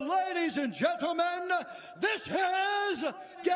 Ladies and gentlemen, this is Gay!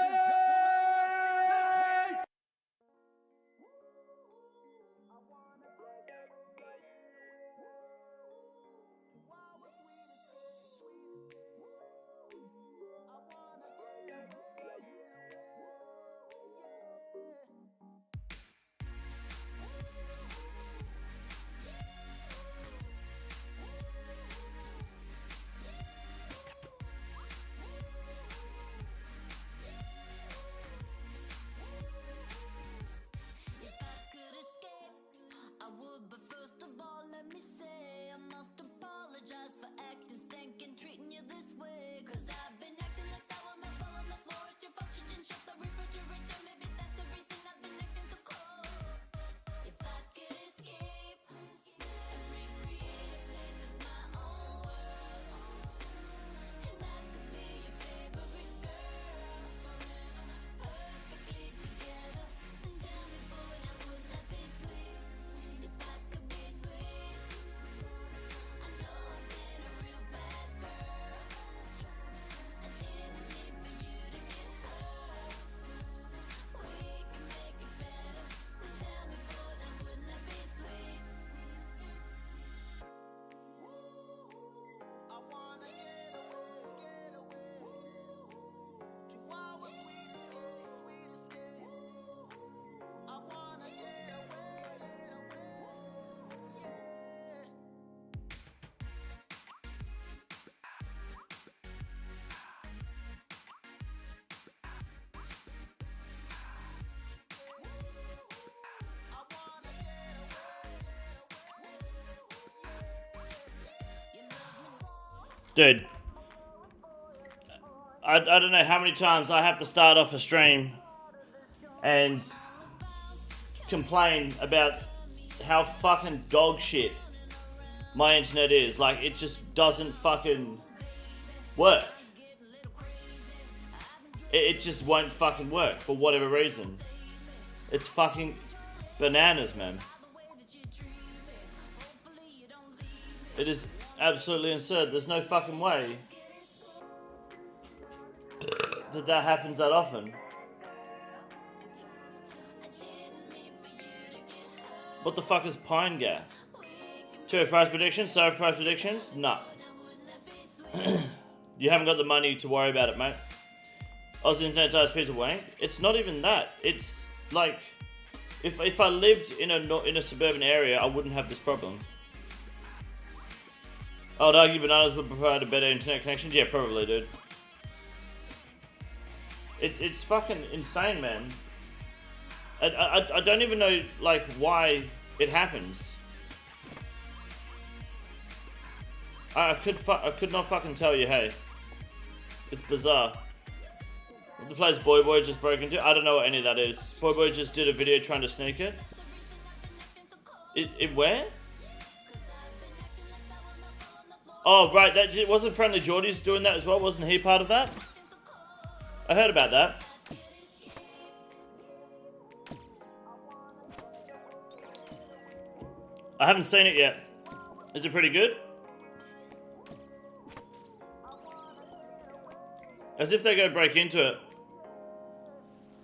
But first of all, let me say I must apologize for acting stank and treating you this way. Cause I've been acting like sour milk all on the floor. It's your fault you didn't shut the refrigerator. Maybe that's the reason I've been acting so cold. If I could escape and recreate a place that's my own world, and I could be your favorite girl forever, perfectly together, then tell me, boy, now wouldn't that be sweet? If I could be sweet, I know I've been a real bad girl. I didn't mean for you to get hurt. We can make it better. Then tell me, boy, now wouldn't that be sweet? I wanna get away to our sweet escape. I wanna get away, yeah. Dude, I don't know how many times I have to start off a stream and complain about how fucking dog shit my internet is. Like, it just doesn't fucking work. It just won't fucking work for whatever reason. It's fucking bananas, man. It is absolutely absurd. There's no fucking way that happens that often. What the fuck is Pine Gap? 2 price predictions? 0 price predictions? Nah. You haven't got the money to worry about it, mate. Aussie internet ISP's a wank. It's not even that. It's like, if I lived in a suburban area, I wouldn't have this problem. I would argue bananas would provide a better internet connection. Yeah, probably, dude. It's fucking insane, man. I don't even know, like, why it happens. I could not fucking tell you, hey. It's bizarre. The place Boy just broke into, I don't know what any of that is. Boy just did a video trying to sneak it. It where? Oh, right, that wasn't Friendly Geordie's doing that as well? Wasn't he part of that? I heard about that. I haven't seen it yet. Is it pretty good? As if they go break into it.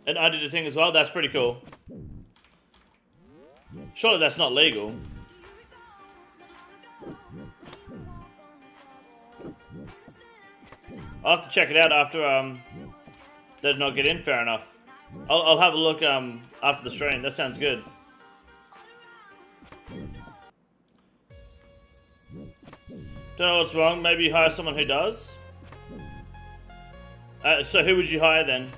And I did a thing as well, that's pretty cool. Surely that's not legal. I'll have to check it out after they did not get in, fair enough. I'll have a look after the stream, that sounds good. Don't know what's wrong, maybe hire someone who does? So who would you hire then?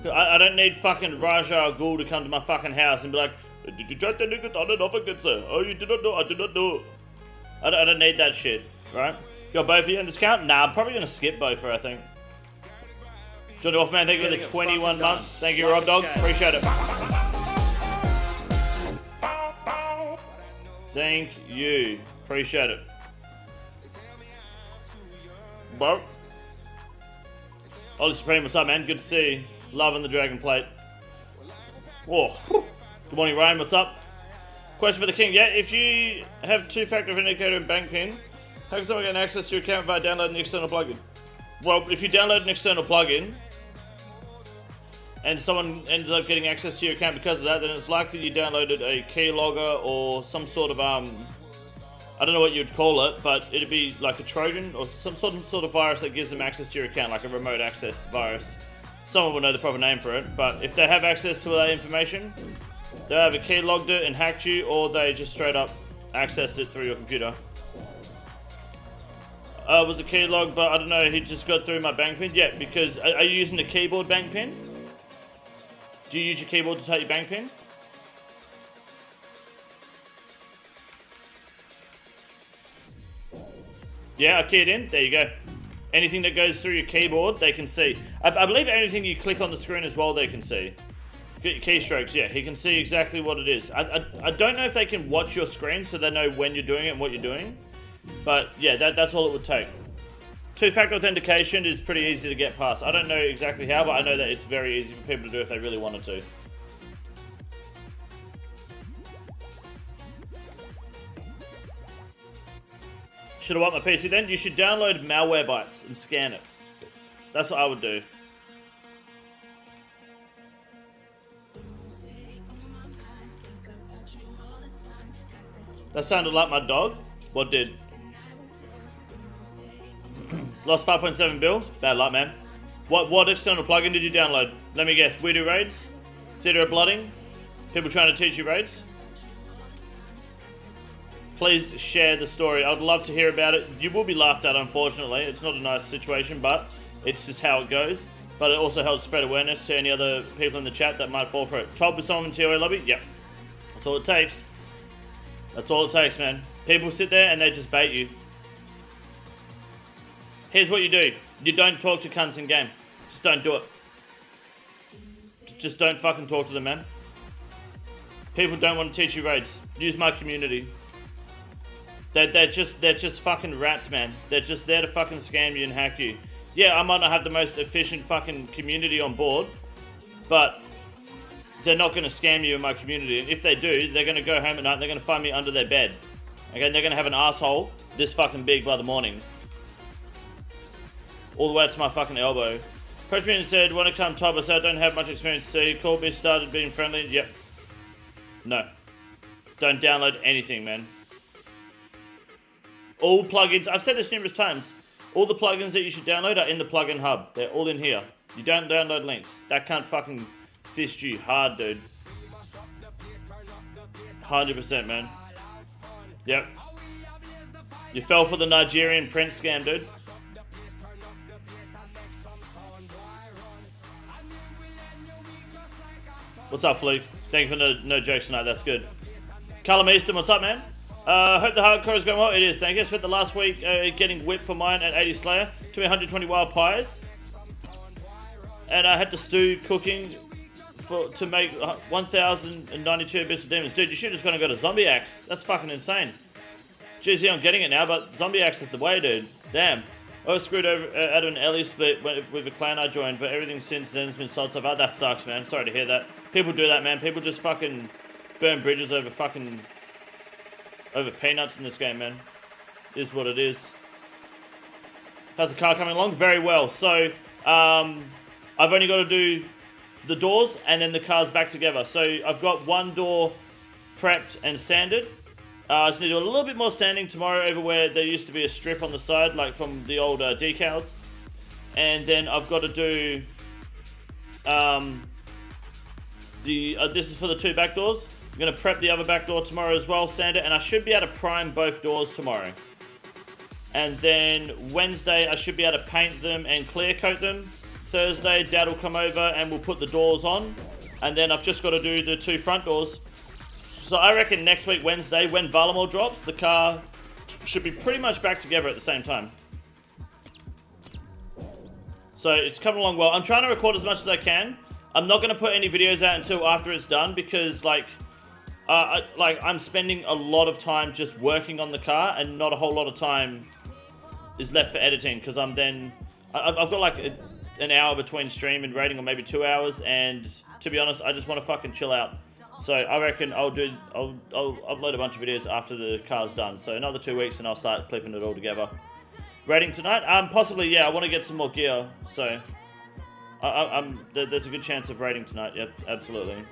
I don't need fucking Raja or Ghul to come to my fucking house and be like, did you try to nigga on and off again, sir? Oh, you did not know, I did not know. I don't need that shit, right? Got both of you in discount? Nah, I'm probably gonna skip both for, I think. Johnny Wolfman, thank you for the 21 months. Thank you, Rob Dog. Appreciate it. Thank you. Appreciate it. Bro. Ollie Supreme, what's up, man? Good to see you. Loving the Dragon Plate. Whoa. Good morning, Ryan. What's up? Question for the King. Yeah, if you have 2-factor authenticator and bank PIN, How can someone get access to your account via downloading the external plugin? Well, if you download an external plugin and someone ends up getting access to your account because of that, then it's likely you downloaded a keylogger or some sort of I don't know what you'd call it, but it'd be like a Trojan or some sort of virus that gives them access to your account, like a remote access virus. Someone will know the proper name for it, but if they have access to that information, they either keylogged it and hacked you, or they just straight up accessed it through your computer. Was a keylog, but I don't know, he just got through my bang pin. Yeah, because are you using the keyboard bang pin? Do you use your keyboard to type your bang pin? Yeah, I keyed in. There you go. Anything that goes through your keyboard, they can see. I believe anything you click on the screen as well, they can see. Get your keystrokes, yeah, he can see exactly what it is. I don't know if they can watch your screen so they know when you're doing it and what you're doing. But yeah, that's all it would take. Two-factor authentication is pretty easy to get past. I don't know exactly how, but I know that it's very easy for people to do if they really wanted to. Should I want my PC then? You should download Malwarebytes and scan it. That's what I would do. That sounded like my dog. What did? Lost 5.7 bill. Bad luck, man. What external plugin did you download? Let me guess. We Do Raids? Theater of Blooding? People trying to teach you raids? Please share the story. I'd love to hear about it. You will be laughed at, unfortunately. It's not a nice situation, but it's just how it goes. But it also helps spread awareness to any other people in the chat that might fall for it. Told with someone in TOA lobby? Yep. That's all it takes. That's all it takes, man. People sit there and they just bait you. Here's what you do. You don't talk to cunts in game. Just don't do it. Just don't fucking talk to them, man. People don't want to teach you raids. Use my community. They're just fucking rats, man. They're just there to fucking scam you and hack you. Yeah, I might not have the most efficient fucking community on board, but they're not going to scam you in my community. And if they do, they're going to go home at night and they're going to find me under their bed. Okay, and they're going to have an asshole this fucking big by the morning. All the way up to my fucking elbow. Coachman said, when it comes top, I said I don't have much experience. So he called me, started being friendly. Yep. No. Don't download anything, man. All plugins, I've said this numerous times, all the plugins that you should download are in the plugin hub. They're all in here. You don't download links. That can't fucking fist you hard, dude. 100%, man. Yep. You fell for the Nigerian Prince scam, dude. What's up, Fluke? Thank you for no jokes tonight. That's good. Callum Easton, what's up, man? Hope the hardcore is going well. It is, thank you. I spent the last week getting whipped for mine at 80 Slayer to 120 wild pies. And I had to stew cooking to make 1,092 bits of demons. Dude, you should just gonna go to Zombie Axe. That's fucking insane. GZ, I'm getting it now, but Zombie Axe is the way, dude. Damn. I was screwed over out of an Ellie split with a clan I joined, but everything since then has been sold so far. That sucks, man. Sorry to hear that. People do that, man. People just fucking burn bridges over peanuts in this game, man. It is what it is. How's the car coming along? Very well. So, I've only got to do the doors and then the car's back together. So, I've got one door prepped and sanded. I just need to do a little bit more sanding tomorrow over where there used to be a strip on the side, like from the old decals. And then I've got to do this is for the two back doors. I'm going to prep the other back door tomorrow as well, sand it, and I should be able to prime both doors tomorrow. And then Wednesday, I should be able to paint them and clear coat them. Thursday, Dad will come over and we'll put the doors on. And then I've just got to do the two front doors. So I reckon next week, Wednesday, when Varlamore drops, the car should be pretty much back together at the same time. So it's coming along well. I'm trying to record as much as I can. I'm not going to put any videos out until after it's done because, I'm spending a lot of time just working on the car and not a whole lot of time is left for editing because I've got like an hour between stream and rating or maybe 2 hours, and to be honest, I just want to fucking chill out. So I reckon I'll upload a bunch of videos after the car's done. So another 2 weeks and I'll start clipping it all together. Rating tonight? Possibly, yeah. I want to get some more gear. So there's a good chance of rating tonight. Yep, absolutely.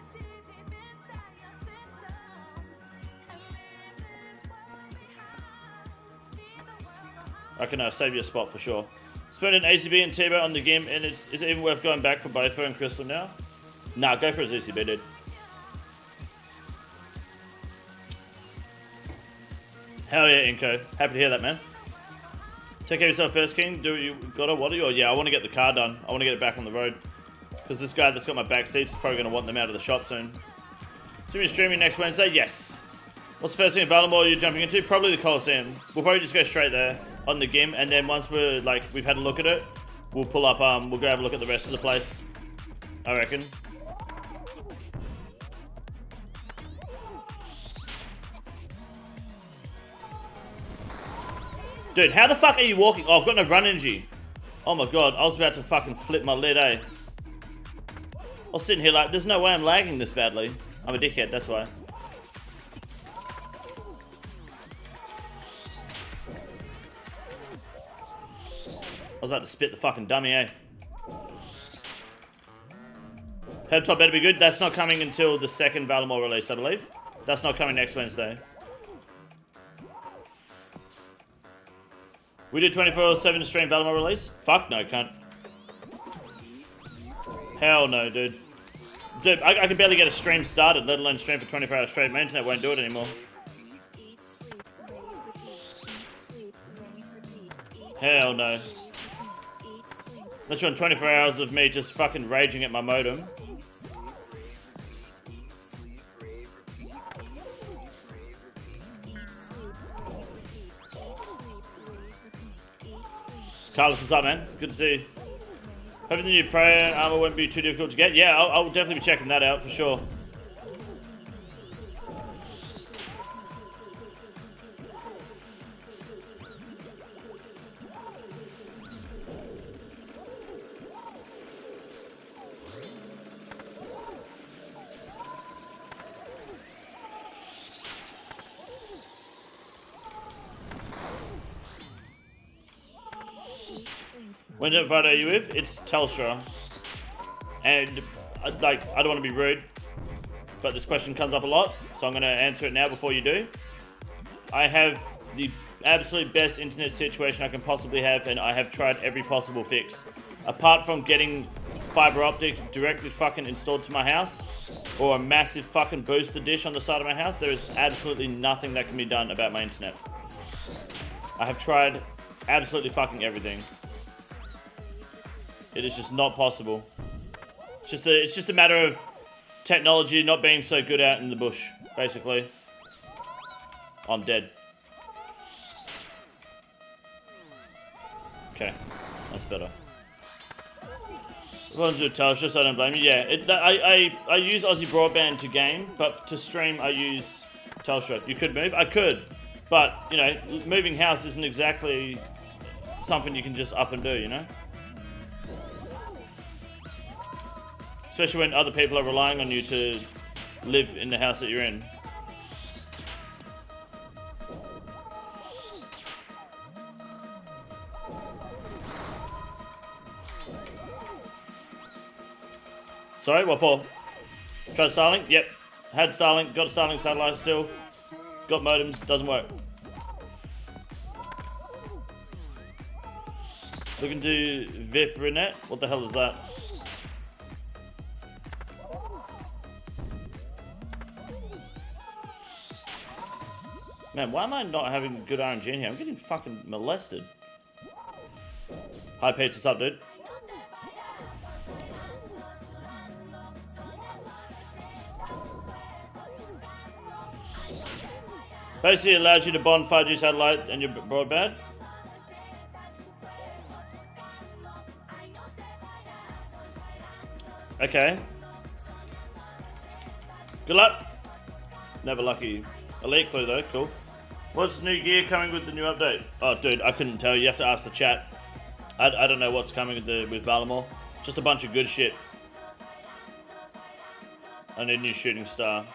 I can save you a spot for sure. Spend an ACB and T-Bow on the game, and is it even worth going back for both her and Crystal now? Nah, go for his ACB, dude. Hell yeah, Inko. Happy to hear that, man. Take care of yourself first, King. Do you gotta? What are you? Yeah, I want to get the car done. I want to get it back on the road. Because this guy that's got my back seats is probably going to want them out of the shop soon. So you're streaming next Wednesday? Yes. What's the first thing in Varlamore you're jumping into? Probably the Coliseum. We'll probably just go straight there on the GIM, and then once we've had a look at it, we'll pull up, we'll go have a look at the rest of the place. I reckon. Dude, how the fuck are you walking? Oh, I've got no run energy. Oh my god, I was about to fucking flip my lid, eh? I was sitting here like, there's no way I'm lagging this badly. I'm a dickhead, that's why. I was about to spit the fucking dummy, eh? Head top better be good. That's not coming until the second Varlamore release, I believe. That's not coming next Wednesday. We do 24/7 stream Varlamore release? Fuck no, cunt. Hell no, dude. Dude, I can barely get a stream started, let alone stream for 24 hours straight. My internet won't do it anymore. Hell no. Let's run 24 hours of me just fucking raging at my modem. Carlos, what's up, man? Good to see you. Hoping the new prayer armor won't be too difficult to get. Yeah, I'll definitely be checking that out for sure. When provider are you with? It's Telstra. And, I don't want to be rude, but this question comes up a lot, so I'm going to answer it now before you do. I have the absolute best internet situation I can possibly have, and I have tried every possible fix. Apart from getting fiber optic directly fucking installed to my house, or a massive fucking booster dish on the side of my house, there is absolutely nothing that can be done about my internet. I have tried absolutely fucking everything. It is just not possible. It's just a matter of technology not being so good out in the bush, basically. I'm dead. Okay, that's better. Everyone's with Telstra, so I don't blame you. Yeah, I use Aussie Broadband to game, but to stream I use Telstra. You could move? I could. But, you know, moving house isn't exactly something you can just up and do, you know? Especially when other people are relying on you to live in the house that you're in. Sorry, what for? Tried Starlink? Yep. Had Starlink, got a Starlink satellite still. Got modems, doesn't work. Looking to VIPRNet? What the hell is that? Man, why am I not having good RNG in here? I'm getting fucking molested. Hi, Pete, what's up, dude? Basically, it allows you to bond 5G satellite and your broadband. Okay. Good luck. Never lucky. Elite clue though, cool. What's new gear coming with the new update? Oh, dude, I couldn't tell you. You have to ask the chat. I don't know what's coming with Varlamore. Just a bunch of good shit. I need a new shooting star.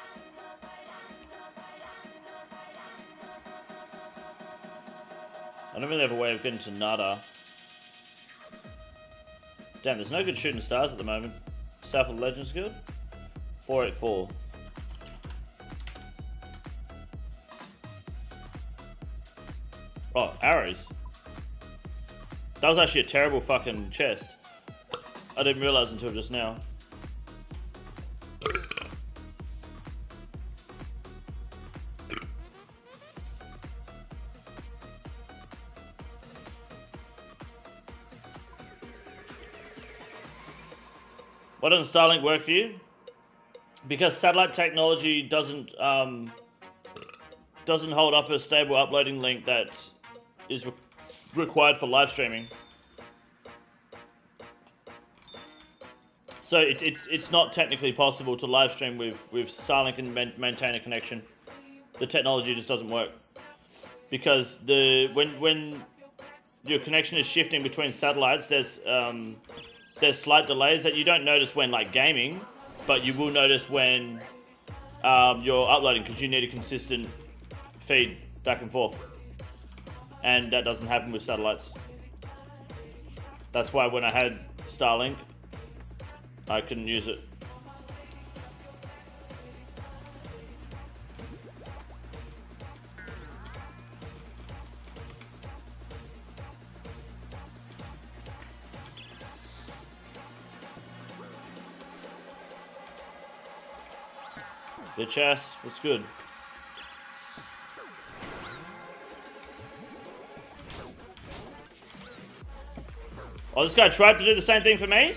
I don't really have a way of getting to Nada. Damn, there's no good shooting stars at the moment. South of Legends Guild? 484. Oh, arrows. That was actually a terrible fucking chest. I didn't realize until just now. Why doesn't Starlink work for you? Because satellite technology doesn't hold up a stable uploading link that is required for live streaming. So it's not technically possible to live stream with Starlink and maintain a connection. The technology just doesn't work because when your connection is shifting between satellites, there's slight delays that you don't notice when like gaming, but you will notice when you're uploading because you need a consistent feed back and forth, and that doesn't happen with satellites. That's why when I had Starlink, I couldn't use it. Bitch ass, what's good? Oh, this guy tried to do the same thing for me?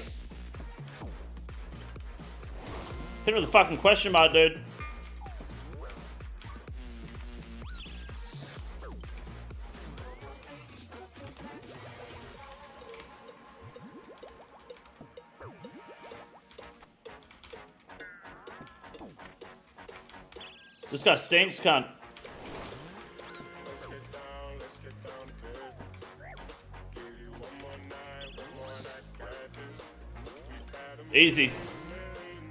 Hit him with a fucking question mark, dude. This guy stinks, cunt. Easy.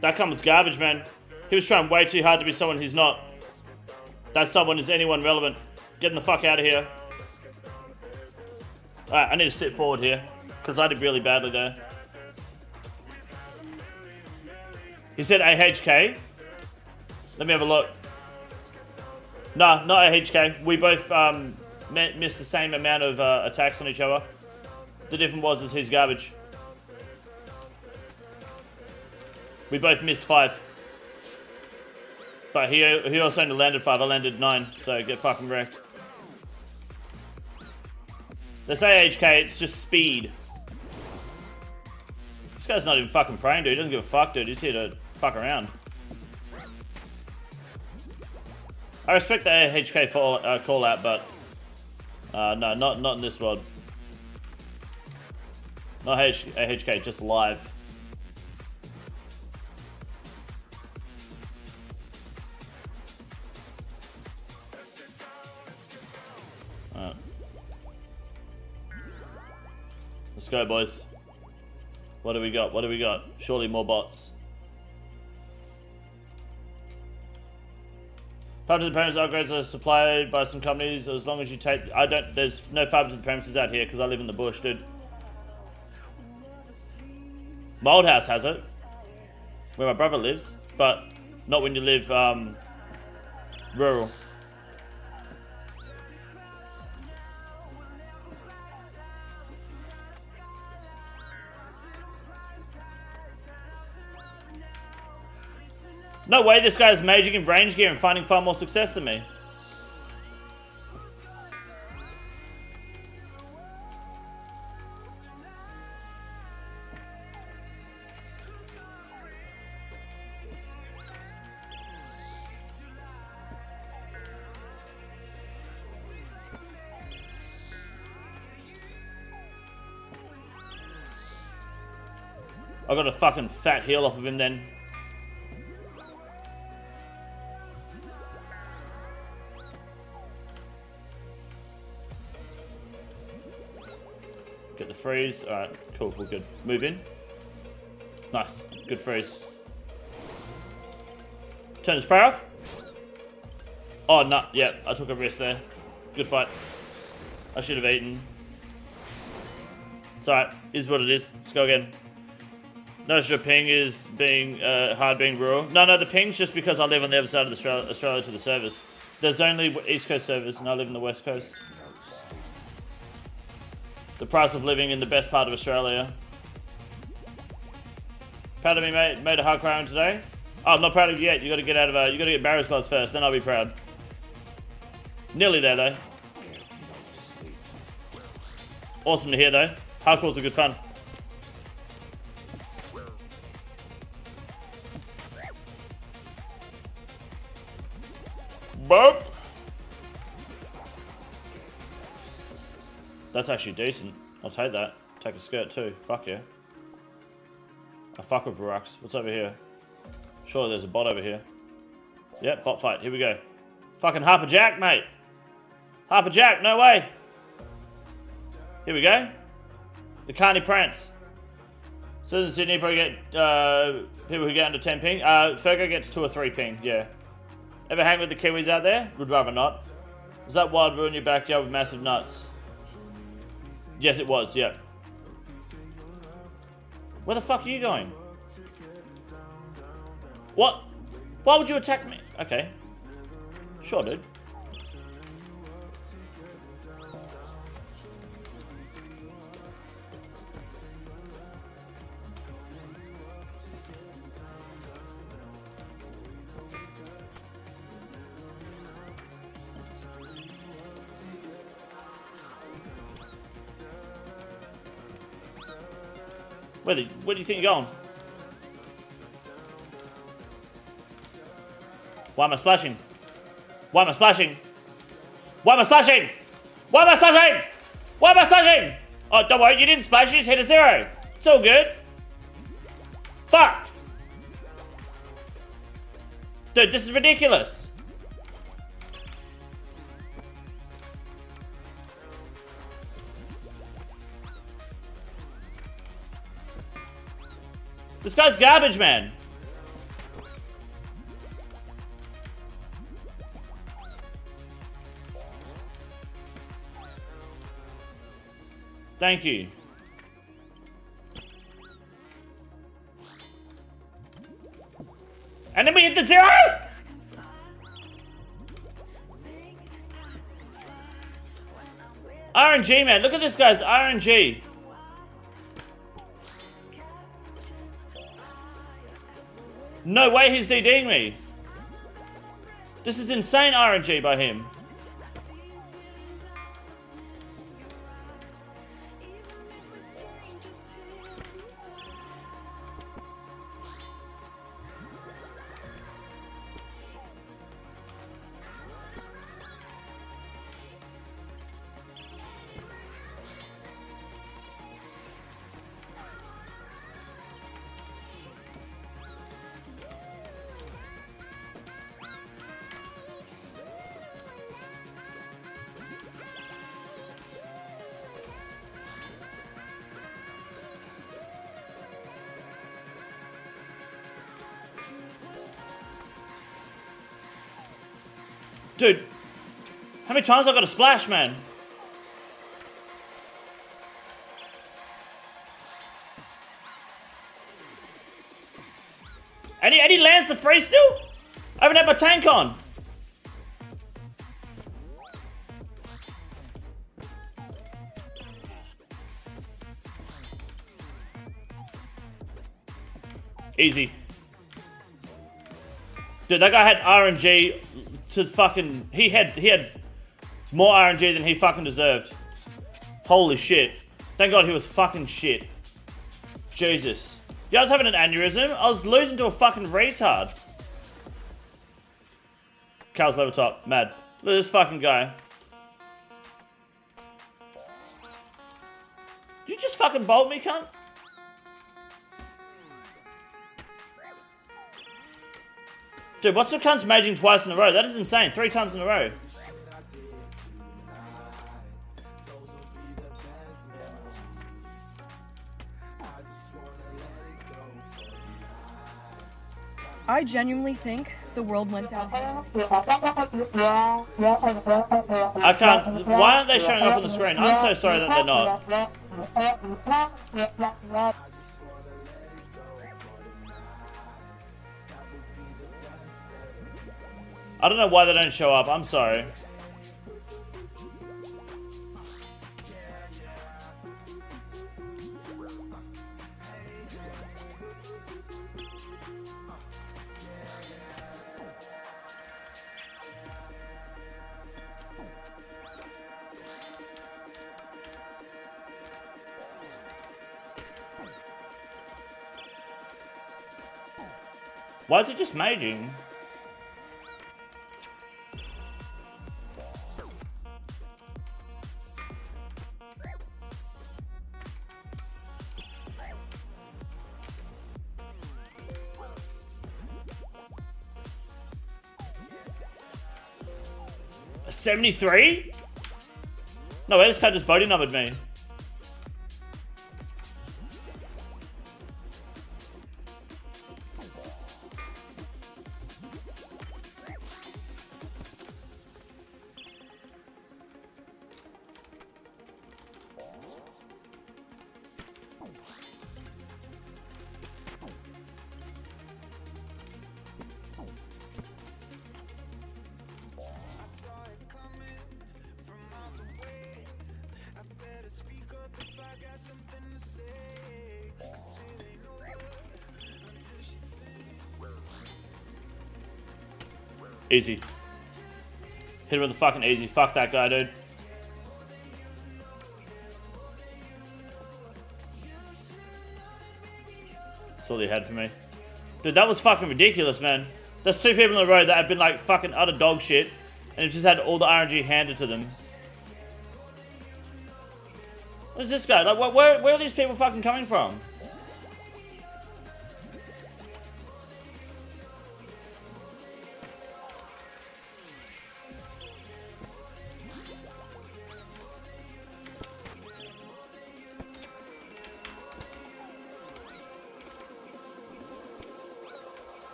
That comes garbage, man. He was trying way too hard to be someone he's not. That someone is anyone relevant. Getting the fuck out of here. Alright, I need to sit forward here, because I did really badly there. He said AHK. Let me have a look. No, not AHK. We both missed the same amount of attacks on each other. The difference was he's garbage. We both missed 5. But he also only landed 5. I landed 9, so get fucking wrecked. Let's say AHK, it's just speed. This guy's not even fucking praying, dude. He doesn't give a fuck, dude. He's here to fuck around. I respect the AHK call out, but no, not in this world. Not AHK, just live. Alright. Let's go, boys. What do we got? What do we got? Surely more bots. Fibers and premises upgrades are supplied by some companies as long as you take... There's no fibers and premises out here because I live in the bush, dude. My old house has it. Where my brother lives. But not when you live rural. No way this guy's majoring in range gear and finding far more success than me. I got a fucking fat heal off of him then. Get the freeze. Alright, cool, we're good. Move in. Nice. Good freeze. Turn his prayer off. Oh, no. Yeah, I took a risk there. Good fight. I should have eaten. It's alright. Is what it is. Let's go again. Notice your ping is being hard being rural. No, the ping's just because I live on the other side of Australia to the servers. There's only East Coast servers and I live in the West Coast. The price of living in the best part of Australia. Proud of me, mate. Made a hard crime today. Oh, I'm not proud of you yet. You gotta get out of you gotta get Barrow's class first, then I'll be proud. Nearly there though. Awesome to hear though. Hardcores are good fun. Bump. That's actually decent. I'll take that. Take a skirt too. Fuck yeah. I fuck with rocks. What's over here? Surely there's a bot over here. Yep, bot fight. Here we go. Fucking Harper Jack, mate. Harper Jack, no way. Here we go. The Carney Prance. So in Sydney, probably get people who get under 10 ping. Fergo gets 2 or 3 ping, yeah. Ever hang with the Kiwis out there? Would rather not. Was that wild ruin your backyard with massive nuts? Yes, it was, yeah. Where the fuck are you going? What? Why would you attack me? Okay. Sure, dude. Where do you think you're going? Why am I splashing? Why am I splashing? Why am I splashing? Why am I splashing? Why am I splashing? Oh, don't worry, you didn't splash, you just hit a 0. It's all good. Fuck! Dude, this is ridiculous. This guy's garbage, man. Thank you. And then we hit the 0! RNG, man. Look at this guy's RNG. No way he's DDing me. This is insane RNG by him. Dude, how many times I got a splash, man? And he lands the free still? I haven't had my tank on. Easy. Dude, that guy had RNG to fucking... He had more RNG than he fucking deserved. Holy shit. Thank God he was fucking shit. Jesus. Yeah, I was having an aneurysm. I was losing to a fucking retard. Cal's level top. Mad. Look at this fucking guy. Did you just fucking bolt me, cunt? Dude, what's the cunt's maging twice in a row? That is insane. 3 times in a row. I genuinely think the world went down. I can't. Why aren't they showing up on the screen? I'm so sorry that they're not. I don't know why they don't show up. I'm sorry. Why is it just maging? A 73? No way, this guy just body numbered me. Easy. Hit him with the fucking easy. Fuck that guy, dude. That's all he had for me. Dude, that was fucking ridiculous, man. There's two people in the row that have been like fucking utter dog shit, and have just had all the RNG handed to them. What's this guy? Like, where are these people fucking coming from?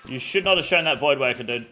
You should not have shown that Void Waker, dude.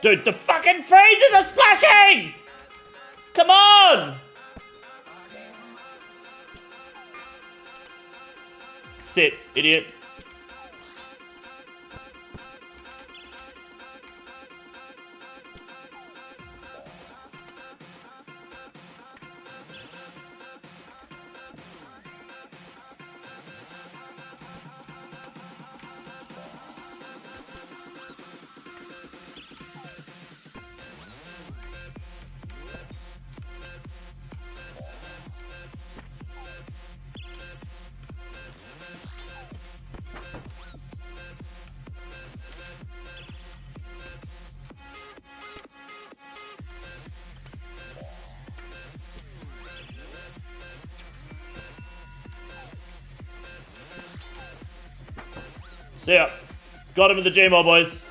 Dude, the fucking freezers are splashing! Come on! Sit, idiot. See ya. Got him with the Gmail, boys.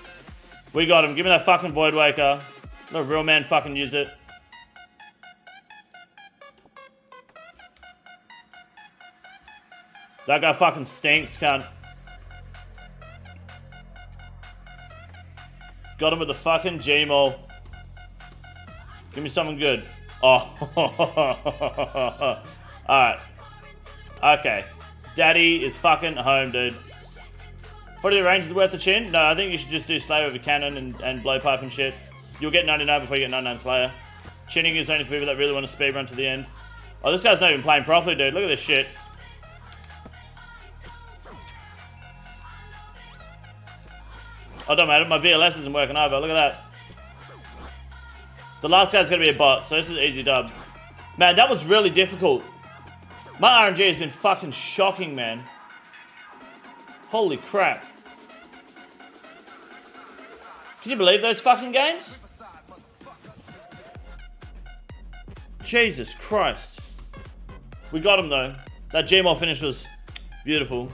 We got him. Give me that fucking Void Waker. Let a real man fucking use it. That guy fucking stinks, cunt. Got him with the fucking Gmaul. Give me something good. Oh. Alright. Okay. Daddy is fucking home, dude. 40 range is worth the chin? No, I think you should just do Slayer with a cannon and blowpipe and shit. You'll get 99 before you get 99 Slayer. Chinning is only for people that really want to speedrun to the end. Oh, this guy's not even playing properly, dude. Look at this shit. Oh, don't matter. My VLS isn't working either. Look at that. The last guy's going to be a bot, so this is an easy dub. Man, that was really difficult. My RNG has been fucking shocking, man. Holy crap. Can you believe those fucking games? Jesus Christ. We got him though. That Gmaul finish was beautiful.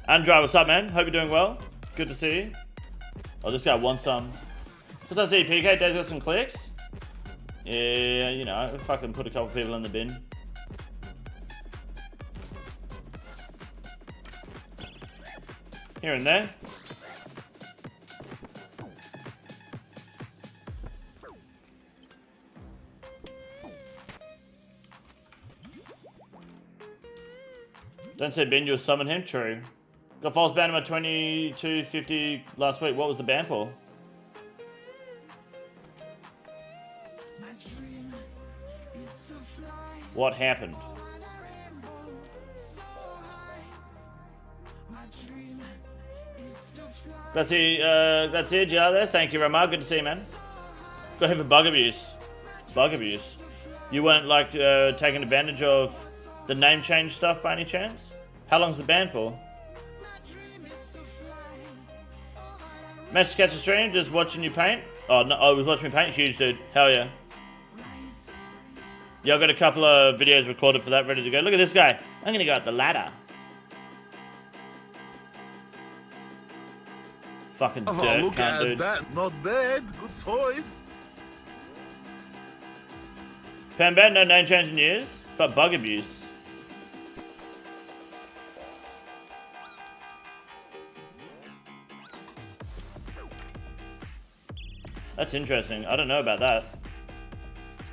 Andra, what's up, man? Hope you're doing well. Good to see you. Oh, this guy wants some. What's up, PK? Dave's got some clicks? Yeah, you know, fucking put a couple people in the bin. Here and there. Don't say bin, you'll summon him? True. Got false ban at 2250 last week. What was the ban for? What happened? That's it, yeah, there. Thank you, Ramar. Good to see you, man. Got here for bug abuse. Bug abuse. You weren't like taking advantage of the name change stuff by any chance? How long's the ban for? Managed to catch a stream, just watching you paint? Oh, no, I was watching me paint? Huge, dude. Hell yeah. Yeah, I've got a couple of videos recorded for that, ready to go. Look at this guy. I'm gonna go up the ladder. Fucking dirt cunt, dude. That. Not bad. Good choice. Pan ban, no name change in years, but bug abuse. That's interesting. I don't know about that.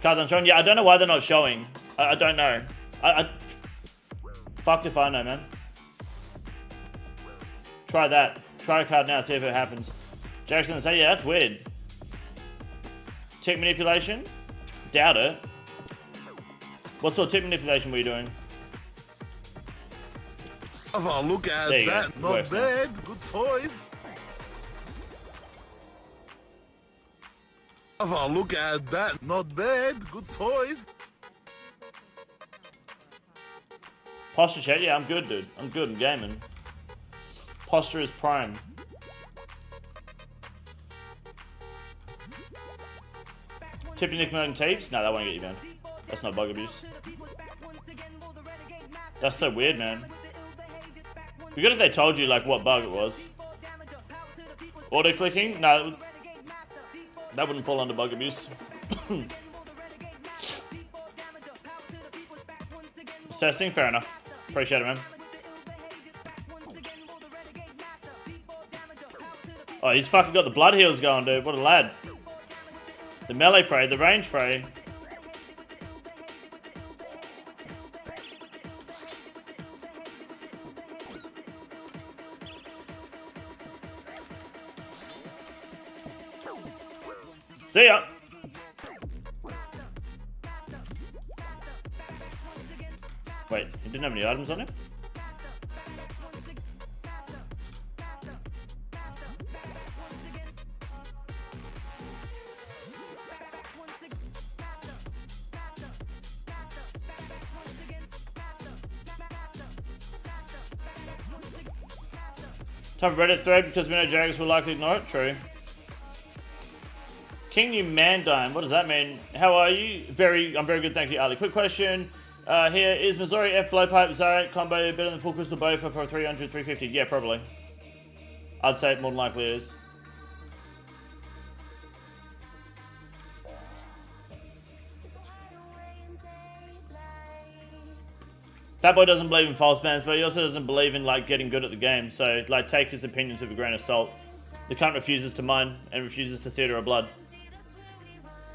Cards aren't showing? Yeah, I don't know why they're not showing. I don't know. I fucked if I know, man. Try that. Try a card now, see if it happens. Jackson say, yeah, that's weird. Tick manipulation? Doubt it. What sort of tick manipulation were you doing? Have a look at that. Not bad. Good choice. Have a look at that. Not bad. Good choice. Posture chat? Yeah, I'm good, dude. I'm good. I'm gaming. Posture is prime. Tipping Nickelodeon tapes? No, that won't get you banned. That's not bug abuse. That's so weird, man. Be good if they told you like what bug it was. Auto clicking? No, that wouldn't fall under bug abuse. Testing? Fair enough. Appreciate it, man. Oh, he's fucking got the blood heals going, dude. What a lad. The melee prey, the range prey. See ya. Wait, he didn't have any items on him? Type of Reddit thread because we know Jagex will likely ignore it. True. King you Mandime, what does that mean? How are you? I'm very good, thank you, Ali. Quick question here. Is Missouri F Blowpipe Zarate combo better than Full Crystal Bofa for 300, 350? Yeah, probably. I'd say it more than likely is. Fatboy doesn't believe in false bans, but he also doesn't believe in like getting good at the game. So like take his opinions with a grain of salt. The cunt refuses to mine and refuses to theatre of blood,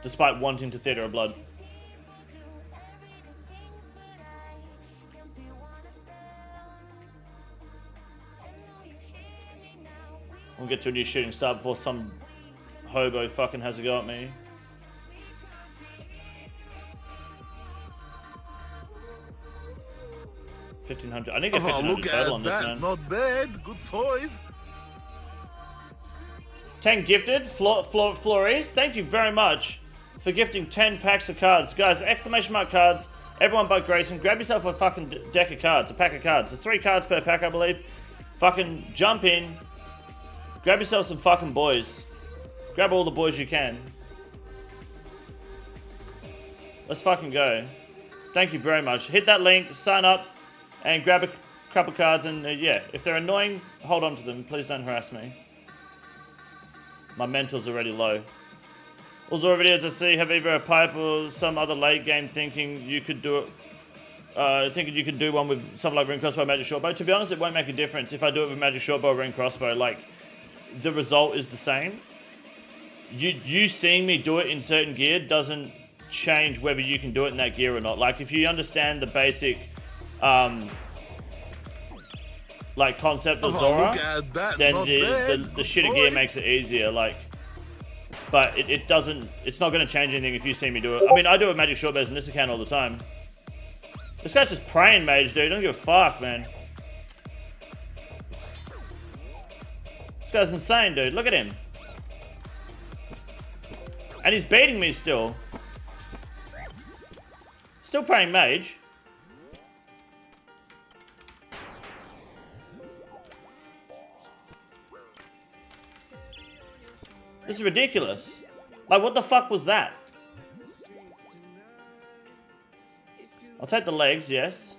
despite wanting to theatre of blood. We'll get to a new shooting star before some hobo fucking has a go at me. $1,500. I need to get 1,500 total on this, man. Not bad. Good choice. 10 gifted. Flores, thank you very much for gifting 10 packs of cards. Guys, exclamation mark cards. Everyone but Grayson, grab yourself a fucking deck of cards, a pack of cards. There's 3 cards per pack, I believe. Fucking jump in. Grab yourself some fucking boys. Grab all the boys you can. Let's fucking go. Thank you very much. Hit that link, sign up, and grab a couple cards. And yeah, if they're annoying, hold on to them. Please don't harass me. My mental's already low. All the videos I see have either a pipe or some other late game thinking you could do it. Thinking you could do one with something like ring crossbow, magic shortbow. To be honest, it won't make a difference if I do it with magic shortbow or ring crossbow. Like, the result is the same. You seeing me do it in certain gear doesn't change whether you can do it in that gear or not. Like, if you understand the basic, like, concept of Zora, then the shitter gear makes it easier. Like, but it doesn't. It's not going to change anything if you see me do it. I mean, I do it with magic shortbows in this account all the time. This guy's just praying mage, dude. Don't give a fuck, man. This guy's insane, dude. Look at him. And he's beating me still. Still praying mage. This is ridiculous. Like, what the fuck was that? I'll take the legs, yes.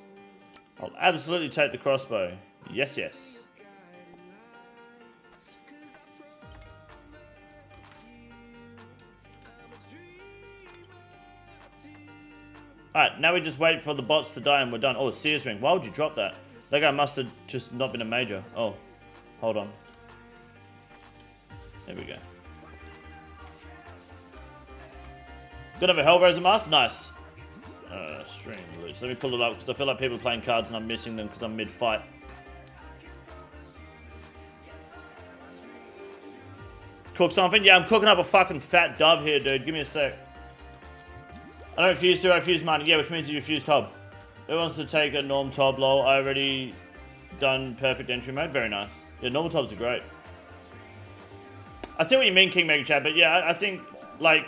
I'll absolutely take the crossbow. Yes, yes. Alright, now we just wait for the bots to die and we're done. Oh, Sears ring. Why would you drop that? That guy must have just not been a major. Oh, hold on. There we go. Gonna have a Hellraiser mask? Nice. Stream glitch. Let me pull it up because I feel like people are playing cards and I'm missing them because I'm mid-fight. Cook something? Yeah, I'm cooking up a fucking fat dove here, dude. Give me a sec. I don't refuse to, I refuse mining. Yeah, which means you refuse Tob. Who wants to take a norm Tob, lol? I already done perfect entry mode. Very nice. Yeah, normal Tobs are great. I see what you mean, King Mega Chat, but yeah, I think, like,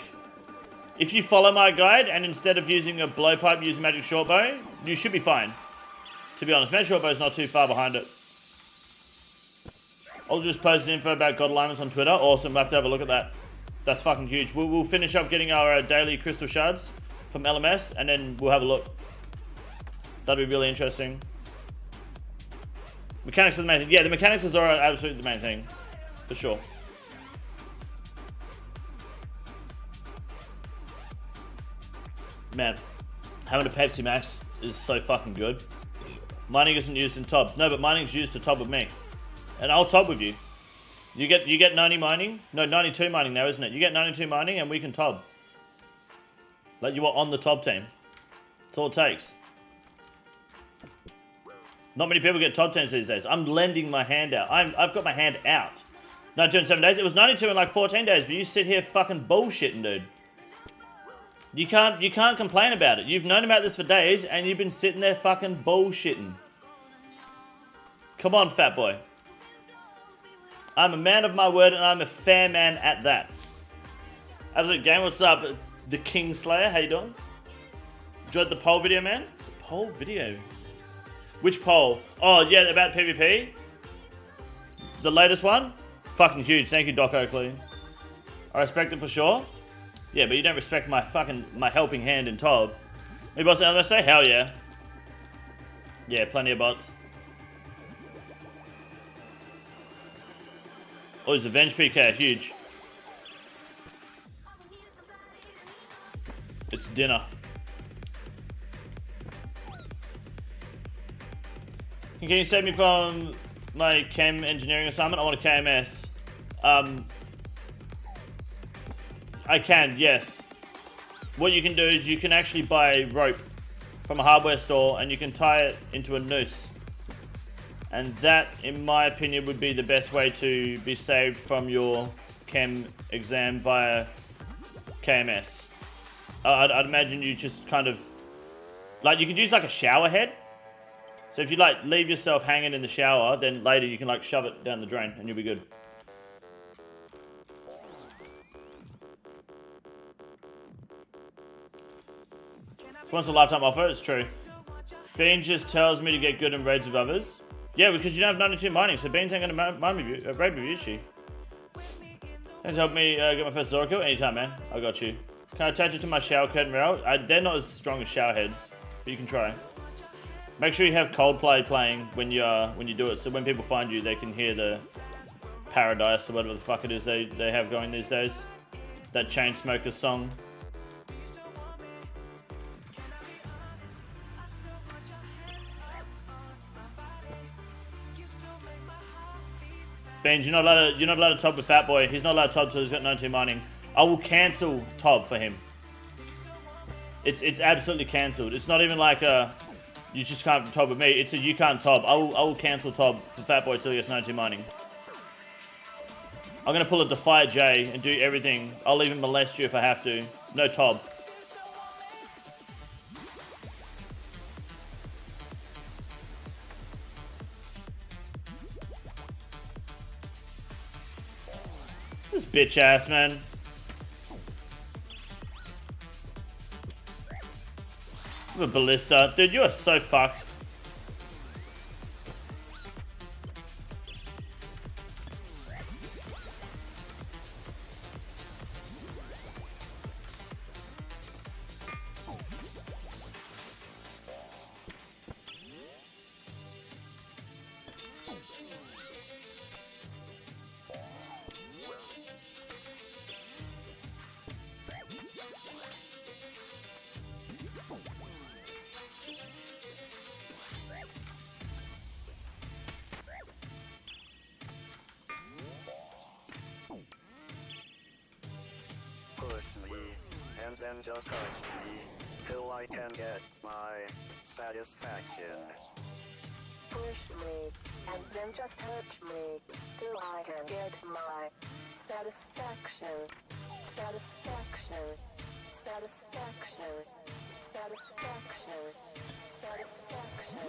if you follow my guide and instead of using a blowpipe, use magic shortbow, you should be fine. To be honest, magic shortbow is not too far behind it. I'll just post info about God alignments on Twitter. Awesome, we'll have to have a look at that. That's fucking huge. We'll finish up getting our daily crystal shards from LMS, and then we'll have a look. That'd be really interesting. Mechanics are the main thing. Yeah, the mechanics are absolutely the main thing. For sure. Man, having a Pepsi Max is so fucking good. Mining isn't used in Tob. No, but mining's used to Tob with me. And I'll Tob with you. You get 90 mining? No, 92 mining now, isn't it? You get 92 mining and we can Tob. Like you are on the Tob team. That's all it takes. Not many people get Tob teams these days. I'm lending my hand out. I've got my hand out. 92 in 7 days. It was 92 in like 14 days, but you sit here fucking bullshitting, dude. You can't complain about it. You've known about this for days and you've been sitting there fucking bullshitting. Come on, fat boy. I'm a man of my word and I'm a fair man at that. Absolute game, what's up? The King Slayer, how you doing? Enjoyed the poll video, man? The poll video? Which poll? Oh, yeah, about PvP? The latest one? Fucking huge. Thank you, Doc Oakley. I respect it for sure. Yeah, but you don't respect my helping hand in Tob. Any bots out there say? Hell yeah. Yeah, plenty of bots. Oh, his Avenge PK, huge. It's dinner. Can you save me from my chem engineering assignment? I want a KMS. I can, yes. What you can do is you can actually buy rope from a hardware store and you can tie it into a noose. And that, in my opinion, would be the best way to be saved from your chem exam via KMS. I'd imagine you just kind of, like, you could use like a shower head. So if you like leave yourself hanging in the shower, then later you can like shove it down the drain and you'll be good. Once a lifetime offer, it's true. Bean just tells me to get good in raids with others. Yeah, because you don't have 92 mining, so Beans ain't gonna raid with you, is she? Thanks for helping me get my first Zora kill. Anytime, man. I got you. Can I attach it to my shower curtain rail? They're not as strong as shower heads, but you can try. Make sure you have Coldplay playing when you do it, so when people find you, they can hear the Paradise or whatever the fuck it is they have going these days. That Chainsmokers song. Beans, you're not allowed to top with Fat Boy. He's not allowed to top till he's got 92 mining. I will cancel top for him. It's absolutely cancelled. It's not even like you just can't top with me. It's a you can't top. I will cancel top for Fat Boy till he gets 92 mining. I'm gonna pull a Defy J and do everything. I'll even molest you if I have to. No top. This bitch ass, man. The ballista. Dude, you are so fucked. And then just hurt me till I can get my satisfaction. Push me and then just hurt me till I can get my satisfaction. Satisfaction. Satisfaction. Satisfaction. Satisfaction.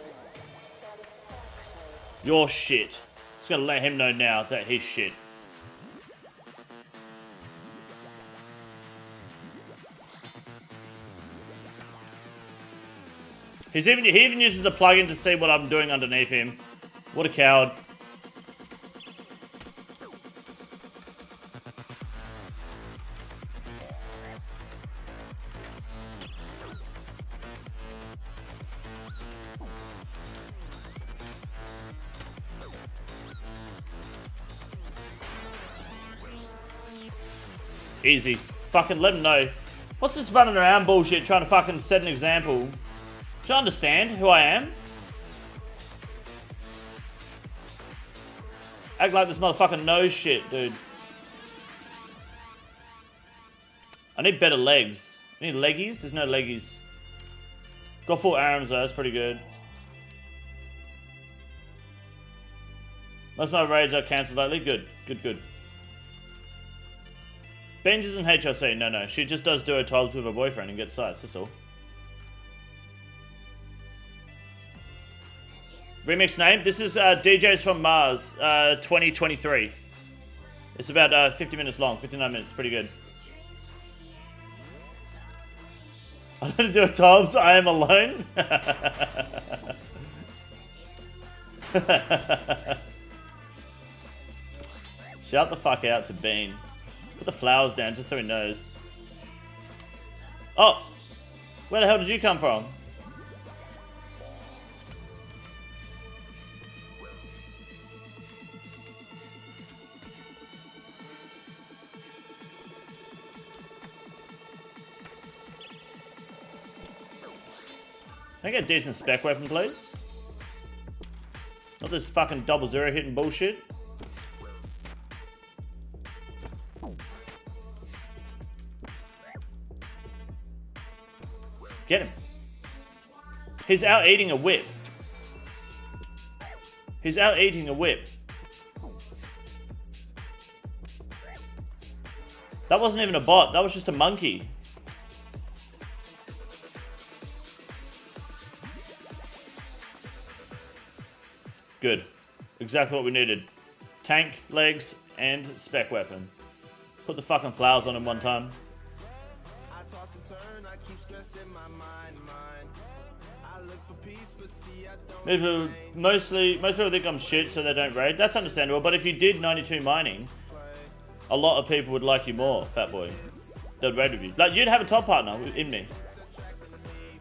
Satisfaction. You're shit. Just gonna let him know now that he's shit. He even uses the plugin to see what I'm doing underneath him. What a coward. Easy. Fucking let him know. What's this running around bullshit trying to fucking set an example? Do you understand who I am? Act like this motherfucker knows shit, dude. I need better legs. I need leggies? There's no leggies. Got full arms though, that's pretty good. Most of my raids are cancelled lately. Good, good, good. Beans isn't HLC, no. She just does duo tobs with her boyfriend and gets sites, that's all. Remix name? This is DJs from Mars 2023. It's about 50 minutes long, 59 minutes, pretty good. I'm gonna do a Toms, I am alone. Shout the fuck out to Bean. Put the flowers down just so he knows. Oh! Where the hell did you come from? Can I get a decent spec weapon, please? Not this fucking 00 hitting bullshit. Get him. He's out eating a whip. He's out eating a whip. That wasn't even a bot. That was just a monkey. Good. Exactly what we needed. Tank, legs, and spec weapon. Put the fucking flowers on him one time. Most people think I'm shit, so they don't raid. That's understandable, but if you did 92 mining, a lot of people would like you more, fat boy. They'd raid with you. Like, you'd have a top partner in me.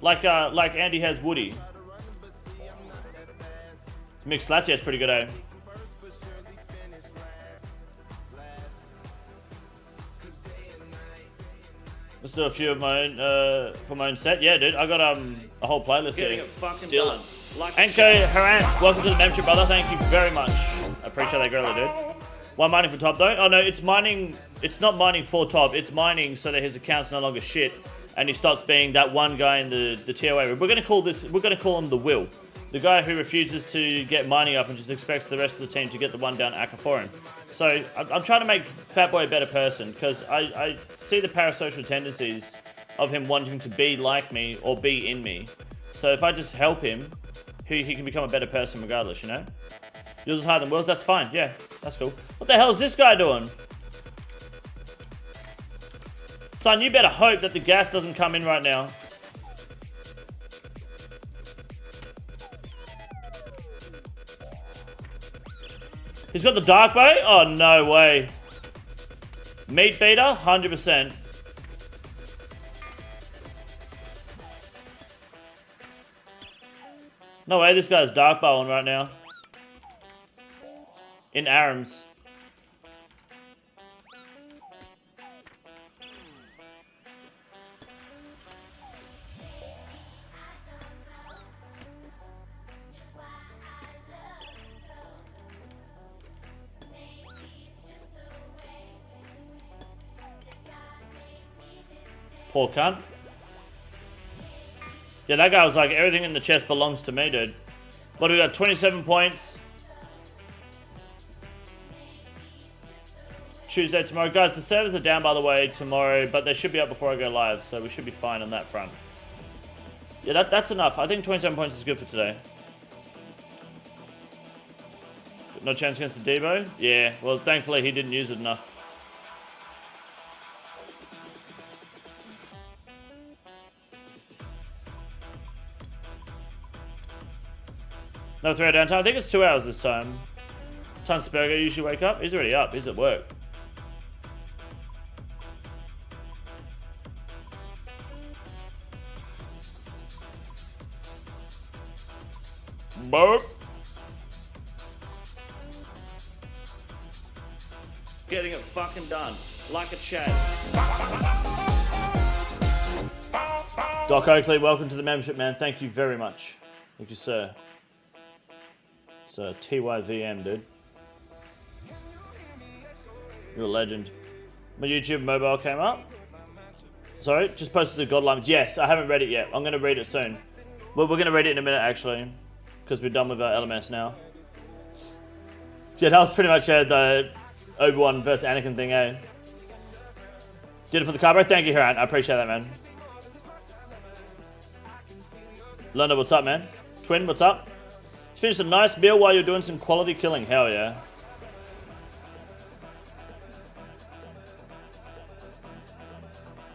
Like Andy has Woody. Mixed slaps, yeah, it's pretty good, eh? Let's do a few of my own, for my own set. Yeah, dude, I got a whole playlist Getting here. it fucking Still. done. Like Anko Haran, welcome to the membership, brother. Thank you very much. I appreciate that greatly, dude. Why mining for top though? Oh no, it's mining. It's not mining for top. It's mining so that his account's no longer shit, and he stops being that one guy in the TOA. We're gonna call this. We're gonna call him the Will, the guy who refuses to get mining up and just expects the rest of the team to get the one down Akka for him. So I'm trying to make Fat Boy a better person because I see the parasocial tendencies of him wanting to be like me or be in me. So if I just help him, he can become a better person regardless, you know? Yours is higher than Will's, that's fine, yeah, that's cool. What the hell is this guy doing? Son, you better hope that the gas doesn't come in right now. He's got the dark bow? Oh, no way. Meat beater, 100%. No way, this guy's dark bowing right now. In ARMS. Poor cunt. Yeah, that guy was like, everything in the chest belongs to me, dude. What do we got? 27 points. Tuesday tomorrow. Guys, the servers are down, by the way, tomorrow, but they should be up before I go live, so we should be fine on that front. Yeah, that's enough. I think 27 points is good for today. No chance against the Debo? Yeah, well, thankfully he didn't use it enough. No 3 hour downtime. I think it's 2 hours this time. Tunsberger usually wake up. He's already up. He's at work. Burp. getting it fucking done. Like a chat. Doc Oakley, welcome to the membership, man. Thank you very much. Thank you, sir. It's a TYVM, dude. You're a legend. My YouTube mobile came up. Sorry, just posted the God Lines. Yes, I haven't read it yet. I'm going to read it soon. Well, we're going to read it in a minute, actually. Because we're done with our LMS now. Yeah, that was pretty much the Obi-Wan versus Anakin thing, eh? Did it for the car, bro. Thank you, Haran. I appreciate that, man. Lunda, what's up, man? Twin, what's up? Just finished a nice meal while you're doing some quality killing. Hell yeah.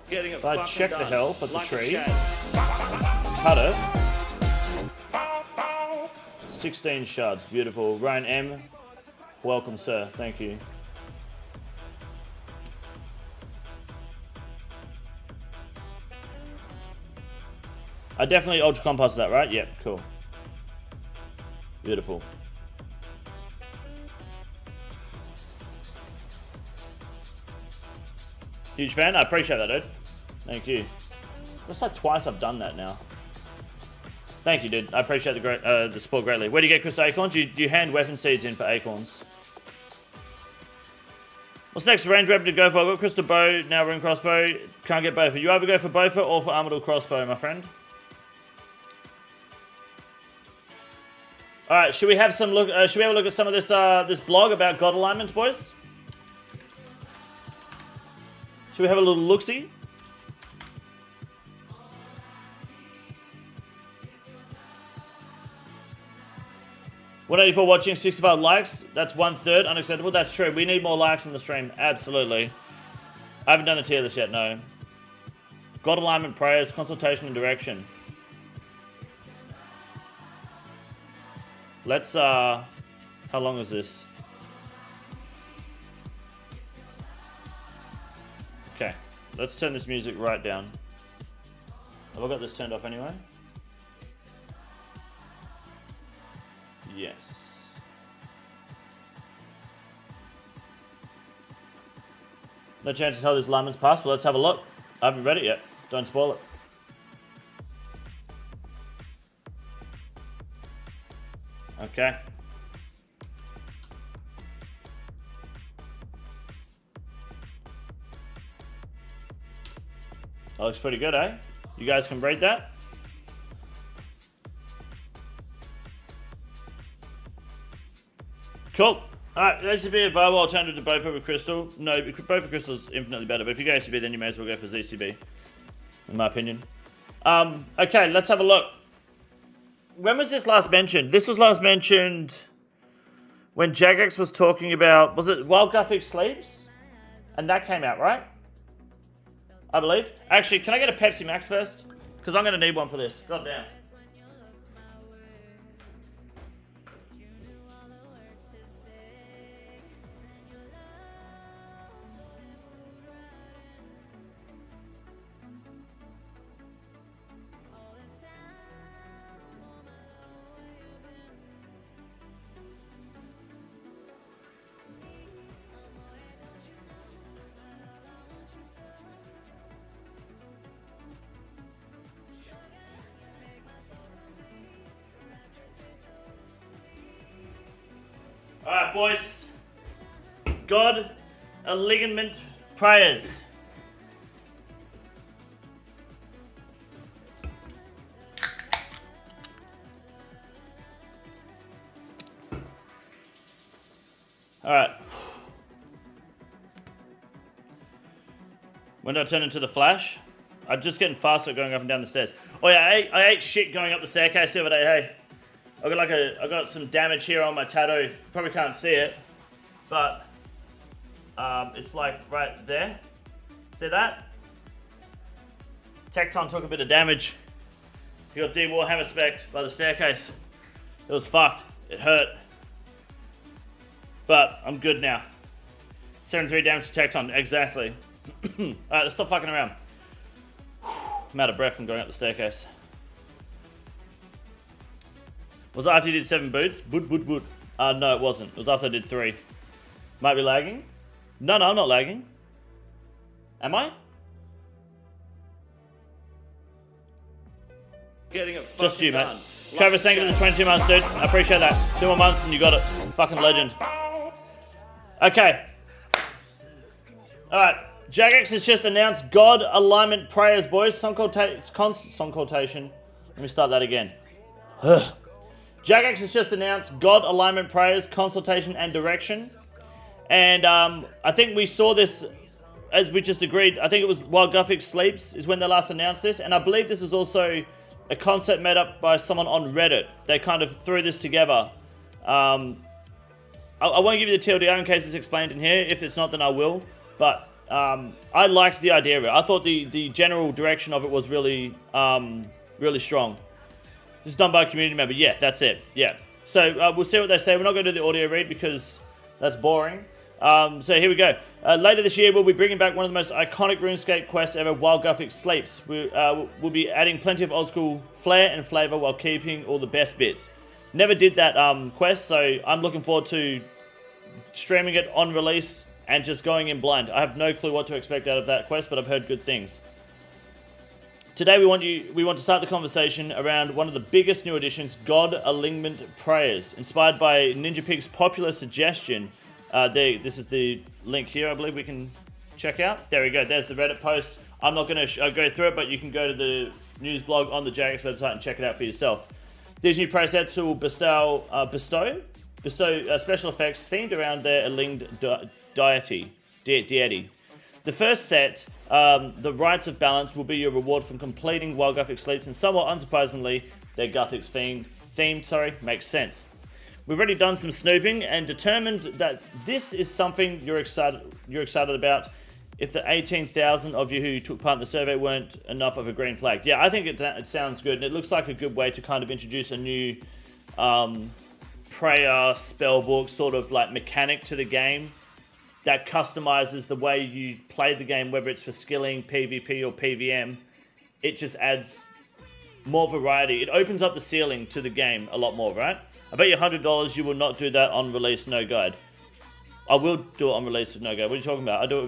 Getting it If I fucking check done. the health of the Like a tree, chat. cut it. 16 shards, beautiful. Ryan M, welcome, sir. Thank you. I definitely ultra compost that, right? Yep, cool. Beautiful. Huge fan. I appreciate that, dude. Thank you. That's like twice I've done that now. Thank you, dude. I appreciate the support greatly. Where do you get crystal acorns? Do you hand weapon seeds in for acorns? What's next? Range weapon to go for? I've got crystal bow, now ring crossbow. Can't get both. You either go for bow or for armored crossbow, my friend. All right, should we have some look? Should we have a look at some of this this blog about god alignments, boys? Should we have a little look-see? 184 watching, 65 likes. That's 1/3 unacceptable. That's true. We need more likes on the stream. Absolutely. I haven't done a tier list yet, no. God alignment prayers, consultation and direction. Let's, how long is this? Okay. Let's turn this music right down. Have I got this turned off anyway? Yes. No chance to tell this alignment's passed. Well, let's have a look. I haven't read it yet. Don't spoil it. Okay. That looks pretty good, eh? You guys can read that? Cool. Alright, ACB available alternative to both over crystal. No, both of crystal is infinitely better, but if you go ACB, then you may as well go for ZCB, in my opinion. Okay, let's have a look. When was this last mentioned? This was last mentioned when Jagex was talking about, was it Wild Gothic Sleeps? And that came out, right? I believe. Actually, can I get a Pepsi Max first? Because I'm going to need one for this. God damn. Alright, boys. God, a ligament prayers. Alright. When did I turn into the Flash? I'm just getting faster going up and down the stairs. Oh yeah, I ate shit going up the staircase the other day, hey. I got some damage here on my tattoo. Probably can't see it, but it's like right there. See that? Tecton took a bit of damage. He got D-Warhammer specced by the staircase. It was fucked. It hurt. But I'm good now. 73 damage to Tecton, exactly. Alright, let's stop fucking around. I'm out of breath from going up the staircase. Was it after you did 7 boots? Boot. No, it wasn't. It was after I did 3. Might be lagging? No, I'm not lagging. Am I? Getting it just you, done. mate. Travis, thank you for the 22 months, dude. I appreciate that. 2 more months and you got it. Fucking legend. Okay. Alright. Jagex has just announced God alignment prayers, boys. Song quotation. Let me start that again. Jagex has just announced God alignment prayers, consultation, and direction. And I think we saw this, as we just agreed, I think it was While Gothic Sleeps is when they last announced this. And I believe this is also a concept made up by someone on Reddit. They kind of threw this together. I won't give you the TLDR in case it's explained in here. If it's not, then I will. But I liked the idea of it. I thought the general direction of it was really, really strong. This is done by a community member. Yeah, that's it. Yeah. So we'll see what they say. We're not going to do the audio read because that's boring. So here we go. Later this year, we'll be bringing back one of the most iconic RuneScape quests ever, Wild Gothic Sleeps. We'll be adding plenty of old school flair and flavor while keeping all the best bits. Never did that quest, so I'm looking forward to streaming it on release and just going in blind. I have no clue what to expect out of that quest, but I've heard good things. Today we want to start the conversation around one of the biggest new additions, God Alignment Prayers. Inspired by Ninja Pig's popular suggestion, this is the link here, I believe we can check out. There we go, there's the Reddit post. I'm not going to go through it, but you can go to the news blog on the Jagex website and check it out for yourself. These new prayer sets will bestow special effects themed around their aligned deity. The first set, the Rites of Balance, will be your reward from completing while Gothic sleeps, and somewhat unsurprisingly, they're Gothic's themed, makes sense. We've already done some snooping and determined that this is something you're excited about. If the 18,000 of you who took part in the survey weren't enough of a green flag. Yeah, I think it sounds good, and it looks like a good way to kind of introduce a new prayer spellbook sort of like mechanic to the game that customizes the way you play the game, whether it's for skilling, PvP, or PvM. It just adds more variety. It opens up the ceiling to the game a lot more, right? I bet you $100 you will not do that on release, no guide. I will do it on release with no guide. What are you talking about? I do it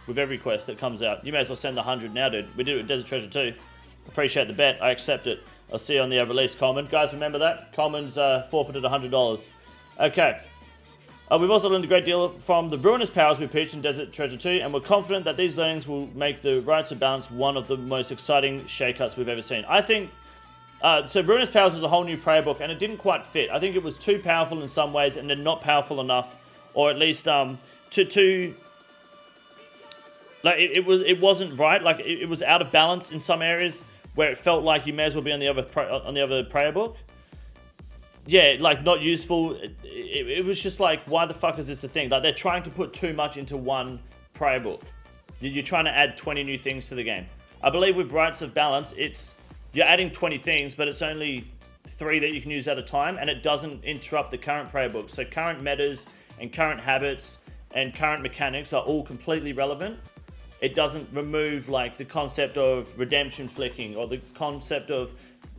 with every quest that comes out. You may as well send the 100 now, dude. We did it with Desert Treasure too. Appreciate the bet. I accept it. I'll see you on the release, Coleman. Guys, remember that? Coleman's forfeited $100. Okay. We've also learned a great deal from the ruinous powers we pitched in Desert Treasure 2, and we're confident that these learnings will make the Rites of Balance one of the most exciting shake-ups we've ever seen. I think... so ruinous powers was a whole new prayer book, and it didn't quite fit. I think it was too powerful in some ways, and then not powerful enough, or at least like it wasn't right. Like it was out of balance in some areas where it felt like you may as well be on the other prayer book. Yeah, like not useful. It was just like, why the fuck is this a thing? Like they're trying to put too much into one prayer book. You're trying to add 20 new things to the game. I believe with Rites of Balance, you're adding 20 things, but it's only 3 that you can use at a time, and it doesn't interrupt the current prayer book. So current metas and current habits and current mechanics are all completely relevant. It doesn't remove like the concept of redemption flicking or the concept of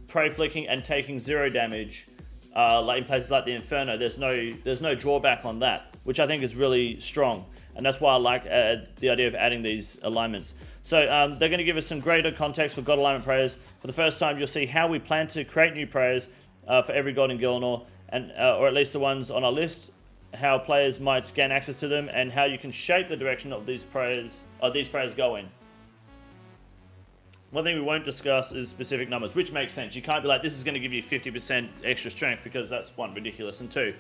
pray flicking and taking 0 damage. Like in places like the Inferno, there's no drawback on that, which I think is really strong, and that's why I like the idea of adding these alignments. So they're going to give us some greater context for God Alignment prayers. For the first time, you'll see how we plan to create new prayers for every god in Gilnor, and or at least the ones on our list, how players might gain access to them, and how you can shape the direction of these prayers going. One thing we won't discuss is specific numbers, which makes sense. You can't be like, this is going to give you 50% extra strength, because that's 1, ridiculous, and 2,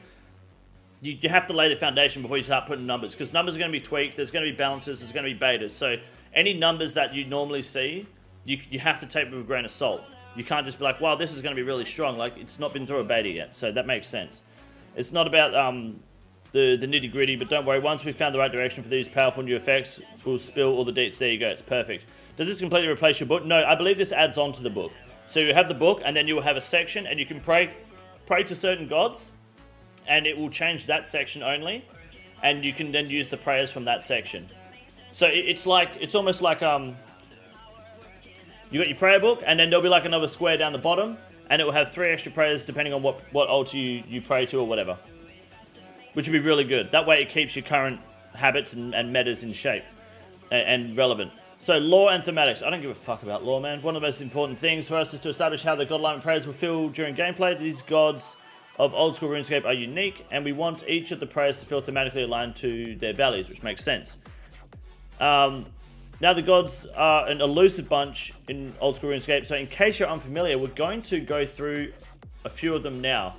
you have to lay the foundation before you start putting numbers, because numbers are going to be tweaked, there's going to be balances, there's going to be betas. So any numbers that you normally see, you have to take with a grain of salt. You can't just be like, wow, this is going to be really strong. Like, it's not been through a beta yet, so that makes sense. It's not about the nitty gritty, but don't worry, once we've found the right direction for these powerful new effects, we'll spill all the deets. There you go, it's perfect. Does this completely replace your book? No, I believe this adds on to the book. So you have the book, and then you will have a section, and you can pray to certain gods, and it will change that section only, and you can then use the prayers from that section. So it's almost like you got your prayer book, and then there'll be like another square down the bottom, and it will have 3 extra prayers depending on what altar you pray to or whatever, which would be really good. That way it keeps your current habits and metas in shape and relevant. So lore and thematics. I don't give a fuck about lore, man. One of the most important things for us is to establish how the God Alignment prayers will feel during gameplay. These gods of old school RuneScape are unique, and we want each of the prayers to feel thematically aligned to their values, which makes sense. Now the gods are an elusive bunch in old school RuneScape, so in case you're unfamiliar, we're going to go through a few of them now.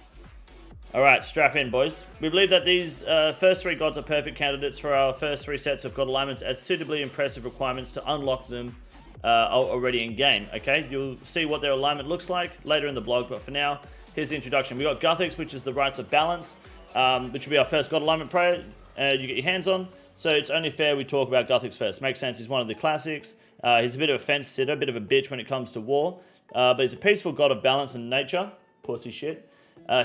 Alright, strap in, boys. We believe that these first 3 gods are perfect candidates for our first 3 sets of god alignments as suitably impressive requirements to unlock them already in game. Okay, you'll see what their alignment looks like later in the blog, but for now, here's the introduction. We got Guthix, which is the Rites of Balance, which will be our first god alignment prayer you get your hands on. So it's only fair we talk about Guthix first. Makes sense, he's one of the classics. He's a bit of a fence sitter, a bit of a bitch when it comes to war, but he's a peaceful god of balance and nature. Pussy shit.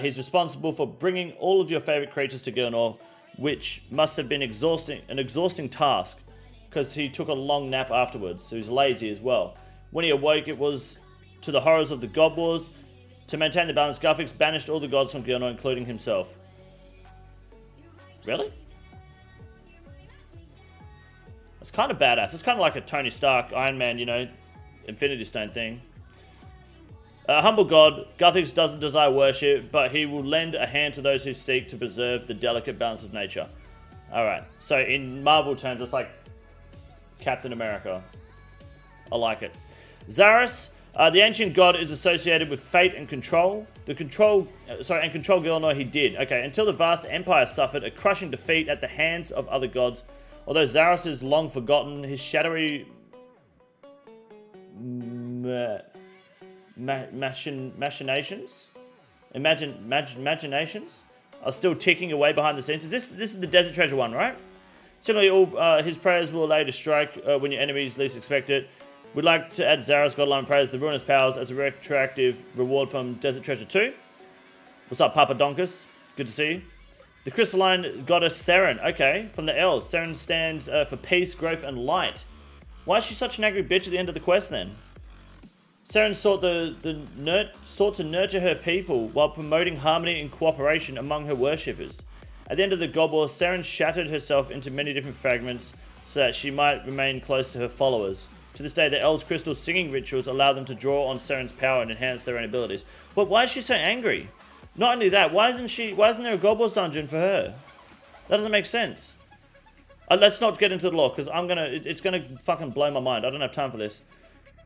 He's responsible for bringing all of your favorite creatures to Gilnor, which must have been an exhausting task, because he took a long nap afterwards, so he's lazy as well. When he awoke, it was to the horrors of the God Wars. To maintain the balance, Guthix banished all the gods from Gilnor, including himself. Really? It's kind of badass. It's kind of like a Tony Stark, Iron Man, you know, Infinity Stone thing. Humble God, Guthix doesn't desire worship, but he will lend a hand to those who seek to preserve the delicate balance of nature. Alright, so in Marvel terms, it's like Captain America. I like it. Zaris, the ancient god is associated with fate and control. Control Gilnor he did. Okay, until the vast empire suffered a crushing defeat at the hands of other gods. Although Zaris is long forgotten, his shadowy machinations are still ticking away behind the scenes. This is the Desert Treasure one, right? Similarly, all his prayers will lay to strike when your enemies least expect it. We'd like to add Zara's Godline prayers, the Ruinous Powers, as a retroactive reward from Desert Treasure 2. What's up, Papa Donkus? Good to see you. The crystalline goddess Seren. Okay, from the L's. Seren stands for peace, growth, and light. Why is she such an angry bitch at the end of the quest then? Seren sought to nurture her people while promoting harmony and cooperation among her worshippers. At the end of the God War, Seren shattered herself into many different fragments so that she might remain close to her followers. To this day, the Elves' crystal singing rituals allow them to draw on Seren's power and enhance their own abilities. But why is she so angry? Not only that, why isn't there a God Wars dungeon for her? That doesn't make sense. Let's not get into the lore, because it's gonna fucking blow my mind. I don't have time for this.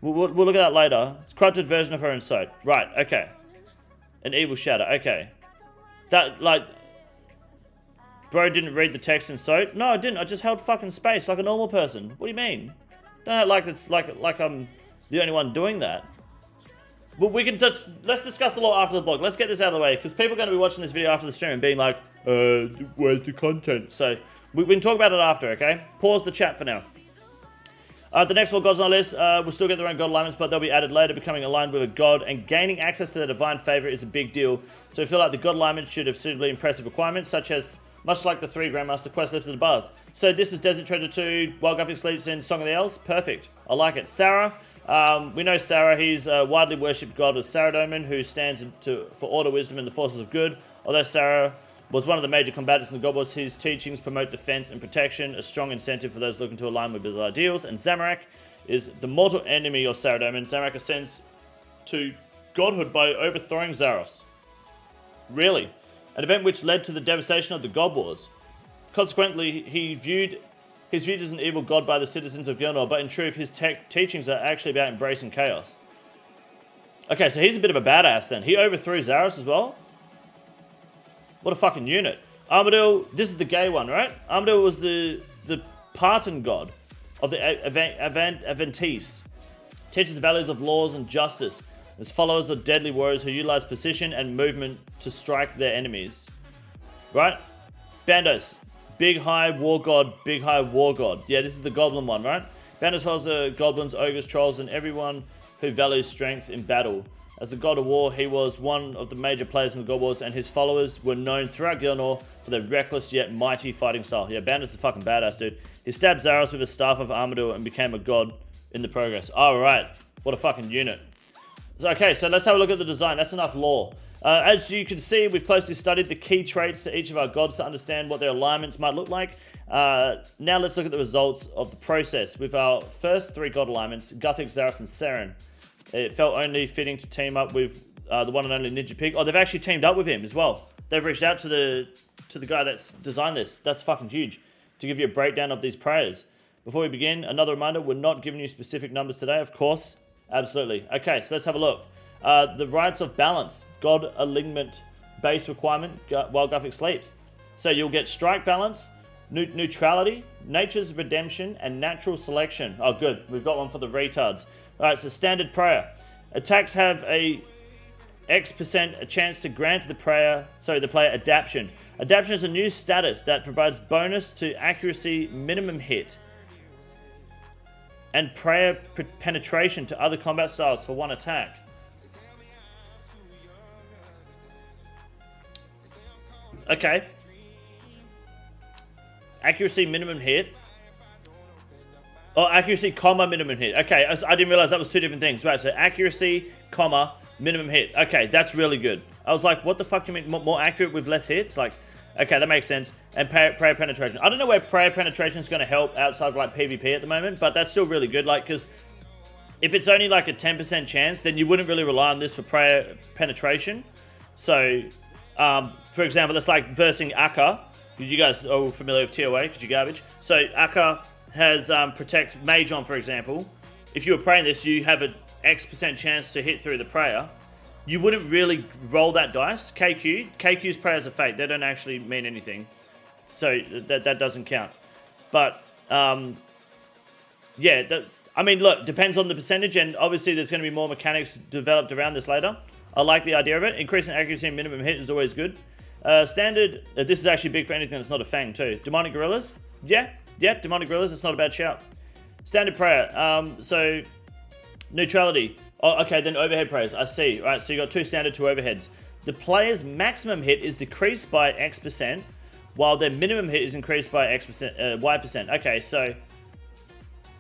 We'll look at that later. It's a corrupted version of her in Soap. Right, okay. An evil shadow, okay. That, like... Bro didn't read the text in Soap? No, I didn't. I just held fucking space like a normal person. What do you mean? Don't act like it's like I'm the only one doing that. Well, let's discuss the lore after the blog. Let's get this out of the way, because people are going to be watching this video after the stream and being like, where's the content? So, we can talk about it after, okay? Pause the chat for now. The next four gods on our list will still get their own god alignments, but they'll be added later. Becoming aligned with a god and gaining access to their divine favor is a big deal. So we feel like the god alignment should have suitably impressive requirements, such as, much like the 3 Grandmaster quests listed above. So this is Desert Treasure 2, While Guthix Sleeps in Song of the Elves. Perfect. I like it. Sarah. We know Sarah. He's a widely worshipped god of Saradomin, who stands for order, wisdom, and the forces of good. Although Sarah was one of the major combatants in the God Wars, his teachings promote defense and protection, a strong incentive for those looking to align with his ideals. And Zamorak is the mortal enemy of Saradomin. Zamorak ascends to godhood by overthrowing Zaros. Really? An event which led to the devastation of the God Wars. Consequently, he's viewed as an evil god by the citizens of Gilnor, but in truth, his teachings are actually about embracing chaos. Okay, so he's a bit of a badass then. He overthrew Zaros as well? What a fucking unit. Armadil, this is the gay one, right? Armadil was the Parton god of the Aventis. Teaches the values of laws and justice. His followers are deadly warriors who utilize precision and movement to strike their enemies. Right? Bandos. Big High War God, Big High War God. Yeah, this is the goblin one, right? Bandos follows the goblins, ogres, trolls, and everyone who values strength in battle. As the god of war, he was one of the major players in the God Wars, and his followers were known throughout Gilnor for their reckless yet mighty fighting style. Yeah, Bandos is a fucking badass, dude. He stabbed Zaros with a staff of Armadil and became a god in the progress. Alright, what a fucking unit. Okay, so let's have a look at the design. That's enough lore. As you can see, we've closely studied the key traits to each of our gods to understand what their alignments might look like. Now let's look at the results of the process. With our first 3 god alignments, Guthix, Zaros, and Seren, it felt only fitting to team up with the one and only Ninja Pig. Oh, they've actually teamed up with him as well. They've reached out to the guy that's designed this. That's fucking huge. To give you a breakdown of these prayers. Before we begin, another reminder, we're not giving you specific numbers today, of course. Absolutely. Okay, so let's have a look. The rites of balance, god alignment base requirement while Guthix sleeps. So you'll get strike balance, neutrality, nature's redemption, and natural selection. Oh, good. We've got one for the retards. All right, so standard prayer. Attacks have a X% a chance to grant the player adaption. Adaption is a new status that provides bonus to accuracy minimum hit and prayer penetration to other combat styles for 1 attack. Okay. Accuracy minimum hit. Oh, accuracy, comma, minimum hit. Okay, I didn't realize that was 2 different things. Right, so accuracy, comma, minimum hit. Okay, that's really good. I was like, what the fuck do you mean more accurate with less hits? Like, okay, that makes sense. And prayer penetration. I don't know where prayer penetration is going to help outside of like PvP at the moment, but that's still really good. Like, because if it's only like a 10% chance, then you wouldn't really rely on this for prayer penetration. So, for example, it's like versing Akka. You guys are all familiar with TOA because you're garbage. So Akka has protect mage on, for example. If you were praying this, you have an X% chance to hit through the prayer. You wouldn't really roll that dice. KQ's prayers are fake. They don't actually mean anything. So that doesn't count. But, yeah, I mean, look, depends on the percentage, and obviously there's going to be more mechanics developed around this later. I like the idea of it. Increasing accuracy and minimum hit is always good. Standard, this is actually big for anything that's not a fang too. Demonic gorillas? Yeah, demonic gorillas, it's not a bad shout. Standard prayer, so neutrality. Oh, okay, then overhead prayers, I see. Right, so you got 2 standard, 2 overheads. The player's maximum hit is decreased by X%, while their minimum hit is increased by Y%. Okay, so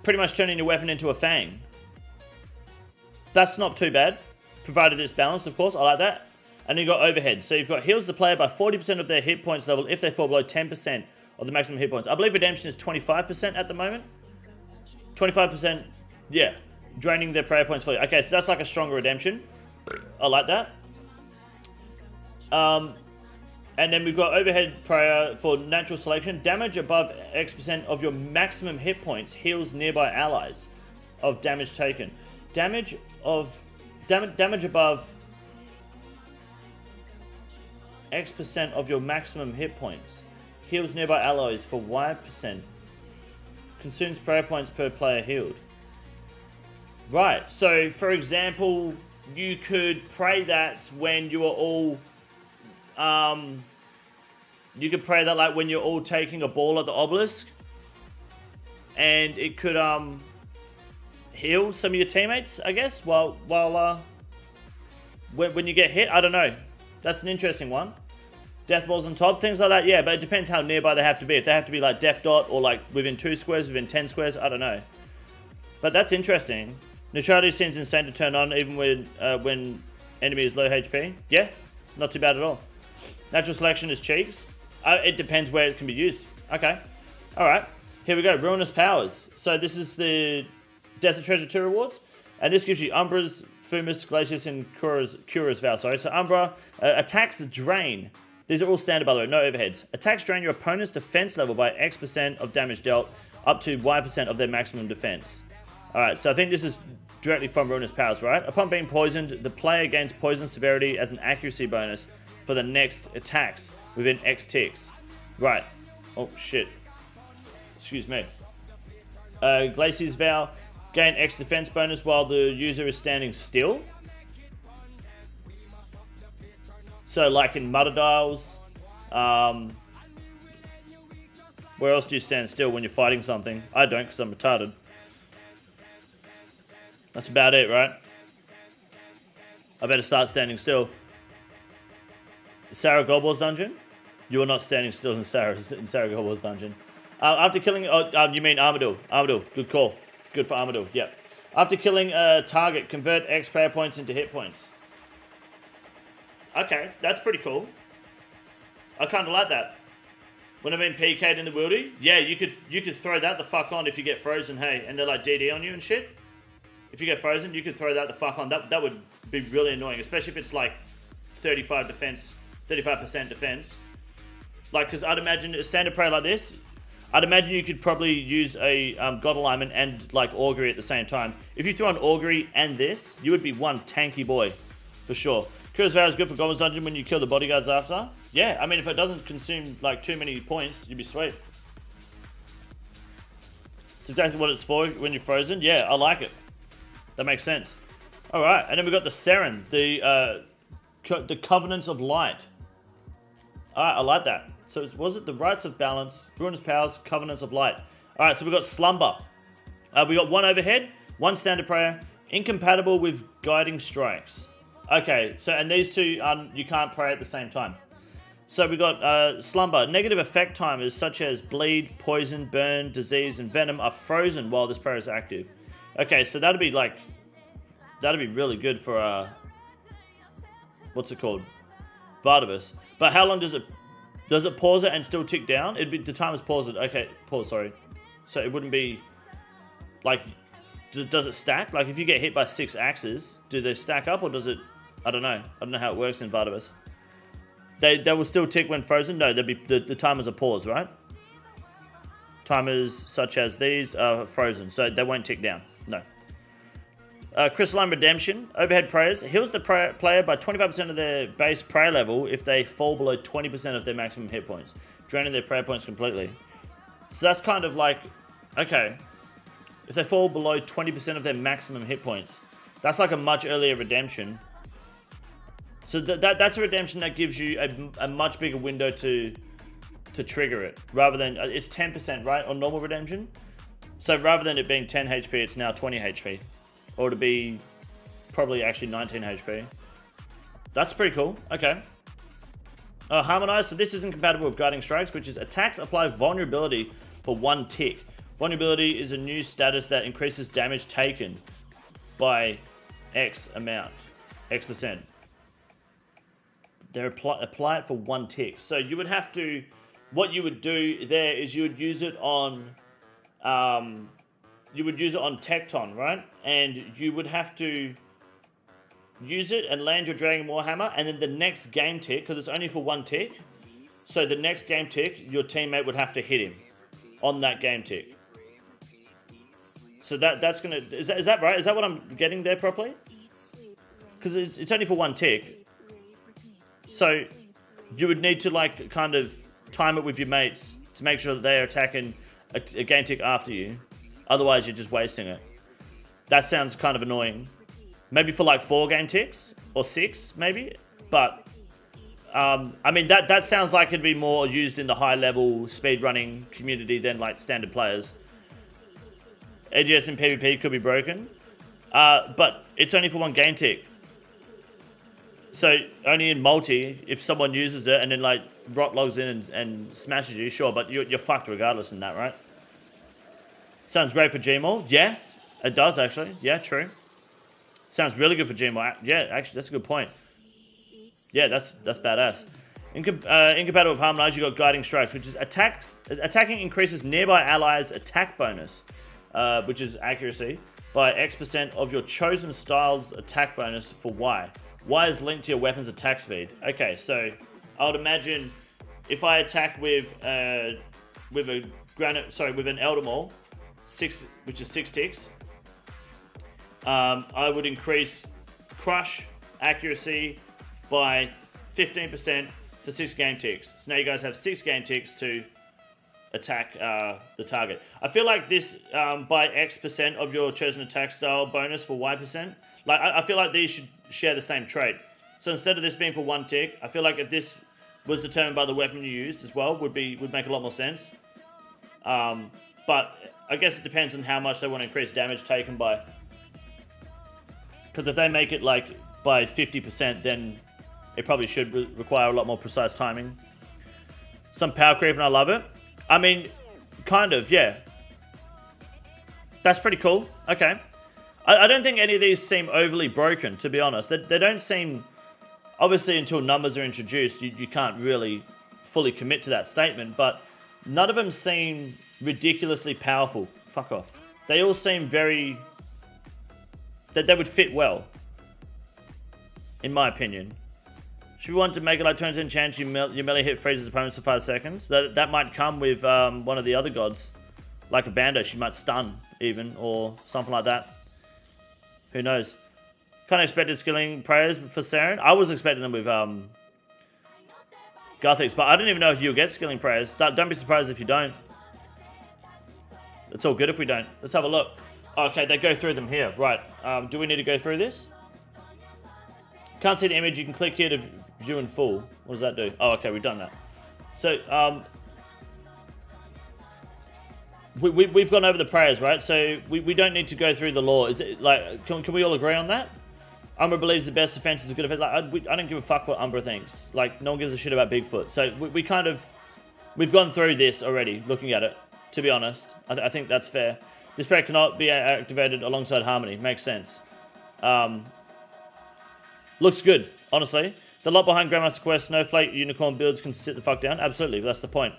pretty much turning your weapon into a fang. That's not too bad, provided it's balanced, of course. I like that. And then you've got overhead. So you've got heals the player by 40% of their hit points level if they fall below 10% of the maximum hit points. I believe redemption is 25% at the moment. 25%, yeah. Draining their prayer points for you. Okay, so that's like a stronger redemption. I like that. And then we've got overhead prayer for natural selection. Damage above X% of your maximum hit points heals nearby allies of damage taken. Damage above X% of your maximum hit points heals nearby allies for Y%. Consumes prayer points per player healed. Right, so for example, you could pray that when you are all, you could pray that like when you're all taking a ball at the obelisk, and it could heal some of your teammates, I guess, while when you get hit. I don't know. That's an interesting one. Death balls on top, things like that, yeah, but it depends how nearby they have to be. If they have to be like death dot or like within 2 squares, within 10 squares, I don't know. But that's interesting. Neutrality seems insane to turn on even when enemy is low HP. Yeah, not too bad at all. Natural selection is cheeks. It depends where it can be used. Okay, alright. Here we go, Ruinous Powers. So this is the Desert Treasure 2 rewards. And this gives you Umbra's, Fumus, Glacius, and Cura's Vow. Sorry, so Umbra attacks drain. These are all standard, by the way, no overheads. Attacks drain your opponent's defense level by X% of damage dealt, up to Y% of their maximum defense. Alright, so I think this is directly from Ruinous Powers, right? Upon being poisoned, the player gains poison severity as an accuracy bonus for the next attacks within X ticks. Right. Oh, shit. Excuse me. Glacius Vow. Gain X defense bonus while the user is standing still. So like in Mudder Dials. Where else do you stand still when you're fighting something? I don't because I'm retarded. That's about it, right? I better start standing still. Sarah Gobol's dungeon? You are not standing still in Sarah Gobol's dungeon. After killing... Oh, you mean Armadillo. Armadillo. Good call. Good for Armadillo. Yep. After killing a target, convert X prayer points into hit points. Okay, that's pretty cool. I kind of like that. When I'm being PK'd in the wildy, yeah, you could throw that the fuck on if you get frozen, hey, and they're like DD on you and shit. If you get frozen, you could throw that the fuck on. That would be really annoying, especially if it's like 35% defense. Like, because I'd imagine a standard prayer like this, I'd imagine you could probably use a God Alignment and like Augury at the same time. If you threw on Augury and this, you would be one tanky boy, for sure. Curious Vow is good for Goblin's Dungeon when you kill the bodyguards after. Yeah, I mean, if it doesn't consume like too many points, you'd be sweet. It's exactly what it's for when you're frozen. Yeah, I like it. That makes sense. All right, and then we've got the Seren, the Covenants of Light. All right, I like that. So was it the Rites of Balance, Ruinous Powers, Covenants of Light? All right, so we've got Slumber. We got 1 overhead, 1 standard prayer, incompatible with Guiding Strikes. Okay, so and these two, you can't pray at the same time. So we got Slumber. Negative effect timers such as bleed, poison, burn, disease, and venom are frozen while this prayer is active. Okay, so that'd be really good for what's it called? Vardabus. But how long does it pause it and still tick down? The timer's paused. Okay, pause, sorry. So it wouldn't be like does it stack? Like, if you get hit by 6 axes, do they stack up, or does it... I don't know. I don't know how it works in Varlamore. They will still tick when frozen? No, the timers are paused, right? Timers such as these are frozen, so they won't tick down. No. Crystalline Redemption. Overhead prayers. Heals the player by 25% of their base prayer level if they fall below 20% of their maximum hit points, draining their prayer points completely. So that's kind of like... Okay. If they fall below 20% of their maximum hit points, that's like a much earlier redemption. So that's a redemption that gives you a much bigger window to trigger it, rather than... It's 10%, right, on normal redemption? So rather than it being 10 HP, it's now 20 HP. Or to be probably actually 19 HP. That's pretty cool. Okay. Harmonized. So this isn't compatible with Guiding Strikes, which is attacks apply vulnerability for 1 tick. Vulnerability is a new status that increases damage taken by X amount. X%. They apply it for 1 tick. So you would have to... What you would do there is you would use it on... you would use it on Tecton, right? And you would have to use it and land your Dragon Warhammer, and then the next game tick, because it's only for 1 tick, so the next game tick, your teammate would have to hit him on that game tick. So that's gonna... Is that right? Is that what I'm getting there properly? Because it's only for 1 tick. So you would need to, like, kind of time it with your mates to make sure that they are attacking a game tick after you. Otherwise, you're just wasting it. That sounds kind of annoying. Maybe for like 4 game ticks or 6, maybe. But I mean, that sounds like it'd be more used in the high-level speedrunning community than like standard players. AWST in PvP could be broken, but it's only for 1 game tick. So only in multi, if someone uses it and then like rot logs in and smashes you, sure, but you're fucked regardless in that, right? Sounds great for Gmaul. Yeah, it does actually. Yeah, true. Sounds really good for Gmaul. Yeah, actually, that's a good point. Yeah, that's badass. Incompatible with Harmonized, you got Guiding Strikes, which is attacking increases nearby allies' attack bonus, which is accuracy, by X% of your chosen style's attack bonus for Y. Y is linked to your weapon's attack speed. Okay, so I would imagine if I attack with an Elder Maul, 6, which is 6 ticks, I would increase Crush accuracy by 15% for 6 game ticks. So now you guys have 6 game ticks to attack the target. I feel like this by X% of your chosen attack style bonus for Y%. Like I feel like these should share the same trait. So instead of this being for 1 tick, I feel like if this was determined by the weapon you used as well, would make a lot more sense. But I guess it depends on how much they want to increase damage taken by. Because if they make it like by 50%, then it probably should require a lot more precise timing. Some power creep, and I love it. I mean, kind of, yeah. That's pretty cool. Okay. I don't think any of these seem overly broken, to be honest. They don't seem... Obviously, until numbers are introduced, you can't really fully commit to that statement, but none of them seem ridiculously powerful. Fuck off. They all seem very... that they would fit well, in my opinion. Should we want to make it like 20% chance your melee hit freezes opponents for 5 seconds? That might come with one of the other gods. Like a banter, she might stun, even, or something like that. Who knows? Kind of expected skilling prayers for Saren. I was expecting them with Gothics, but I don't even know if you'll get skilling prayers. Don't be surprised if you don't. It's all good if we don't. Let's have a look. Okay, they go through them here. Right. Do we need to go through this? Can't see the image. You can click here to view in full. What does that do? Oh, okay, we've done that. So, we've gone over the prayers, right? So we don't need to go through the lore. Is it like can we all agree on that? Umbra believes the best defense is a good defense. Like, I don't give a fuck what Umbra thinks. Like, no one gives a shit about Bigfoot. So we've gone through this already, looking at it. To be honest, I think that's fair. This prayer cannot be activated alongside Harmony. Makes sense. Looks good, honestly. The lot behind Grandmaster Quest, Snowflake, Unicorn builds can sit the fuck down. Absolutely, that's the point.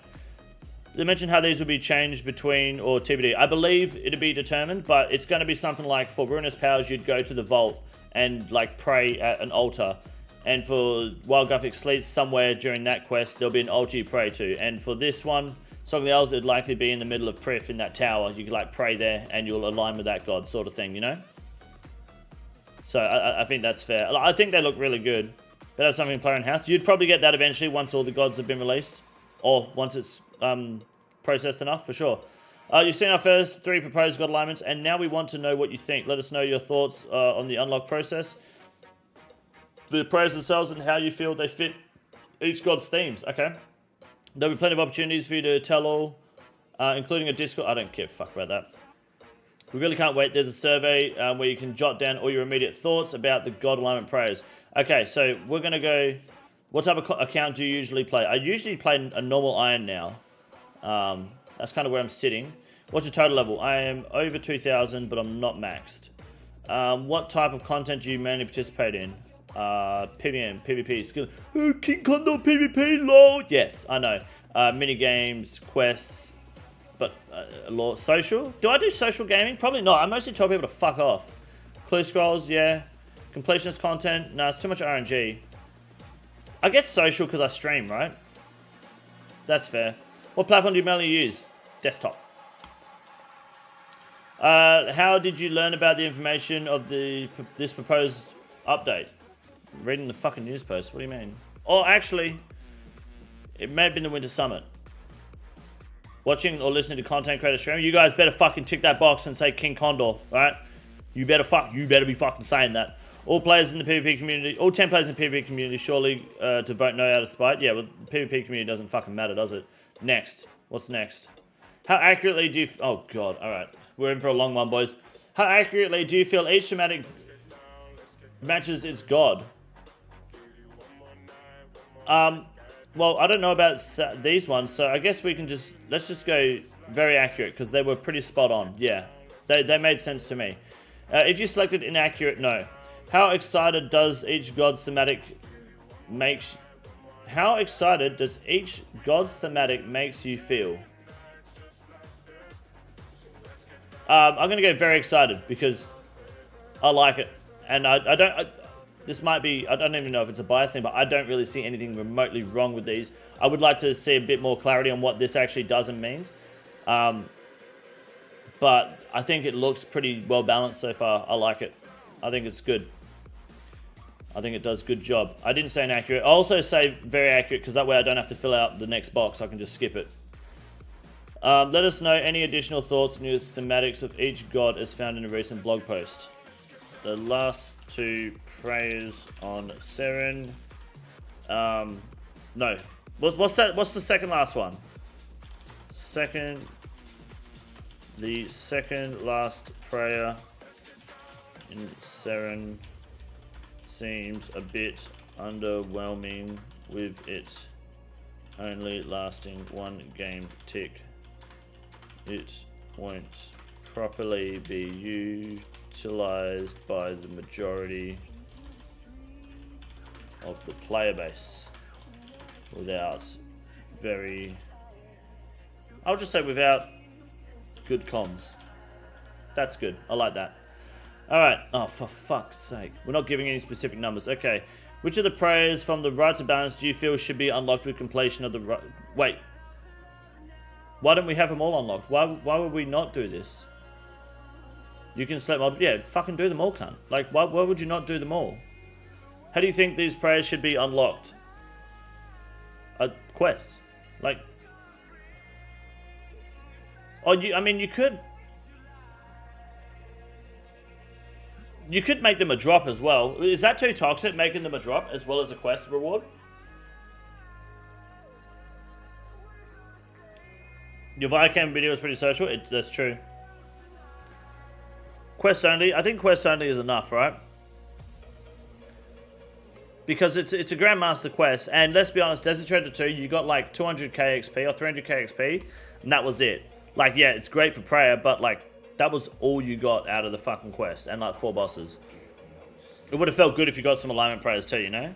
they mentioned how these will be changed between, or TBD. I believe it'll be determined, but it's going to be something like for Ruinous Powers, you'd go to the vault and like pray at an altar. And for Wild Graphic Sleets, somewhere during that quest, there'll be an altar you pray to. And for this one, something else, it'd likely be in the middle of Prif in that tower. You could like pray there and you'll align with that god sort of thing, you know? So I think that's fair. I think they look really good. But that's something to play in house. You'd probably get that eventually once all the gods have been released. Or once it's processed enough, for sure. You've seen our first 3 proposed god alignments, and now we want to know what you think. Let us know your thoughts on the unlock process, the prayers themselves, and how you feel they fit each god's themes. Okay. There'll be plenty of opportunities for you to tell all, including a Discord. I don't give a fuck about that. We really can't wait. There's a survey where you can jot down all your immediate thoughts about the god alignment prayers. Okay, so we're going to go... What type of account do you usually play? I usually play a normal iron now. That's kind of where I'm sitting. What's your total level? I am over 2,000, but I'm not maxed. What type of content do you mainly participate in? PvM, PvP, skill. KINGCONDOR PvP, lol. Yes, I know. Mini games, quests, but social. Do I do social gaming? Probably not. I mostly tell people to fuck off. Clue scrolls, yeah. Completionist content. No, it's too much RNG. I get social because I stream, right? That's fair. What platform do you mainly use? Desktop. How did you learn about the information of this proposed update? Reading the fucking news post. What do you mean? Oh, actually, it may have been the Winter Summit. Watching or listening to content creator stream. You guys better fucking tick that box and say King Condor, right? You better be fucking saying that. All players in the PvP community, all 10 players in the PvP community, surely to vote no out of spite. Yeah, well, the PvP community doesn't fucking matter, does it? Next. What's next? How accurately do you... Oh, God. All right. We're in for a long one, boys. How accurately do you feel each thematic matches its god? Well, I don't know about these ones, so I guess we can just... Let's just go very accurate, because they were pretty spot on. Yeah. They made sense to me. If you selected inaccurate, no. How excited does each god's thematic makes... How excited does each god's thematic makes you feel? I'm going to go very excited because I like it. And I don't... this might be... I don't even know if it's a bias thing, but I don't really see anything remotely wrong with these. I would like to see a bit more clarity on what this actually does and means. But I think it looks pretty well balanced so far. I like it. I think it's good. I think it does a good job. I didn't say inaccurate. I also say very accurate because that way I don't have to fill out the next box. I can just skip it. Let us know any additional thoughts on your thematics of each god as found in a recent blog post. The last 2 prayers on Seren. No. What's that? What's the second last one? The second last prayer in Seren seems a bit underwhelming with it only lasting 1 game tick. It won't properly be utilized by the majority of the player base without I'll just say without good comms. That's good. I like that. Alright. Oh, for fuck's sake. We're not giving any specific numbers. Okay. Which of the prayers from the Rites of Balance do you feel should be unlocked with completion of the... Wait. Why don't we have them all unlocked? Why would we not do this? You can select multiple... Yeah, fucking do them all, cunt. Like, why would you not do them all? How do you think these prayers should be unlocked? A quest. Like... Oh, I mean, you could... You could make them a drop as well. Is that too toxic, making them a drop as well as a quest reward? Your Viacam video is pretty social. That's true. Quest only. I think quest only is enough, right? Because it's a Grandmaster quest. And let's be honest, Desert Treasure 2, you got like 200k XP or 300k XP. And that was it. Like, yeah, it's great for prayer, but like... That was all you got out of the fucking quest. And like 4 bosses. It would have felt good if you got some alignment prayers too, you know?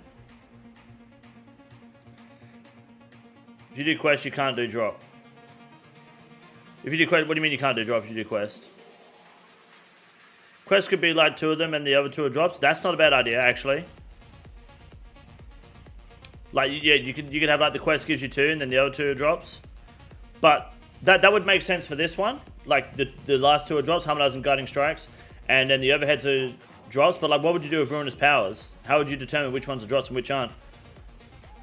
If you do quests, you can't do drop. If you do quest, what do you mean you can't do drops? You do quest. Quest could be like 2 of them and the other 2 are drops. That's not a bad idea, actually. Like, yeah, you could have like the quest gives you 2 and then the other 2 are drops. But that would make sense for this one. Like the last 2 are drops, Harmonizing Guiding Strikes, and then the overheads are drops. But like, what would you do with Ruinous Powers? How would you determine which ones are drops and which aren't?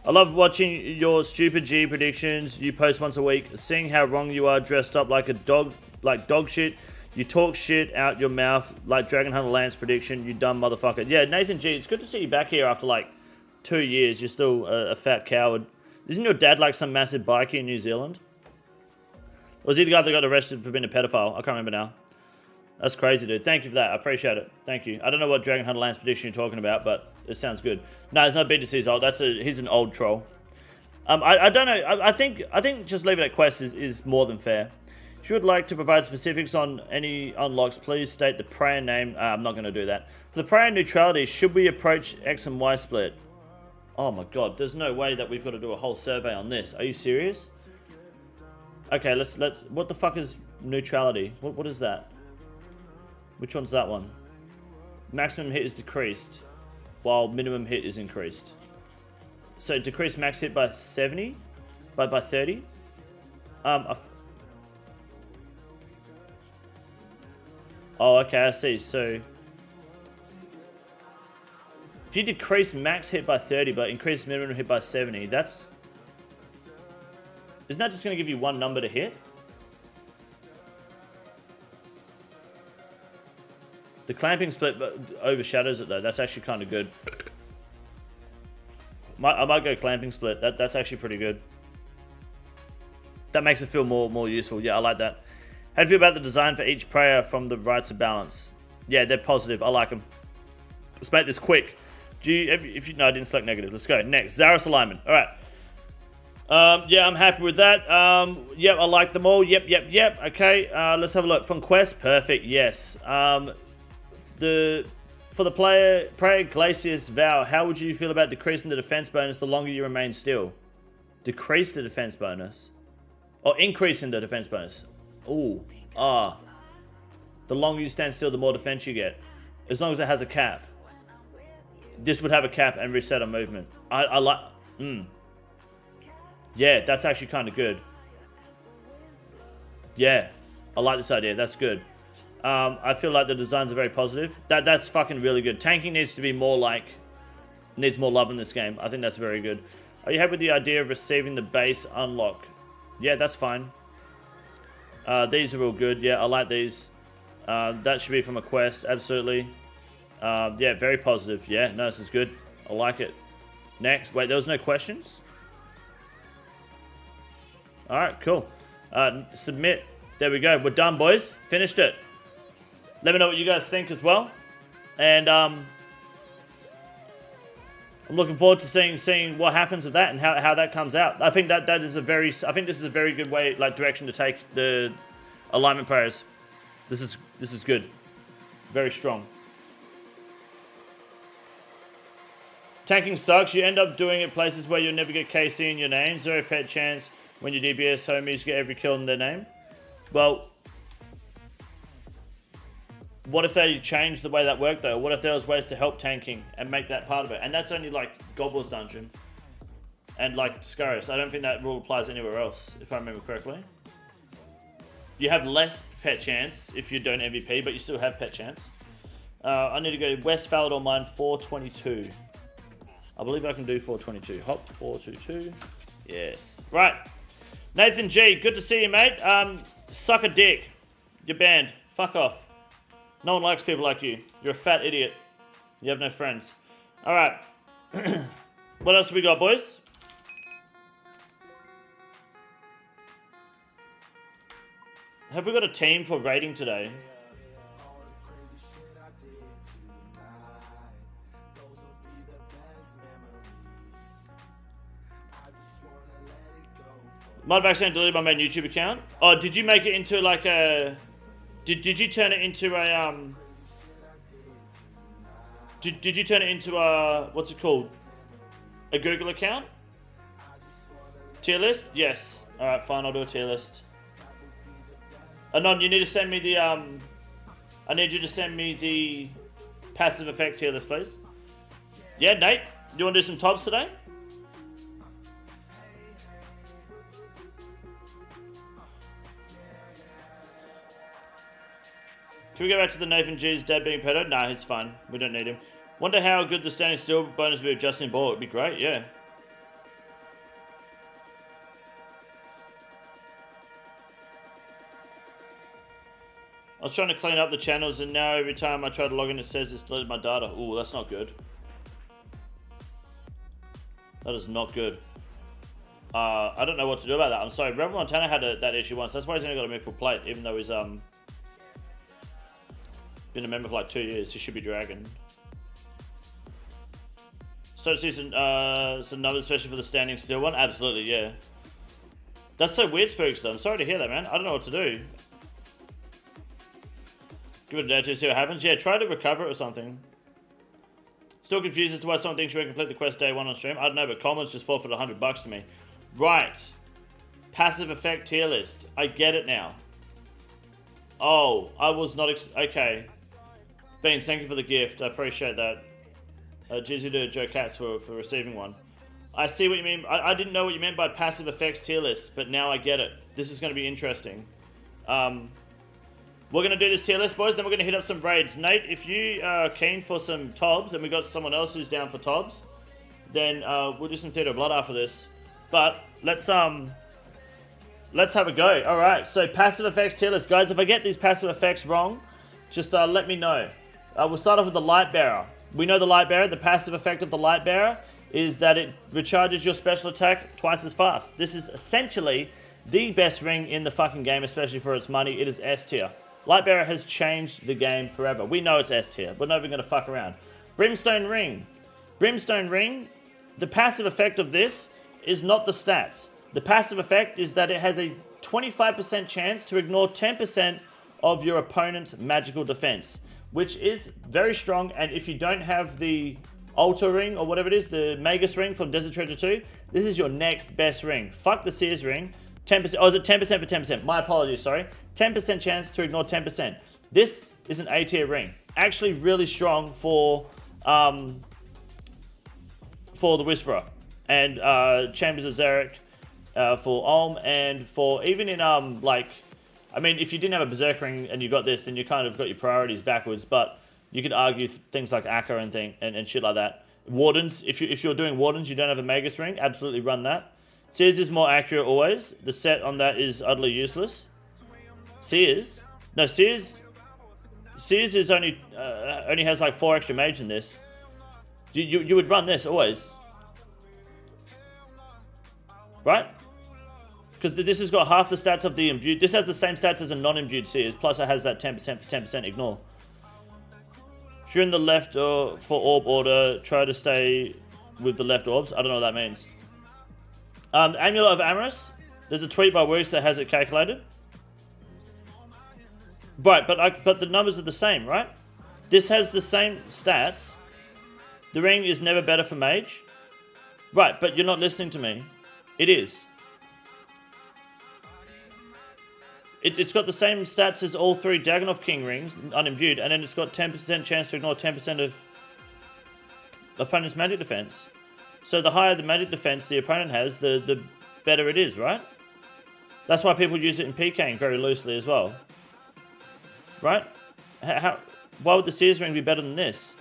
I love watching your stupid G predictions you post once a week, seeing how wrong you are dressed up like a dog, like dog shit. You talk shit out your mouth like Dragon Hunter Lance prediction, you dumb motherfucker. Yeah, Nathan G, it's good to see you back here after like 2 years. You're still a fat coward. Isn't your dad like some massive bikie in New Zealand? Or was he the guy that got arrested for being a pedophile? I can't remember now. That's crazy, dude. Thank you for that. I appreciate it. Thank you. I don't know what Dragon Hunter Lance prediction you're talking about, but it sounds good. No, it's not BTC's old. He's an old troll. I don't know. I think just leave it at quest is more than fair. If you would like to provide specifics on any unlocks, please state the prayer name. I'm not going to do that. For the prayer neutrality, should we approach X and Y split? Oh my god, there's no way that we've got to do a whole survey on this. Are you serious? Okay, let's. What the fuck is neutrality? What is that? Which one's that one? Maximum hit is decreased, while minimum hit is increased. So decrease max hit by 70, by 30. Oh, okay, I see. So if you decrease max hit by 30, but increase minimum hit by 70, that's... Isn't that just going to give you one number to hit? The clamping split overshadows it, though. That's actually kind of good. I might go clamping split. That's actually pretty good. That makes it feel more useful. Yeah, I like that. How do you feel about the design for each prayer from the Rites of Balance? Yeah, they're positive. I like them. Let's make this quick. No, I didn't select negative. Let's go. Next, Zaros alignment. All right. Yeah, I'm happy with that. Yep, I like them all. Yep. Okay, let's have a look. From quest, perfect. Yes. For the prayer Glacius vow, how would you feel about decreasing the defense bonus the longer you remain still? Decrease the defense bonus, or increasing the defense bonus? Ooh, the longer you stand still, the more defense you get, as long as it has a cap. This would have a cap and reset on movement. I like. Yeah, that's actually kind of good. Yeah, I like this idea. That's good. I feel like the designs are very positive. That's fucking really good. Tanking needs to be more like... Needs more love in this game. I think that's very good. Are you happy with the idea of receiving the base unlock? Yeah, that's fine. These are all good. Yeah, I like these. That should be from a quest. Absolutely. Yeah, very positive. Yeah, no, this is good. I like it. Next. Wait, there was no questions? Alright, cool. Submit. There we go. We're done, boys. Finished it. Let me know what you guys think as well. And I'm looking forward to seeing what happens with that and how that comes out. I think this is a very good way, like, direction to take the alignment prayers. This is good. Very strong. Tanking sucks. You end up doing it places where you'll never get KC in your name. 0% chance when your DPS homies get every kill in their name. Well, what if they changed the way that worked, though? What if there was ways to help tanking and make that part of it? And that's only, like, Gobbler's Dungeon and, like, Scaris. I don't think that rule applies anywhere else, if I remember correctly. You have less pet chance if you don't MVP, but you still have pet chance. I need to go West Falador Mine 422. I believe I can do 422. Hop 422. Yes. Right. Nathan G, good to see you, mate. Suck a dick. You're banned. Fuck off. No one likes people like you. You're a fat idiot. You have no friends. Alright. What else have we got, boys? Have we got a team for raiding today? Might have accidentally deleted my main YouTube account. Oh, did you make it into like a... Did you turn it into a... Did you turn it into a... What's it called? A Google account? Tier list? Yes. Alright, fine, I'll do a tier list. Anon, you need to send me the I need you to send me the passive effect tier list, please. Yeah, Nate, do you want to do some tops today? Can we go back to the Nathan G's dad being pedo? Nah, it's fine. We don't need him. Wonder how good the standing still bonus would be with Justin Ball. It'd be great, yeah. I was trying to clean up the channels and now every time I try to log in it says it's deleted my data. Ooh, that's not good. That is not good. I don't know what to do about that. I'm sorry. Rebel Montana had that issue once. That's why he's only got a move full plate, even though he's been a member for like 2 years. He should be dragon. So to see some numbers, especially for the standing still one. Absolutely, yeah. That's so weird, Spooks. Though. I'm sorry to hear that, man. I don't know what to do. Give it a day to see what happens. Yeah, try to recover it or something. Still confused as to why someone thinks you won't complete the quest day one on stream. I don't know, but Coleman's just forfeited $100 to me. Right. Passive effect tier list. I get it now. Oh, I was not... okay. Beans, thank you for the gift. I appreciate that. Jizzy to Joe Katz for receiving one. I see what you mean. I didn't know what you meant by passive effects tier list, but now I get it. This is going to be interesting. We're going to do this tier list, boys, then we're going to hit up some raids. Nate, if you are keen for some Tobs, and we got someone else who's down for Tobs, then we'll do some Theatre of Blood after this. But let's have a go. Alright, so passive effects tier list. Guys, if I get these passive effects wrong, just let me know. We'll start off with the Light Bearer. We know the Light Bearer. The passive effect of the Light Bearer is that it recharges your special attack twice as fast. This is essentially the best ring in the fucking game, especially for its money. It is S tier. Light Bearer has changed the game forever. We know it's S tier. We're not even going to fuck around. Brimstone Ring. Brimstone Ring, the passive effect of this is not the stats. The passive effect is that it has a 25% chance to ignore 10% of your opponent's magical defense, which is very strong. And if you don't have the Altar Ring or whatever it is, the Magus Ring from Desert Treasure 2, this is your next best ring. Fuck the Sears Ring. 10%. Oh, is it 10% for 10%? My apologies, sorry. 10% chance to ignore 10%. This is an A tier ring. Actually really strong for the Whisperer. And Chambers of Zarek for Ulm, and for even in, like, I mean, if you didn't have a Berserk ring and you got this, then you kind of got your priorities backwards, but you could argue things like Akka and shit like that. Wardens, if you're doing Wardens, you don't have a Magus ring, absolutely run that. Sears is more accurate always. The set on that is utterly useless. Sears? No, Sears is only has like 4 extra mage in this. You would run this always. Right? Because this has got half the stats of the imbued. This has the same stats as a non-imbued Sears, plus it has that 10% for 10% ignore. If you're in the left for orb order, try to stay with the left orbs. I don't know what that means. Amulet of Amorous. There's a tweet by Works that has it calculated. Right, but the numbers are the same, right? This has the same stats. The ring is never better for mage. Right, but you're not listening to me. It is. It's got the same stats as all 3 Dagonoth King rings, unimbued, and then it's got 10% chance to ignore 10% of opponent's magic defense. So the higher the magic defense the opponent has, the better it is, right? That's why people use it in PKing very loosely as well. Right? Why would the Sears ring be better than this?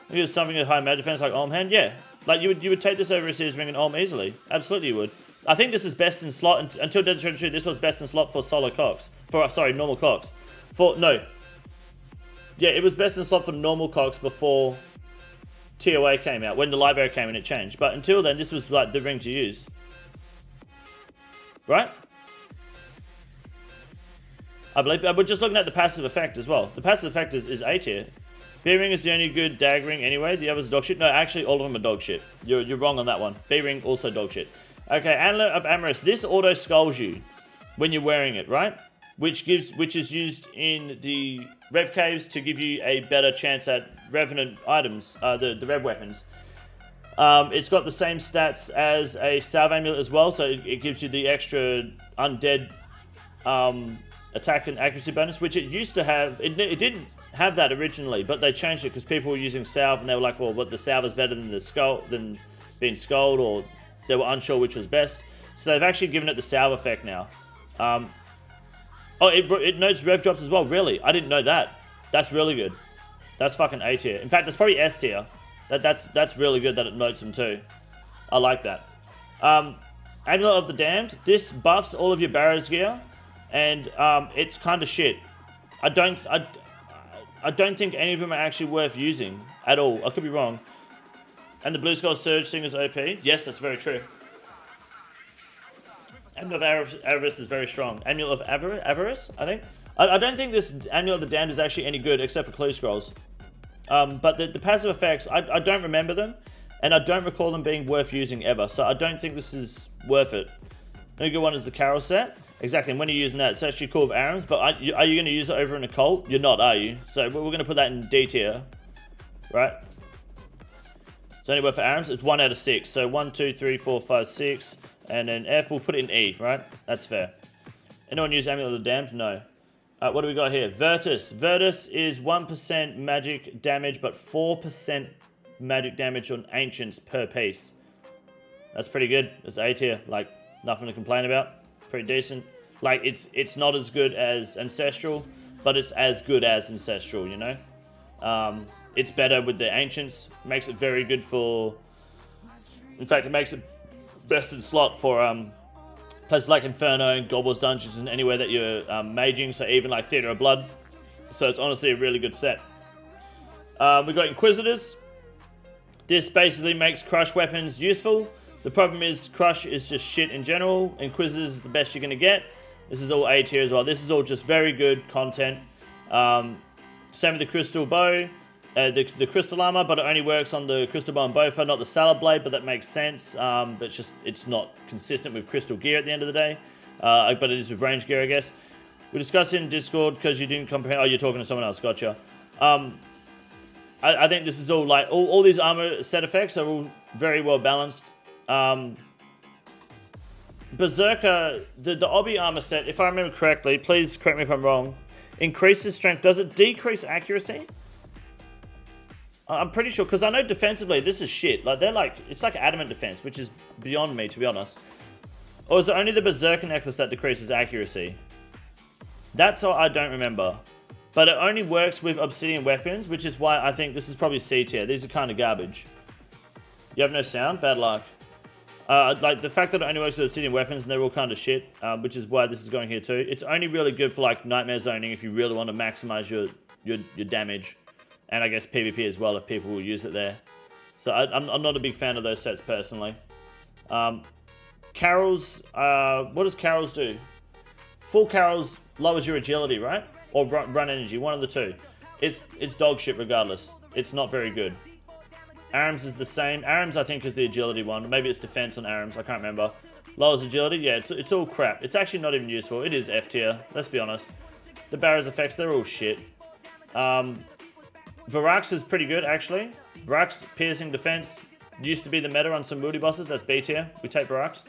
Maybe it's something with high magic defense like Ulm Hand, yeah. Like you would take this over a Sears ring and Ulm easily. Absolutely you would. I think this is best in slot until Desert Treasure 2. This was best in slot for solo Cox. Normal Cox. Yeah, it was best in slot for normal Cox before TOA came out. When the Light Bearer came in, it changed. But until then, this was like the ring to use. Right? I believe. We're just looking at the passive effect as well. The passive effect is A tier. B-Ring is the only good dag ring anyway. The others are dog shit. No, actually, all of them are dog shit. You're wrong on that one. B-Ring, also dog shit. Okay, Amulet of Amorous. This auto skulls you when you're wearing it, right? Which is used in the Rev Caves to give you a better chance at Revenant items, the Rev weapons. It's got the same stats as a Salve Amulet as well, so it gives you the extra undead attack and accuracy bonus, which it used to have. It didn't have that originally, but they changed it because people were using salve and they were like, well, what, the salve is better than the skull, than being skulled, or they were unsure which was best. So they've actually given it the salve effect now. Oh, it notes rev drops as well. Really? I didn't know that. That's really good. That's fucking A tier. In fact, that's probably S tier. That's really good that it notes them too. I like that. Amulet of the Damned. This buffs all of your barriers gear, and it's kind of shit. I don't think any of them are actually worth using at all. I could be wrong. And the Blue Skull Surge thing is OP. Yes, that's very true. Amulet of Avarice is very strong. Amulet of Avarice, I think. I don't think this Amulet of the Damned is actually any good except for clue scrolls. But the passive effects, I don't remember them, and I don't recall them being worth using ever. So I don't think this is worth it. The good one is the Carol set. Exactly, and when you're using that, it's actually cool with ARAMs, but are you going to use it over in a cult? You're not, are you? So we're going to put that in D tier, right? It's only worth for ARAMs. It's 1 out of 6. So 1, 2, 3, 4, 5, 6. And then F, we'll put it in E, right? That's fair. Anyone use Amulet of the Damned? No. What do we got here? Virtus. Virtus is 1% magic damage, but 4% magic damage on Ancients per piece. That's pretty good. It's A tier. Like, nothing to complain about. Pretty decent. Like, it's not as good as Ancestral, but it's as good as Ancestral, you know? It's better with the Ancients. Makes it very good for... In fact, it makes it best in slot for places like Inferno and Gobble's Dungeons and anywhere that you're maging, so even like Theatre of Blood. So it's honestly a really good set. We've got Inquisitors. This basically makes Crush weapons useful. The problem is Crush is just shit in general. Inquisitors is the best you're going to get. This is all A tier as well. This is all just very good content. Same with the Crystal Bow. The Crystal Armor, but it only works on the Crystal Bow and Bowfer, not the Salad Blade, but that makes sense. But it's not consistent with Crystal Gear at the end of the day. But it is with range gear, I guess. We discussed it in Discord because you didn't compare... Oh, you're talking to someone else. Gotcha. I think this is all like... All these armor set effects are all very well balanced. Berserker, the Obby armor set, if I remember correctly, please correct me if I'm wrong, increases strength. Does it decrease accuracy? I'm pretty sure, because I know defensively this is shit. Like, it's like adamant defense, which is beyond me, to be honest. Or is it only the Berserker necklace that decreases accuracy? That's all I don't remember. But it only works with obsidian weapons, which is why I think this is probably C tier. These are kind of garbage. You have no sound? Bad luck. Like, the fact that it only works with obsidian weapons and they're all kind of shit, which is why this is going here too. It's only really good for, like, nightmare zoning if you really want to maximize your damage. And I guess PvP as well if people will use it there. So I'm not a big fan of those sets personally. Carols, what does Carols do? Full Carols lowers your agility, right? Or run energy, one of the two. It's dog shit regardless. It's not very good. ARAMs is the same. ARAMs I think is the agility one. Maybe it's defense on ARAMs, I can't remember. Lowers agility, yeah, it's all crap. It's actually not even useful. It is F tier, let's be honest. The barriers effects, they're all shit. Varax is pretty good, actually. Varax, piercing defense, used to be the meta on some moody bosses. That's B tier. We take Varax.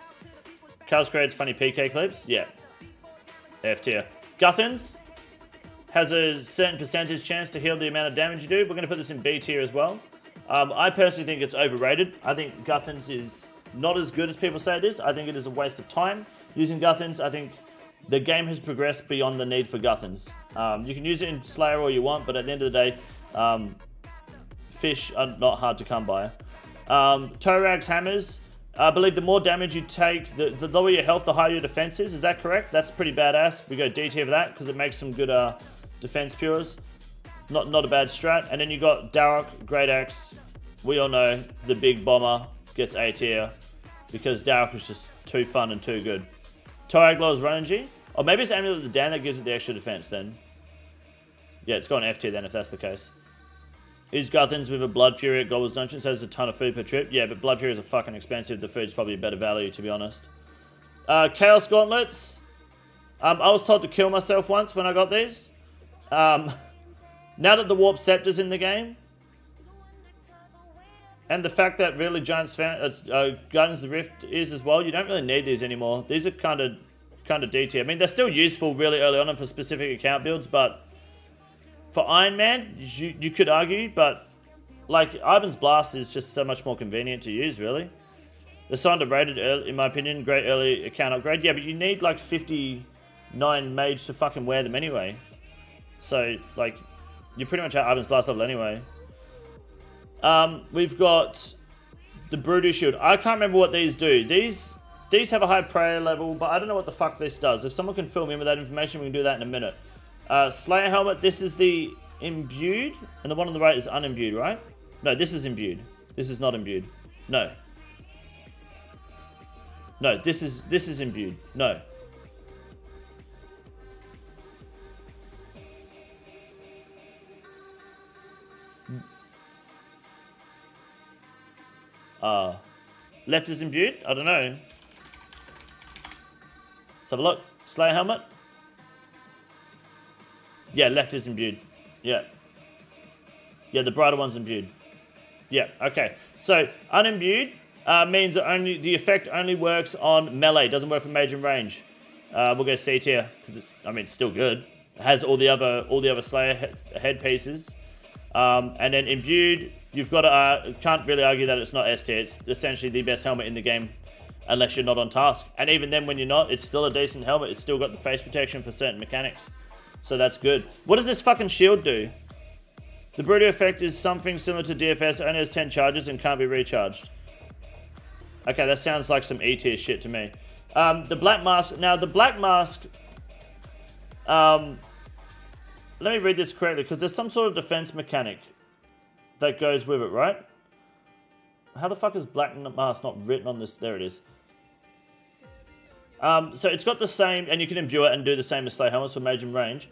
Chaos creates funny PK clips. Yeah. F tier. Guthans has a certain percentage chance to heal the amount of damage you do. We're going to put this in B tier as well. I personally think it's overrated. I think Guthans is not as good as people say it is. I think it is a waste of time using Guthans. I think the game has progressed beyond the need for Guthans. You can use it in Slayer all you want, but at the end of the day, fish are not hard to come by. Torag's hammers. I believe the more damage you take, the lower your health, the higher your defense is. Is that correct? That's pretty badass. We go D tier for that because it makes some good defense pures. Not a bad strat. And then you got Darok, Great Axe. We all know the big bomber gets A tier because Darok is just too fun and too good. Torag lowers run energy. Or maybe it's Amulet of the Damned that gives it the extra defense then. Yeah, it's got an F tier then if that's the case. Is Guthans with a Blood Fury at Gobble's Dungeons has a ton of food per trip? Yeah, but Blood Fury is fucking expensive. The food's probably a better value, to be honest. Chaos Gauntlets. I was told to kill myself once when I got these. Now that the Warp Scepter's in the game, and the fact that really Guardians of the Rift is as well, you don't really need these anymore. These are kind of kind of D tier. I mean, they're still useful really early on and for specific account builds, but for Iron Man, you could argue, but like Ivan's Blast is just so much more convenient to use, really. They're so underrated, in my opinion. Great early account upgrade. Yeah, but you need like 59 mage to fucking wear them anyway. So, like, you pretty much at Ivan's Blast level anyway. We've got the Brutus Shield. I can't remember what these do. These have a high prayer level, but I don't know what the fuck this does. If someone can fill me in with that information, we can do that in a minute. Slayer Helmet, this is the imbued, and the one on the right is unimbued, right? No, this is imbued. This is not imbued. No. No, this is imbued. No. Left is imbued? I don't know. Let's have a look. Slayer Helmet. Yeah, left is imbued. Yeah. Yeah, the brighter one's imbued. Yeah, okay. So, unimbued means that the effect only works on melee. It doesn't work for mage and range. We'll go C tier, because it's still good. It has all the other Slayer headpieces. And then imbued, you've got to, can't really argue that it's not S tier. It's essentially the best helmet in the game, unless you're not on task. And even then when you're not, it's still a decent helmet. It's still got the face protection for certain mechanics. So that's good. What does this fucking shield do? The Brutal effect is something similar to DFS, only has 10 charges and can't be recharged. Okay, that sounds like some E tier shit to me. The Black Mask, now the Black Mask, let me read this correctly, because there's some sort of defense mechanic that goes with it, right? How the fuck is Black Mask not written on this? There it is. So it's got the same, and you can imbue it and do the same as Slayer Helmets for Mage and Range.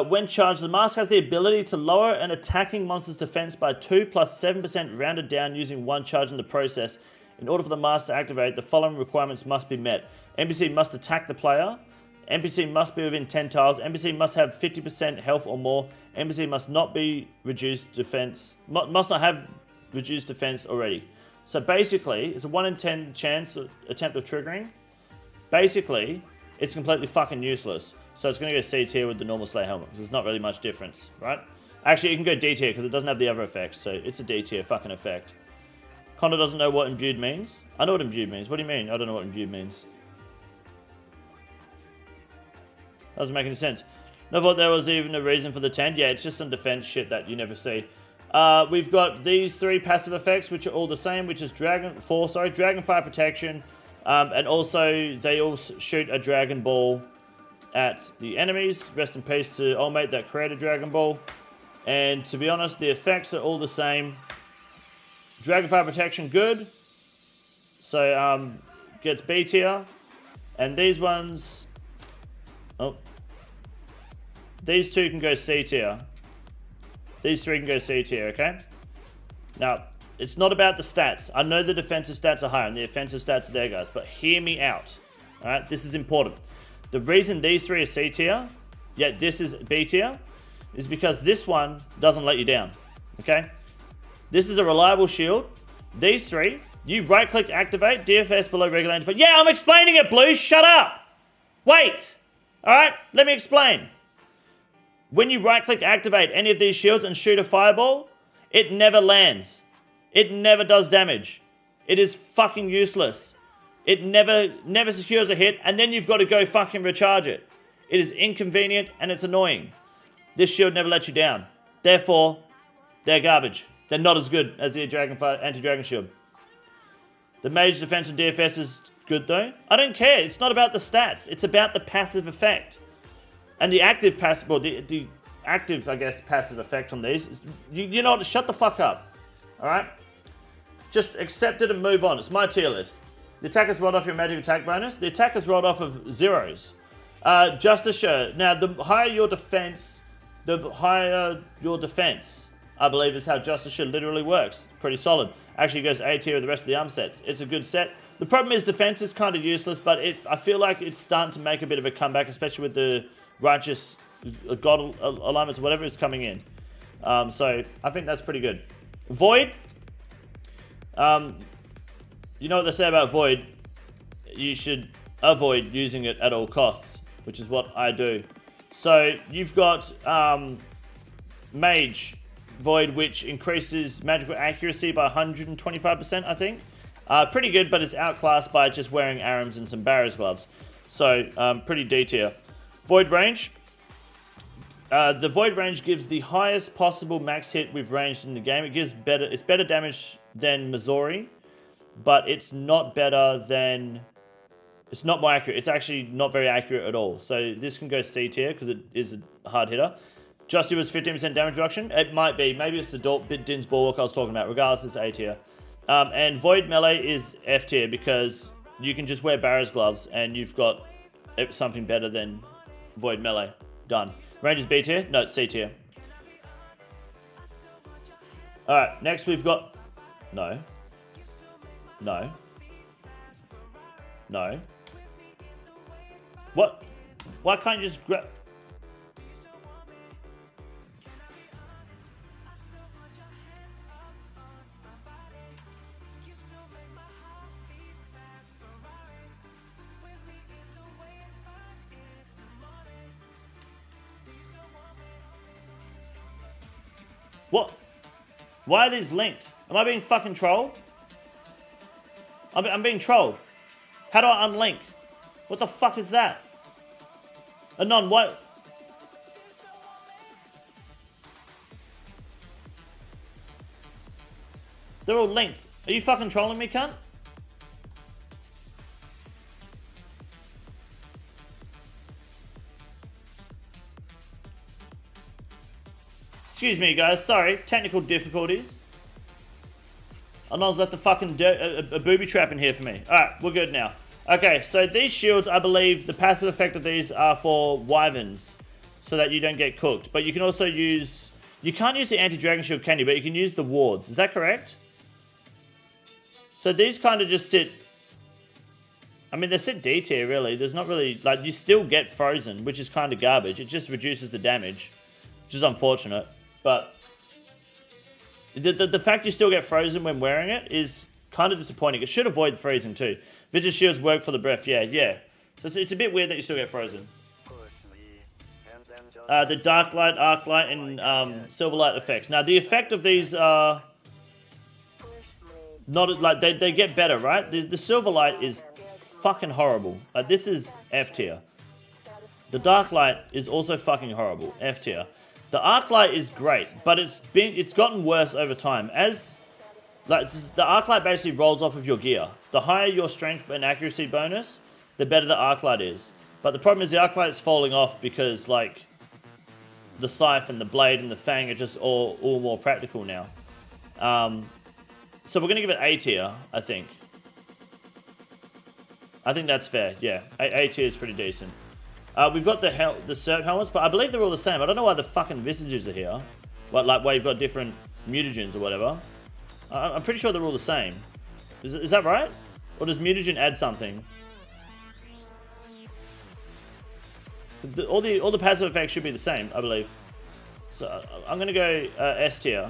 When charged, the mask has the ability to lower an attacking monster's defense by 2 plus 7% rounded down using 1 charge in the process. In order for the mask to activate, the following requirements must be met. NPC must attack the player. NPC must be within 10 tiles. NPC must have 50% health or more. NPC must not be reduced defense. Must not have reduced defense already. So basically, it's a 1 in 10 chance attempt of triggering. Basically, it's completely fucking useless. So it's going to go C tier with the normal Slayer Helmet, because there's not really much difference, right? Actually, you can go D tier, because it doesn't have the other effects, so it's a D tier fucking effect. Condor doesn't know what imbued means. I know what imbued means. What do you mean? I don't know what imbued means. Doesn't make any sense. Never thought there was even a reason for the 10. Yeah, it's just some defense shit that you never see. We've got these 3 passive effects, which are all the same, which is Dragonfire Protection, and also they all shoot a Dragon Ball at the enemies. Rest in peace to old mate that created Dragon Ball. And to be honest, the effects are all the same. Dragonfire Protection, good. So, gets B tier. And these ones... Oh. These 2 can go C tier. These 3 can go C tier, okay? Now, it's not about the stats. I know the defensive stats are higher and the offensive stats are there, guys. But hear me out. Alright, this is important. The reason these 3 are C tier, yet this is B tier, is because this one doesn't let you down. Okay? This is a reliable shield. These 3, you right-click activate, DFS below regular defense. Yeah, I'm explaining it, Blue. Shut up. Wait. Alright, let me explain. When you right-click activate any of these shields and shoot a fireball, it never lands. It never does damage. It is fucking useless. It never secures a hit, and then you've got to go fucking recharge it. It is inconvenient, and it's annoying. This shield never lets you down. Therefore, they're garbage. They're not as good as the anti-dragon shield. The mage defense and DFS is good, though. I don't care. It's not about the stats. It's about the passive effect. And the active passive, well, the active, I guess, passive effect on these is, you know what, shut the fuck up. Alright? Just accept it and move on. It's my tier list. The attackers rolled off your magic attack bonus. The attackers rolled off of zeros. Justicia. Now, the higher your defense, I believe is how Justicia literally works. Pretty solid. Actually goes A tier with the rest of the arm sets. It's a good set. The problem is defense is kind of useless, but I feel like it's starting to make a bit of a comeback, especially with the righteous god alignments or whatever is coming in. So I think that's pretty good. Void. You know what they say about Void? You should avoid using it at all costs, which is what I do. So you've got Mage Void, which increases magical accuracy by 125%, I think. Pretty good, but it's outclassed by just wearing Arams and some Barrow's gloves. So pretty D tier. Void range. The Void range gives the highest possible max hit with ranged in the game. It's better damage than Missouri, but it's not better than... It's not more accurate. It's actually not very accurate at all. So this can go C tier because it is a hard hitter. Justy was 15% damage reduction. It might be. Maybe it's the Din's Bulwark I was talking about. Regardless, it's A tier. And Void Melee is F tier because you can just wear Barrow's gloves and you've got something better than Void Melee. Done. Range is B tier? No, it's C tier. Alright, next we've got... No. No. No. What? Why can't you just grab... What? Why are these linked? Am I being fucking trolled? I'm being trolled. How do I unlink? What the fuck is that? Anon, what? They're all linked. Are you fucking trolling me, cunt? Excuse me, guys. Sorry. Technical difficulties. Anon's left the fucking a booby trap in here for me. Alright, we're good now. Okay, so these shields, I believe the passive effect of these are for wyverns, so that you don't get cooked. But you can also use... You can't use the anti-dragon shield, can you? But you can use the wards. Is that correct? So these kind of just sit... I mean, they sit D tier, really. There's not really... Like, you still get frozen, which is kind of garbage. It just reduces the damage, which is unfortunate. But... The fact you still get frozen when wearing it is kind of disappointing. It should avoid freezing too. Vigil shields work for the breath, yeah. So it's a bit weird that you still get frozen. The Dark Light, Arc Light, and Silver Light effects. Now the effect of these are not like they get better, right? The Silver Light is fucking horrible. This is F tier. The Dark Light is also fucking horrible, F tier. The Arc Light is great, but it's gotten worse over time. As like the Arc Light basically rolls off of your gear. The higher your strength and accuracy bonus, the better the Arc Light is. But the problem is the Arc Light is falling off because like the Scythe and the Blade and the Fang are just all more practical now. So we're gonna give it A tier, I think. I think that's fair. Yeah, A tier is pretty decent. We've got the Serp helmets, but I believe they're all the same. I don't know why the fucking visages are here. Like where you've got different mutagens or whatever. I'm pretty sure they're all the same. Is that right? Or does mutagen add something? All the passive effects should be the same, I believe. So I'm gonna go S tier.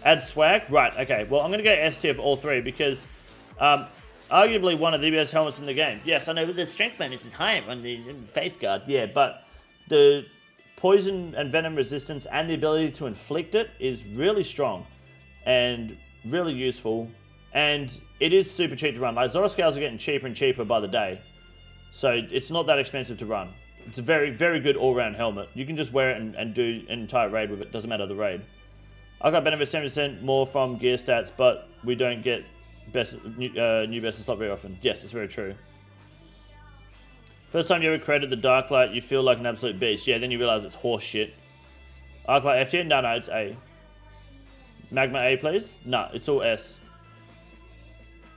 Add swag? Right, okay. Well, I'm gonna go S tier for all three because arguably one of the best helmets in the game. Yes, I know, but the strength bonus is higher on the face guard. Yeah, but the poison and venom resistance and the ability to inflict it is really strong and really useful. And it is super cheap to run. Like, Zora scales are getting cheaper and cheaper by the day. So it's not that expensive to run. It's a very, very good all-round helmet. You can just wear it and do an entire raid with it. Doesn't matter the raid. I got benefit 70% more from gear stats, but we don't get new best in slot very often. Yes, it's very true. First time you ever created the Dark Light, you feel like an absolute beast. Yeah, then you realize it's horse shit. Arc Light F tier? No, it's A. Magma A, please? No, it's all S.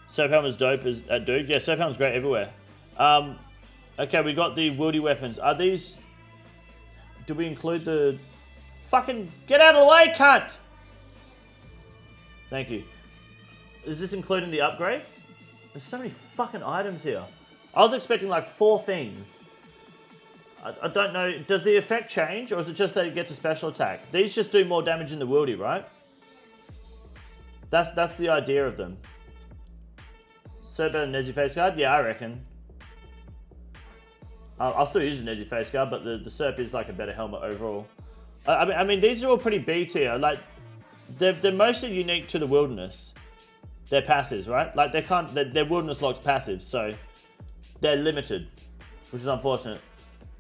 Serp Helm is dope at Duke. Yeah, Serp Helm's great everywhere. Okay, we got the wieldy weapons. Are these... Do we include the... Fucking... Get out of the way, cunt! Thank you. Is this including the upgrades? There's so many fucking items here. I was expecting like 4 things. I don't know. Does the effect change or is it just that it gets a special attack? These just do more damage in the wieldy, right? That's the idea of them. So better than Nezi face guard? Yeah, I reckon. I'll still use an Edgy Face Guard, but the SERP is like a better helmet overall. I mean, these are all pretty B tier. Like, they're mostly unique to the Wilderness. They're passives, right? Like, they're Wilderness locked passives, so they're limited, which is unfortunate.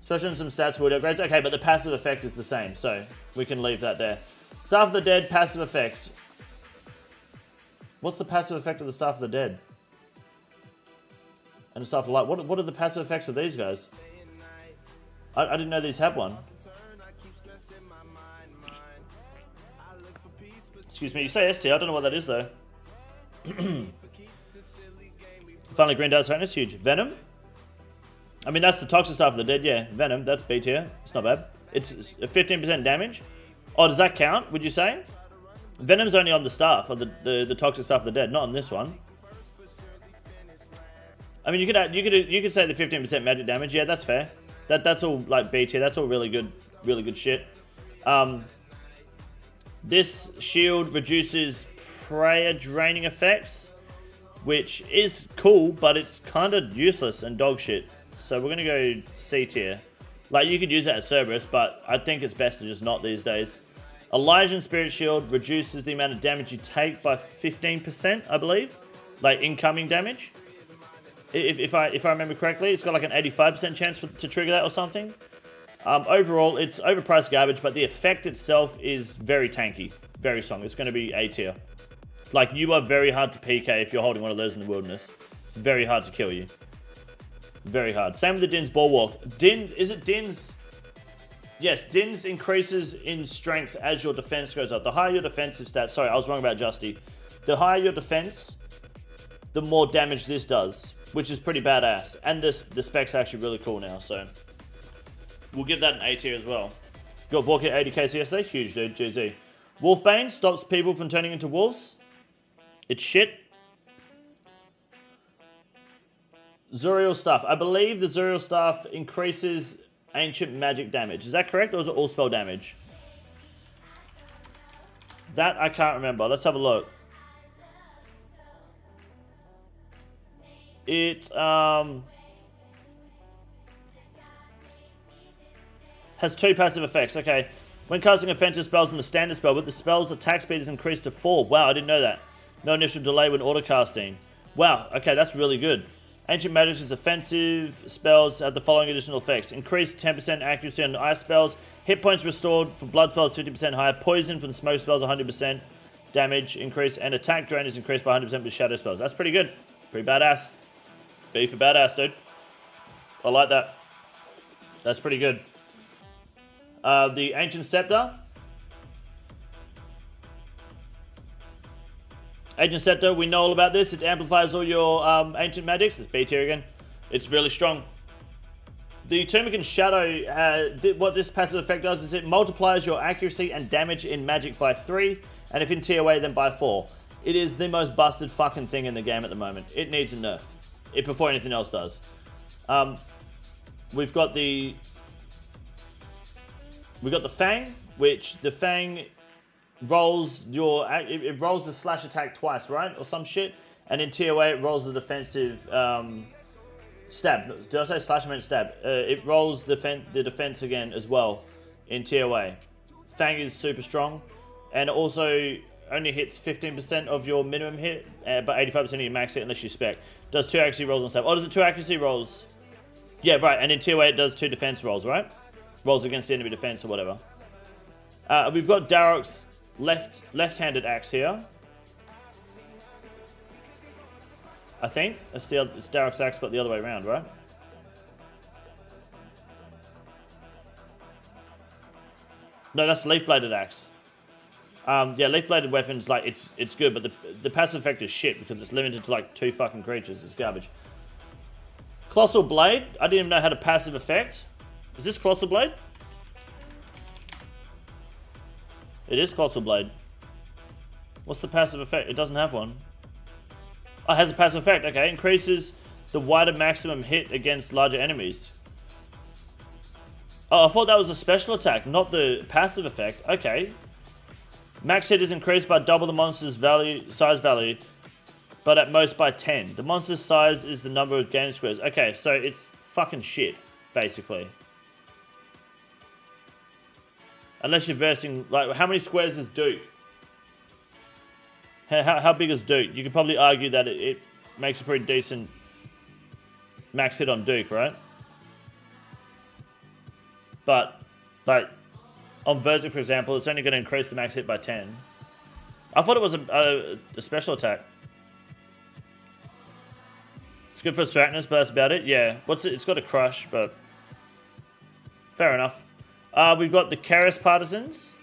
Especially in some stats would upgrades. Okay, but the passive effect is the same, so we can leave that there. Staff of the Dead, passive effect. What's the passive effect of the Staff of the Dead? And the Staff of the Light. What are the passive effects of these guys? I didn't know these had one. Excuse me, you say ST, I don't know what that is though. Finally, Green Dart's Highness, huge. Venom? I mean, that's the toxic Staff of the Dead, yeah. Venom, that's B tier. It's not bad. It's a 15% damage. Oh, does that count, would you say? Venom's only on the staff, or the toxic Staff of the Dead, not on this one. I mean, you could say the 15% magic damage. Yeah, that's fair. That's all like B tier. That's all really good shit. This shield reduces prayer draining effects, which is cool, but it's kind of useless and dog shit. So we're gonna go C tier. Like, you could use that at Cerberus, but I think it's best to just not these days. Elysian Spirit Shield reduces the amount of damage you take by 15%, I believe. Like, incoming damage. If I remember correctly, it's got like an 85% chance to trigger that or something. Overall, it's overpriced garbage, but the effect itself is very tanky. Very strong. It's going to be A tier. Like, you are very hard to PK if you're holding one of those in the Wilderness. It's very hard to kill you. Very hard. Same with the Din's Bulwark. Is it Din's? Yes, Din's increases in strength as your defense goes up. The higher your defensive stats... Sorry, I was wrong about Justy. The higher your defense, the more damage this does, which is pretty badass. And the spec's actually really cool now, so... We'll give that an A tier as well. Got Vorkit 80 KCS, huge dude, GZ. Wolfbane stops people from turning into wolves. It's shit. Zuriel Staff. I believe the Zuriel Staff increases ancient magic damage. Is that correct, or is it all spell damage? That I can't remember. Let's have a look. It has 2 passive effects. Okay. When casting offensive spells in the standard spell, with the spell's attack speed is increased to 4. Wow, I didn't know that. No initial delay when autocasting. Wow, okay, that's really good. Ancient Magic's offensive spells have the following additional effects. Increased 10% accuracy on ice spells. Hit points restored for blood spells 50% higher. Poison from smoke spells 100% damage increase. And attack drain is increased by 100% with shadow spells. That's pretty good. Pretty badass. B for badass, dude. I like that. That's pretty good. The Ancient Scepter. Ancient Scepter, we know all about this. It amplifies all your Ancient Magics. It's B tier again. It's really strong. The Turmican Shadow, what this passive effect does is it multiplies your accuracy and damage in Magic by 3, and if in TOA, then by 4. It is the most busted fucking thing in the game at the moment. It needs a nerf. Before anything else does. We've got the Fang, which the Fang rolls it rolls the slash attack twice, right? Or some shit. And in TOA it rolls the defensive stab. Did I say slash? I meant stab. It rolls the defense again as well in TOA. Fang is super strong. And it also only hits 15% of your minimum hit, but 85% of your max hit unless you spec. Does 2 accuracy rolls on stab. Oh, does it 2 accuracy rolls? Yeah, right. And in TOA it does 2 defense rolls, right? Rolls against the enemy defense or whatever. We've got Darok's left-handed axe here. I think it's Darok's axe, but the other way around, right? No, that's leaf-bladed axe. Yeah, leaf-bladed weapons, like it's good, but the passive effect is shit because it's limited to like 2 fucking creatures. It's garbage. Colossal Blade. I didn't even know how to passive effect. Is this Colossal Blade? It is Colossal Blade. What's the passive effect? It doesn't have one. Oh, it has a passive effect. Okay, increases the wider maximum hit against larger enemies. Oh, I thought that was a special attack, not the passive effect. Okay. Max hit is increased by double the monster's size value, but at most by 10. The monster's size is the number of game squares. Okay, so it's fucking shit. basically. Unless you're versing, like, how many squares is Duke? How big is Duke? You could probably argue that it makes a pretty decent max hit on Duke, right? But, like, on Verzik, for example, it's only going to increase the max hit by 10. I thought it was a special attack. It's good for Strackness, but that's about it. Yeah, it's got a crush, but fair enough. We've got the Karis Partisans.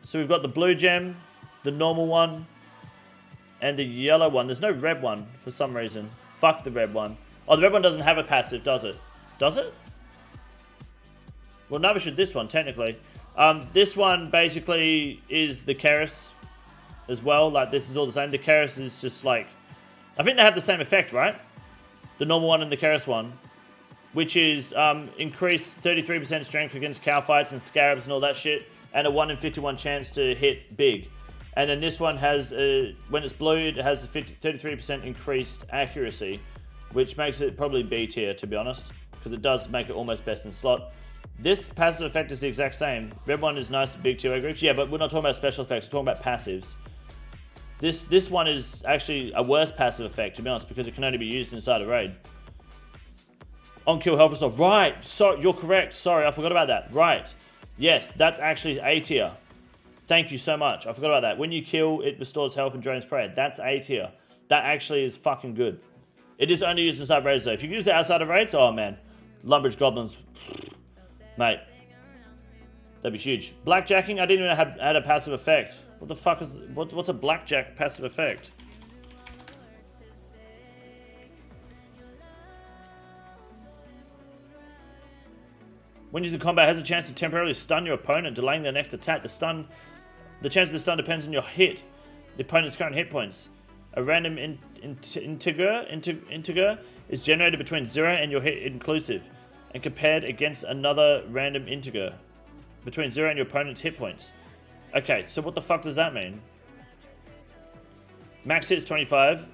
So we've got the blue gem, the normal one, and the yellow one. There's no red one for some reason. Fuck the red one. Oh, the red one doesn't have a passive, does it? Does it? Well, neither should this one, technically. This one basically is the Karis as well. Like, this is all the same. The Karis is just like... I think they have the same effect, right? The normal one and the Karis one. Which is increased 33% strength against cow fights and scarabs and all that shit. And a 1 in 51 chance to hit big. And then this one has, when it's blue, it has a 33% increased accuracy. Which makes it probably B tier, to be honest. Because it does make it almost best in slot. This passive effect is the exact same. Red one is nice, big tier groups. Yeah, but we're not talking about special effects, we're talking about passives. This one is actually a worse passive effect, to be honest, because it can only be used inside a raid. On-kill health restore. Right, so you're correct. Sorry, I forgot about that. Right. Yes, that's actually A tier. Thank you so much. I forgot about that. When you kill, it restores health and drains prey. That's A tier. That actually is fucking good. It is only used inside raids though. If you can use it outside of raids, oh man. Lumbridge goblins. Mate. That'd be huge. Blackjacking, I didn't even have a passive effect. What the fuck is... What's a blackjack passive effect? When using combat, has a chance to temporarily stun your opponent, delaying their next attack. The chance of the stun depends on your hit, the opponent's current hit points. A random integer is generated between 0 and your hit inclusive, and compared against another random integer between 0 and your opponent's hit points. Okay, so what the fuck does that mean? Max hit is 25.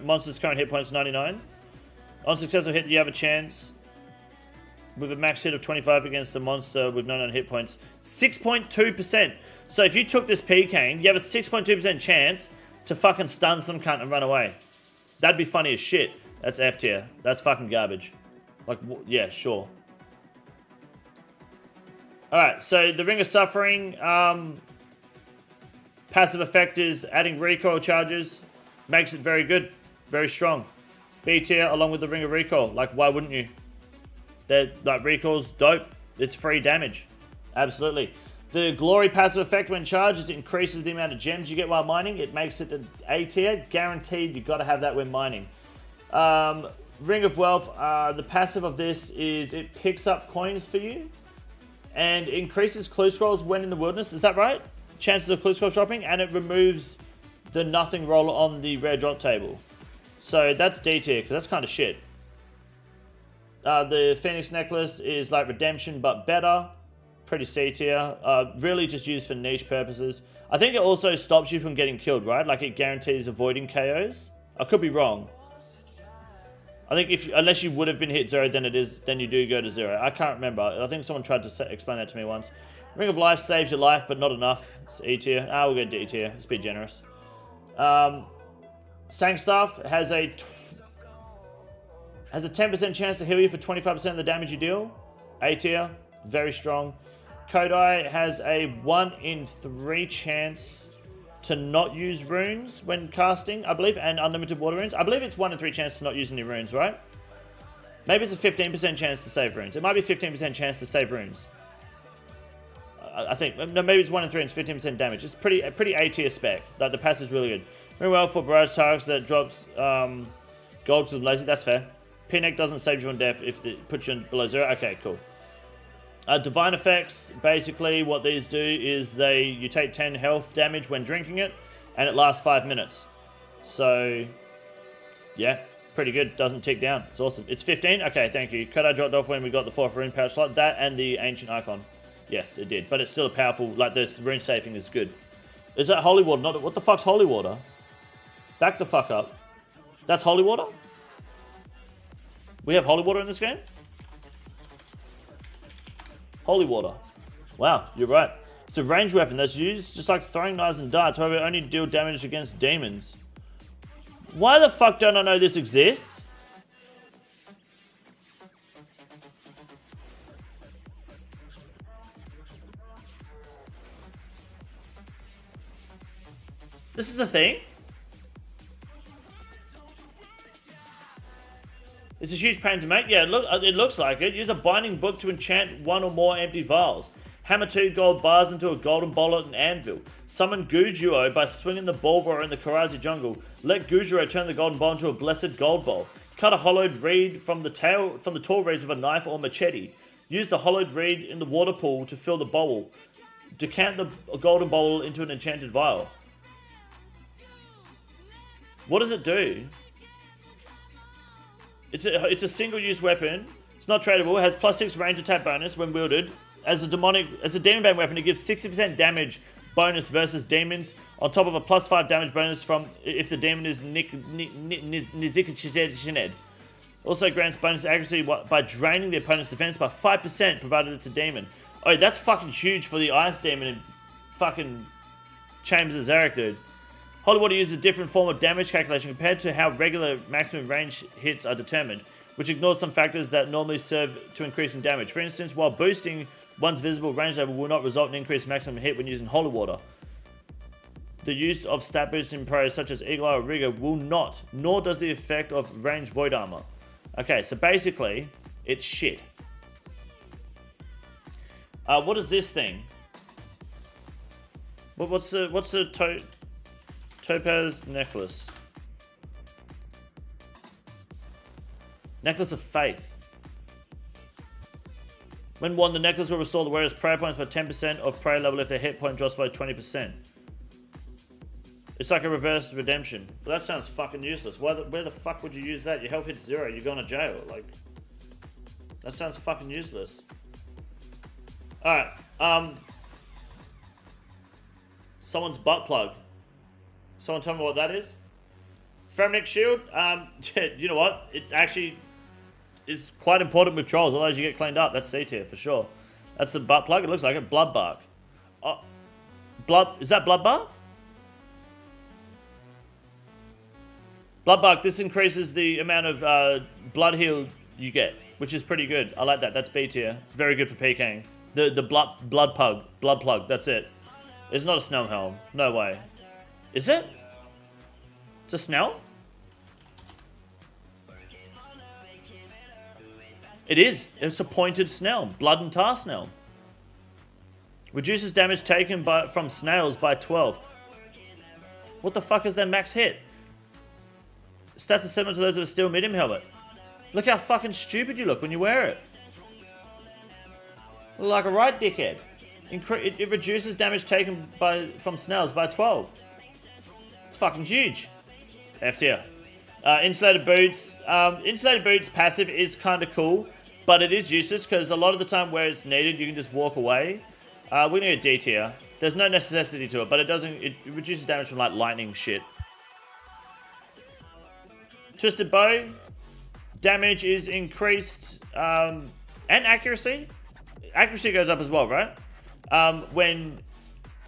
Monster's current hit points 99. On successful hit, you have a chance with a max hit of 25 against the monster with 99 hit points. 6.2%. So if you took this PKing, you have a 6.2% chance to fucking stun some cunt and run away. That'd be funny as shit. That's F tier. That's fucking garbage. Like, yeah, sure. Alright, so the Ring of Suffering, passive effect is adding recoil charges. Makes it very good. Very strong. B tier along with the Ring of Recoil. Like, why wouldn't you? Like, recoil's dope. It's free damage. Absolutely. The Glory passive effect when charged, it increases the amount of gems you get while mining. It makes it an A tier. Guaranteed, you gotta have that when mining. Ring of Wealth, the passive of this is it picks up coins for you and increases clue scrolls when in the wilderness. Is that right? Chances of clue scrolls dropping, and it removes the nothing roll on the rare drop table. So that's D tier, because that's kind of shit. The Phoenix Necklace is like Redemption, but better. Pretty C tier. Really just used for niche purposes. I think it also stops you from getting killed, right? Like, it guarantees avoiding KOs. I could be wrong. I think unless you would have been hit 0, then you do go to 0. I can't remember. I think someone tried to explain that to me once. Ring of Life saves your life, but not enough. It's E tier. We'll go D tier. It's a bit generous. Sangstaff has a 10% chance to heal you for 25% of the damage you deal. A tier. Very strong. Kodai has a 1 in 3 chance to not use runes when casting, I believe, and unlimited water runes. I believe it's 1 in 3 chance to not use any runes, right? Maybe it's a 15% chance to save runes. It might be 15% chance to save runes. I think. No, maybe it's 1 in 3 and it's 15% damage. It's pretty A tier spec. Like, the pass is really good. Very well for barrage targets that drops gold because of lazy. That's fair. P-neck doesn't save you on death if it puts you below 0. Okay, cool. Divine effects, basically what these do is you take 10 health damage when drinking it, and it lasts 5 minutes. So, yeah, pretty good. Doesn't tick down. It's awesome. It's 15? Okay, thank you. Could I dropped off when we got the 4th rune pouch slot? That and the ancient icon. Yes, it did. But it's still a powerful, like, the rune safing is good. Is that holy water? Not, what the fuck's holy water? Back the fuck up. That's holy water? We have holy water in this game? Holy water. Wow, you're right. It's a ranged weapon that's used just like throwing knives and darts, however, only deal damage against demons. Why the fuck don't I know this exists? This is a thing? It's a huge pain to make. Yeah, it looks like it. Use a binding book to enchant one or more empty vials. Hammer 2 gold bars into a golden bowl at an anvil. Summon Gujuo by swinging the bulbor in the Karazi jungle. Let Gujuo turn the golden bowl into a blessed gold bowl. Cut a hollowed reed from the tall reeds with a knife or machete. Use the hollowed reed in the water pool to fill the bowl. Decant the golden bowl into an enchanted vial. What does it do? It's a single-use weapon. It's not tradable. It has +6 range attack bonus when wielded. As a demon bane weapon, it gives 60% damage bonus versus demons, on top of a +5 damage bonus from if the demon is Nizikishined. Also grants bonus accuracy by draining the opponent's defense by 5%, provided it's a demon. Oh, that's fucking huge for the ice demon in fucking Chambers of Zarek, dude. Holy water uses a different form of damage calculation compared to how regular maximum range hits are determined, which ignores some factors that normally serve to increase in damage. For instance, while boosting one's visible range level will not result in increased maximum hit when using holy water. The use of stat boosting pros such as Eagle Eye or Rigor will not, nor does the effect of ranged void armor. Okay, so basically, it's shit. What is this thing? What's the topaz necklace? Necklace of Faith. When worn, the necklace will restore the wearer's prayer points by 10% of prayer level if their hit point drops by 20%. It's like a reverse redemption. But that sounds fucking useless. Where the fuck would you use that? Your health hits 0, you're going to jail. Like, that sounds fucking useless. Alright, someone's butt plug. Someone tell me what that is? Femnic shield? You know what? It actually is quite important with trolls, otherwise you get cleaned up. That's C tier for sure. That's a butt plug. It looks like it. Blood bark. Oh, is that blood bark? Blood bark. This increases the amount of blood heal you get, which is pretty good. I like that. That's B tier. It's very good for PKing. The blood plug. That's it. It's not a snell helm. No way. Is it? It's a snell? It is. It's a pointed snell. Blood and tar snell. Reduces damage taken from snails by 12. What the fuck is their max hit? Stats are similar to those of a steel medium helmet. Look how fucking stupid you look when you wear it. Look like a right dickhead. It reduces damage taken from snails by 12. It's fucking huge. It's F tier. Insulated boots. Insulated boots passive is kind of cool, but it is useless because a lot of the time where it's needed, you can just walk away. We're gonna get D tier. There's no necessity to it, but it reduces damage from like lightning shit. Twisted bow. Damage is increased, and accuracy. Accuracy goes up as well, right? When,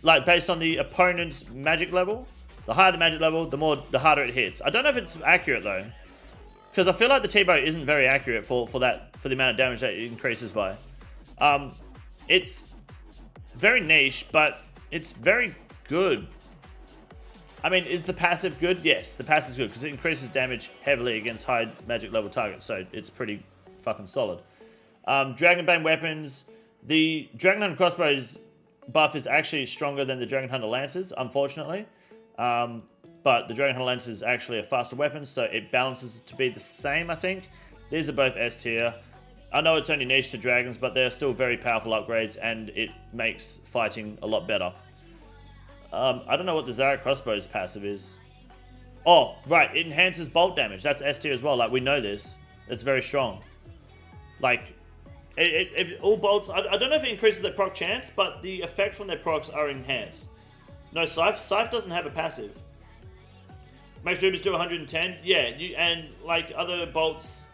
like, based on the opponent's magic level. The higher the magic level, the harder it hits. I don't know if it's accurate though, because I feel like the T-bow isn't very accurate for the amount of damage that it increases by. It's very niche, but it's very good. I mean, is the passive good? Yes, the passive is good because it increases damage heavily against high magic level targets, so it's pretty fucking solid. Dragonbane weapons. The Dragon Hunter crossbows buff is actually stronger than the Dragon Hunter lances, unfortunately. But the Dragon Hunter Lance is actually a faster weapon, so it balances to be the same, I think. These are both S tier. I know it's only niche to dragons, but they're still very powerful upgrades, and it makes fighting a lot better. I don't know what the Zarek crossbow's passive is. Oh, right, it enhances bolt damage. That's S tier as well, like, we know this. It's very strong. Like, if all bolts... I don't know if it increases their proc chance, but the effect from their procs are enhanced. No, Scythe doesn't have a passive. Makes Rubens do 110. Yeah, and like other bolts,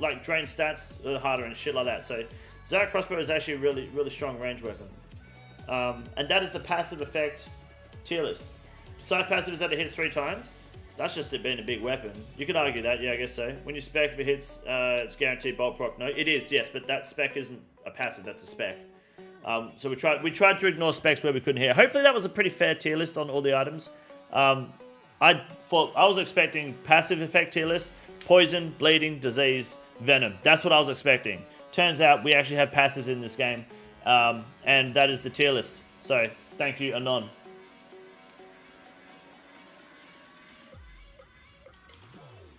like drain stats are harder and shit like that. So Zara crossbow is actually a really, really strong range weapon. And that is the passive effect tier list. Side passive is that it hits 3 times. That's just it being a big weapon. You could argue that, yeah, I guess so. When you spec, if it hits, it's guaranteed bolt proc. No, it is, yes, but that spec isn't a passive, that's a spec. So we tried to ignore specs where we couldn't hear. Hopefully that was a pretty fair tier list on all the items. I was expecting passive effect tier list, poison, bleeding, disease, venom. That's what I was expecting. Turns out we actually have passives in this game, and that is the tier list. So thank you, Anon.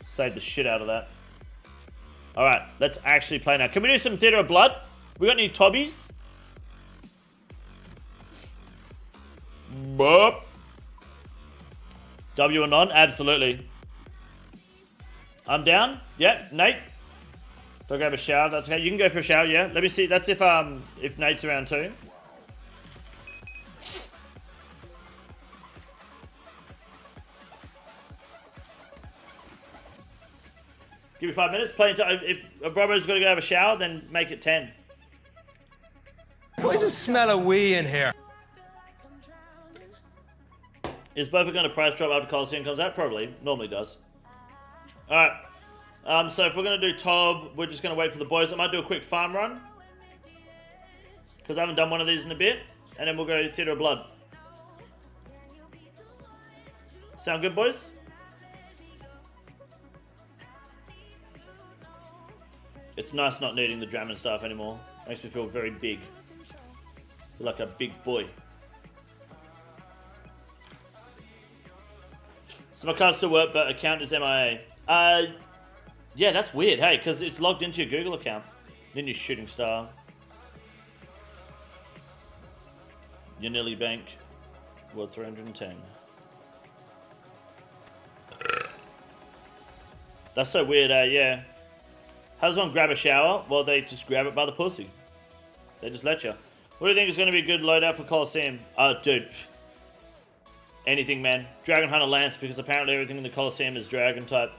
Save the shit out of that. Alright, let's actually play now. Can we do some Theatre of Blood? We got any tobbies? Boop. W and on? Absolutely. I'm down. Yeah, Nate. Do I grab a shower? That's okay. You can go for a shower, yeah. Let me see. That's if Nate's around too. Give me 5 minutes. Play until if Robbo's got to go have a shower, then make it 10. Why does it smell of wee in here? Is Bofa going to price drop after Coliseum comes out? Probably. Normally does. Alright. So if we're going to do Tob, we're just going to wait for the boys. I might do a quick farm run. Because I haven't done one of these in a bit. And then we'll go Theatre of Blood. Sound good, boys? It's nice not needing the Dram and stuff anymore. Makes me feel very big. Feel like a big boy. So my card still work, but account is MIA. Yeah, that's weird, hey, because it's logged into your Google account. Then your Shooting Star. Your Nilly Bank. Worth 310. That's so weird, yeah. How does one grab a shower? Well, they just grab it by the pussy. They just let you. What do you think is going to be a good loadout for Coliseum? Dude. Anything, man. Dragon Hunter Lance, because apparently everything in the Coliseum is Dragon type.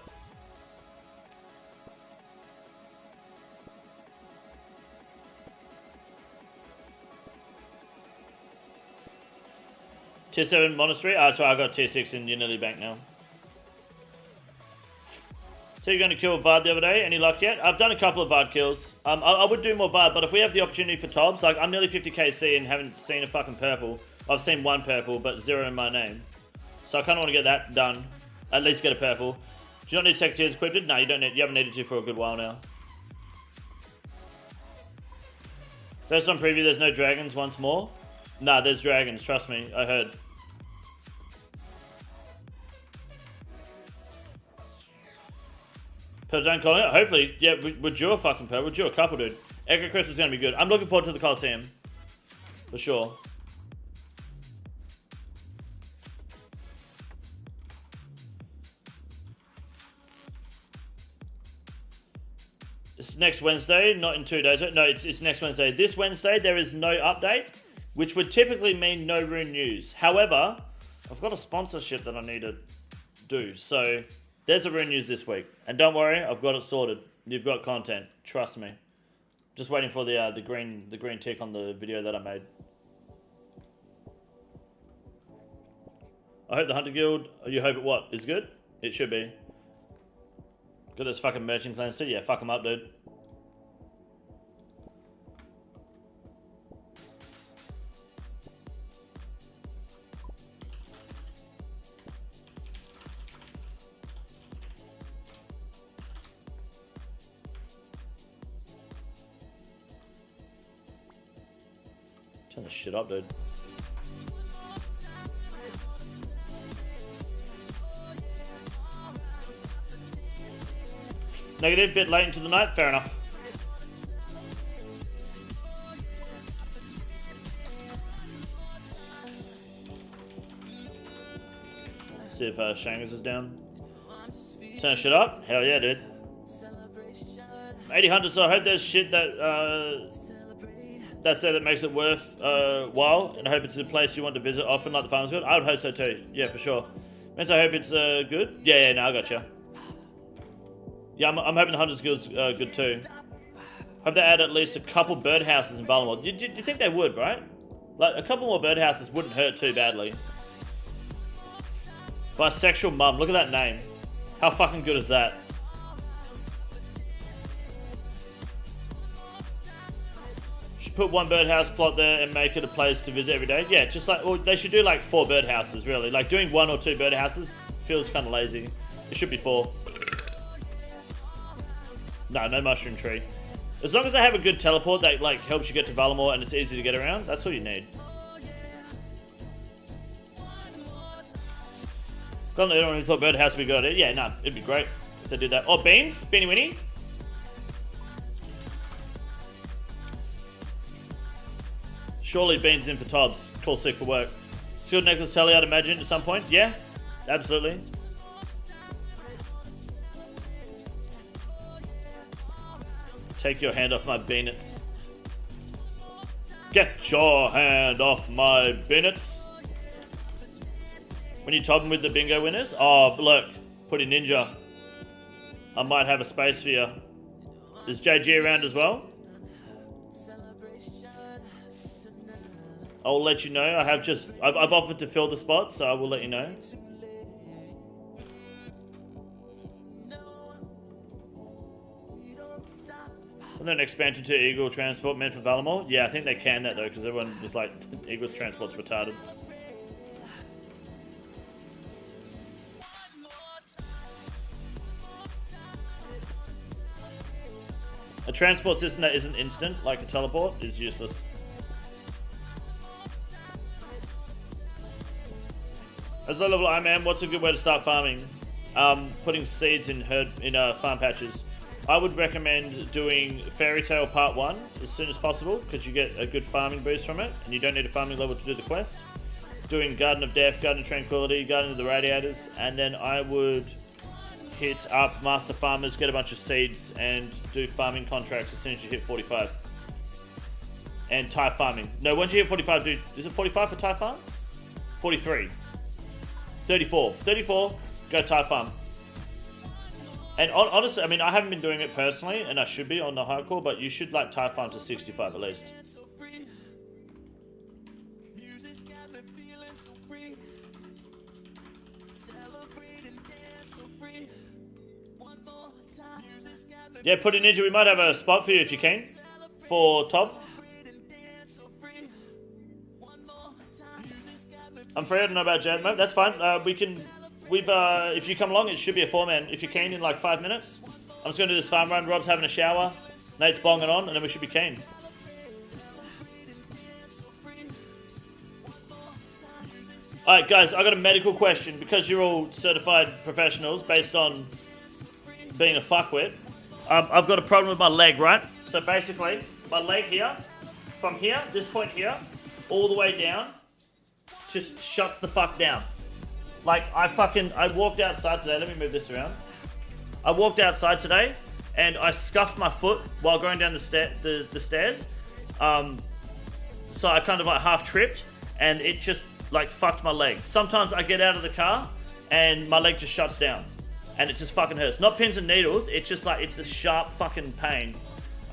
Tier 7 Monastery? Sorry, I got Tier 6 in Unity Bank now. So you're going to kill Vard the other day? Any luck yet? I've done a couple of Vard kills. I would do more Vard, but if we have the opportunity for Tobs, like I'm nearly 50k C and haven't seen a fucking purple. I've seen 1 purple, but 0 in my name. So I kind of want to get that done. At least get a purple. Do you not need Secretaries equipped? No, you don't need. You haven't needed to for a good while now. First on preview, there's no dragons once more. Nah, there's dragons. Trust me, I heard. But don't call it. Hopefully, yeah, we're due a fucking purple. We're due a couple, dude. Echo Crystal's gonna be good. I'm looking forward to the Coliseum. For sure. It's next Wednesday, not in 2 days. No, it's next Wednesday. This Wednesday, there is no update, which would typically mean no Rune news. However, I've got a sponsorship that I need to do. So, there's a Rune news this week. And don't worry, I've got it sorted. You've got content. Trust me. Just waiting for the green tick on the video that I made. I hope the Hunter Guild, you hope it what? Is good? It should be. Got those fucking merchant clans too? Yeah, fuck them up, dude. Turn this shit up, dude. Negative, bit late into the night, fair enough. See if Shangus is down. Turn shit up? Hell yeah, dude. 80 Hunters, so I hope there's shit that that makes it worth while, and I hope it's a place you want to visit often, like the Farmers Guild. I would hope so too, yeah, for sure. Means I hope it's good. Yeah, no, I gotcha. Yeah, I'm hoping the Hunters Guild's good too. Hope they add at least a couple birdhouses in Varlamore. You think they would, right? Like, a couple more birdhouses wouldn't hurt too badly. Bisexual mum, look at that name. How fucking good is that? Should put one birdhouse plot there and make it a place to visit every day. Yeah, just like, well, they should do like 4 birdhouses, really. Like, doing 1 or 2 birdhouses feels kind of lazy. It should be 4. No mushroom tree. As long as they have a good teleport that like helps you get to Varlamore and it's easy to get around, that's all you need. Got anyone who thought birdhouse would be a good idea? Yeah, no, it'd be great if they did that. Oh, beans, Beanie Winnie. Surely beans in for Tobbs. Call sick for work. Skilled necklace tally, I'd imagine at some point. Yeah, absolutely. Take your hand off my beanets. Get your hand off my beanets. When you top them with the bingo winners. Oh, look. Put in Ninja. I might have a space for you. Is JG around as well? I'll let you know. I've offered to fill the spot, so I will let you know. And then expansion to Eagle Transport meant for Varlamore? Yeah, I think they can that though, because everyone was like, Eagle's Transport's retarded. A transport system that isn't instant, like a teleport, is useless. As low level I am, what's a good way to start farming? Putting seeds in farm patches. I would recommend doing Fairy Tale Part 1 as soon as possible, because you get a good farming boost from it, and you don't need a farming level to do the quest. Doing Garden of Death, Garden of Tranquility, Garden of the Radiators, and then I would hit up Master Farmers, get a bunch of seeds, and do farming contracts as soon as you hit 45. And Thai farming. No, once you hit 45, dude, is it 45 for Thai farm? 43. 34. 34, go Thai farm. And honestly, I mean, I haven't been doing it personally, and I should be on the hardcore, but you should like Thai farm to 65 at least. Yeah, put in Ninja. We might have a spot for you if you can. For Tob. I'm free. I don't know about Jad. That's fine. If you come along, it should be a 4-man. If you're keen in like 5 minutes. I'm just going to do this farm run. Rob's having a shower. Nate's bonging on, and then we should be keen. Alright, guys, I got a medical question. Because you're all certified professionals based on being a fuckwit. I've got a problem with my leg, right? So basically, my leg here, from here, this point here, all the way down, just shuts the fuck down. Like, I walked outside today. Let me move this around. I walked outside today, and I scuffed my foot while going down the stairs. So I kind of like half tripped, and it just like fucked my leg. Sometimes I get out of the car, and my leg just shuts down. And it just fucking hurts. Not pins and needles, it's just like, it's a sharp fucking pain.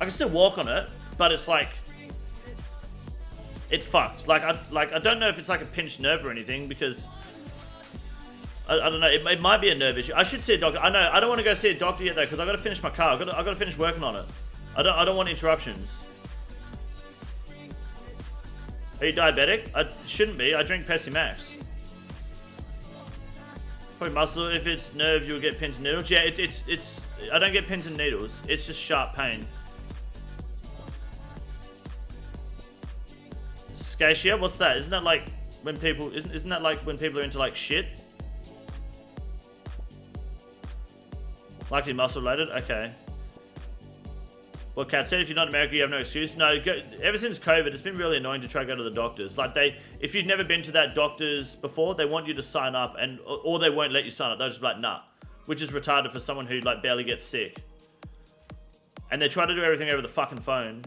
I can still walk on it, but it's like, it's fucked. Like I don't know if it's like a pinched nerve or anything, because I don't know, it might be a nerve issue. I should see a doctor. I know, I don't want to go see a doctor yet though, because I've got to finish my car. I've got to finish working on it. I don't want interruptions. Are you diabetic? I shouldn't be, I drink Pepsi Max. Probably muscle. If it's nerve, you'll get pins and needles. Yeah, it's. I don't get pins and needles. It's just sharp pain. Scatia? What's that? Isn't that like when people? Isn't that like when people are into like shit? Likely muscle related. Okay. Well, Kat said, if you're not American, you have no excuse. No, ever since COVID, it's been really annoying to try to go to the doctors. Like if you've never been to that doctor's before, they want you to sign up, or they won't let you sign up. They'll just be like, nah, which is retarded for someone who like barely gets sick. And they try to do everything over the fucking phone.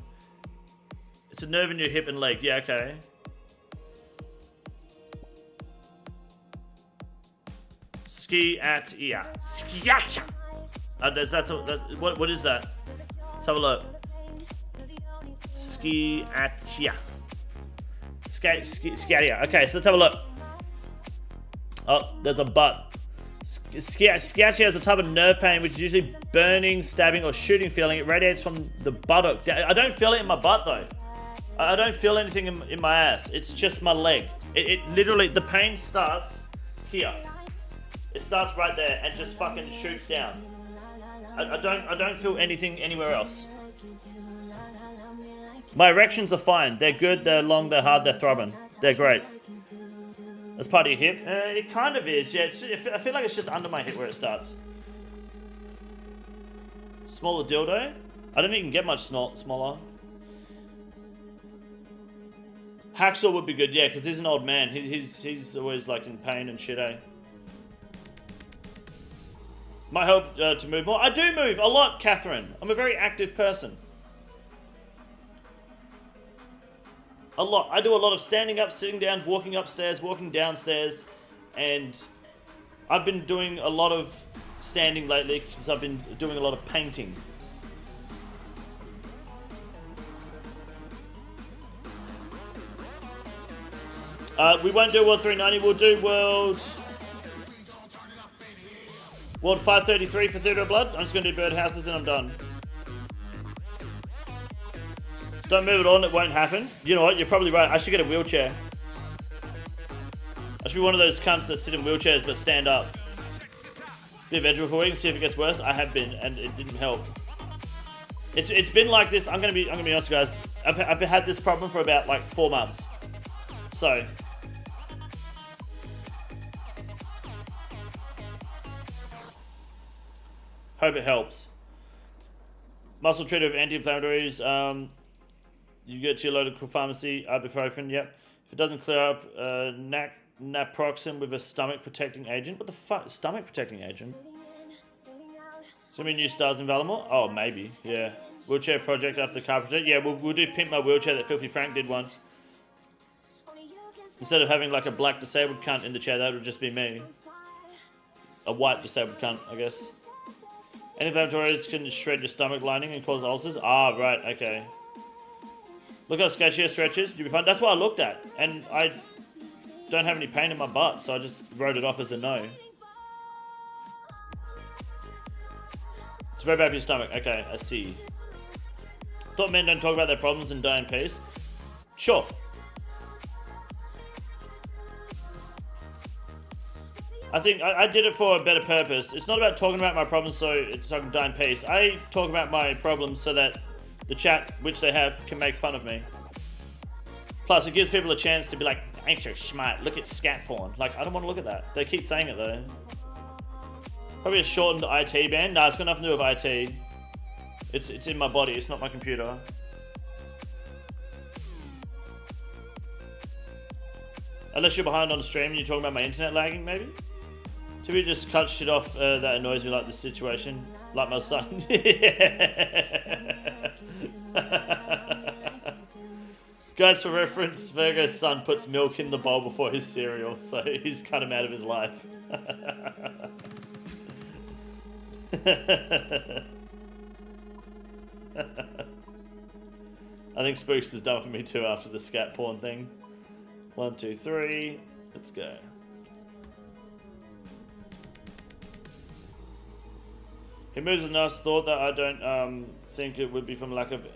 It's a nerve in your hip and leg. Yeah, okay. Ski at ear. Skiacha. What is that? Let's have a look. Sciatia. Sciatia. Okay, so let's have a look. Oh, there's a butt. Sciatia is a type of nerve pain which is usually burning, stabbing, or shooting feeling. It radiates from the buttock. I don't feel it in my butt though. I don't feel anything in my ass. It's just my leg. It literally, the pain starts here. It starts right there and just fucking shoots down. I don't feel anything anywhere else. My erections are fine. They're good, they're long, they're hard, they're throbbing. They're great. That's part of your hip? It kind of is, yeah. I feel like it's just under my hip where it starts. Smaller dildo? I don't think you can get much smaller. Hacksaw would be good, yeah, because he's an old man. He's always like in pain and shit, eh? Might help to move more. I do move a lot, Catherine. I'm a very active person. A lot. I do a lot of standing up, sitting down, walking upstairs, walking downstairs, and I've been doing a lot of standing lately because I've been doing a lot of painting. We won't do World 390, we'll do World 533 for Theatre of Blood. I'm just going to do birdhouses, then I'm done. Don't move at all and it won't happen. You know what, you're probably right. I should get a wheelchair. I should be one of those cunts that sit in wheelchairs but stand up. Be a vegetable for a week and see if it gets worse. I have been, and it didn't help. It's been like this. I'm gonna be honest, guys. I've had this problem for about like 4 months. So hope it helps. Muscle treated with anti-inflammatories. You get to your local pharmacy, ibuprofen, yep. If it doesn't clear up, naproxen with a stomach protecting agent. What the fuck? Stomach protecting agent? So many new stars in Varlamore? Oh, maybe, yeah. Wheelchair project after the car project? Yeah, we'll do Pimp My Wheelchair that Filthy Frank did once. Instead of having like a black disabled cunt in the chair, that would just be me. A white disabled cunt, I guess. Anti-inflammatories can shred your stomach lining and cause ulcers. Ah, right, okay. Look how sketchy it stretches. You'll be fine. That's what I looked at. And I don't have any pain in my butt, so I just wrote it off as a no. It's very bad for your stomach. Okay, I see. Thought men don't talk about their problems and die in peace. Sure. I think I did it for a better purpose. It's not about talking about my problems so I can die in peace. I talk about my problems so that the chat, which they have, can make fun of me. Plus, it gives people a chance to be like, ain't you smart, look at scat porn. Like, I don't want to look at that. They keep saying it though. Probably a shortened IT ban. Nah, it's got nothing to do with IT. It's in my body, it's not my computer. Unless you're behind on the stream and you're talking about my internet lagging, maybe? Should we just cut shit off that annoys me like this situation? Like my son. Guys, for reference, Virgo's son puts milk in the bowl before his cereal, so he's cut him out of his life. I think Spooks is done for me too after the scat porn thing. 1, 2, 3, let's go. He moves a nice thought that I don't think it would be from lack of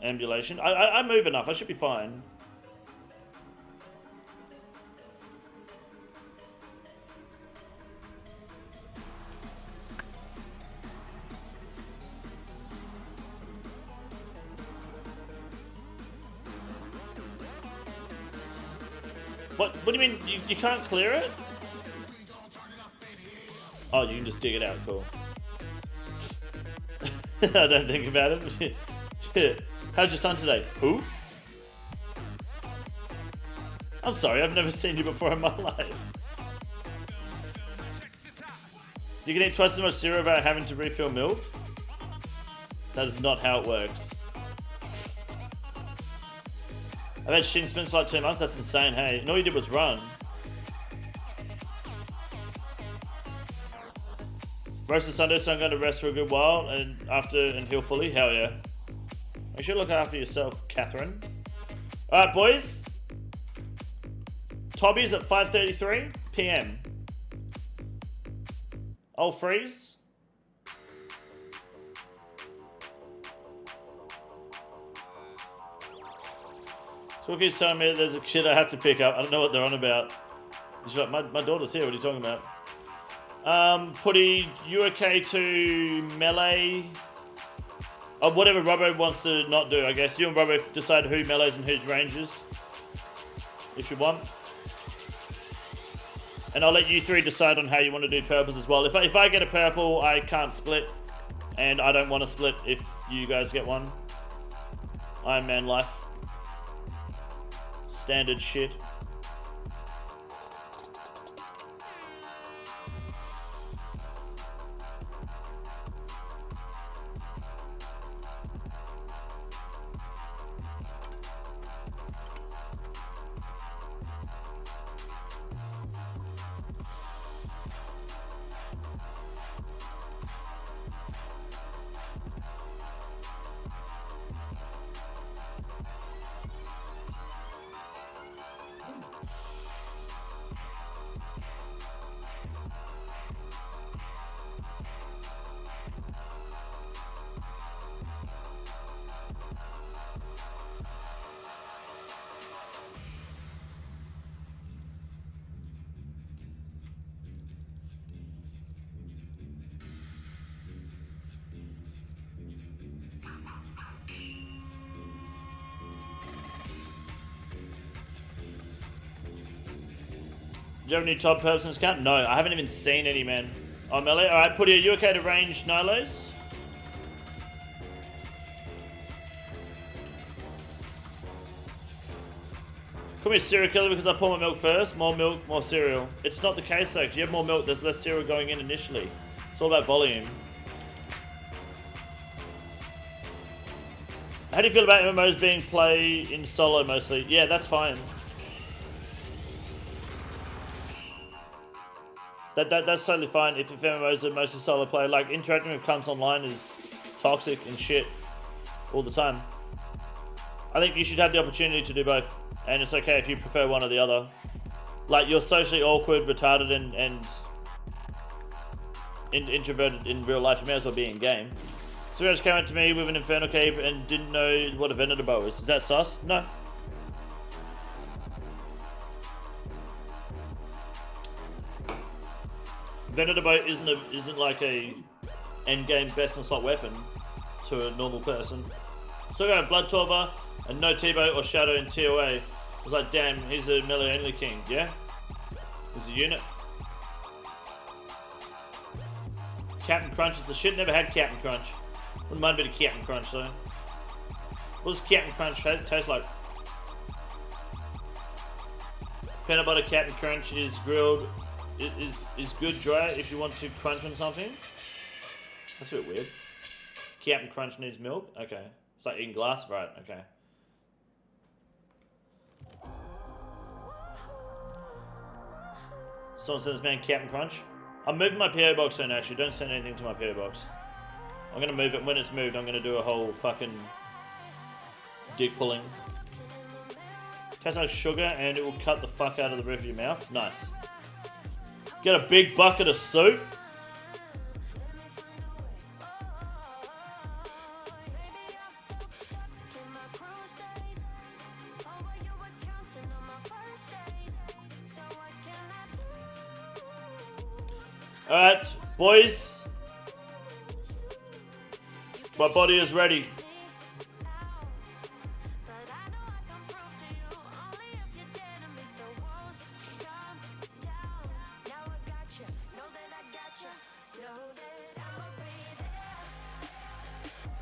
ambulation. I move enough, I should be fine. What do you mean? You can't clear it? Oh, you can just dig it out, cool. I don't think about it. Shit. How's your son today? Who? I'm sorry, I've never seen you before in my life. You can eat twice as much cereal without having to refill milk? That is not how it works. I've had shin splints for like 2 months, that's insane, hey. And all you did was run. Roasted Sunday, so I'm going to rest for a good while and heal fully, hell yeah. You should look after yourself, Catherine. Alright, boys. Tobby's at 5:33 p.m. I'll freeze. Swookie's telling me that there's a kid I have to pick up. I don't know what they're on about. She's like, my daughter's here. What are you talking about? Putty, you okay to melee? Oh, whatever Robbo wants to not do, I guess. You and Robbo decide who melees and whose ranges. If you want. And I'll let you three decide on how you want to do purples as well. If I get a purple, I can't split. And I don't want to split if you guys get one. Iron Man life. Standard shit. Do you have any top persons count? No, I haven't even seen any, man. Oh, melee. Alright, Putty, are you okay to range Nilos? Call me a cereal killer because I pour my milk first. More milk, more cereal. It's not the case though, because you have more milk, there's less cereal going in initially. It's all about volume. How do you feel about MMOs being played in solo mostly? Yeah, that's fine. That's totally fine if MMOs are mostly solo play. Like, interacting with cunts online is toxic and shit all the time. I think you should have the opportunity to do both. And it's okay if you prefer one or the other. Like, you're socially awkward, retarded, and introverted in real life. You may as well be in game. So you guys came up to me with an Infernal Cape and didn't know what a Venator Bow is. Is that sus? No. Venator Bow isn't like a endgame best in slot weapon to a normal person. So we got Blood Torva and no T-Bow or Shadow in TOA. I was like, damn, he's a melee only king, yeah? He's a unit. Captain Crunch is the shit. Never had Captain Crunch. Wouldn't mind a bit of Captain Crunch though. What does Captain Crunch taste like? Peanut butter Captain Crunch is grilled. It is good dry if you want to crunch on something. That's a bit weird. Captain Crunch needs milk? Okay. It's like eating glass? Right, okay. Someone sends man Captain Crunch. I'm moving my PO box soon actually. Don't send anything to my PO box. I'm gonna move it. When it's moved, I'm gonna do a whole fucking dick pulling. Tastes like sugar and it will cut the fuck out of the roof of your mouth. Nice. Get a big bucket of soup. Alright, boys. My body is ready.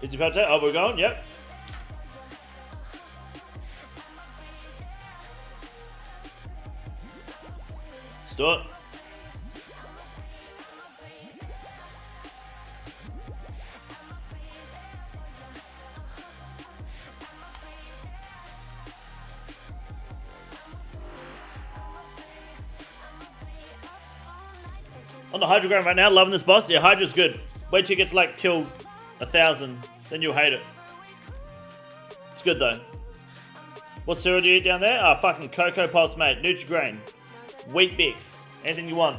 Is it about to? Oh, we're going? Yep. Let's do it. On the Hydra ground right now, loving this boss. Yeah, Hydra's good. Wait till he gets like killed 1,000, then you'll hate it. It's good though. What cereal do you eat down there? Ah, fucking Cocoa Pops, mate. Nutri-Grain. Wheat Bix. Anything you want.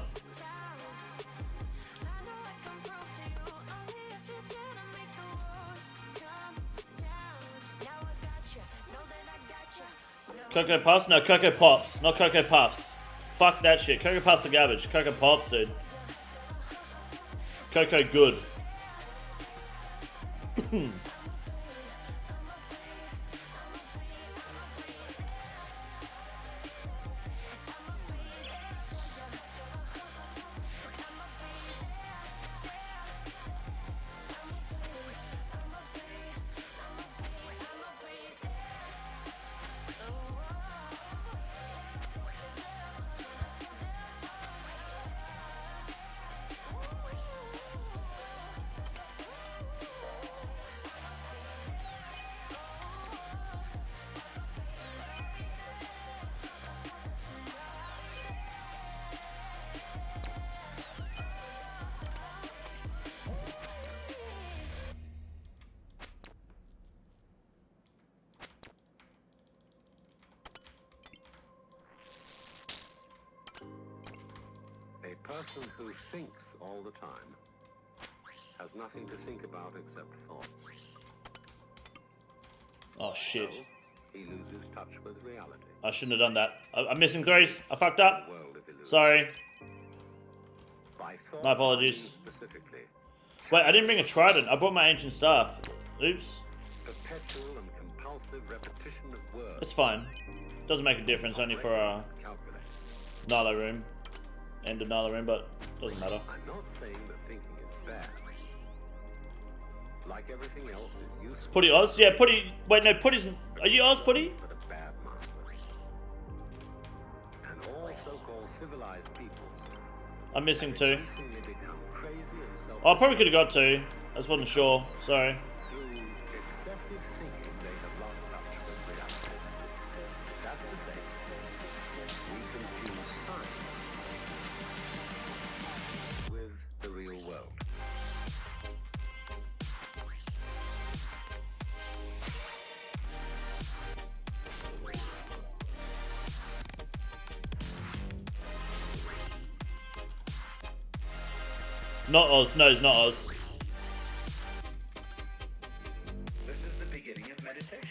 Cocoa Puffs? No, Cocoa Pops. Not Cocoa Puffs. Fuck that shit. Cocoa Puffs are garbage. Cocoa Pops, dude. Cocoa good. A person who thinks all the time has nothing to think about except thoughts. Oh shit. So, he loses touch with reality. I shouldn't have done that. I'm missing threes. I fucked up. Sorry. My apologies. Wait, I didn't bring a trident. I brought my ancient staff. Oops. Perpetual and compulsive repetition of words. It's fine. Doesn't make a difference, only for Nala room. End of Nala room, but doesn't matter. I'm not saying that thinking is bad. Like everything else is useful. Putty Oz? Yeah, Putty. Wait, no, Putty's. Are you Oz, Putty? But a bad master. And all so-called civilized peoples. I'm missing two. Increasingly become crazy and self-destructive. Oh, I probably could have got two. I just wasn't sure. Sorry. Through excessive thinking, they have lost touch with reality. That's to say, we confuse science with the real world. Not Oz. No, it's not Oz. This is the beginning of meditation.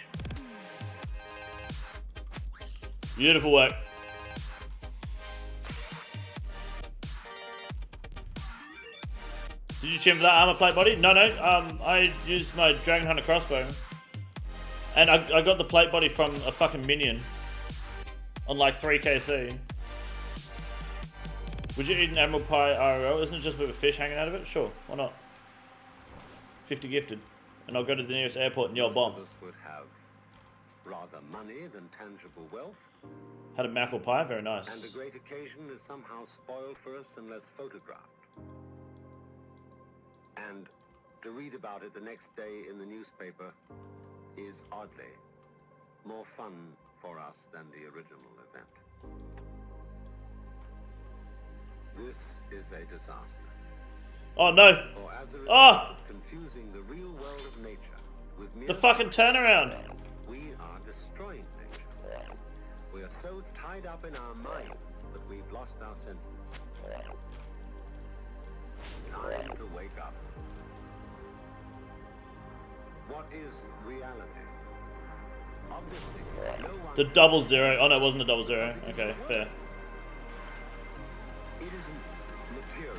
Beautiful work. Did you chim for that armor plate body? No, no. I used my Dragon Hunter crossbow. And I got the plate body from a fucking minion. On like 3 KC. Would you eat an emerald pie IRL? Isn't it just with a fish hanging out of it? Sure, why not? 50 gifted. And I'll go to the nearest airport and yell bomb. Most of us would have rather money than tangible wealth. Had a mackerel pie, very And nice. a great occasion is somehow spoiled for us unless photographed. And to read about it the next day in the newspaper is oddly more fun for us than the original event. This is a disaster. Oh no! For as a result Oh! of confusing the real world of nature with mere The fucking turnaround! we are destroying nature. We are so tied up in our minds that we've lost our senses. Time to wake up. What is reality? Obviously, no one The double zero. Oh no, it wasn't a double zero. Okay, fair. It isn't material,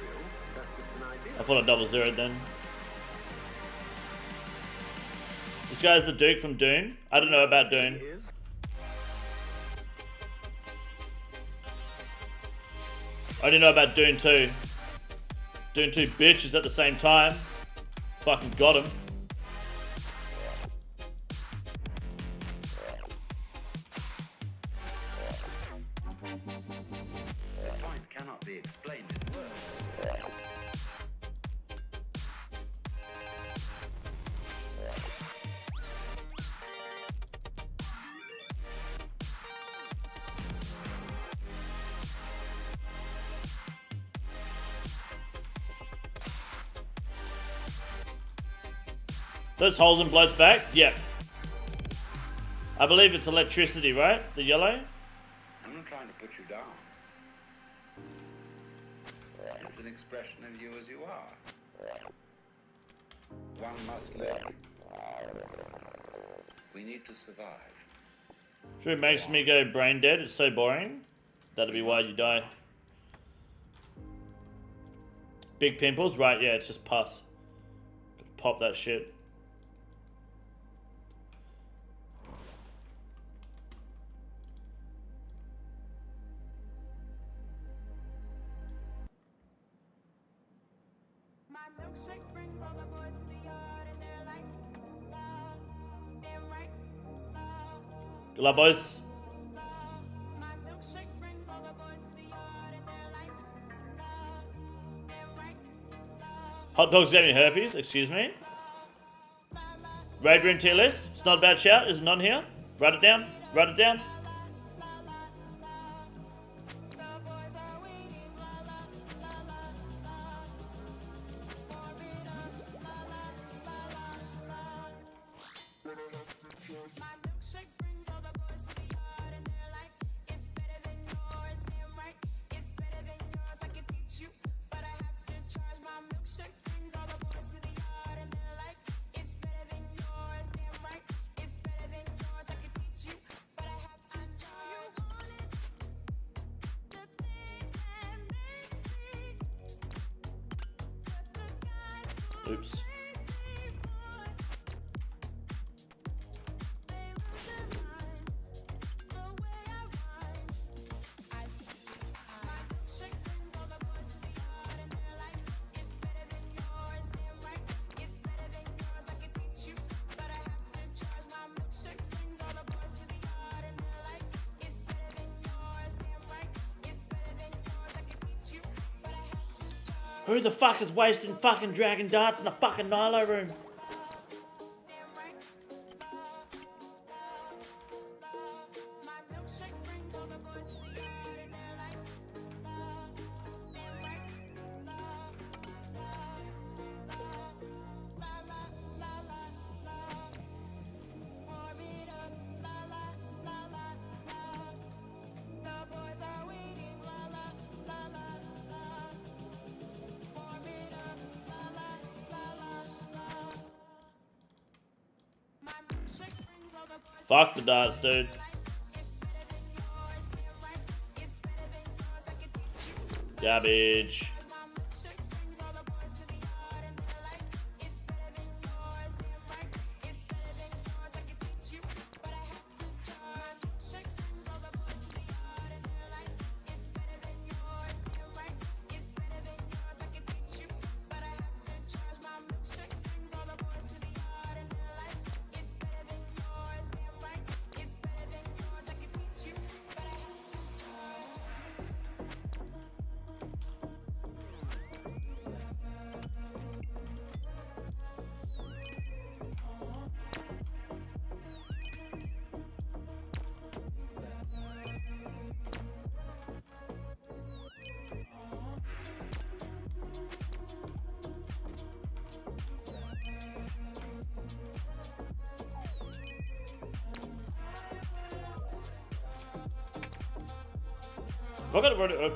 that's just an idea. I thought I double zeroed then. This guy's the Duke from Dune. I don't know about Dune. I only know about Dune 2. Dune 2 bitches at the same time. Fucking got him. The point cannot be explained in words. Those holes in Blood's back? Yep. I believe it's electricity, right? The yellow? I'm not trying to put you down. It's an expression of you as you are. One must live. We need to survive. Sure, it makes me go brain dead. It's so boring. That'll be why you die. Big pimples? Right, yeah, it's just pus. Pop that shit. Good luck, boys. Hot dogs gave me herpes, excuse me. Raid room tier list. It's not a bad shout. Is it on here? Write it down. Write it down. Oops. Who the fuck is wasting fucking dragon darts in the fucking Nilo room? Fuck the darts, dude. Garbage.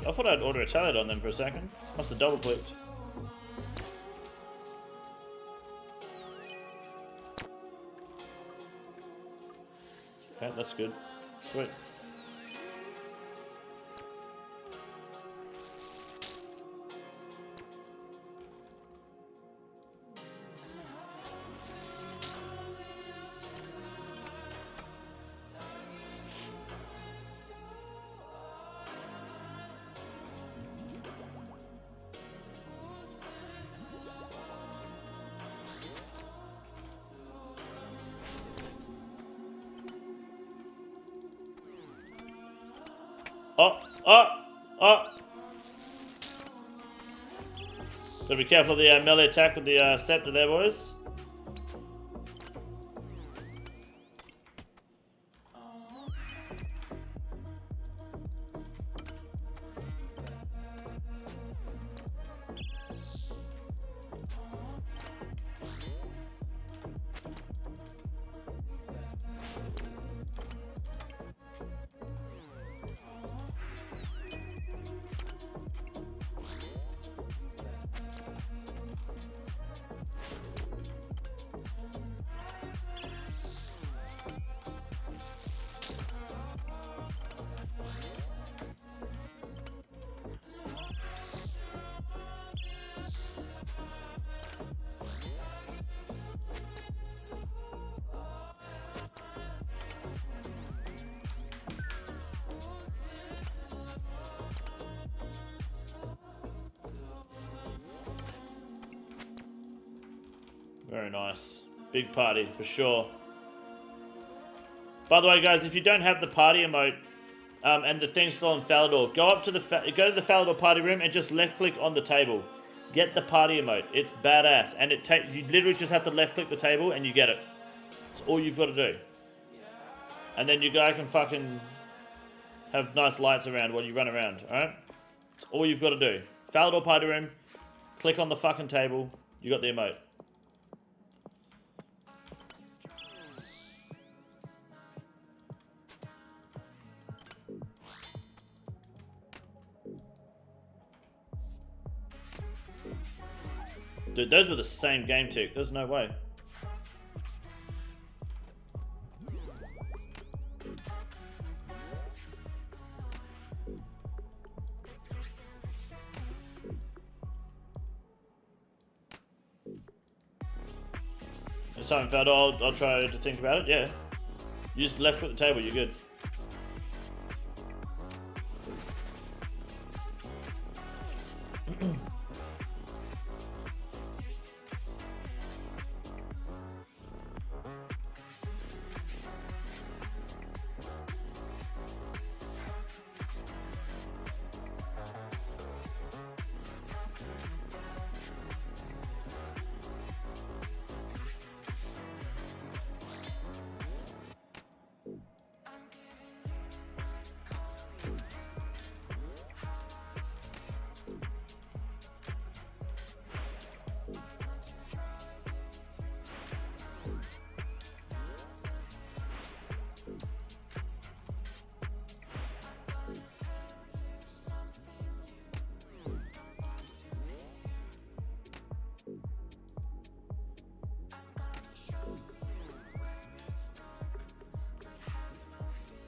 I thought I'd order a talent on them for a second. Must have double clicked. Okay, that's good. Sweet. Gotta be careful of the melee attack with the scepter there, boys. Very nice. Big party, for sure. By the way, guys, if you don't have the party emote, and the thing's still on Falador, go to the Falador party room and just left-click on the table. Get the party emote. It's badass. And you literally just have to left-click the table and you get it. That's all you've got to do. And then your guy can fucking have nice lights around while you run around, alright? That's all you've got to do. Falador party room, click on the fucking table, you got the emote. Dude, those were the same game tick. There's no way. There's something found. I'll try to think about it. Yeah. You just left click the table. You're good.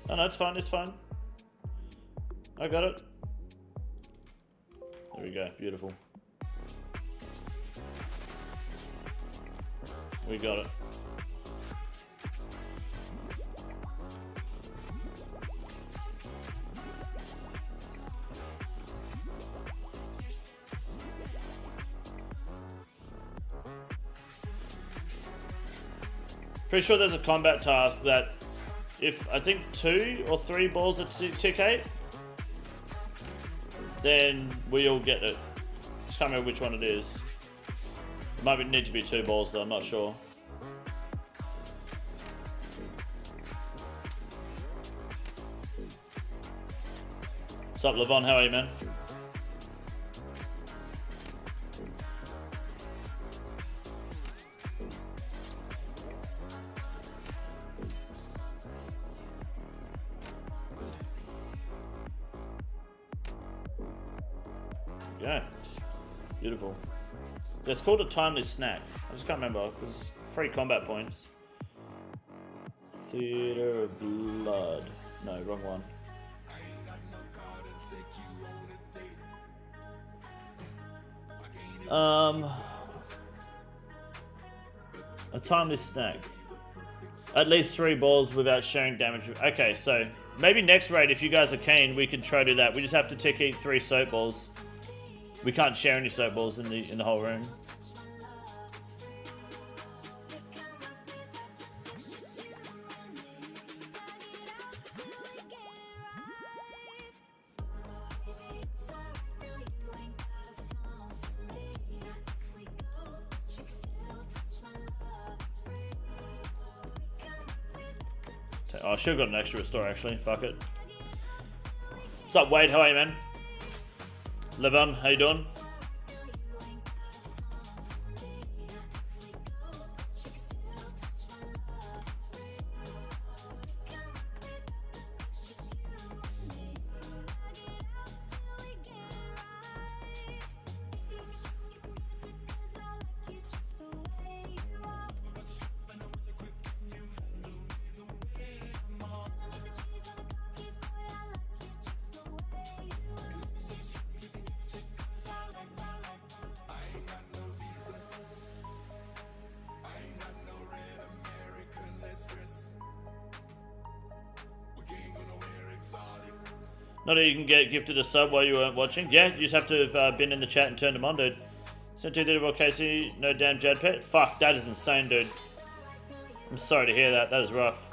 Oh no, it's fine, it's fine. I got it. There we go, beautiful. We got it. Pretty sure there's a combat task that if I think 2 or 3 balls at tick 8, then we all get it. Just can't remember which one it is. It might need to be 2 balls though, I'm not sure. What's up, Levon? How are you, man? Yeah, beautiful. It's called a timely snack. I just can't remember because free combat points. Theater of Blood. No, wrong one. A timely snack. At least 3 balls without sharing damage. Okay, so maybe next raid, if you guys are keen, we can try to do that. We just have to tick eat 3 soap balls. We can't share any soap balls in the whole room. Oh, I should have got an extra restore actually. Fuck it. What's up, Wade? How are you, man? Levon, how you doing? Not that you can get gifted a sub while you weren't watching. Yeah, you just have to have been in the chat and turned them on, dude. So 234 Casey, no damn Jad pet. Fuck, that is insane, dude. I'm sorry to hear that. That is rough.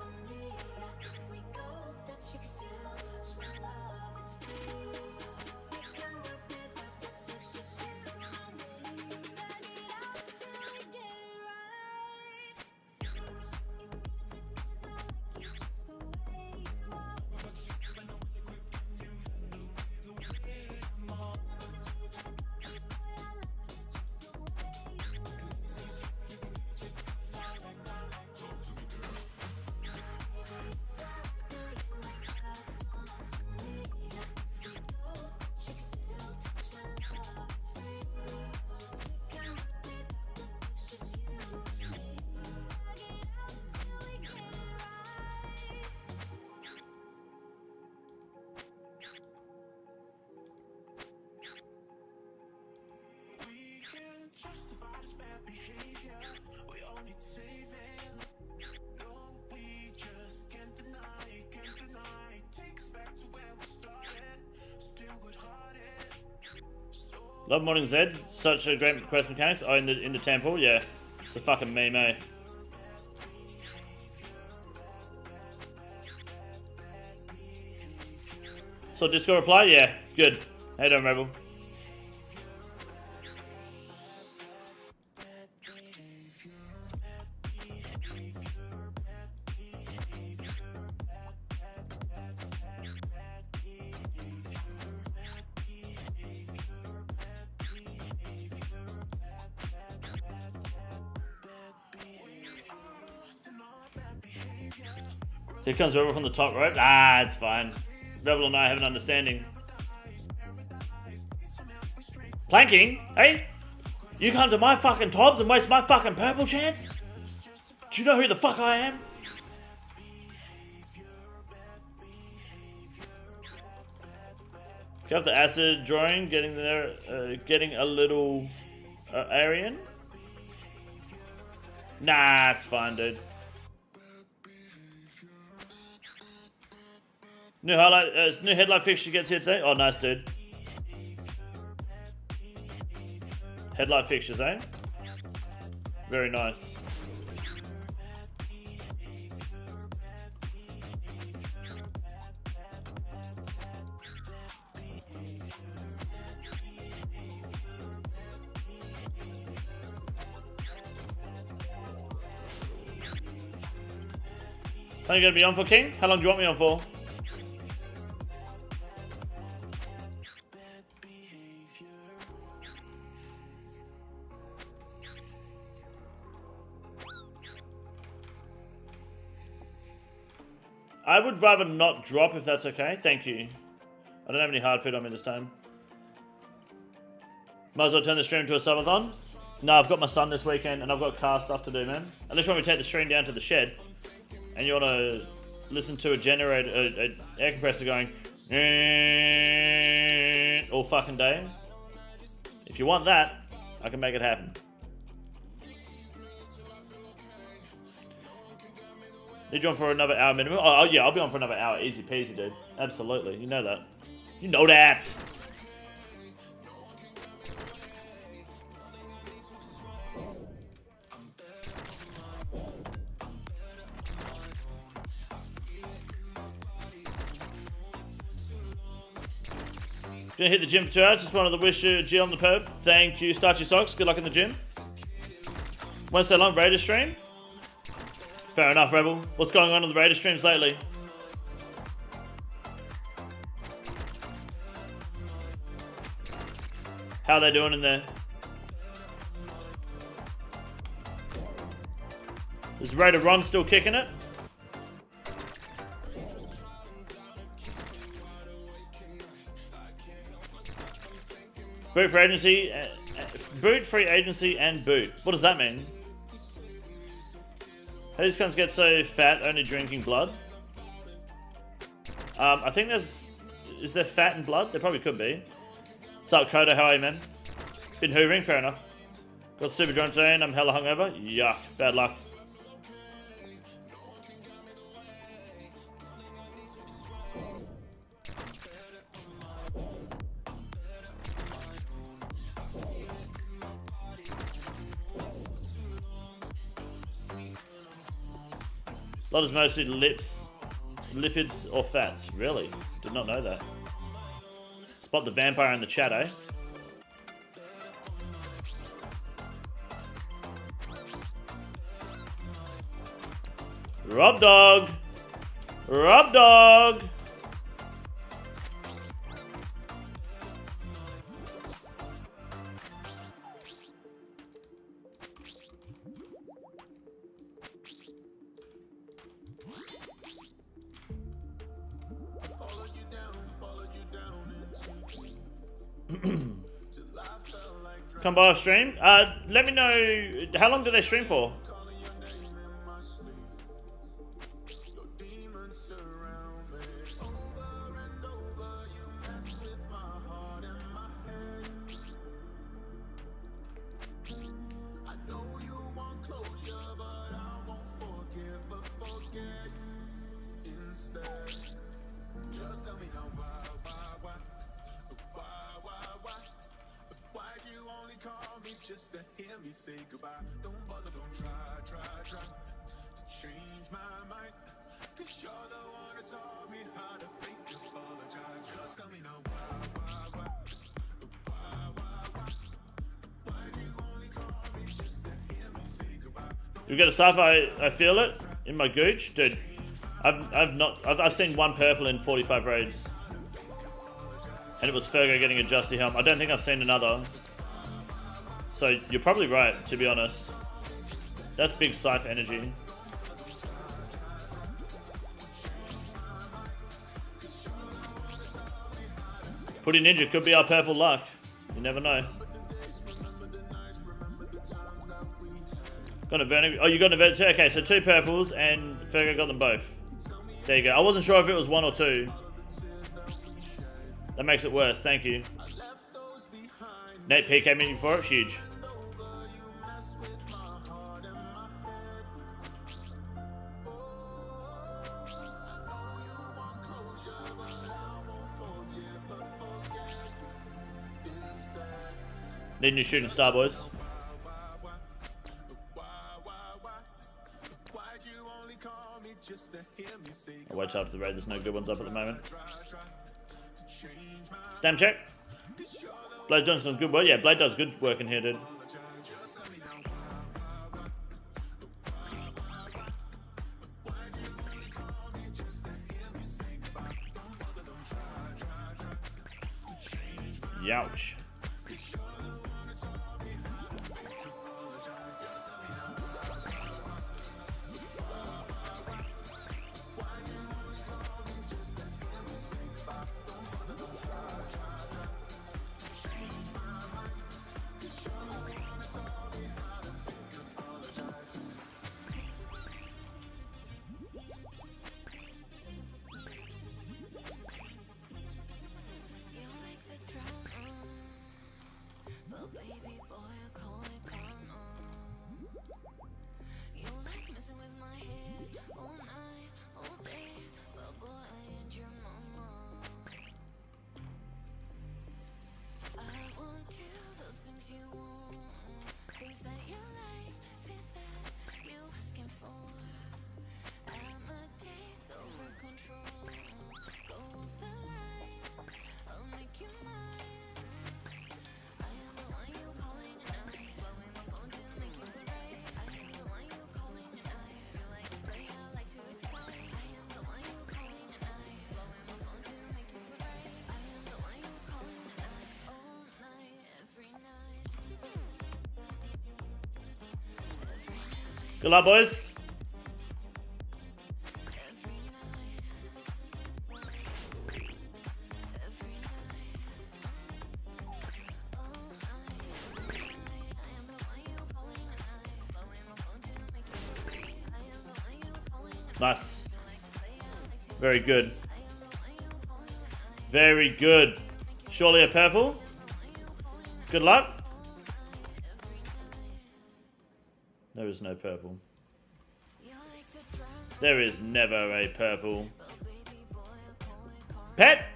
Love Morning Zed, such a great quest mechanics. Oh, in the temple, yeah, it's a fucking meme, eh? So Discord reply, yeah, good. Hey, don't rebel. Here comes Rebel from the top rope. Ah, it's fine. Rebel and I have an understanding. Planking? Hey? You come to my fucking tobs and waste my fucking purple chance? Do you know who the fuck I am? Got the acid drawing, getting there, getting a little Aryan. Nah, it's fine, dude. New highlight, new headlight fixture gets here today. Oh, nice, dude. Headlight fixtures, eh? Very nice. Are you gonna be on for, King? How long do you want me on for? I would rather not drop if that's okay. Thank you. I don't have any hard food on me this time. Might as well turn the stream to a subathon. No, I've got my son this weekend and I've got car stuff to do, man. Unless you want me to take the stream down to the shed and you want to listen to a generator, an air compressor going all fucking day. If you want that, I can make it happen. Need you on for another hour minimum? Oh yeah, I'll be on for another hour. Easy peasy, dude. Absolutely. You know that. You know that. Gonna hit the gym for 2 hours. Just wanted to wish you G on the perp. Thank you, Starchy Socks. Good luck in the gym. Won't stay long. Raider stream? Fair enough, Rebel. What's going on in the Raider streams lately? How are they doing in there? Is Raider Ron still kicking it? Boot for agency, boot free agency and boot. What does that mean? How do these cunts get so fat only drinking blood? I think there's... Is there fat in blood? There probably could be. What's up, Coda? How are you, man? Been hoovering? Fair enough. Got super drunk today and I'm hella hungover? Yuck. Bad luck. Blood is mostly lipids or fats. Really? Did not know that. Spot the vampire in the chat, eh? Rob dog! Rob dog! Come by a stream. Let me know how long do they stream for. You got a sci-fi, I feel it in my gooch, dude. I've seen one purple in 45 raids, and it was Fergo getting a Justy helm. I don't think I've seen another. So you're probably right, to be honest. That's big scythe energy. Putty Ninja could be our purple luck. You never know. Got a Vernig. Oh, you got an event too? Okay, so 2 purples and Fergo got them both. There you go. I wasn't sure if it was 1 or 2. That makes it worse. Thank you. Nate P came in for it. Huge. Need a new shooting star, boys. I'll wait till after the raid. There's no good ones up at the moment. Stam check. Blade doing some good work. Yeah, Blade does good work in here, dude. Youch. Good luck, boys. Nice. Very good. Very good. Surely a purple. Good luck. There is no purple. There is never a purple. Pet!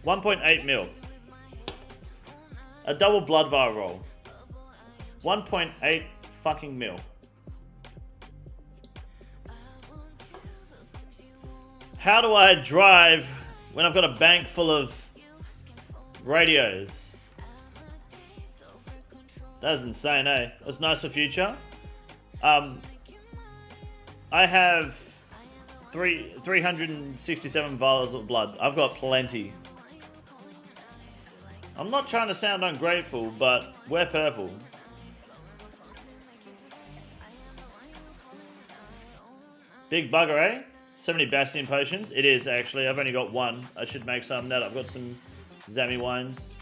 1.8 mil. A double blood vial roll. 1.8 fucking mil. How do I drive when I've got a bank full of radios? That's insane, eh? That's nice for future. I have 367 vials of blood. I've got plenty. I'm not trying to sound ungrateful, but we're purple. Big bugger, eh? 70 Bastion potions. It is, actually. I've only got one. I should make some now that I've got some Zammy wines.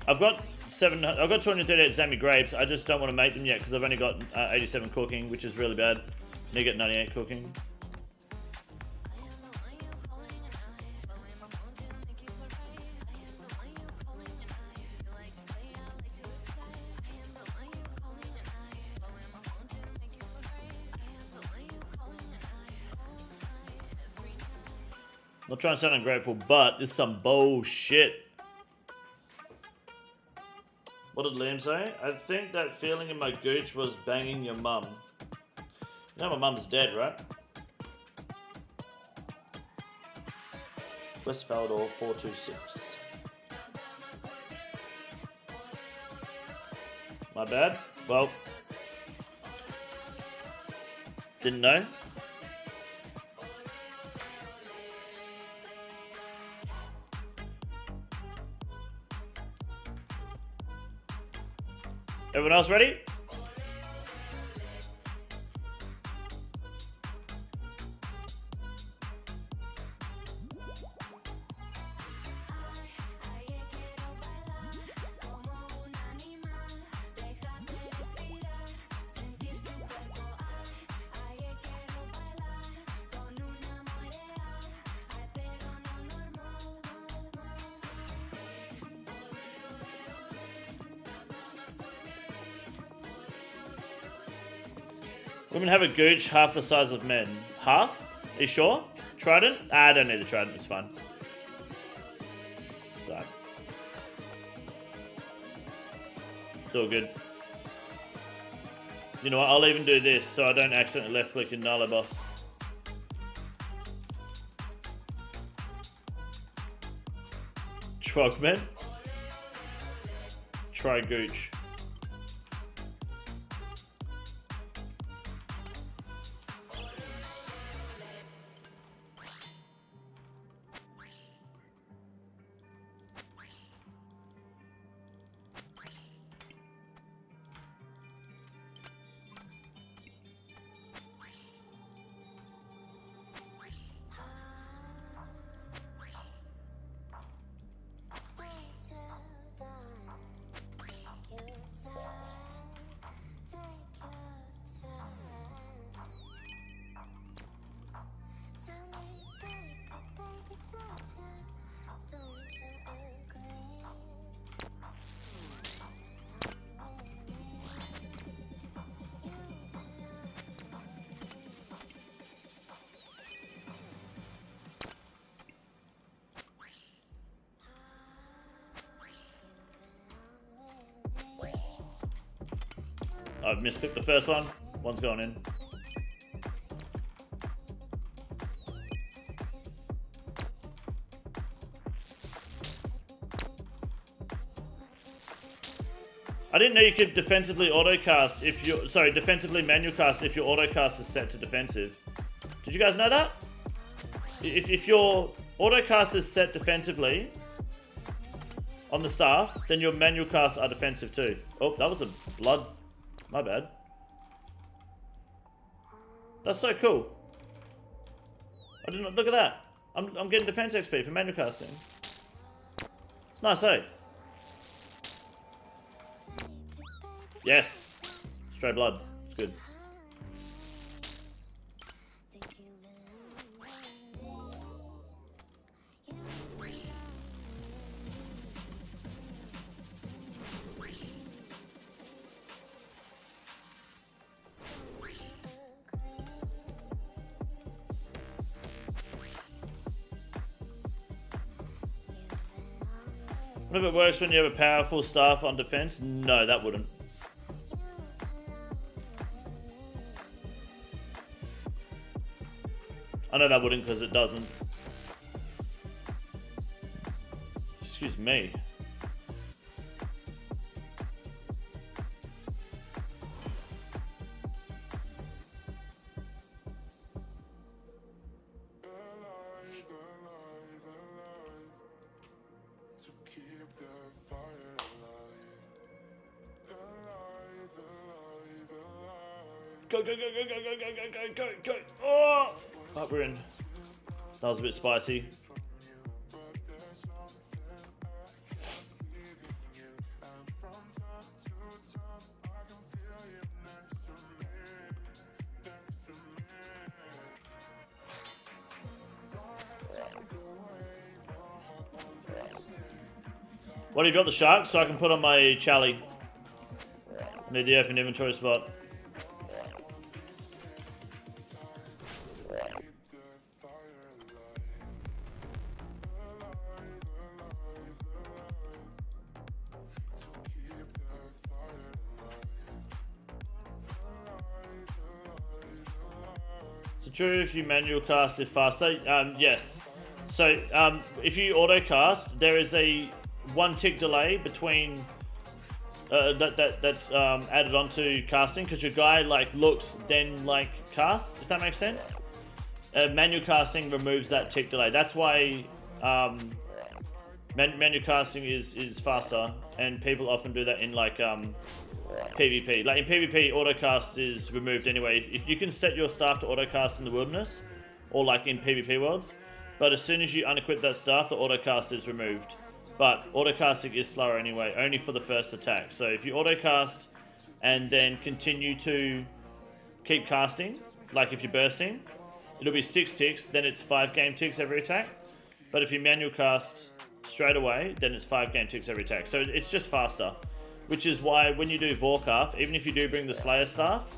I've got 238 Zammy grapes. I just don't want to make them yet because I've only got 87 cooking, which is really bad. Need to get 98 cooking. Not trying to sound ungrateful, but this is some bullshit. What did Liam say? I think that feeling in my gooch was banging your mum. You know my mum's dead, right? West Faldor 426. My bad. Well, didn't know. Everyone else ready? Women have a gooch half the size of men. Half? Are you sure? Trident? I don't need the trident, it's fine. So. It's all good. You know what, I'll even do this so I don't accidentally left click in Nala Boss. Trogman? Try gooch. I've misclicked the first one. One's going in. I didn't know you could defensively autocast if you defensively manual cast if your autocast is set to defensive. Did you guys know that? If your autocast is set defensively on the staff, then your manual casts are defensive too. Oh, that was a blood. My bad. That's so cool. I didn't look at that. I'm getting defense XP for manual casting. It's nice, eh? Yes. Straight blood. It's good. What if it works when you have a powerful staff on defense? No, that wouldn't. I know that wouldn't because it doesn't. Excuse me. Go, go, go, go, go, go, go, go, go, go, go. Oh! Oh, we're in. That was a bit spicy. Why do you drop the shark? So I can put on my chally. I need the open inventory spot. Is it true if you manual cast it faster? Yes. So if you auto cast, there is a 1 tick delay between that's added onto casting because your guy like looks then like casts. If that makes sense. Manual casting removes that tick delay. That's why manual casting is faster, and people often do that in like PvP. Like in PvP, autocast is removed anyway. If you can set your staff to autocast in the wilderness, or like in PvP worlds, but as soon as you unequip that staff, the autocast is removed. But autocasting is slower anyway, only for the first attack. So if you autocast and then continue to keep casting, like if you're bursting, it'll be 6 ticks, then it's 5 game ticks every attack. But if you manual cast straight away, then it's 5 game ticks every attack. So it's just faster. Which is why when you do Vorkath, even if you do bring the Slayer staff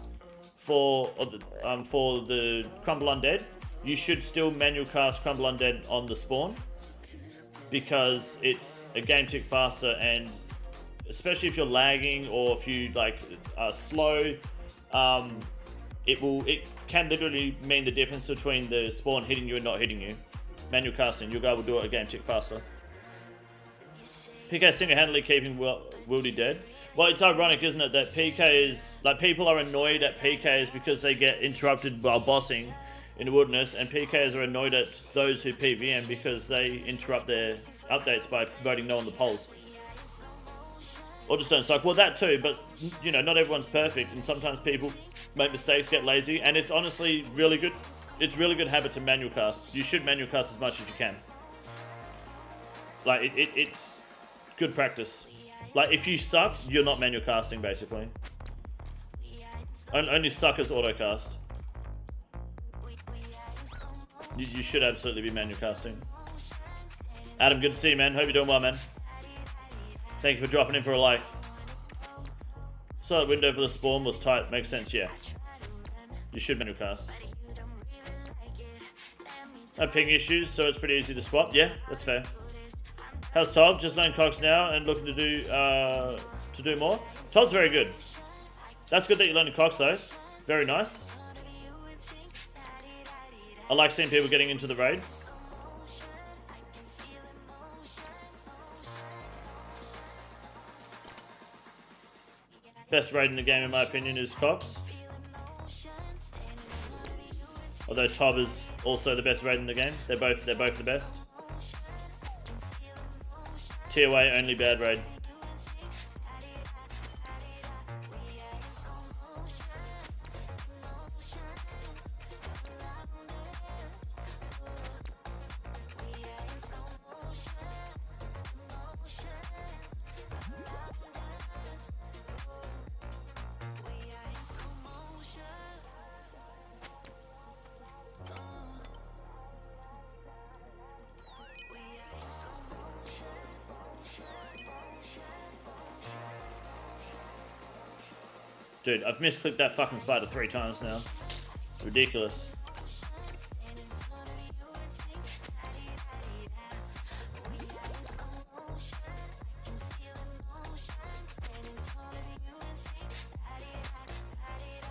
for the Crumble Undead, you should still manual cast Crumble Undead on the spawn. Because it's a game tick faster, and especially if you're lagging or if you like are slow, it can literally mean the difference between the spawn hitting you and not hitting you. Manual casting, your guy will do it a game tick faster. PK single-handedly keeping Wildy dead. Well, it's ironic, isn't it, that PK is like people are annoyed at PKs because they get interrupted while bossing in the wilderness, and PKs are annoyed at those who PVM because they interrupt their updates by voting no on the polls. Or just don't suck. Well, that too, but you know, not everyone's perfect, and sometimes people make mistakes, get lazy, and it's honestly really good. It's really good habit to manual cast. You should manual cast as much as you can. Like, it's good practice. Like, if you suck, you're not manual casting, basically. Only suckers autocast. You should absolutely be manual casting. Adam, good to see you, man. Hope you're doing well, man. Thank you for dropping in for a like. So that window for the spawn was tight. Makes sense, yeah. You should manual cast. No ping issues, so it's pretty easy to swap. Yeah, that's fair. How's Todd? Just learned Cox now and looking to do more. Todd's very good. That's good that you're learning Cox though. Very nice. I like seeing people getting into the raid. Best raid in the game, in my opinion, is Cox. Although Tob is also the best raid in the game. They're both the best. Tier way, only bad raid. Dude, I've misclicked that fucking spider 3 times now. Ridiculous.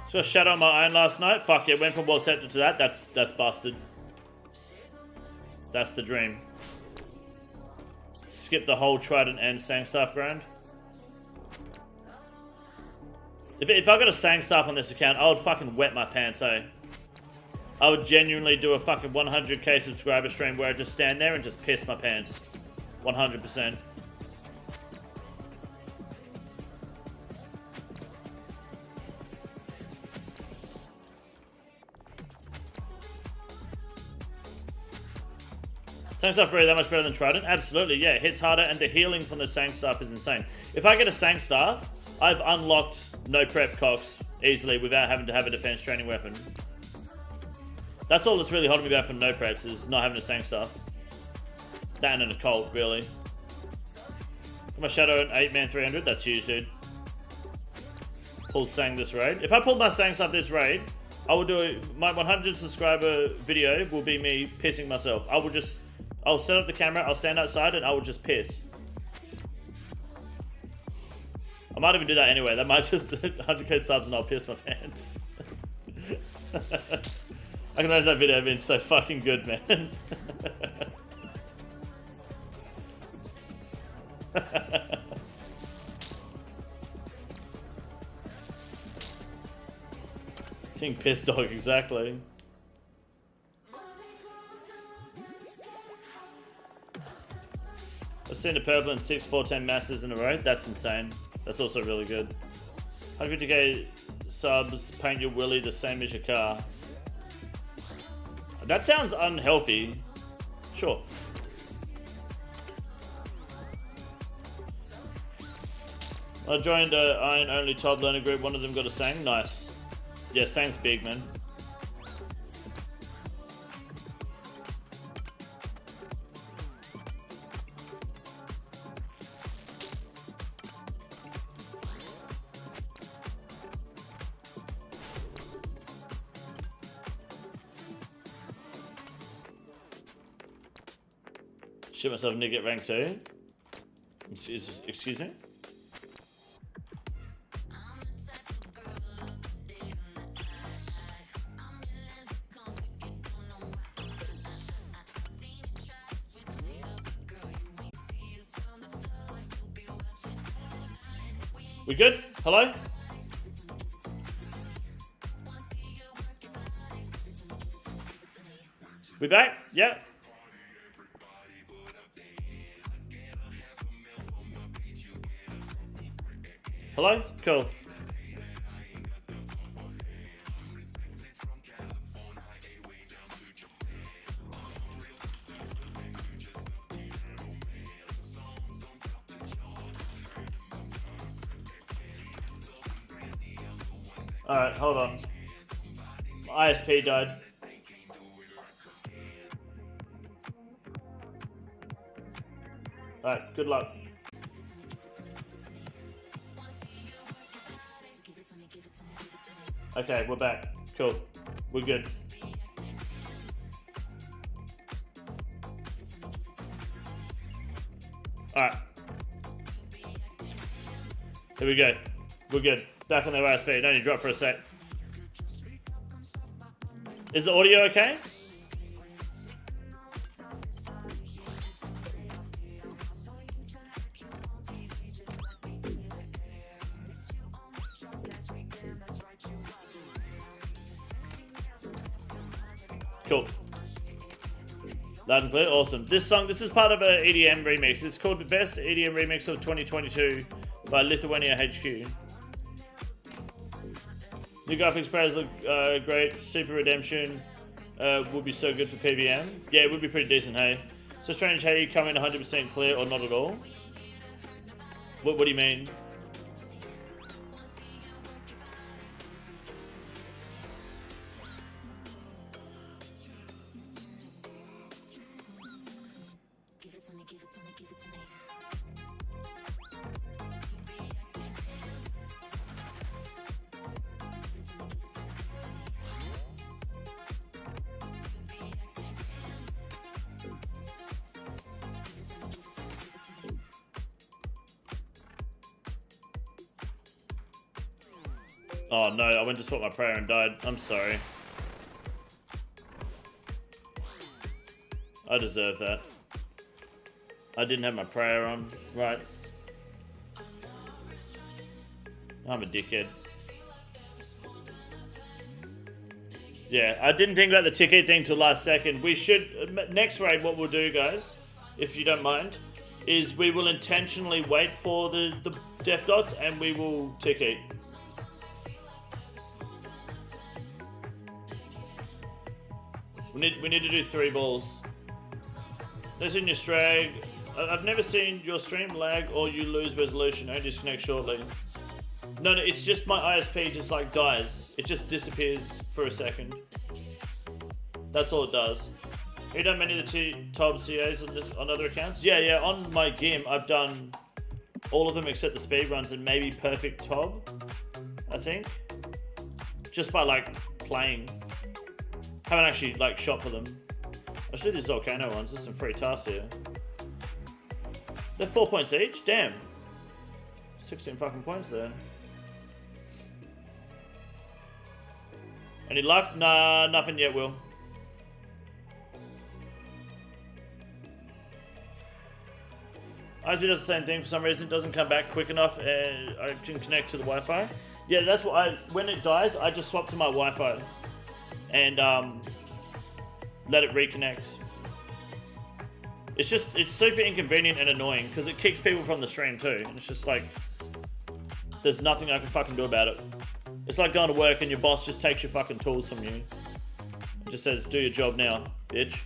So a shadow on my iron last night. Fuck yeah, went from world scepter to that. That's busted. That's the dream. Skip the whole Trident and Sangstaff grind. If I got a Sangstaff on this account, I would fucking wet my pants, eh? I would genuinely do a fucking 100k subscriber stream where I just stand there and just piss my pants. 100%. Sangstaff really that much better than Trident? Absolutely, yeah. It hits harder and the healing from the Sangstaff is insane. If I get a Sangstaff, I've unlocked no prep cocks easily without having to have a defense training weapon. That's all that's really holding me back from no preps is not having a Sangstaff. That and an occult, really. My Shadow at 8-man 300, that's huge, dude. Pull Sang this raid. If I pulled my Sangstaff this raid, I will do my 100 subscriber video will be me pissing myself. I'll set up the camera, I'll stand outside, and I will just piss. I might even do that anyway. That might just 100k subs and I'll piss my pants. I can imagine that video being so fucking good, man. King Piss Dog, exactly. I've seen the purple in 6 410 masses in a row. That's insane. That's also really good. 150k subs, paint your willy the same as your car. That sounds unhealthy. Sure. I joined an iron-only top learner group. One of them got a Sang. Nice. Yeah, Sang's big, man. Shit myself Nick at rank 2. Excuse me? We good? Hello? We back? Yeah. Hello? Cool. Alright, hold on. My ISP died. Alright, good luck. Okay, we're back. Cool. We're good. Alright. Here we go. We're good. Back on the ISP. It only dropped for a sec. Is the audio okay? Cool. Loud and clear. Awesome. This is part of an EDM remix. It's called the Best EDM Remix of 2022 by Lithuania HQ. New graphics players look great. Super Redemption would be so good for PVM. Yeah, it would be pretty decent, hey. So strange how you come in 100% clear or not at all. What do you mean? Oh no, I went to swap my prayer and died. I'm sorry. I deserve that. I didn't have my prayer on, right? I'm a dickhead. Yeah, I didn't think about the ticket thing till last second. We should, next raid, what we'll do, guys, if you don't mind, is we will intentionally wait for the death dots and we will ticket. We need to do 3 balls. That's in your strag. I've never seen your stream lag or you lose resolution. I disconnect shortly. No, it's just my ISP just like dies. It just disappears for a second. That's all it does. Have you done many of the TOB CAs on other accounts? Yeah, on my GIM I've done all of them except the speed runs and maybe perfect TOB, I think. Just by like playing. Haven't actually like shot for them. I should do these volcano ones, there's some free tasks here. They're 4 points each? Damn. 16 fucking points there. Any luck? Nah, nothing yet, Will. ISP does the same thing for some reason. It doesn't come back quick enough and I can connect to the Wi-Fi. Yeah, that's what when it dies, I just swap to my Wi-Fi and let it reconnect. It's super inconvenient and annoying because it kicks people from the stream too. And it's just like, there's nothing I can fucking do about it. It's like going to work and your boss just takes your fucking tools from you. It just says, do your job now, bitch.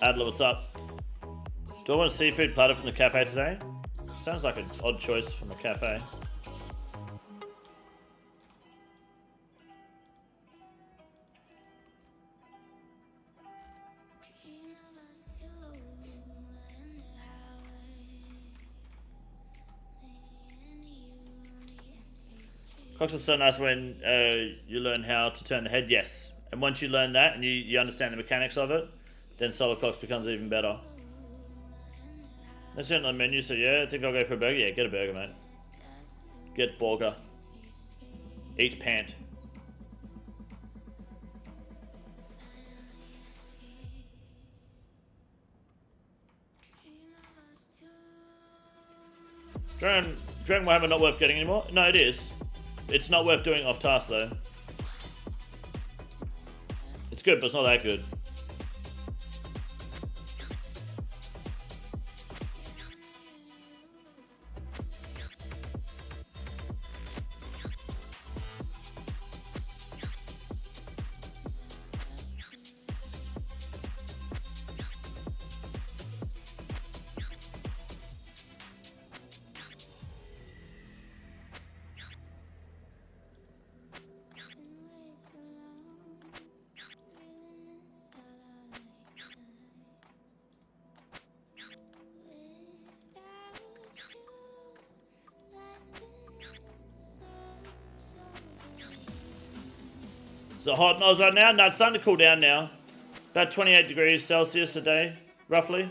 Adler, what's up? Do I want a seafood platter from the cafe today? Sounds like an odd choice from a cafe. Cox is so nice when you learn how to turn the head, yes. And once you learn that and you understand the mechanics of it, then Solid Cox becomes even better. That's it on the menu, so yeah, I think I'll go for a burger. Yeah, get a burger, mate. Get burger. Eat pant. Dragon Warhammer not worth getting anymore? No, it is. It's not worth doing off task though. It's good, but it's not that good. Is it hot nose right now? No, it's starting to cool down now. About 28 degrees Celsius a day, roughly.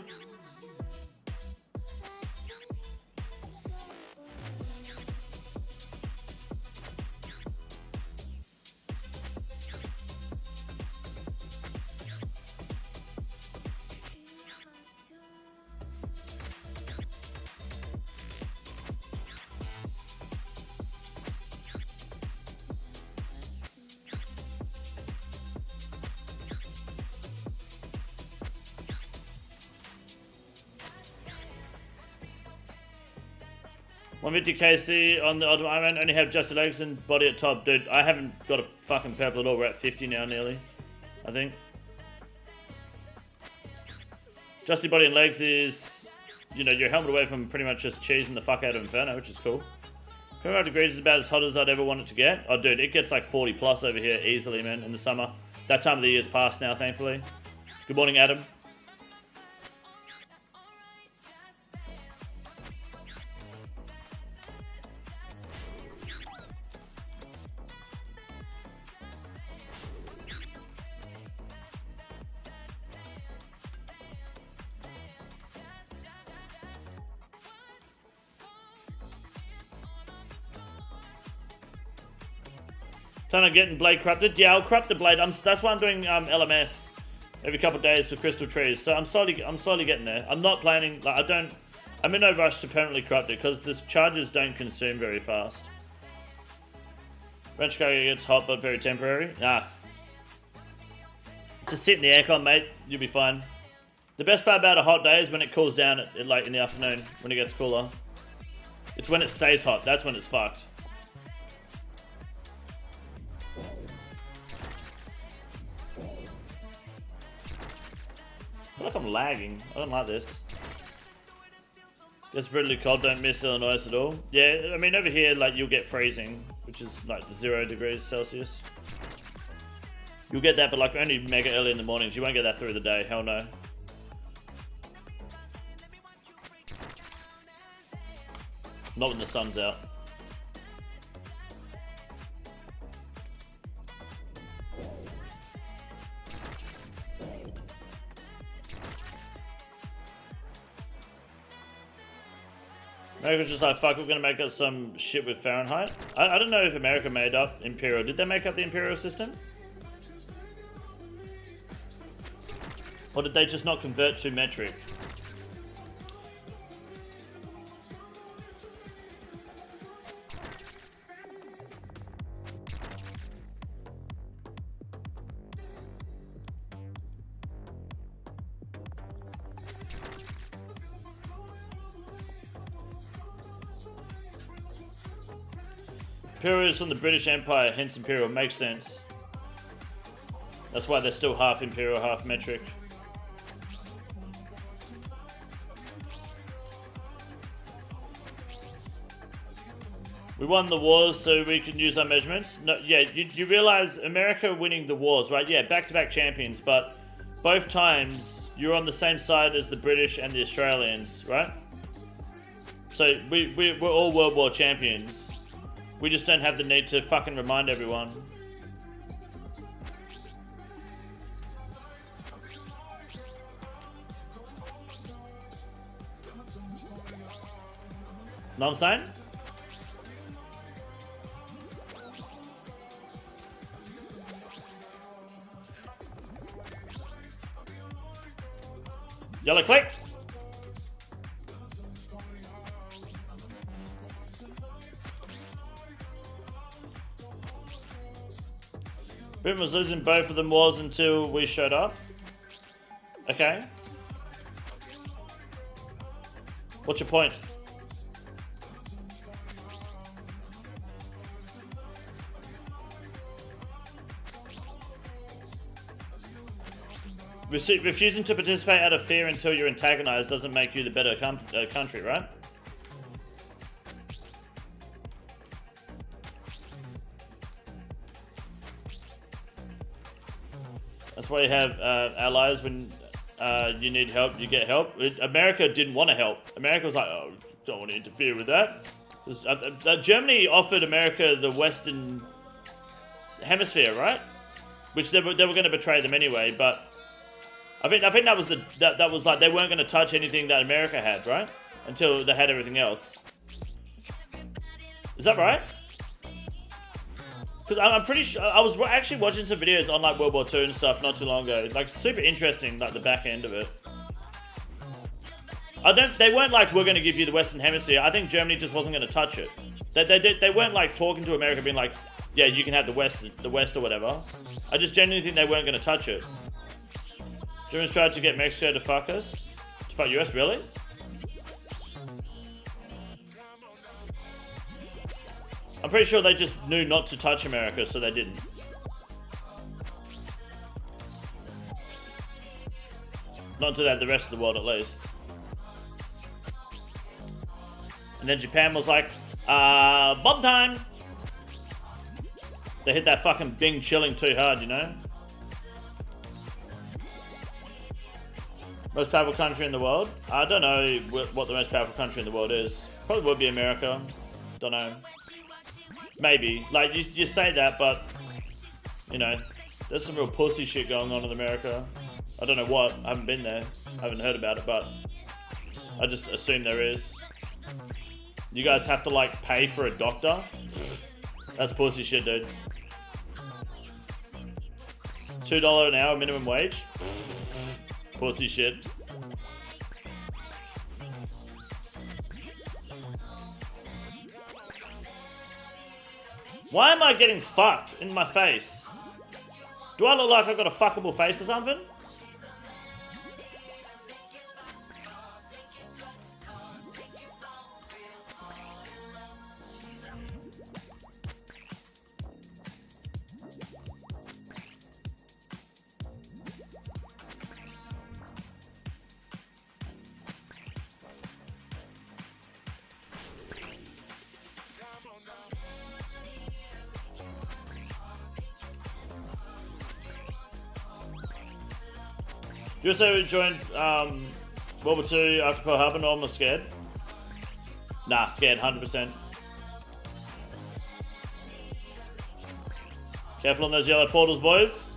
KC on the Ultimate Iron Man, only have just the legs and body at top. Dude, I haven't got a fucking purple at all. We're at 50 now nearly, I think. Just the body and legs is, you know, you're a helmet away from pretty much just cheesing the fuck out of Inferno, which is cool. 25 degrees is about as hot as I'd ever want it to get. Oh dude, it gets like 40 plus over here easily, man, in the summer. That time of the year's past now, thankfully. Good morning, Adam. Plan on getting blade corrupted? Yeah, I'll corrupt the blade. That's why I'm doing LMS every couple of days for crystal trees. So I'm slowly getting there. I'm not planning. Like I'm in no rush to permanently corrupt it because this charges don't consume very fast. Wrench carrier gets hot but very temporary. Nah. Just sit in the aircon, mate. You'll be fine. The best part about a hot day is when it cools down at like in the afternoon when it gets cooler. It's when it stays hot. That's when it's fucked. I feel like I'm lagging. I don't like this. Gets brutally cold. Don't miss Illinois at all. Yeah, I mean over here like you'll get freezing, which is like 0 degrees Celsius. You'll get that, but like only mega early in the mornings. You won't get that through the day. Hell no. Not when the sun's out. America's just like, fuck, we're gonna make up some shit with Fahrenheit. I don't know if America made up Imperial. Did they make up the Imperial system? Or did they just not convert to metric? Imperial is from the British Empire, hence Imperial. Makes sense. That's why they're still half Imperial, half metric. We won the wars so we can use our measurements. No, yeah, you realize America winning the wars, right? Yeah, back-to-back champions, but both times you're on the same side as the British and the Australians, right? So we're all World War champions. We just don't have the need to fucking remind everyone. Know what I'm saying? Yellow click. Britain was losing both of them wars until we showed up. Okay. What's your point? Refusing to participate out of fear until you're antagonized doesn't make you the better country, right? That's why you have allies. When you need help, you get help. America didn't want to help. America was like, oh, don't want to interfere with that. Germany offered America the Western Hemisphere, right? Which they were going to betray them anyway, but I think that was that was like they weren't going to touch anything that America had, right? Until they had everything else. Is that right? Because I'm pretty sure I was actually watching some videos on like World War II and stuff not too long ago. Like super interesting, like the back end of it. They weren't like, we're going to give you the Western Hemisphere. I think Germany just wasn't going to touch it. They weren't like talking to America, being like, yeah, you can have the West or whatever. I just genuinely think they weren't going to touch it. Germans tried to get Mexico to fuck us. To fuck US, really? I'm pretty sure they just knew not to touch America, so they didn't. Not to that, the rest of the world at least. And then Japan was like, bomb time! They hit that fucking Bing chilling too hard, you know? Most powerful country in the world? I don't know what the most powerful country in the world is. Probably would be America. Don't know. Maybe. Like, you say that, but, you know, there's some real pussy shit going on in America. I don't know what. I haven't been there. I haven't heard about it, but I just assume there is. You guys have to, like, pay for a doctor? That's pussy shit, dude. $2 an hour minimum wage. Pussy shit. Why am I getting fucked in my face? Do I look like I've got a fuckable face or something? You also joined World War II after Pearl Harbor, no one was scared? Nah, scared, 100%. Careful on those yellow portals, boys.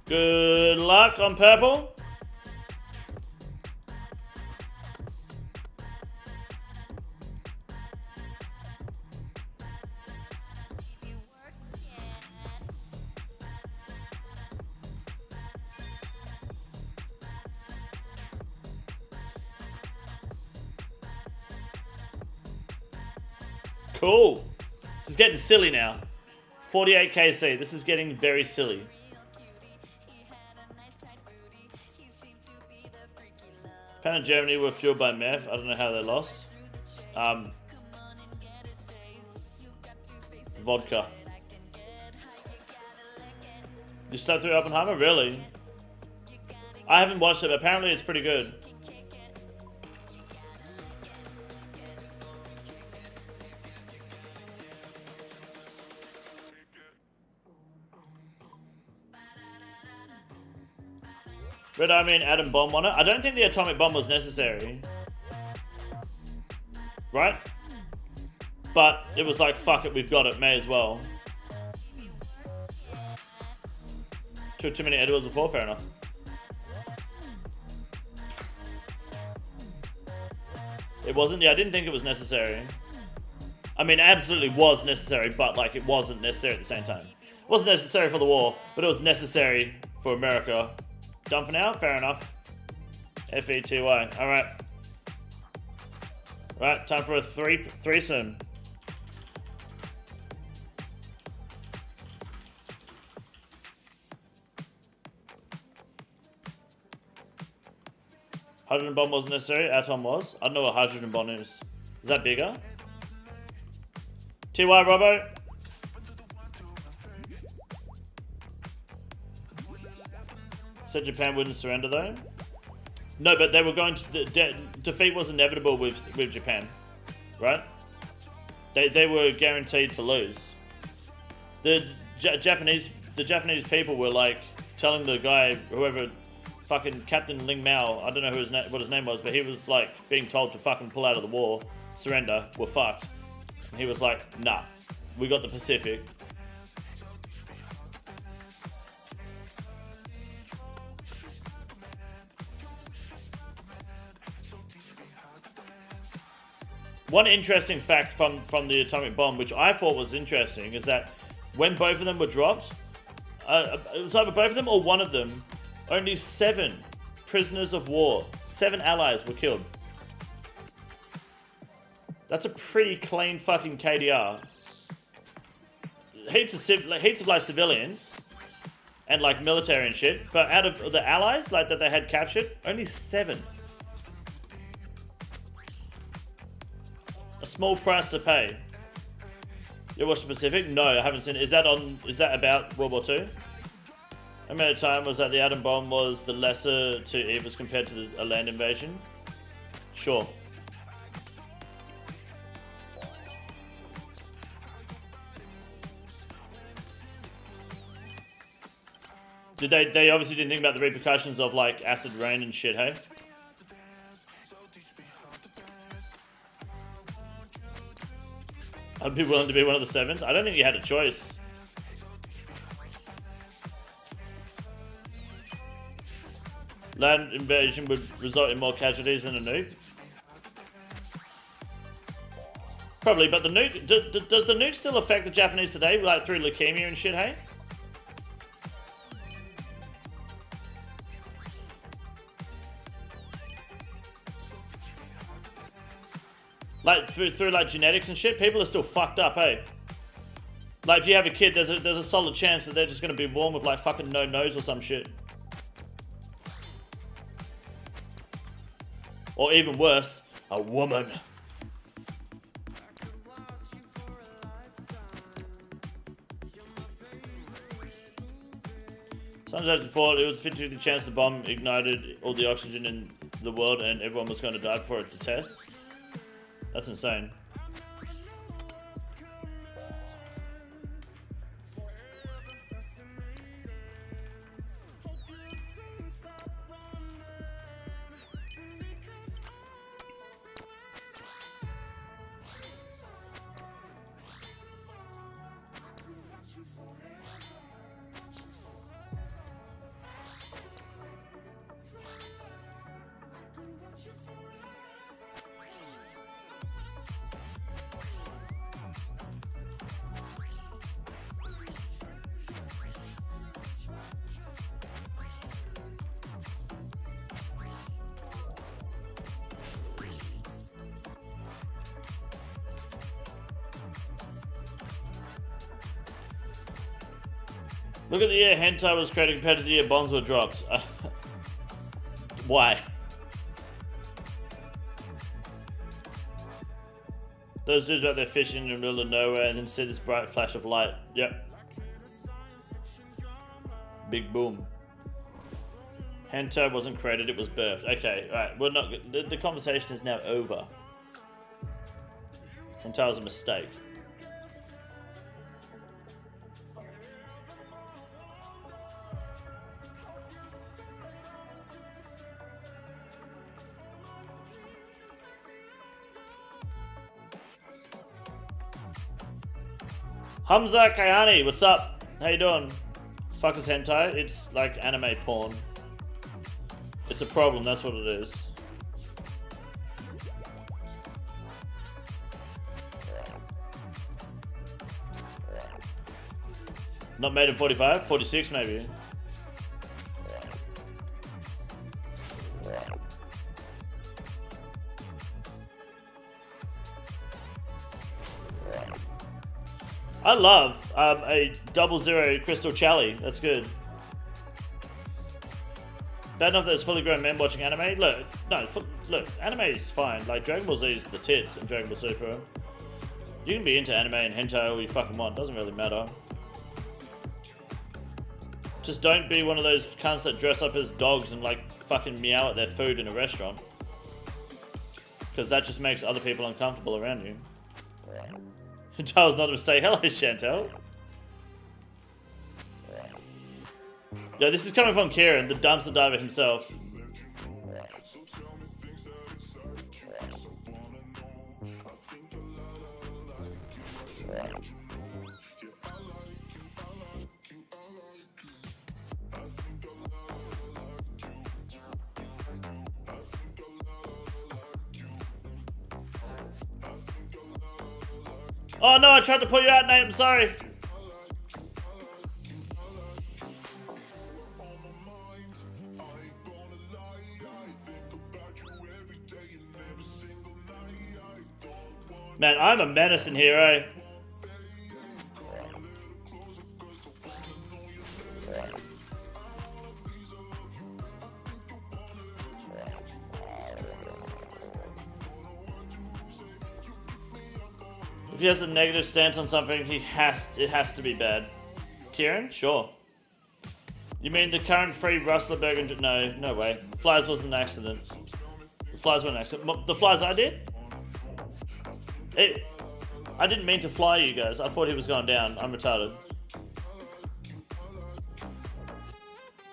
Good luck on purple. Cool. This is getting silly now. 48 KC. This is getting very silly. Japan and Germany were fueled by meth. I don't know how they lost. Vodka. You slept through Oppenheimer? Really? I haven't watched it, but apparently it's pretty good. Red Army and atom bomb on it. I don't think the atomic bomb was necessary. Right? But it was like, fuck it, we've got it, may as well. Too many Edwards before, fair enough. It wasn't? Yeah, I didn't think it was necessary. I mean, it absolutely was necessary, but like it wasn't necessary at the same time. It wasn't necessary for the war, but it was necessary for America. Done for now? Fair enough. F-E-T-Y. Alright. Right, time for a threesome. Hydrogen bomb wasn't necessary. Atom was. I don't know what hydrogen bomb is. Is that bigger? TY Robbo? Said Japan wouldn't surrender though. No, but they were going to. Defeat was inevitable with Japan, right? They were guaranteed to lose. The Japanese people were like telling the guy, whoever, fucking Captain Ling Mao. I don't know what his name was, but he was like being told to fucking pull out of the war, surrender. We're fucked. And he was like, nah, we got the Pacific. One interesting fact from the atomic bomb, which I thought was interesting, is that when both of them were dropped, it was either both of them or one of them, only 7 prisoners of war, 7 allies were killed. That's a pretty clean fucking KDR. Heaps of like civilians and like military and shit, but out of the allies like that they had captured, only 7. A small price to pay. You watched the Pacific? No, I haven't seen it. Is that about World War II? How many time was that the atom bomb was the lesser to evils compared to a land invasion? Sure. Did they obviously didn't think about the repercussions of like acid rain and shit, hey? I'd be willing to be one of the sevens. I don't think you had a choice. Land invasion would result in more casualties than a nuke. Probably, but the nuke... does the nuke still affect the Japanese today, like through leukemia and shit, hey? Like, through like genetics and shit, people are still fucked up, hey? Like, if you have a kid, there's a solid chance that they're just gonna be born with like fucking no nose or some shit. Or even worse, a woman. Sometimes before it was a 50-50 chance the bomb ignited all the oxygen in the world and everyone was going to die before it to test. That's insane. Look at the year hentai was created compared to the year bombs were dropped. Why? Those dudes out there fishing in the middle of nowhere and then see this bright flash of light. Yep. Big boom. Hentai wasn't created, it was birthed. Okay, alright, we're not. The conversation is now over. Hentai was a mistake. Hamza Kayani, what's up? How you doing? Fuck is hentai? It's like anime porn. It's a problem, that's what it is. Not made in 45? 46 maybe. I love a 00 Crystal Chally. That's good. Bad enough that there's fully grown men watching anime. Look, no, look, anime is fine. Like Dragon Ball Z is the tits in Dragon Ball Super. You can be into anime and hentai all you fucking want. Doesn't really matter. Just don't be one of those cunts that dress up as dogs and like fucking meow at their food in a restaurant. Because that just makes other people uncomfortable around you. Chantel's not a mistake. Hello, Chantel. Yeah, this is coming from Kieran, the dumpster diver himself. Oh no, I tried to pull you out, Nate, I'm sorry. Man, I'm a menace in here, eh? If he has a negative stance on something, it has to be bad. Kieran? Sure. You mean the current free Rustlerberg and... No way. Flies wasn't an accident. The flies weren't an accident. The flies I did? I didn't mean to fly you guys. I thought he was going down. I'm retarded.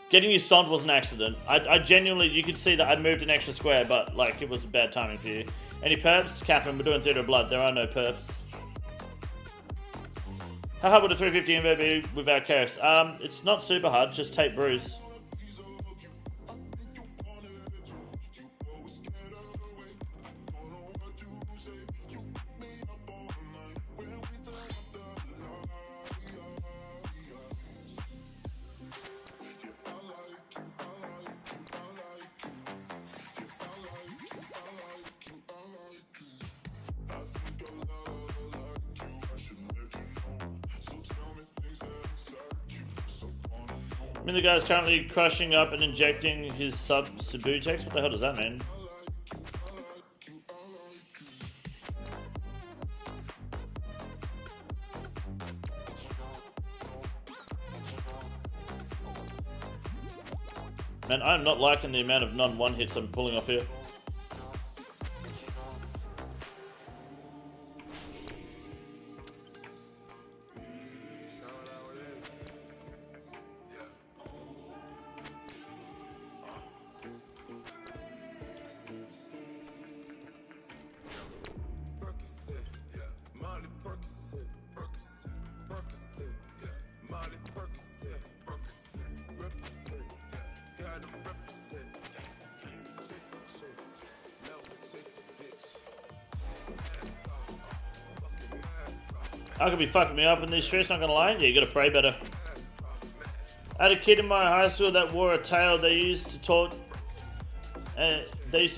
Getting you stomped was an accident. I genuinely, you could see that I moved an extra square, but like it was bad timing for you. Any perps? Catherine, we're doing Theatre of Blood. There are no perps. How hard would a 350 invo be without chaos? It's not super hard, just tape bruise. I mean, the guy's currently crushing up and injecting his Subutex. What the hell does that mean? Man, I'm not liking the amount of non-one hits I'm pulling off here. I could be fucking me up in these streets, not gonna lie. Yeah, you gotta pray better. I had a kid in my high school that wore a tail. They used to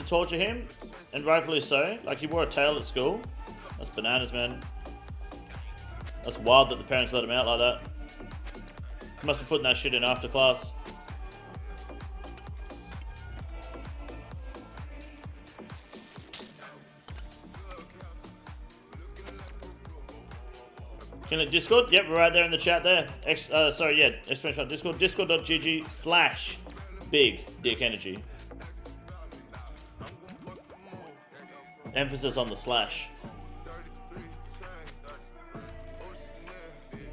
torture him, and rightfully so. Like, he wore a tail at school. That's bananas, man. That's wild that the parents let him out like that. Must be putting that shit in after class. Discord? Yep, we're right there in the chat there. Sorry, yeah, exclamation Discord. Discord.gg/big-dick-energy. Emphasis on the slash.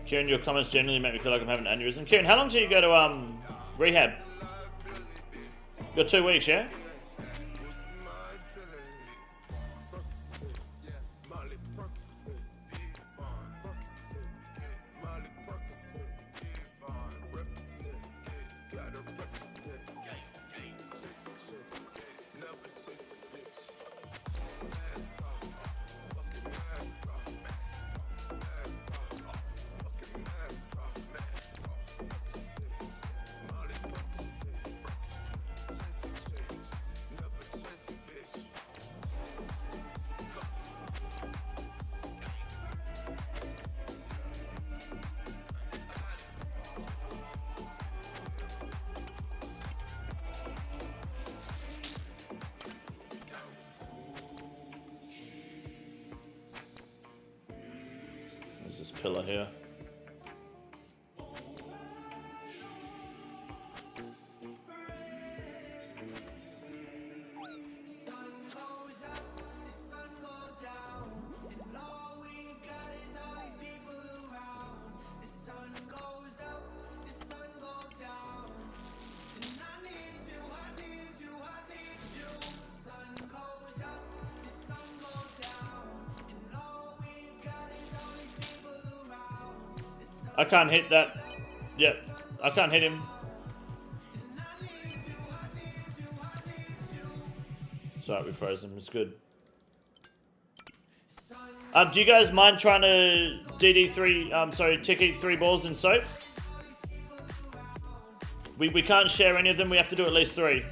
Kieran, your comments generally make me feel like I'm having an aneurysm. Kieran, how long till you go to rehab? You got 2 weeks, yeah? There's this pillar here. I can't hit that. Yep, I can't hit him. Sorry, we froze him. It's good. Do you guys mind trying to tick eat 3 balls in soap? We can't share any of them. We have to do at least 3.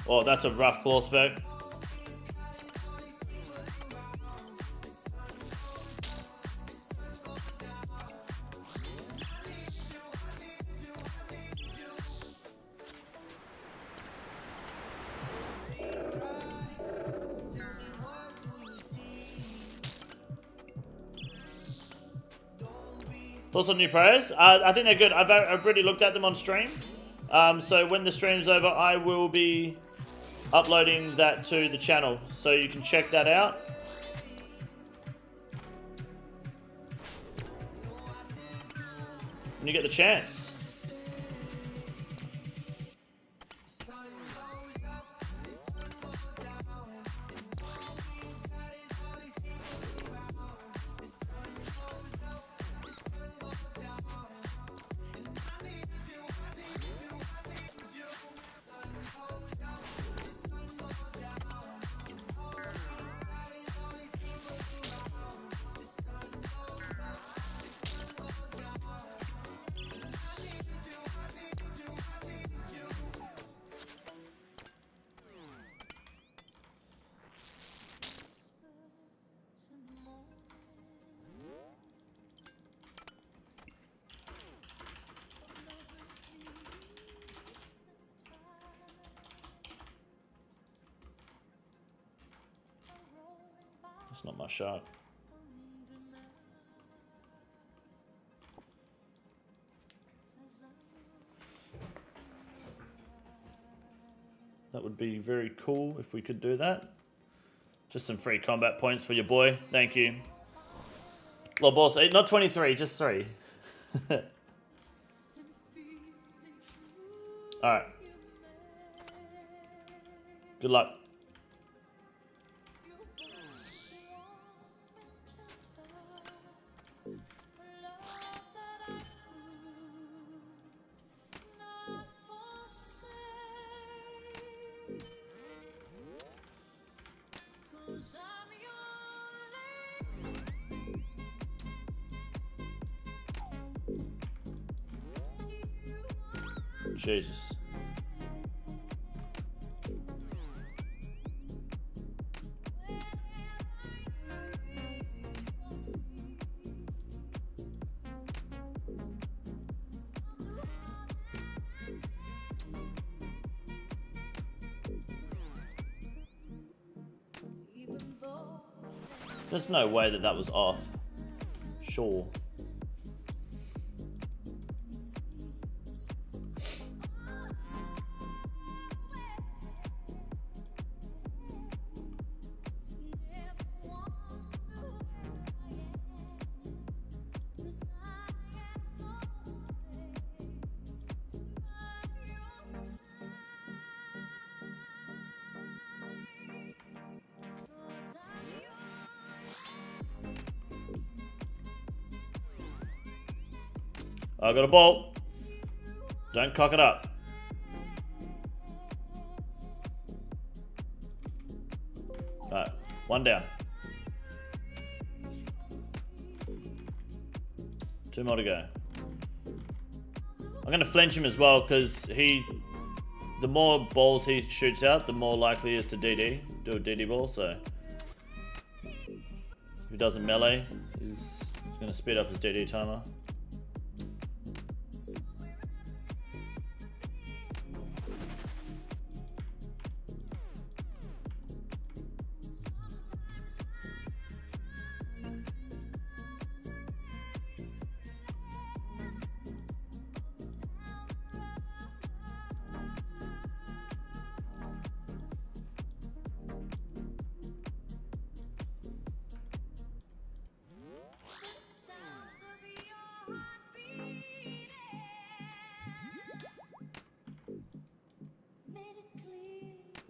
Oh, that's a rough claw spec. Thoughts on new players? I think they're good. I've already looked at them on stream. So when the stream's over, I will be uploading that to the channel. So you can check that out. when you get the chance. That's not my shot. That would be very cool if we could do that. Just some free combat points for your boy. Thank you. Well, boss, not 23, just 3. Alright. Good luck. Jesus. There's no way that was off. Sure. I got a ball. Don't cock it up. Alright, 1 down. 2 more to go. I'm gonna flinch him as well because the more balls he shoots out, the more likely he is to DD. Do a DD ball, so if he doesn't melee, he's gonna speed up his DD timer.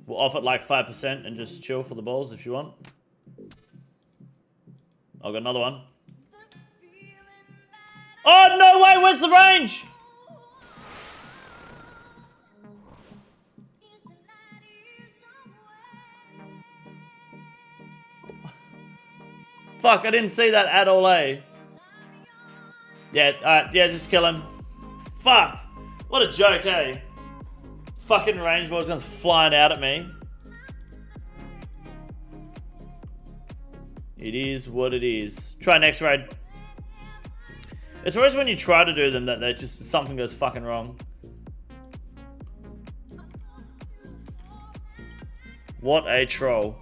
We'll off it like 5% and just chill for the balls if you want. I've got another one. Oh, no way! Where's the range? Fuck, I didn't see that at all, eh? Yeah, alright, yeah, just kill him. Fuck! What a joke, eh? Fucking range balls guns flying out at me. It is what it is. Try next raid. It's always when you try to do them that they just something goes fucking wrong. What a troll.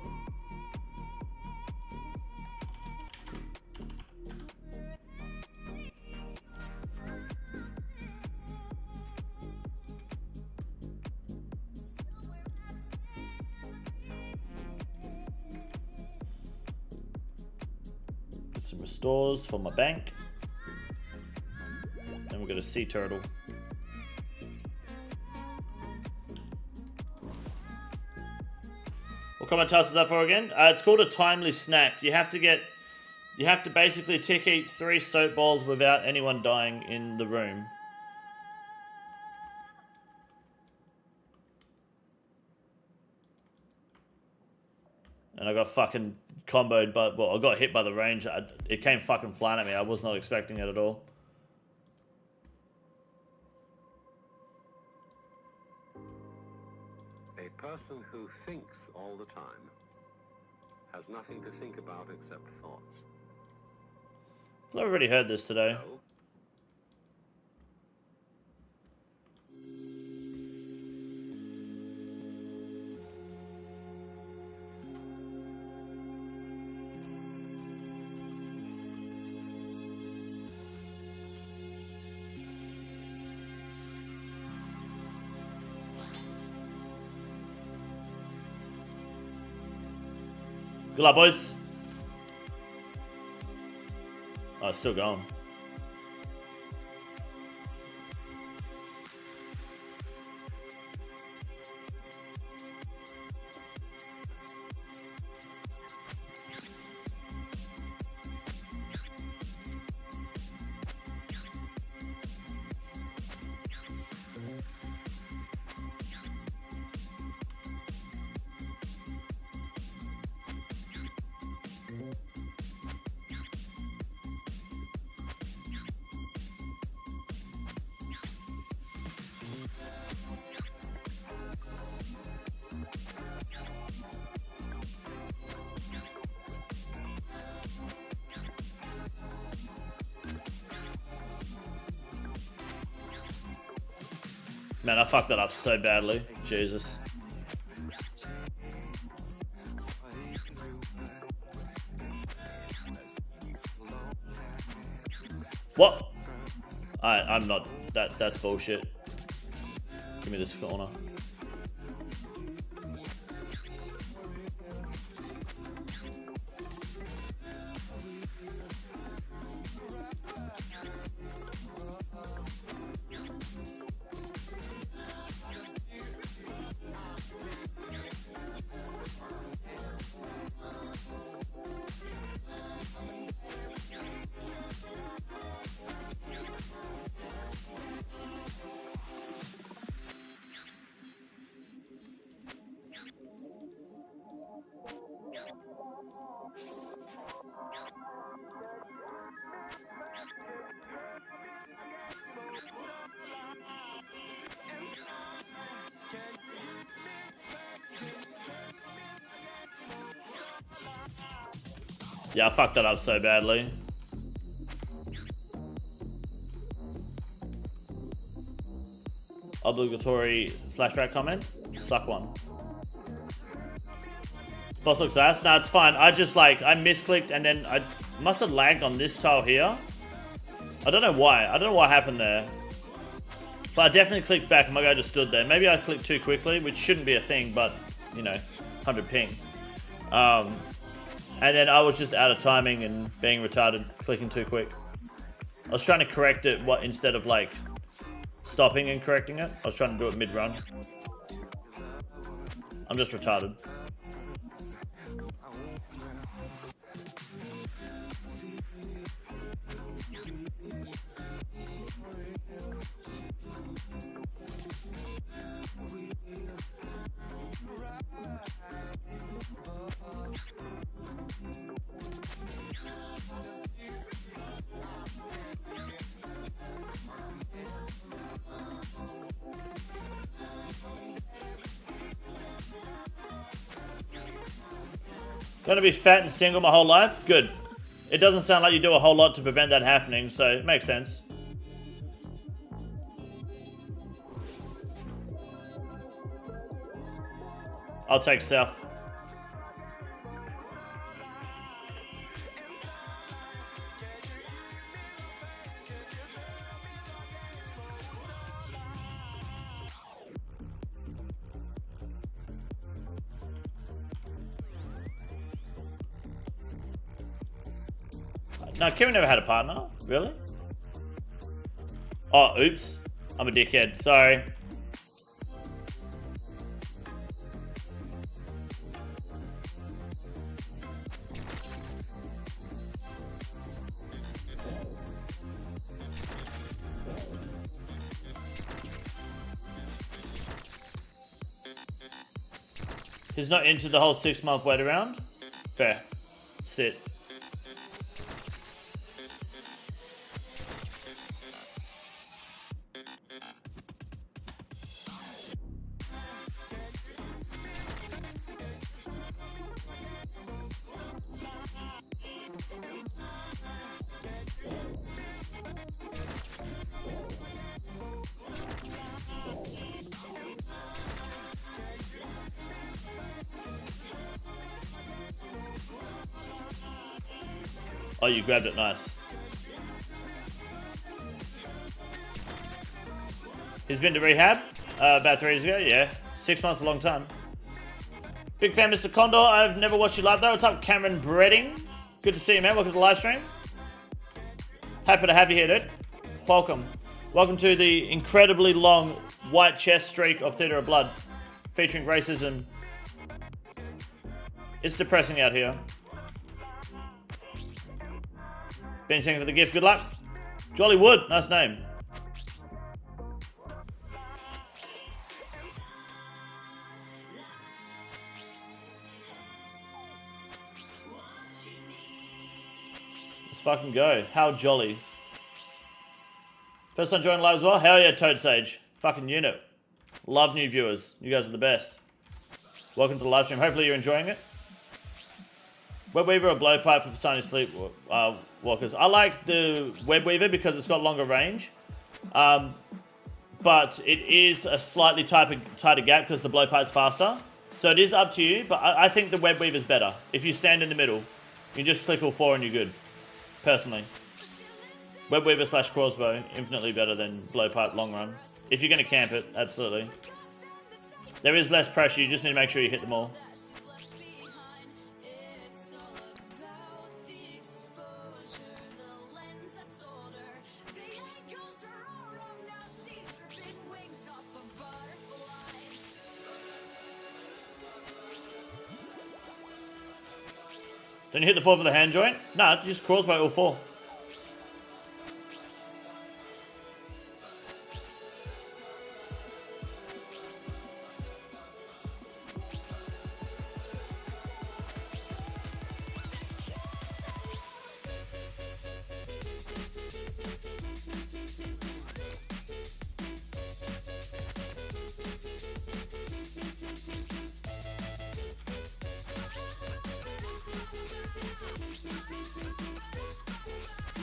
Some restores for my bank. And we're got a sea turtle. What kind of task is that for again? It's called a timely snack. You have to basically eat 3 soap balls without anyone dying in the room. And I got fucking comboed by, well, I got hit by the range. It came fucking flying at me. I was not expecting it at all. A person who thinks all the time has nothing to think about except thoughts. I've already heard this today. So, Good luck, boys. Oh, it's still going. Man, I fucked that up so badly. Jesus. What? I'm not. That's bullshit. Give me this corner. Yeah, I fucked that up so badly. Obligatory flashback comment? Suck one. Boss looks ass? Nah, it's fine. I just I misclicked and then I must have lagged on this tile here. I don't know why. I don't know what happened there. But I definitely clicked back and my guy just stood there. Maybe I clicked too quickly, which shouldn't be a thing, but, you know, 100 ping. And then I was just out of timing and being retarded, clicking too quick. I was trying to correct it instead of stopping and correcting it. I was trying to do it mid-run. I'm just retarded. Gonna be fat and single my whole life? Good. It doesn't sound like you do a whole lot to prevent that happening, so it makes sense. I'll take South. No, Kevin never had a partner. Really? Oh, oops. I'm a dickhead. Sorry. He's not into the whole 6-month wait around? Fair. Sit. Oh, you grabbed it, nice. He's been to rehab about 3 years ago, yeah. 6 months, a long time. Big fan, Mr. Condor. I've never watched you live though. What's up, Cameron Bredding? Good to see you, man. Welcome to the live stream. Happy to have you here, dude. Welcome. Welcome to the incredibly long white chest streak of Theatre of Blood, featuring racism. It's depressing out here. Ben saying for the gift, good luck. Jolly Wood, nice name. Let's fucking go. How jolly. First time joining live as well? Hell yeah, Toad Sage. Fucking unit. Love new viewers. You guys are the best. Welcome to the live stream. Hopefully you're enjoying it. Web Weaver or Blowpipe for Sunny Sleep walkers. I like the Web Weaver because it's got longer range. But it is a slightly tighter gap because the Blowpipe's faster. So it is up to you, but I think the Web Weaver's better. If you stand in the middle, you just click all 4 and you're good. Personally. Web Weaver / crossbow, infinitely better than Blowpipe long run. If you're going to camp it, absolutely. There is less pressure, you just need to make sure you hit them all. Don't you hit the 4 for the hand joint? Nah, just crossbow all 4.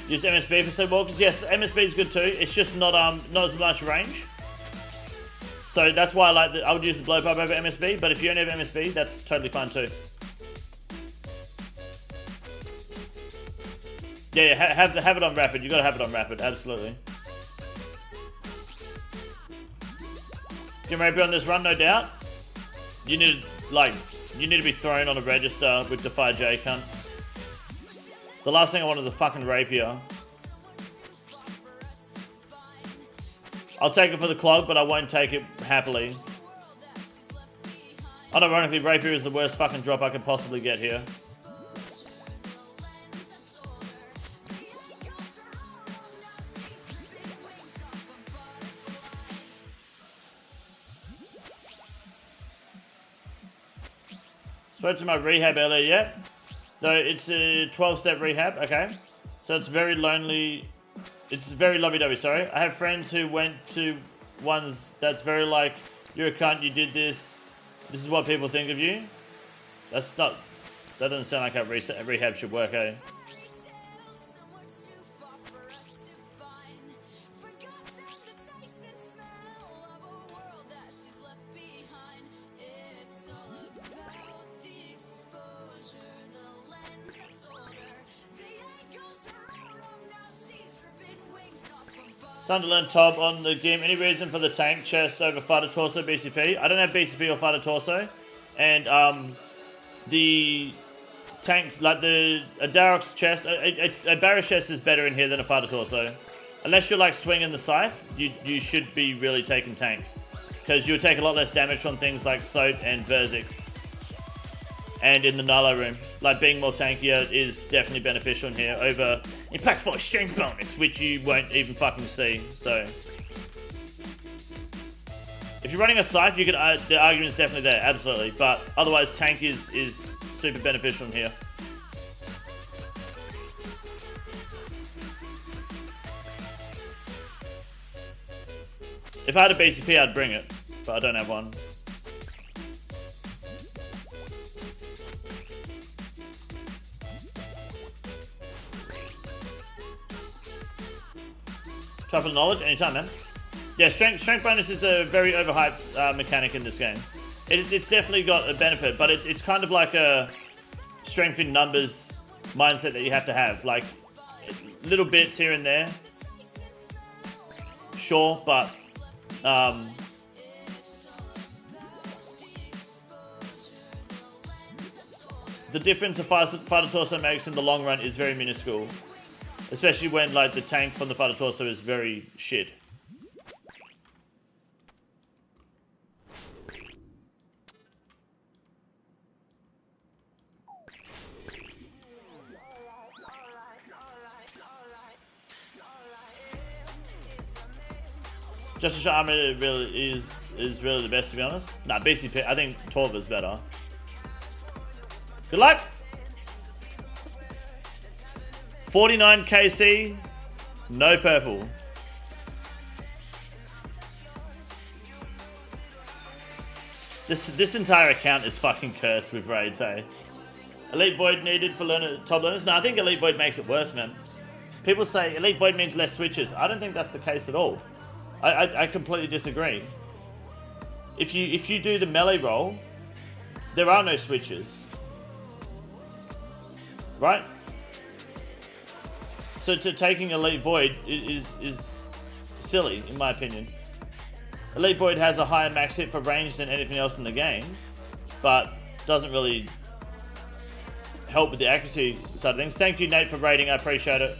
Use MSB for sleepwalkers. Yes, MSB is good too. It's just not as much range. So that's why I would use the blowpipe over MSB. But if you only have MSB, that's totally fine too. Yeah, have it on rapid. You gotta have it on rapid. Absolutely. Get ready on this run, no doubt. You need to be thrown on a register with Defy J cunt. The last thing I want is a fucking rapier. I'll take it for the clog, but I won't take it happily. Unironically, rapier is the worst fucking drop I could possibly get here. Spoke to my rehab earlier yet? So it's a 12-step rehab, okay. So it's very lonely. It's very lovey-dovey, sorry. I have friends who went to ones that's very like, you're a cunt, you did this. This is what people think of you. That doesn't sound like how rehab should work, eh? Time to learn Tob on the game. Any reason for the tank chest over fighter torso BCP? I don't have BCP or fighter torso, and the tank, like a Darox chest, a Barrish chest is better in here than a fighter torso. Unless you're like swinging the scythe, you should be really taking tank. Because you'll take a lot less damage from things like Soat and Verzik. And in the Nala room. Like being more tankier is definitely beneficial in here over in plus 4 strength bonus, which you won't even fucking see. So if you're running a scythe, you could the argument is definitely there, absolutely. But otherwise tank is super beneficial in here. If I had a BCP, I'd bring it, but I don't have one. Try for the knowledge anytime, man. Yeah, strength bonus is a very overhyped mechanic in this game. It's definitely got a benefit, but it's kind of like a strength in numbers mindset that you have to have. Like little bits here and there, sure, but the difference a fighter torso makes in the long run is very minuscule. Especially when like the tank from the fighter torso is very shit. Just a shot armor really is really the best, to be honest. Nah, BCP, I think Torva's better. Good luck! 49 KC, no purple. This entire account is fucking cursed with raids, eh? Elite Void needed for top learners? No, I think Elite Void makes it worse, man. People say Elite Void means less switches. I don't think that's the case at all. I completely disagree. If you do the melee roll, there are no switches. Right? So taking Elite Void is silly, in my opinion. Elite Void has a higher max hit for range than anything else in the game, but doesn't really help with the accuracy side of things. Thank you, Nate, for rating. I appreciate it.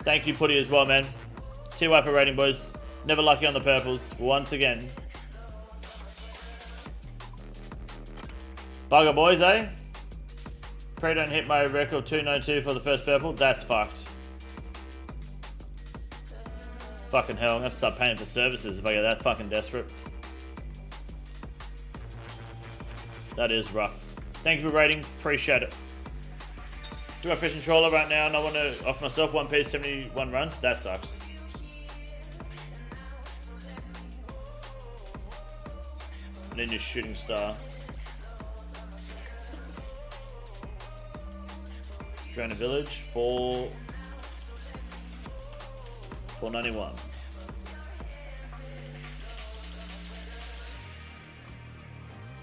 Thank you, Putty, as well, man. TY for rating, boys. Never lucky on the purples, once again. Bugger boys, eh? Pray don't hit my record 292 for the first purple. That's fucked. Fucking hell, I'm gonna have to start paying for services if I get that fucking desperate. That is rough. Thank you for rating, appreciate it. Do my fishing trawler right now and I want to offer myself one piece, 71 runs? That sucks. And then your shooting star. Drainer Village, 491.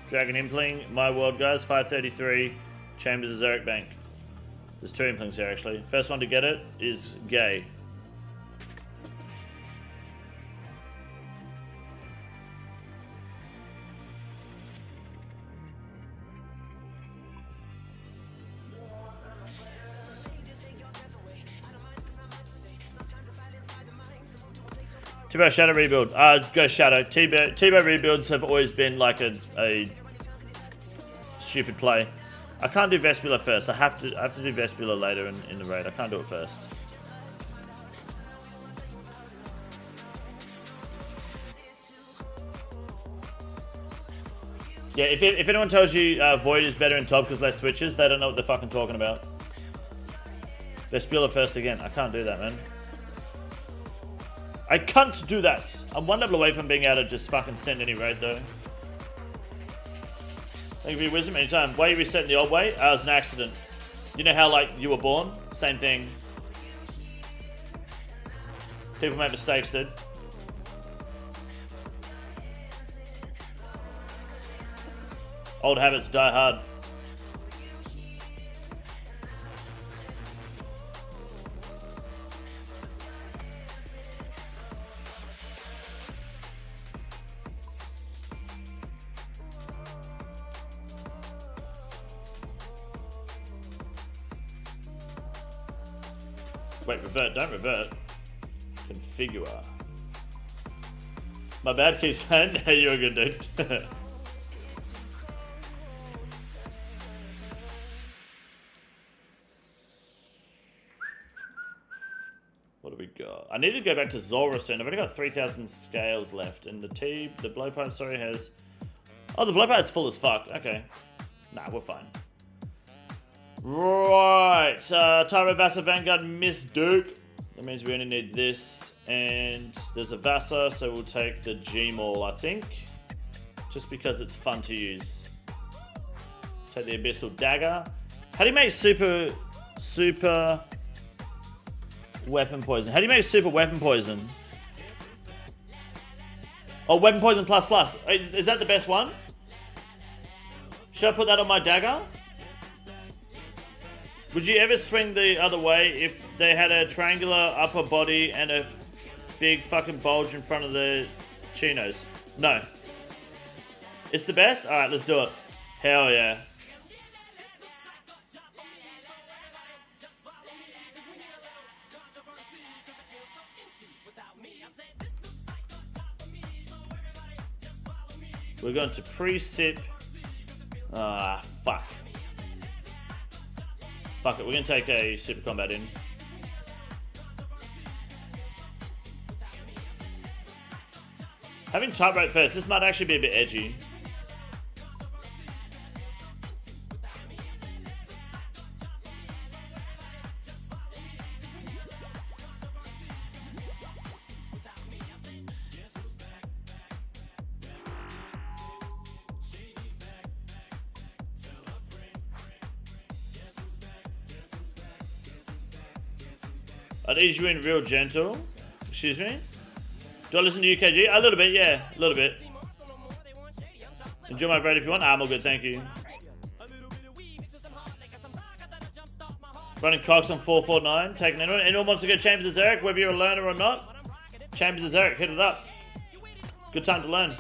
Dragon Impling, my world guys, 533, Chambers of Zurich Bank. There's 2 Implings here actually. First one to get it is Gay. T-Bow Shadow rebuild. Go Shadow. T-Bow rebuilds have always been like a stupid play. I can't do Vespula first. I have to do Vespula later in the raid. I can't do it first. Yeah, if anyone tells you Void is better in top because less switches, they don't know what they're fucking talking about. Vespula first again. I can't do that, man. I can't do that. I'm 1 level away from being able to just fucking send any raid though. Thank you for your wisdom anytime. Why are you resetting the old way? It was an accident. You know how like you were born? Same thing. People make mistakes, dude. Old habits die hard. Wait, revert, don't revert. figure. My bad, Keith-san. You're a good dude. What do we got? I need to go back to Zora soon. I've only got 3,000 scales left. And the blowpipe, sorry, has... Oh, the blowpipe's full as fuck. Okay. Nah, we're fine. Right. Tyro, Vasa, Vanguard, Miss Duke. That means we only need this. And there's a Vasa, so we'll take the G-Maul, I think. Just because it's fun to use. Take the Abyssal Dagger. How do you make super weapon poison? How do you make super weapon poison? Oh, weapon poison plus plus. Is that the best one? Should I put that on my dagger? Would you ever swing the other way if they had a triangular upper body and a big fucking bulge in front of the chinos? No. It's the best? Alright, let's do it. Hell yeah. We're going to pre-sip. Ah, fuck. Fuck it, we're going to take a super combat in. Having type rate first, this might actually be a bit edgy. I'd ease you in real gentle. Excuse me? Do I listen to UKG? A little bit, yeah. A little bit. Enjoy my raid if you want. I'm all good, thank you. Running Cox on 449. Taking anyone. Anyone wants to go Chambers of Zerek, whether you're a learner or not? Chambers of Zerek, hit it up. Good time to learn.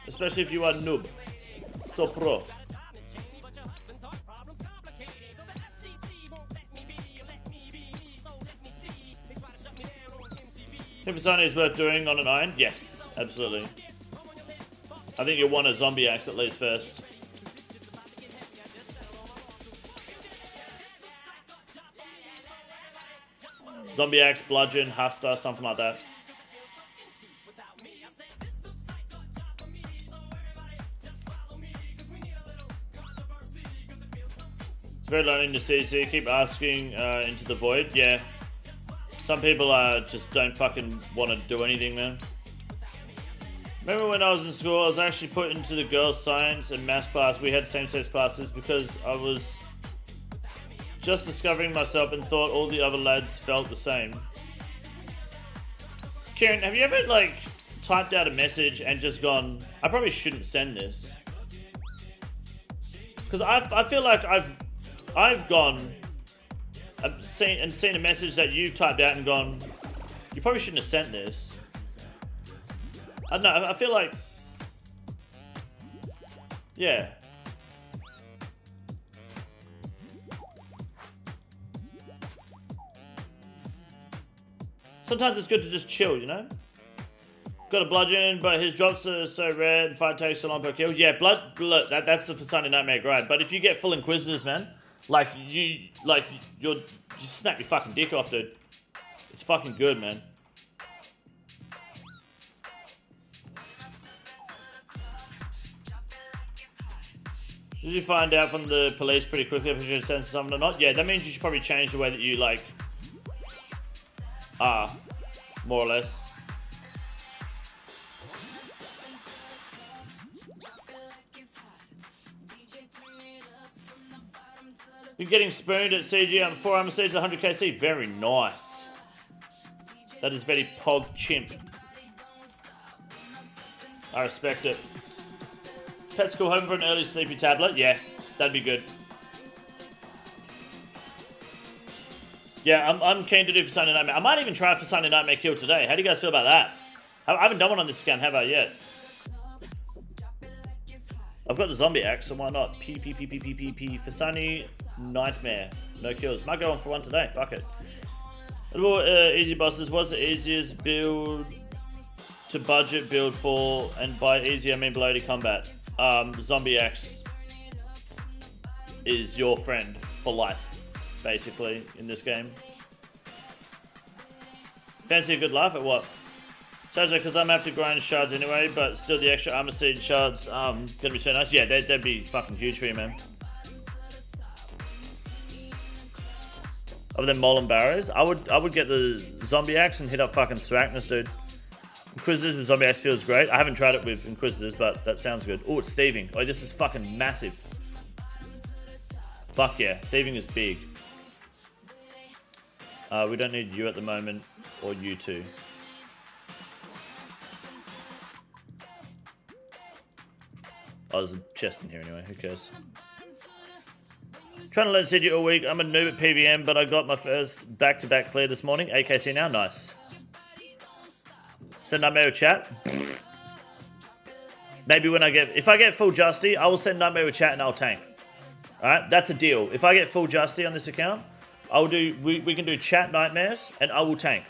Especially if you are noob. So pro. If Fasani is worth doing on an iron? Yes, absolutely. I think you'll want a zombie axe at least first. Zombie axe, bludgeon, huster, something like that. It's very lonely to see, so you keep asking into the void. Yeah. Some people just don't fucking want to do anything, man. Remember when I was in school, I was actually put into the girls' science and maths class. We had same-sex classes because I was just discovering myself and thought all the other lads felt the same. Kieran, have you ever, like, typed out a message and just gone, I probably shouldn't send this? Because I feel like I've gone... I've seen a message that you've typed out and gone, you probably shouldn't have sent this. I don't know, I feel like... Yeah. Sometimes it's good to just chill, you know? Got a bludgeon, but his drops are so rare and fight takes so long per kill. Yeah, that's the for Sunday Nightmare grind. But if you get full Inquisitors, man, you snap your fucking dick off, dude. It's fucking good, man. Did you find out from the police pretty quickly if you should censor something or not? Yeah, that means you should probably change the way that you, like, are, more or less. You're getting spooned at CG on 4 armor seeds, 100 KC. Very nice. That is very pog chimp. I respect it. Pet school home for an early sleepy tablet? Yeah, that'd be good. Yeah, I'm keen to do for Sunday Nightmare. I might even try for Sunday Nightmare Kill today. How do you guys feel about that? I haven't done one on this scan, have I yet? I've got the zombie axe, so why not? P for Sunny Nightmare. No kills. Might go on for one today. Fuck it. What about easy bosses? What's the easiest build to budget build for? And by easy I mean below the combat. Zombie X is your friend for life, basically, in this game. Fancy a good laugh at what? Sounds like because I'm gonna have to grind shards anyway, but still the extra armor seed shards gonna be so nice. Yeah, they'd be fucking huge for you, man. Other than Mole and Barrows, I would get the Zombie Axe and hit up fucking Swackness, dude. Inquisitors with Zombie Axe feels great. I haven't tried it with Inquisitors, but that sounds good. Oh, it's thieving. Oh, this is fucking massive. Fuck yeah, thieving is big. We don't need you at the moment, or you two. Oh, there's a chest in here anyway, who cares? Trying to learn CG all week. I'm a noob at PVM, but I got my first back-to-back clear this morning. AKC now, nice. Send Nightmare a chat. Maybe when if I get full Justy, I will send Nightmare a chat and I'll tank. Alright, that's a deal. If I get full Justy on this account, I'll do, we can do chat Nightmares and I will tank.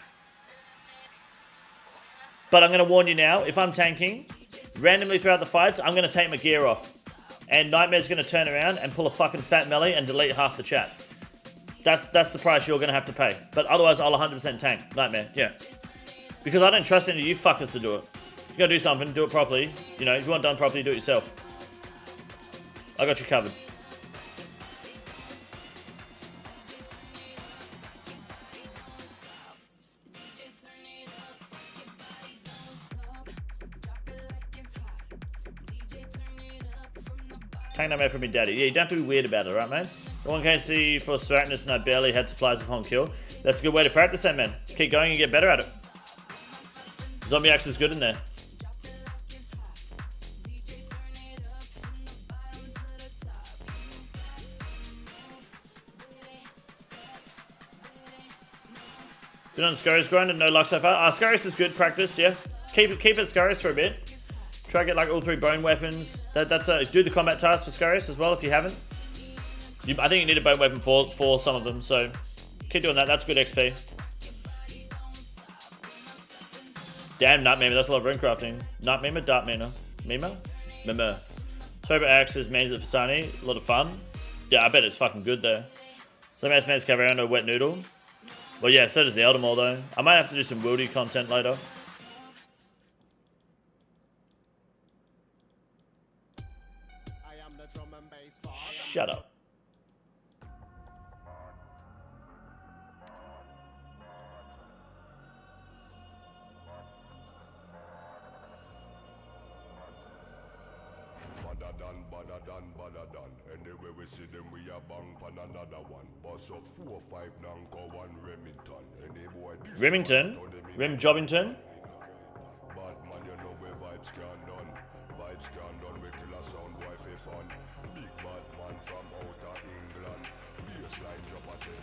But I'm going to warn you now, if I'm tanking, randomly throughout the fights, I'm going to take my gear off. And Nightmare's going to turn around and pull a fucking fat melee and delete half the chat. That's the price you're going to have to pay. But otherwise, I'll 100% tank Nightmare, yeah. Because I don't trust any of you fuckers to do it. You got to do something, do it properly. You know, if you want it done properly, do it yourself. I got you covered. Tank Nightmare from me daddy. Yeah, you don't have to be weird about it, right, mate? The one can't see for Swackness and I barely had supplies upon kill. That's a good way to practice that, man. Keep going and get better at it. Zombie Axe is good in there. Been on Scurry's grind and no luck so far. Scurry's is good practice, yeah. Keep it Scurry's for a bit. Try to get like all 3 bone weapons. Do the combat task for Scurry's as well if you haven't. I think you need a bone weapon for some of them, so keep doing that. That's good XP. Damn, Nightmare, that's a lot of rune crafting. Nightmare, Dark Mima? Mima? Mima. Sober Axes, Mains of Fasani, a lot of fun. Yeah, I bet it's fucking good though. Some man's cover around a wet noodle. Well, yeah, so does the Eldermore though. I might have to do some wildy content later. Shut up. Badder done. Anyway, we see them, we are bang pan another one. Bus up 4 5 Nanko 1 Remington. Any boy Remington? Rem Jobbington? Bad man, you know where vibes can done. Vibes can done, we kill a sound boy for fun. Big bad man from outer England. Baseline drop a tell you.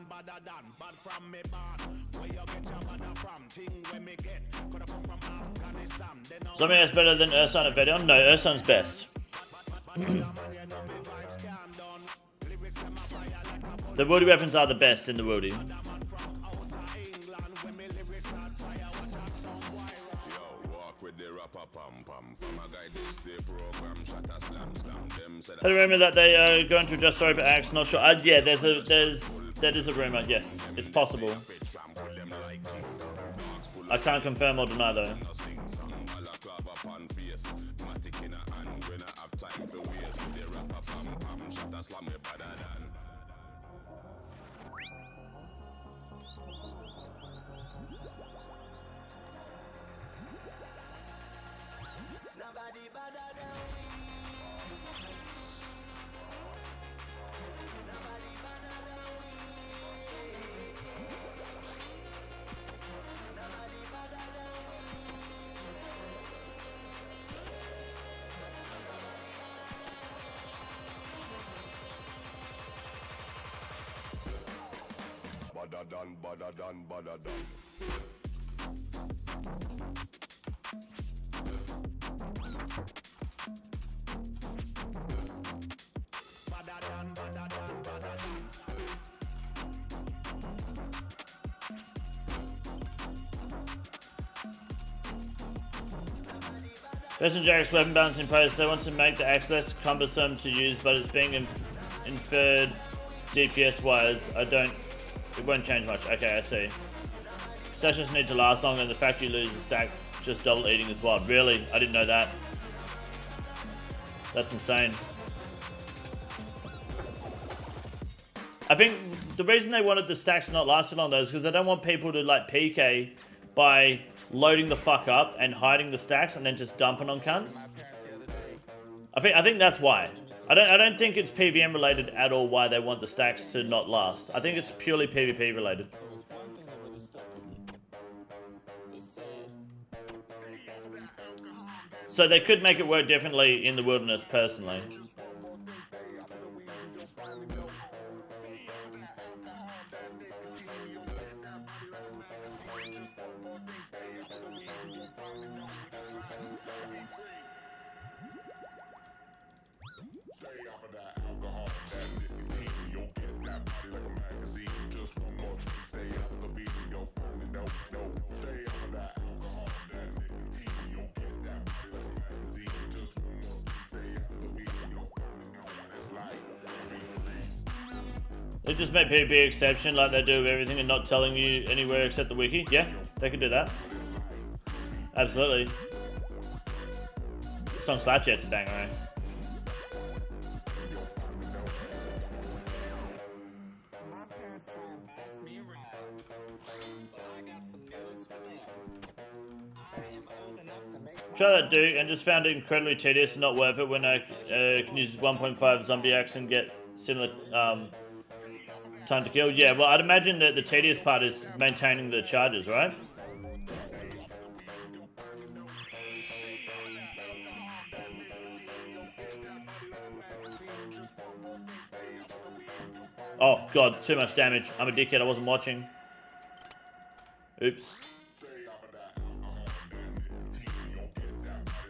Badder done, bad from me born. Where you get your badder from? Thing where me get. Coulda come from Afghanistan. Something that's better than Ursun at Vedion? No, Ursun's best. The woody weapons are the best in the woody. I remember that they are going to adjust Sober Axe, not sure. Yeah, that is a rumor, yes. It's possible. I can't confirm or deny though. badder than, badder than, badder than. Based on Jagex weapon balancing post, they want to make the axe less cumbersome to use, but it's being inferred DPS wise. It won't change much. Okay, I see. Sessions need to last longer, and the fact you lose the stack just double eating as well. Really? I didn't know that. That's insane. I think the reason they wanted the stacks to not last so long though is because they don't want people to like PK by loading the fuck up and hiding the stacks and then just dumping on cunts. I think that's why. I don't think it's PVM related at all why they want the stacks to not last. I think it's purely PvP related. So they could make it work differently in the wilderness personally. They just make PvP exception like they do everything and not telling you anywhere except the wiki. Yeah, they could do that. Absolutely. The song Slapchat's a banger, right? Try that, dude, and just found it incredibly tedious and not worth it when I can use 1.5 zombie axe and get similar time to kill. Yeah, well, I'd imagine that the tedious part is maintaining the charges, right? Oh, God, too much damage. I'm a dickhead, I wasn't watching. Oops.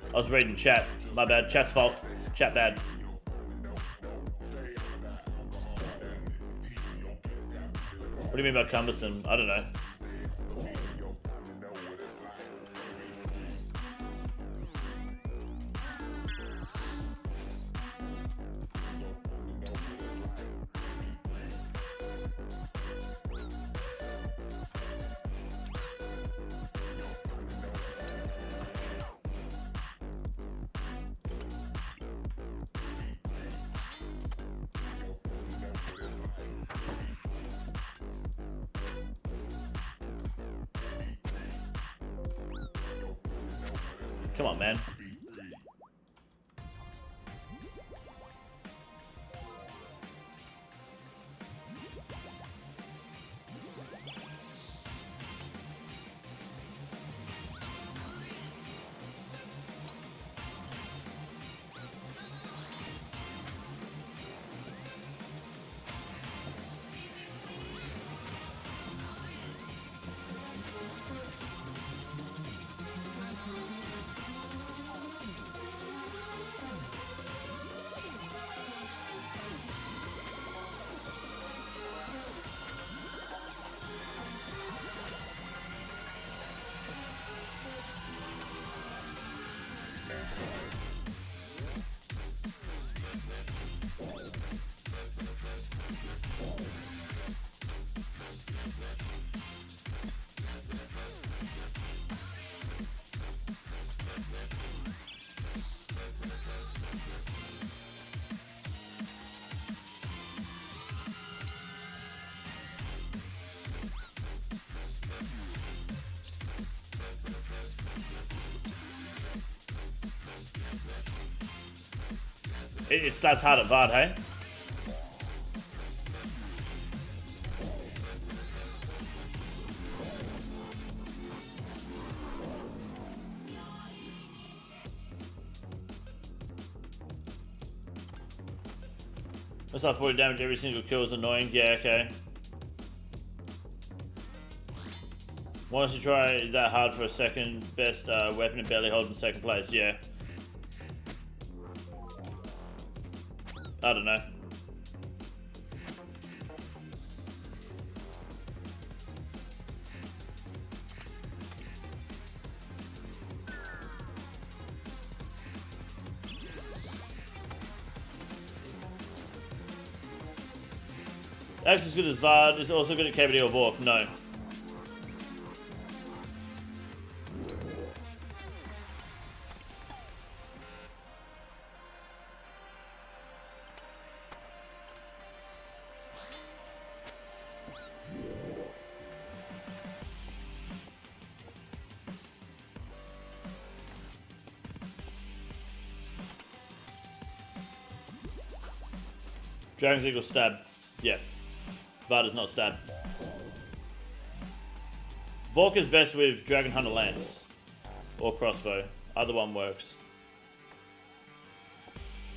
I was reading chat. My bad. Chat's fault. Chat bad. What do you mean by cumbersome? I don't know. Come on, man. It slaps hard at VAD, hey? That's not 40 damage every single kill is annoying. Yeah, okay. Why don't you try that hard for a second best weapon and barely hold in second place? Yeah. I don't know. Actually as good as Vard, is also good at KBD or Vork? No. Dragon's Eagle stab. Yeah. Vard is not stab. Vork is best with Dragon Hunter Lance. Or crossbow. Either one works.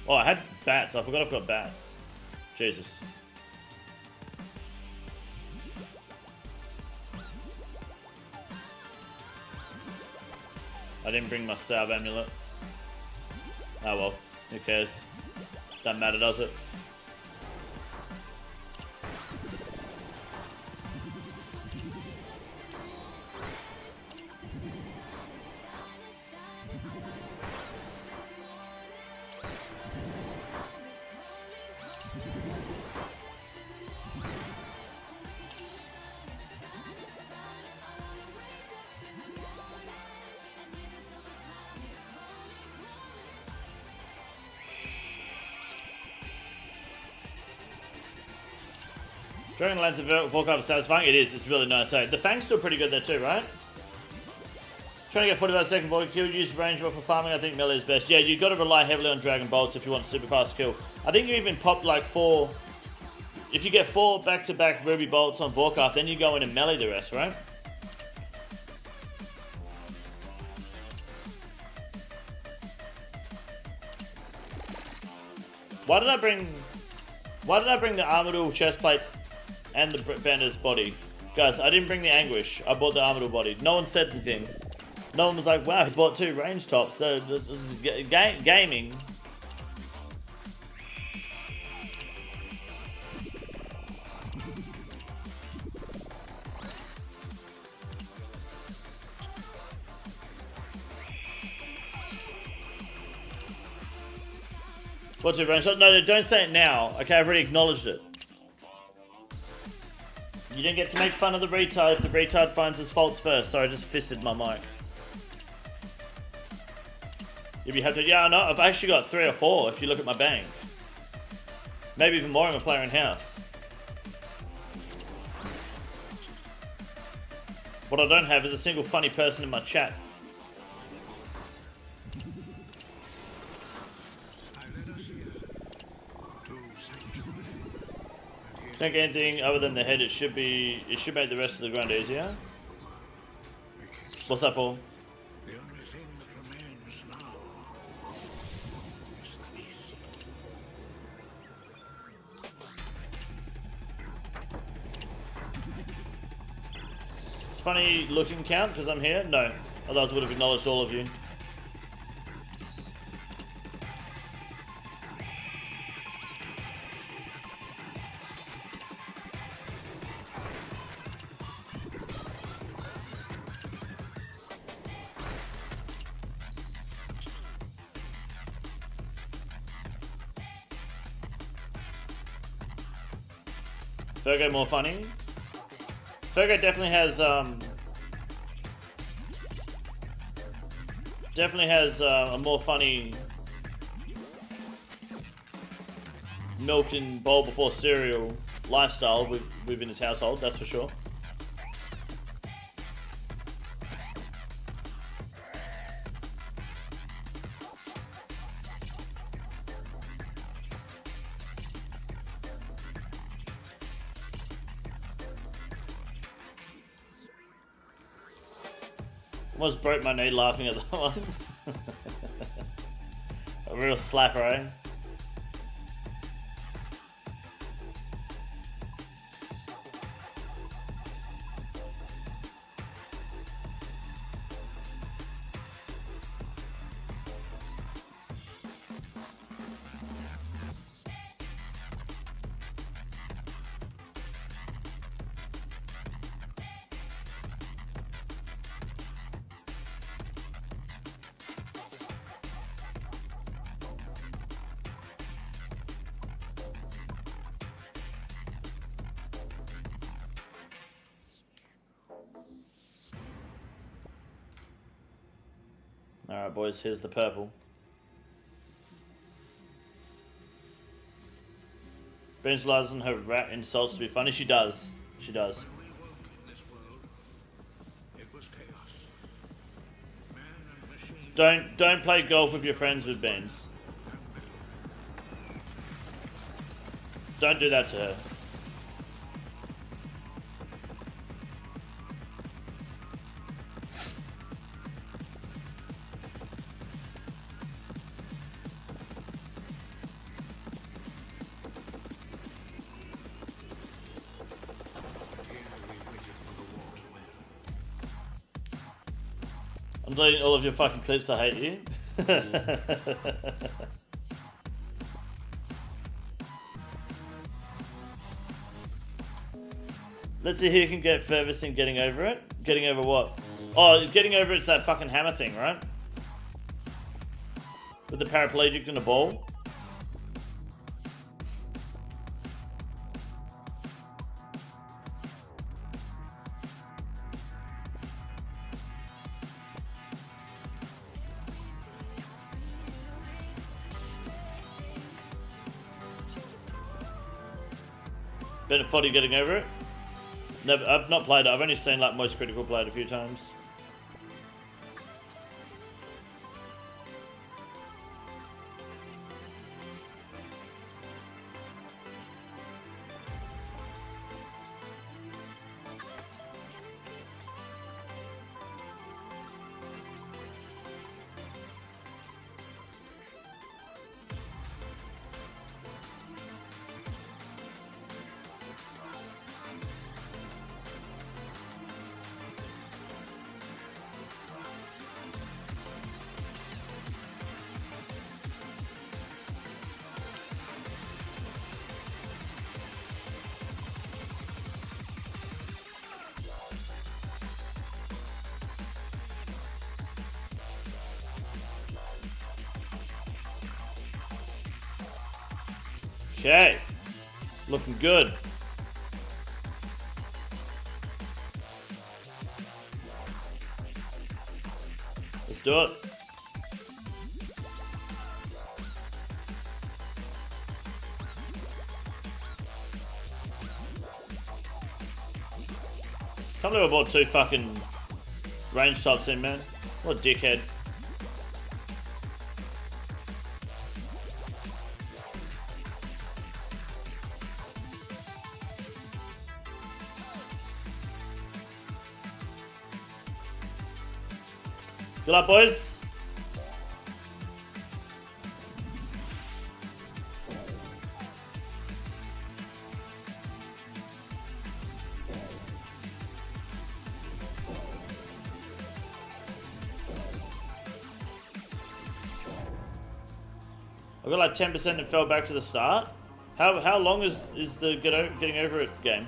Oh, I had bats. I forgot I've got bats. Jesus. I didn't bring my salve amulet. Oh well, who cares? Doesn't matter, does it? Dragon Lance of Vork is satisfying? It is, it's really nice. So the Fang's still pretty good there too, right? Trying to get 45 second Vork kill, use range for farming, I think melee is best. Yeah, you've got to rely heavily on Dragon Bolts if you want a super fast kill. I think you even pop like 4... If you get 4 back-to-back Ruby Bolts on Vork, then you go in and melee the rest, right? Why did I bring the Armadil chestplate and the Bander's body? Guys, I didn't bring the Anguish. I bought the Armadil body. No one said anything. No one was like, wow, he's bought 2 range tops. So, gaming. What's your range shot? No, don't say it now. Okay, I've already acknowledged it. You don't get to make fun of the retard if the retard finds his faults first. Sorry, I just fisted my mic. If you have to, yeah, no, I've actually got 3 or 4 if you look at my bank. Maybe even more. I'm a player in house. What I don't have is a single funny person in my chat. Don't get anything other than the head. It should make the rest of the ground easier. What's that for? The only thing that remains now is the beast. It's funny looking count because I'm here? No. Otherwise I would have acknowledged all of you. Fergo more funny. Fergo definitely has a more funny milk and bowl before cereal lifestyle within his household, that's for sure. Almost broke my knee laughing at that one. A real slapper, eh? Alright, boys, here's the purple. Beans realizing her rat insults to be funny. She does. She does. Don't play golf with your friends with Beans. Don't do that to her. I'm deleting all of your fucking clips, I hate you. Let's see who can get furthest in getting over it. Getting over what? Oh, getting over it's that fucking hammer thing, right? With the paraplegic and the ball. Been a Foddy getting over it? Never, I've not played it. I've only seen like Most Critical play it a few times. Okay, looking good. Let's do it. Can't believe I bought 2 fucking range tops in, man. What a dickhead. Good luck, boys. I got like 10% and fell back to the start. How long is the getting over it game?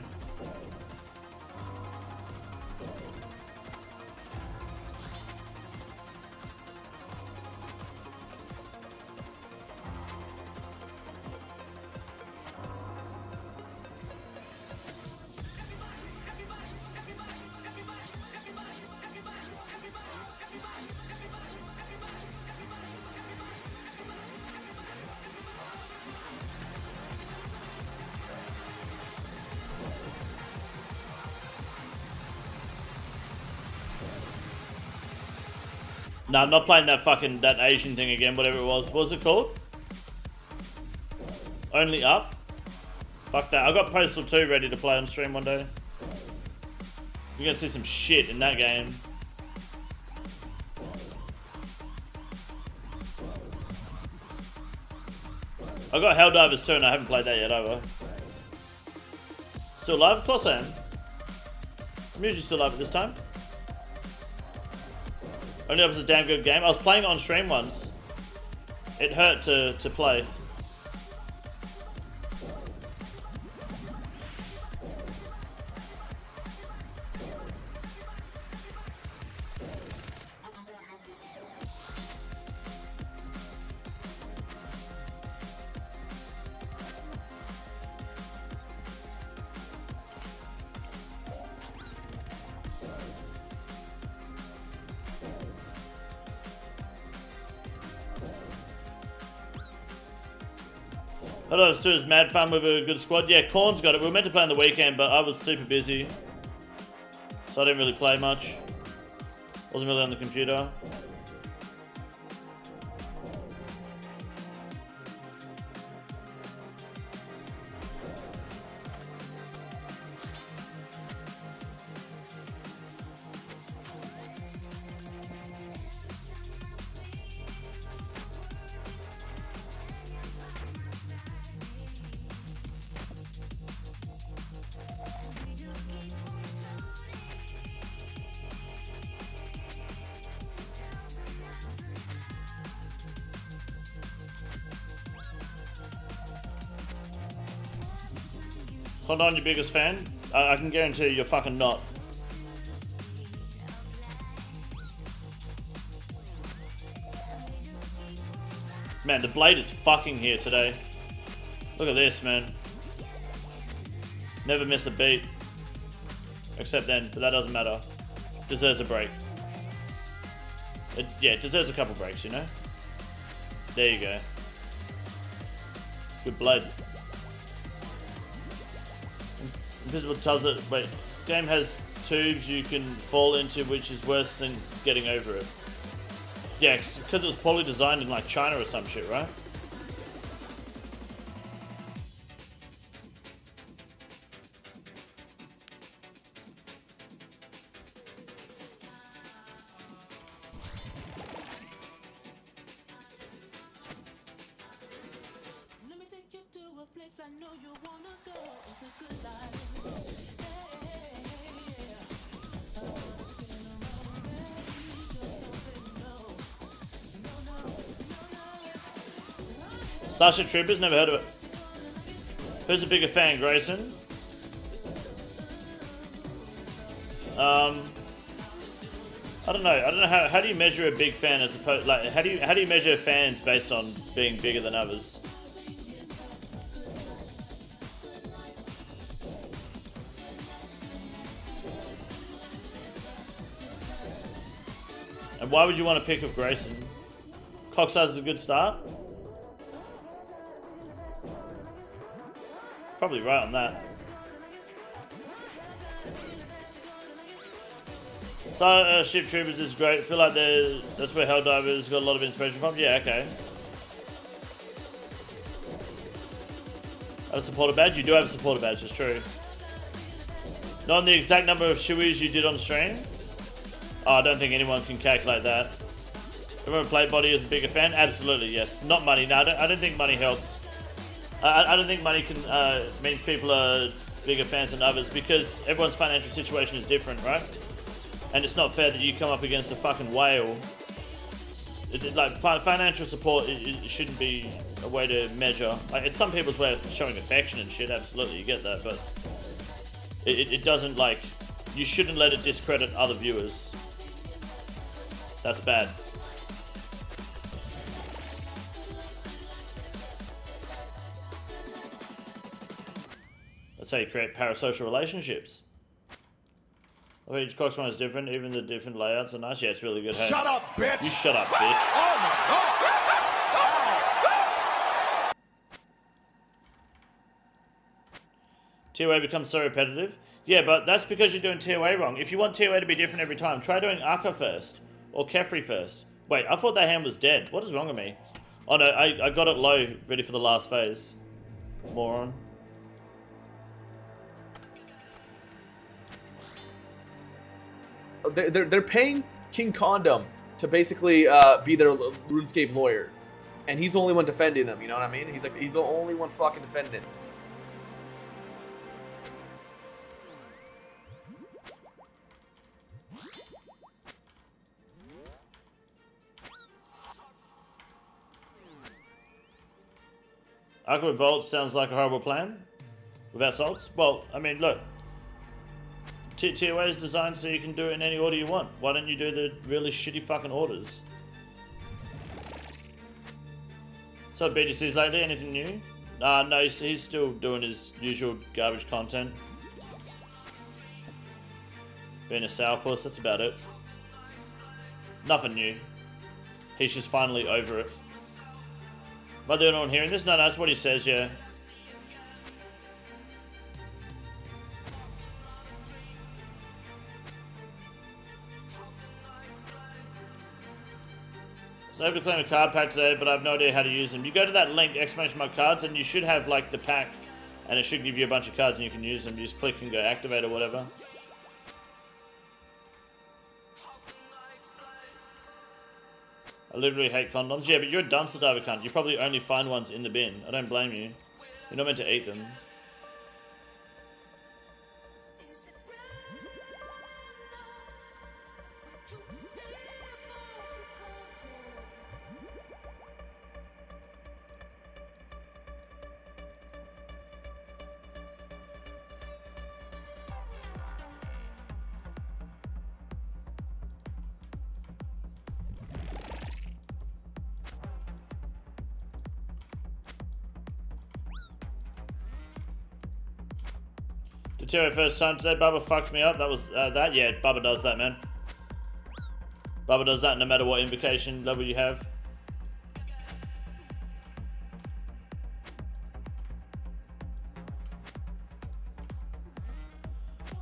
No, I'm not playing that Asian thing again, whatever it was. What was it called? Only Up? Fuck that. I got Postal 2 ready to play on stream one day. You're gonna see some shit in that game. I got Helldivers 2 and I haven't played that yet either. Still live? Of course I am. I'm usually still live at this time. Only Up is a damn good game. I was playing it on stream once. It hurt to play. Hello, it's Stu's mad fun with a good squad. Yeah, Korn's got it. We were meant to play on the weekend, but I was super busy. So I didn't really play much. Wasn't really on the computer. Hold on, your biggest fan? I can guarantee you're fucking not. Man, the blade is fucking here today. Look at this, man. Never miss a beat. Except then, but that doesn't matter. Deserves a break. Yeah, it deserves a couple breaks, you know? There you go. Good blade. Invisible tells it, wait, game has tubes you can fall into, which is worse than getting over it. Yeah, because it was poorly designed in like China or some shit, right? Let me take you to a place I know you wanna go. It's a good life. Starship Troopers, never heard of it. Who's a bigger fan, Grayson? I don't know. I don't know how do you measure a big fan as opposed like how do you measure fans based on being bigger than others? And why would you want to pick up Grayson? Cock size is a good start. Probably right on that. Starship Troopers is great. I feel like that's where Helldivers got a lot of inspiration from. Yeah, okay. Have a supporter badge? You do have a supporter badge, it's true. Not the exact number of shoeies you did on stream? Oh, I don't think anyone can calculate that. Everyone Play Body is a bigger fan? Absolutely, yes. Not money. No, I don't think money helps. I don't think money can means people are bigger fans than others because everyone's financial situation is different, right? And it's not fair that you come up against a fucking whale. Financial support it shouldn't be a way to measure. Like, it's some people's way of showing affection and shit. Absolutely, you get that, but it doesn't like. You shouldn't let it discredit other viewers. That's bad. That's how you create parasocial relationships. I mean, each Cox one is different, even the different layouts are nice. Yeah, it's really good. Hey, Shut up, bitch! You shut up, bitch. Oh my god! TOA becomes so repetitive. Yeah, but that's because you're doing TOA wrong. If you want TOA to be different every time, try doing Akka first. Or Kefri first. Wait, I thought that hand was dead. What is wrong with me? Oh no, I got it low, ready for the last phase. Moron. They're paying King Condom to basically be their RuneScape lawyer, and he's the only one defending them. You know what I mean? He's the only one fucking defending it. Aqua Vault sounds like a horrible plan. Without salts? Well, I mean, look. TOA is designed so you can do it in any order you want. Why don't you do the really shitty fucking orders? So BDC's lately, anything new? No, he's still doing his usual garbage content. Being a sourpuss, that's about it. Nothing new. He's just finally over it. Am I the only one hearing this? No, that's what he says, yeah. So I have to claim a card pack today, but I have no idea how to use them. You go to that link, exclamation mark cards, and you should have like the pack, and it should give you a bunch of cards and you can use them. You just click and go activate or whatever. I literally hate condoms. Yeah, but you're a dumpster diver cunt. You probably only find ones in the bin. I don't blame you. You're not meant to eat them. Deteriorate first time today. Bubba fucked me up. That was that. Yeah, Bubba does that, man. Bubba does that no matter what invocation level you have.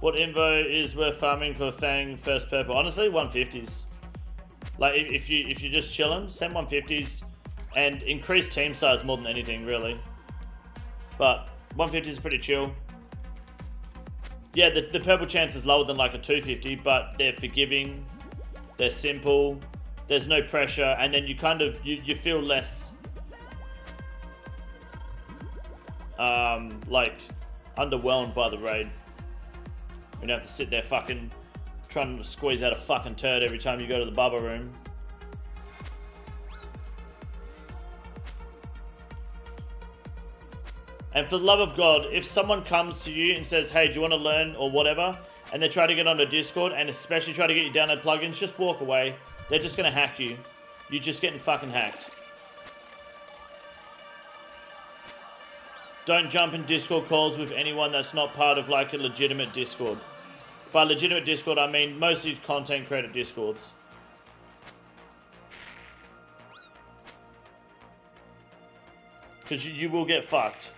What invo is worth farming for Fang first purple? Honestly, 150s. Like if you're just chilling, send 150s and increase team size more than anything, really. But 150s is pretty chill. Yeah, the purple chance is lower than like a 250, but they're forgiving, they're simple, there's no pressure, and then you kind of, you feel less, like, underwhelmed by the raid. You don't have to sit there fucking trying to squeeze out a fucking turd every time you go to the bubba room. And for the love of God, if someone comes to you and says, hey, do you want to learn or whatever, and they try to get onto Discord and especially try to get you download plugins, just walk away. They're just going to hack you. You're just getting fucking hacked. Don't jump in Discord calls with anyone that's not part of like a legitimate Discord. By legitimate Discord, I mean mostly content creator Discords. Because you will get fucked.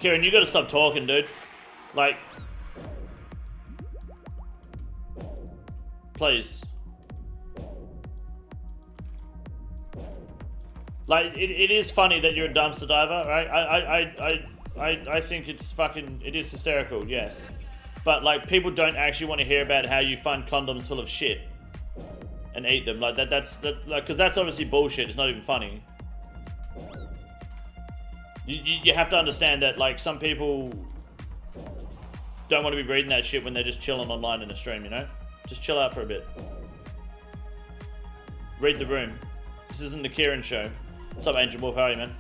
Kieran, you gotta stop talking, dude. Like, please. Like, it is funny that you're a dumpster diver, right? I think it's fucking, it is hysterical, yes. But, like, people don't actually want to hear about how you find condoms full of shit and eat them. Like, that's because that's obviously bullshit. It's not even funny. You have to understand that, like, some people don't want to be reading that shit when they're just chilling online in a stream, you know? Just chill out for a bit. Read the room. This isn't the Kieran show. What's up, Angel Wolf? How are you, man?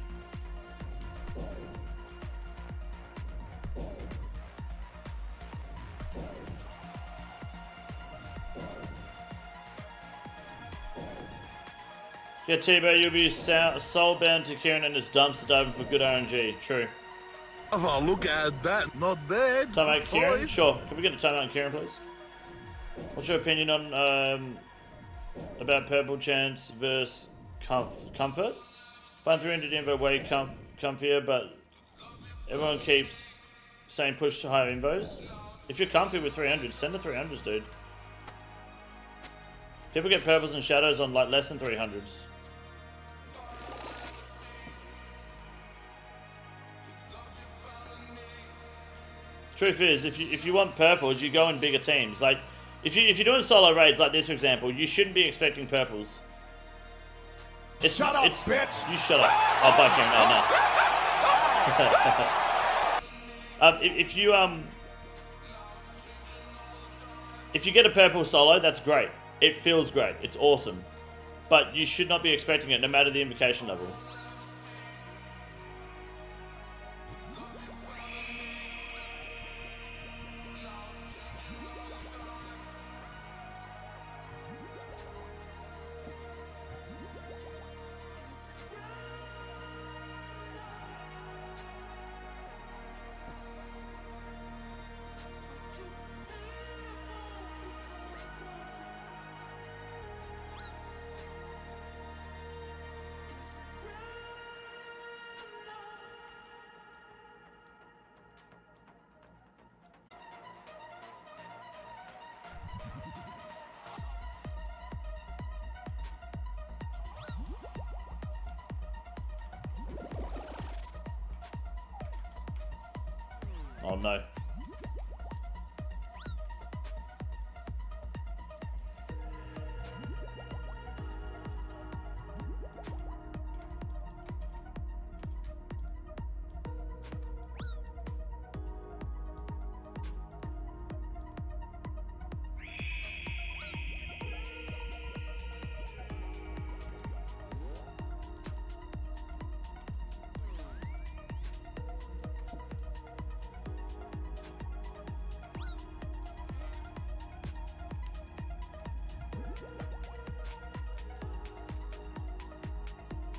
Yeah, T-Bo, you'll be soul-bound to Kieran and his dumpster diving for good RNG. True. Oh, look at that. Not bad. Timeout, Kieran? Sure. Can we get a timeout on Kieran, please? What's your opinion on about Purple Chance versus Comfort? Find 300 info way comfier, but everyone keeps saying push to higher invos. If you're comfy with 300, send the 300s, dude. People get purples and shadows on like less than 300s. Truth is, if you want purples, you go in bigger teams. Like, if you're doing solo raids like this, for example, you shouldn't be expecting purples. Shut up, bitch! You shut up. Oh, bye, Karen. Oh, nice. If you get a purple solo, that's great. It feels great. It's awesome. But you should not be expecting it, no matter the invocation level. Oh no.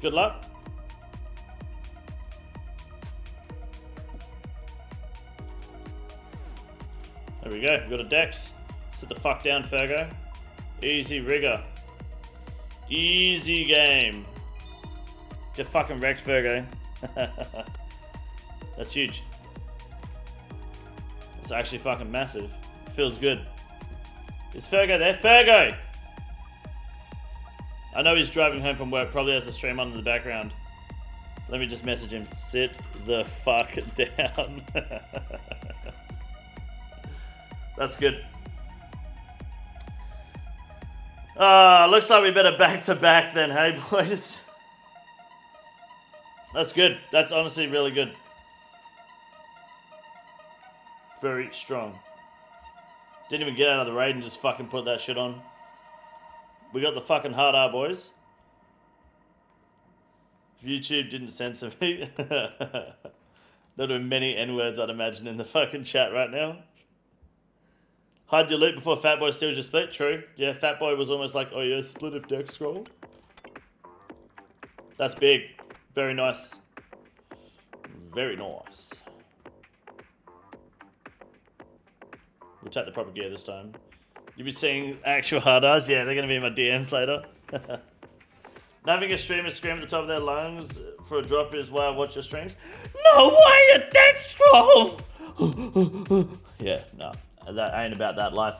Good luck. There we go. We've got a Dex. Sit the fuck down, Fergo. Easy rigger. Easy game. Get fucking wrecked, Fergo. That's huge. It's actually fucking massive. Feels good. Is Fergo there? Fergo! I know he's driving home from work, probably has a stream on in the background. Let me just message him. Sit the fuck down. That's good. Looks like we better back to back then, hey boys? That's good. That's honestly really good. Very strong. Didn't even get out of the raid and just fucking put that shit on. We got the fucking hard R, boys. If YouTube didn't censor me, there'd have been many N-words, I'd imagine, in the fucking chat right now. Hide your loot before Fatboy steals your split. True. Yeah, Fatboy was almost like, oh yeah, split of deck scroll. That's big. Very nice. Very nice. We'll take the proper gear this time. You'll be seeing actual hard Rs? Yeah, they're going to be in my DMs later. Having a streamer scream at the top of their lungs for a drop is why I watch your streams. No way, a deck scroll! Yeah, no. That ain't about that life.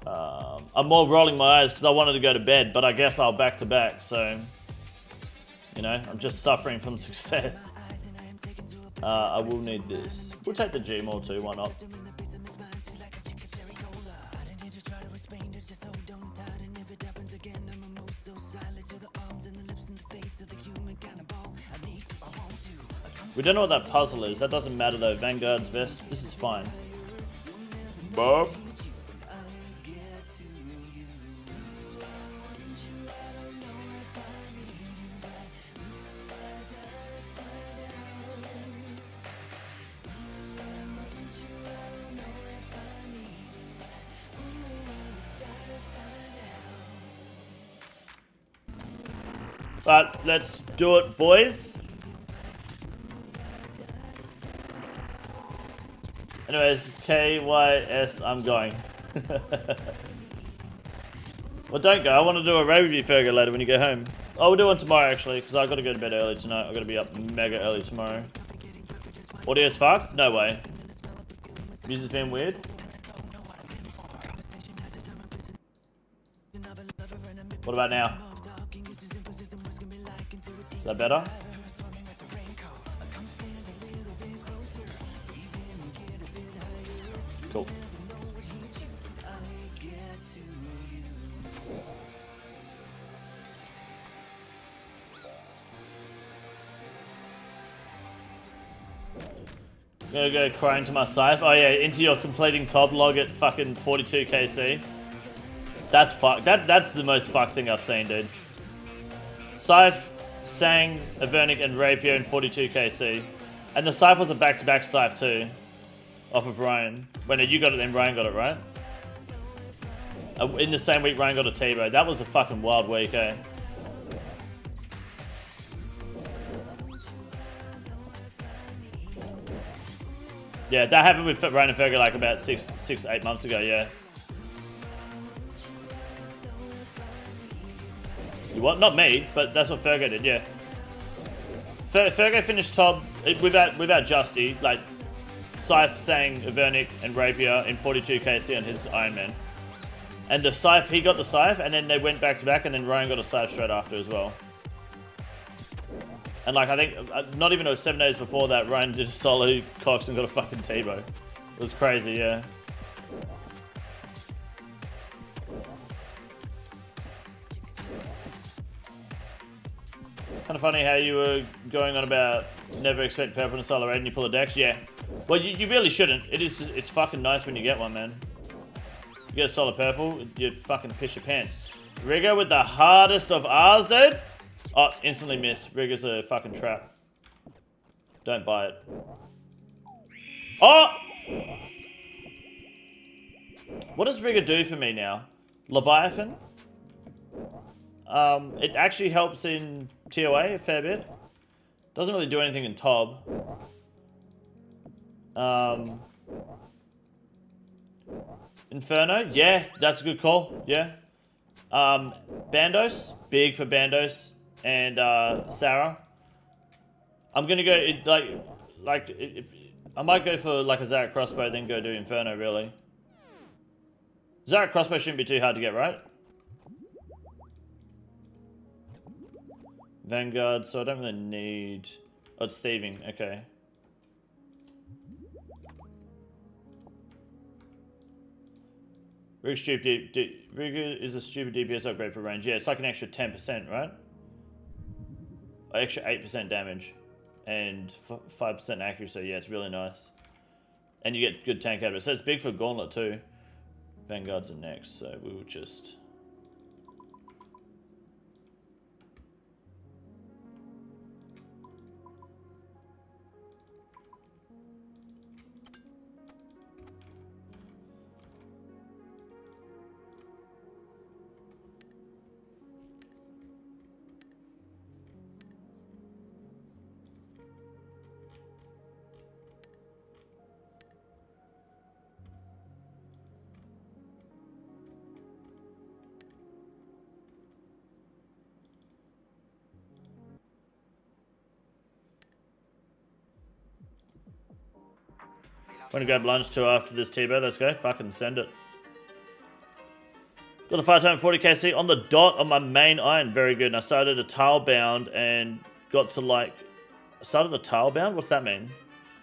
I'm more rolling my eyes because I wanted to go to bed, but I guess I'll back to back, so... You know, I'm just suffering from success. I will need this. We'll take the Gmail too, why not? We don't know what that puzzle is. That doesn't matter though. Vanguard's vest. This is fine. Bob. But let's do it, boys. Anyways, KYS, I'm going. Well, don't go. I want to do a raid review Fergo later when you go home. Oh, we'll do one tomorrow, actually, because I've got to go to bed early tonight. I've got to be up mega early tomorrow. Audio's fucked? No way. Music's been weird. What about now? Is that better? Cool. Gonna go crying to my scythe. Oh yeah, into your completing top log at fucking 42 KC. That's fucked. That's the most fucked thing I've seen, dude. Scythe, Sang, Avernic, and Rapier in 42 KC. And the scythe was a back-to-back scythe too. Off of Ryan. When you got it, then Ryan got it, right? In the same week, Ryan got a T-Bro. That was a fucking wild week, eh? Yeah, that happened with Ryan and Fergo like about 8 months ago, yeah. You what? Not me, but that's what Fergo did, yeah. Fergo finished top without Justy, like Scythe, Sang, Avernic, and Rapier in 42 KC on his Iron Man. And the Scythe, he got the Scythe, and then they went back to back, and then Ryan got a Scythe straight after as well. And like, I think, not even 7 days before that, Ryan did a solo Cox and got a fucking T-bow. It was crazy, yeah. Kind of funny how you were going on about never expect purple in a solo raid and you pull a dex. Yeah. Well, you really shouldn't. It's fucking nice when you get one, man. You get a solid purple, you fucking piss your pants. Rigger with the hardest of R's, dude. Oh, instantly missed. Rigger's a fucking trap. Don't buy it. Oh! What does Rigger do for me now? Leviathan? It actually helps in TOA a fair bit. Doesn't really do anything in TOB. Inferno? Yeah, that's a good call. Yeah. Bandos? Big for Bandos. And Sarah. I'm gonna go, if I might go for like a Zarek crossbow, then go do Inferno, really. Zarek crossbow shouldn't be too hard to get, right? Vanguard, so I don't really need... Oh, it's thieving, okay. Rigger is a stupid DPS upgrade for range. Yeah, it's like an extra 10%, right? Extra 8% damage. And 5% accuracy. Yeah, it's really nice. And you get good tank out of it. So it's big for Gauntlet too. Vanguards are next, so we will just... Want to grab lunch too after this T-Bird? Let's go. Fucking send it. Got the 5-time 40kc on the dot on my main iron. Very good. And I started a tail bound and got to like... I started a tail bound? What's that mean?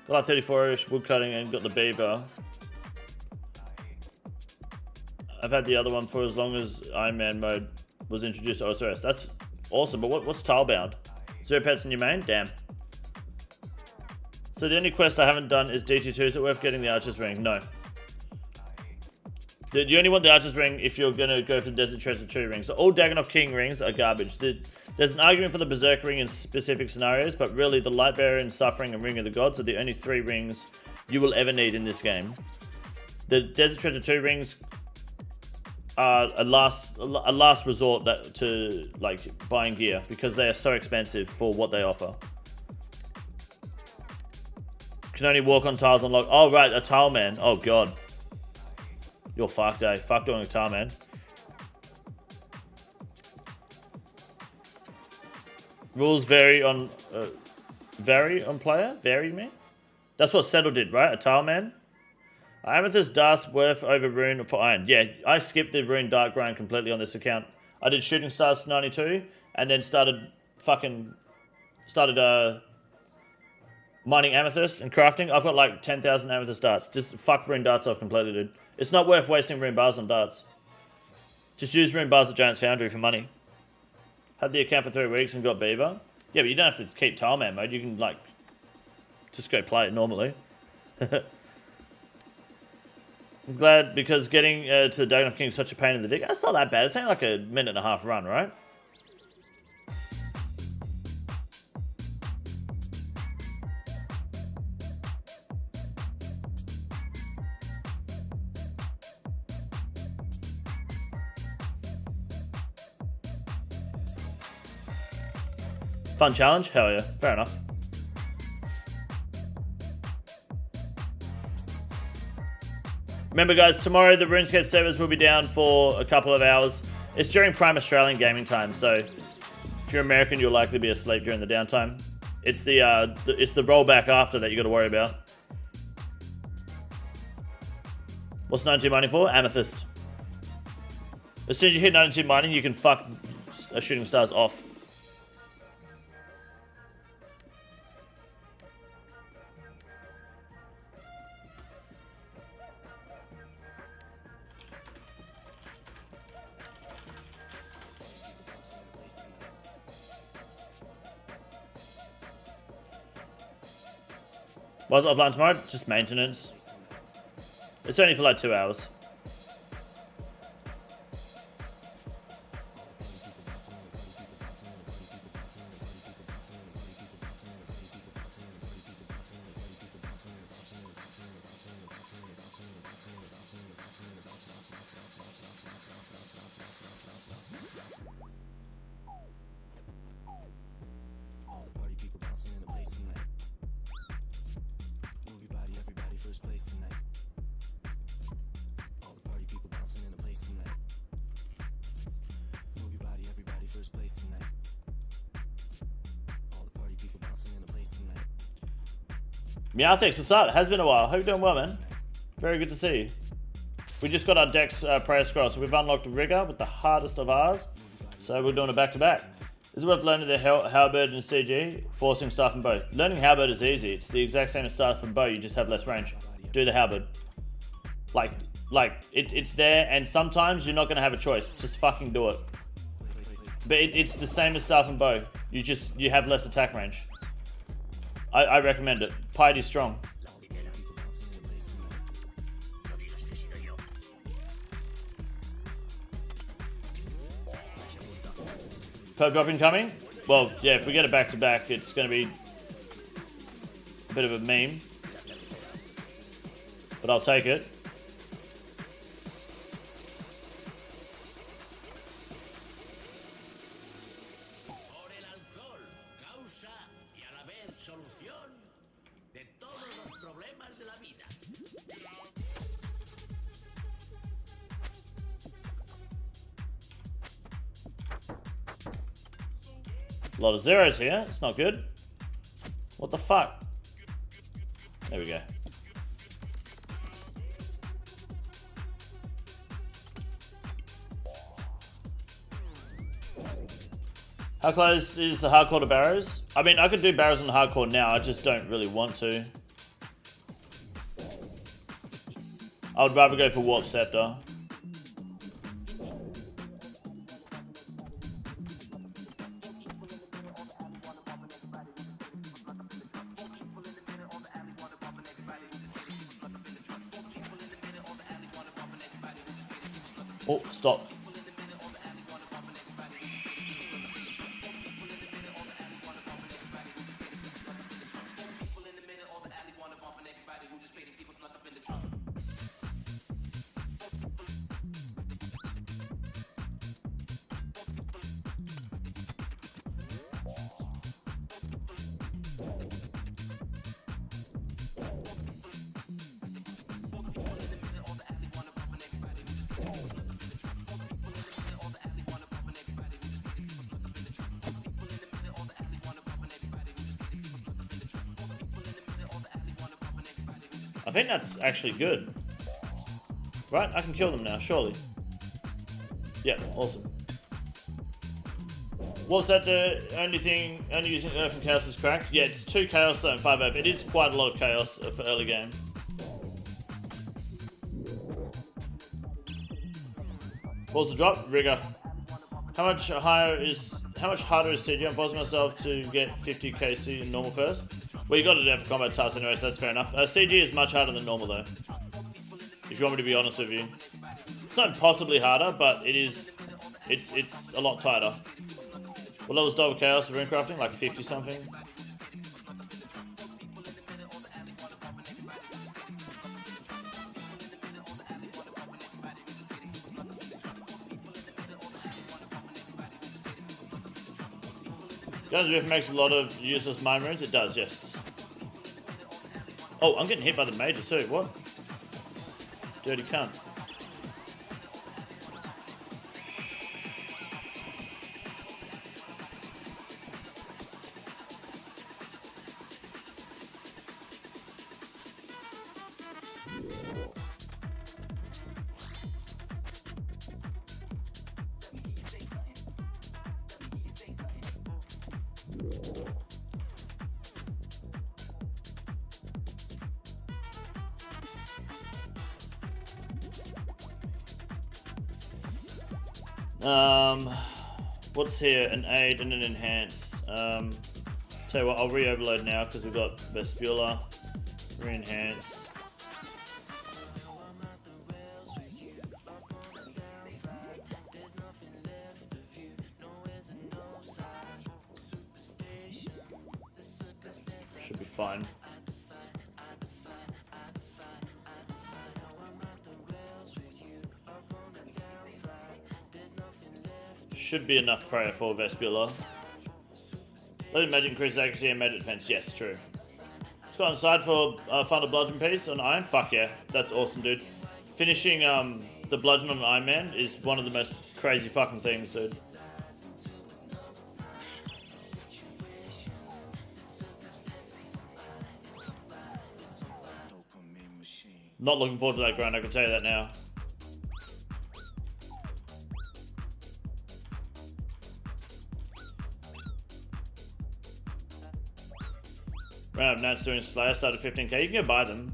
Got like 34-ish woodcutting and got the beaver. I've had the other one for as long as Iron Man mode was introduced to OSRS. That's awesome. But what's tail bound? 0 pets in your main? Damn. So the only quest I haven't done is DT2. Is it worth getting the Archer's Ring? No. You only want the Archer's Ring if you're going to go for the Desert Treasure 2 rings. So all Dagon of King rings are garbage. There's an argument for the Berserker Ring in specific scenarios, but really the Lightbearer and Suffering and Ring of the Gods are the only 3 rings you will ever need in this game. The Desert Treasure 2 rings are a last resort to like buying gear because they are so expensive for what they offer. Can only walk on tiles unlocked. Oh, right, a tile man. Oh, God. You're fucked, eh? Fuck doing a tile man. Rules vary on player? Vary me? That's what Settle did, right? A tile man? Amethyst Dust worth over Rune for Iron. Yeah, I skipped the Rune Dark grind completely on this account. I did Shooting Stars 92 and then started mining amethyst and crafting. I've got like 10,000 amethyst darts. Just fuck rune darts off completely, dude. It's not worth wasting rune bars on darts. Just use rune bars at Giant's Foundry for money. Had the account for 3 weeks and got beaver. Yeah, but you don't have to keep tileman mode. You can like just go play it normally. I'm glad because getting to the Dagon of King is such a pain in the dick. That's not that bad. It's only like a 1.5-minute run, right? Fun challenge? Hell yeah. Fair enough. Remember guys, tomorrow the RuneScape servers will be down for a couple of hours. It's during prime Australian gaming time, so if you're American, you'll likely be asleep during the downtime. It's the rollback after that you got to worry about. What's 92 mining for? Amethyst. As soon as you hit 92 mining, you can fuck Shooting Stars off. Was it offline tomorrow? Just maintenance. It's only for like 2 hours. Meowthix, what's up? It has been a while. Hope you're doing well, man. Very good to see you. We just got our Dex prayer scroll, so we've unlocked Rigor with the hardest of ours. So we're doing it back-to-back. Is it worth learning the halberd and CG? Forcing stuff in bow. Learning halberd is easy. It's the exact same as stuff from bow, you just have less range. Do the halberd. It's there, and sometimes you're not going to have a choice. Just fucking do it. But it's the same as staff and bow. You have less attack range. I recommend it. Piety's strong. Per drop incoming? Well, yeah, if we get it back to back, it's going to be a bit of a meme. But I'll take it. A lot of zeros here. It's not good. What the fuck? There we go. How close is the hardcore to barrows? I mean, I could do barrows on the hardcore now. I just don't really want to. I would rather go for Warp Scepter. Oh, stop. I think that's actually good. Right, I can kill them now, surely. Yeah, awesome. Was that the only thing, only using Earth and Chaos is cracked? Yeah, it's 2 Chaos and 5 Earth. It is quite a lot of Chaos for early game. What was the drop? Rigor. How much harder is CG? I'm forcing myself to get 50 KC in normal first. Well, you got to do it for combat tasks anyway, so that's fair enough. CG is much harder than normal though. If you want me to be honest with you. It's not impossibly harder, but it's a lot tighter. What levels double chaos of runecrafting? Like 50 something. Guns Rift makes a lot of useless mine runes. It does, yes. Oh, I'm getting hit by the major too. What? Dirty cunt. What's here? An aid and an enhance. Tell you what, I'll re-overload now because we've got Vestibular, re-enhance. Should be fine. Should be enough prayer for Vestibular. Let magic increase accuracy and magic defense. Yes, true. Let's go inside for final bludgeon piece on Iron. Fuck yeah, that's awesome, dude. Finishing the bludgeon on an Iron Man is one of the most crazy fucking things, dude. Not looking forward to that grind, I can tell you that now. Round of Nats doing Slayer, started 15k. You can go buy them.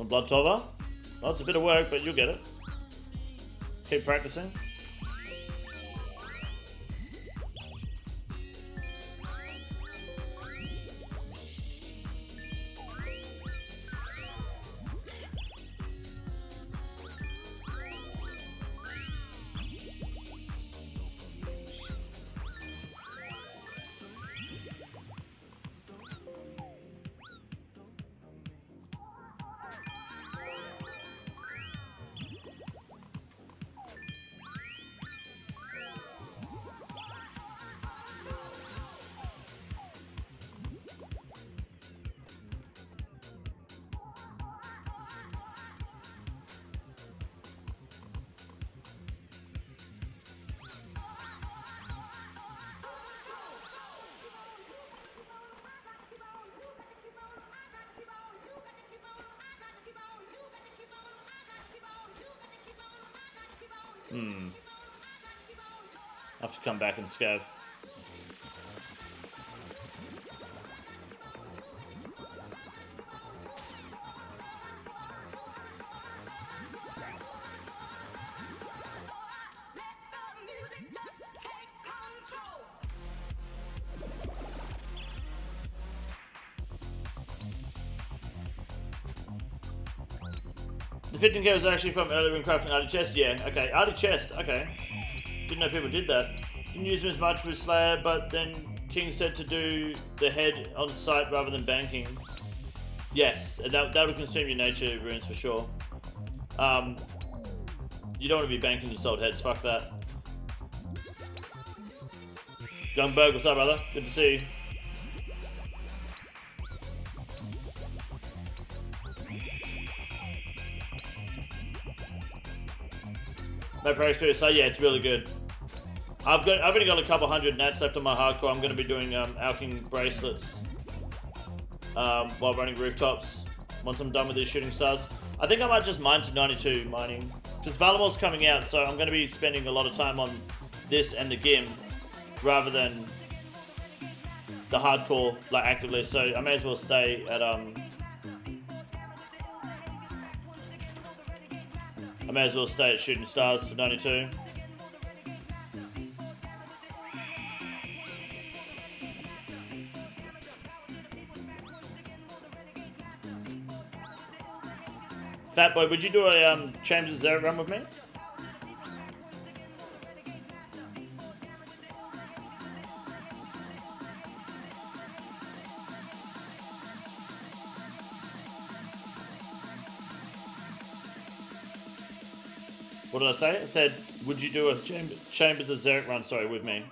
Blood Tova. Well, it's a bit of work, but you'll get it. Keep practicing. I have to come back and scav. The 15k was actually from earlier in crafting Arty Chest? Yeah, okay. Arty Chest, okay. Didn't know people did that. Didn't use them as much with Slayer, but then King said to do the head on site rather than banking. Yes, that would consume your nature runes for sure. You don't want to be banking your sold heads, fuck that. Youngberg, what's up, brother? Good to see you. No prayer experience, yeah, it's really good. I've only got a couple hundred nats left on my hardcore. I'm going to be doing alching bracelets while running rooftops once I'm done with these shooting stars. I think I might just mine to 92 mining because Varlamore's coming out, so I'm going to be spending a lot of time on this and the GIM rather than the hardcore like actively. So I may as well stay at shooting stars to 92. Fat boy, would you do a Chambers of Zero run with me? What did I say? I said, would you do a Chambers of Zero run, sorry, with me?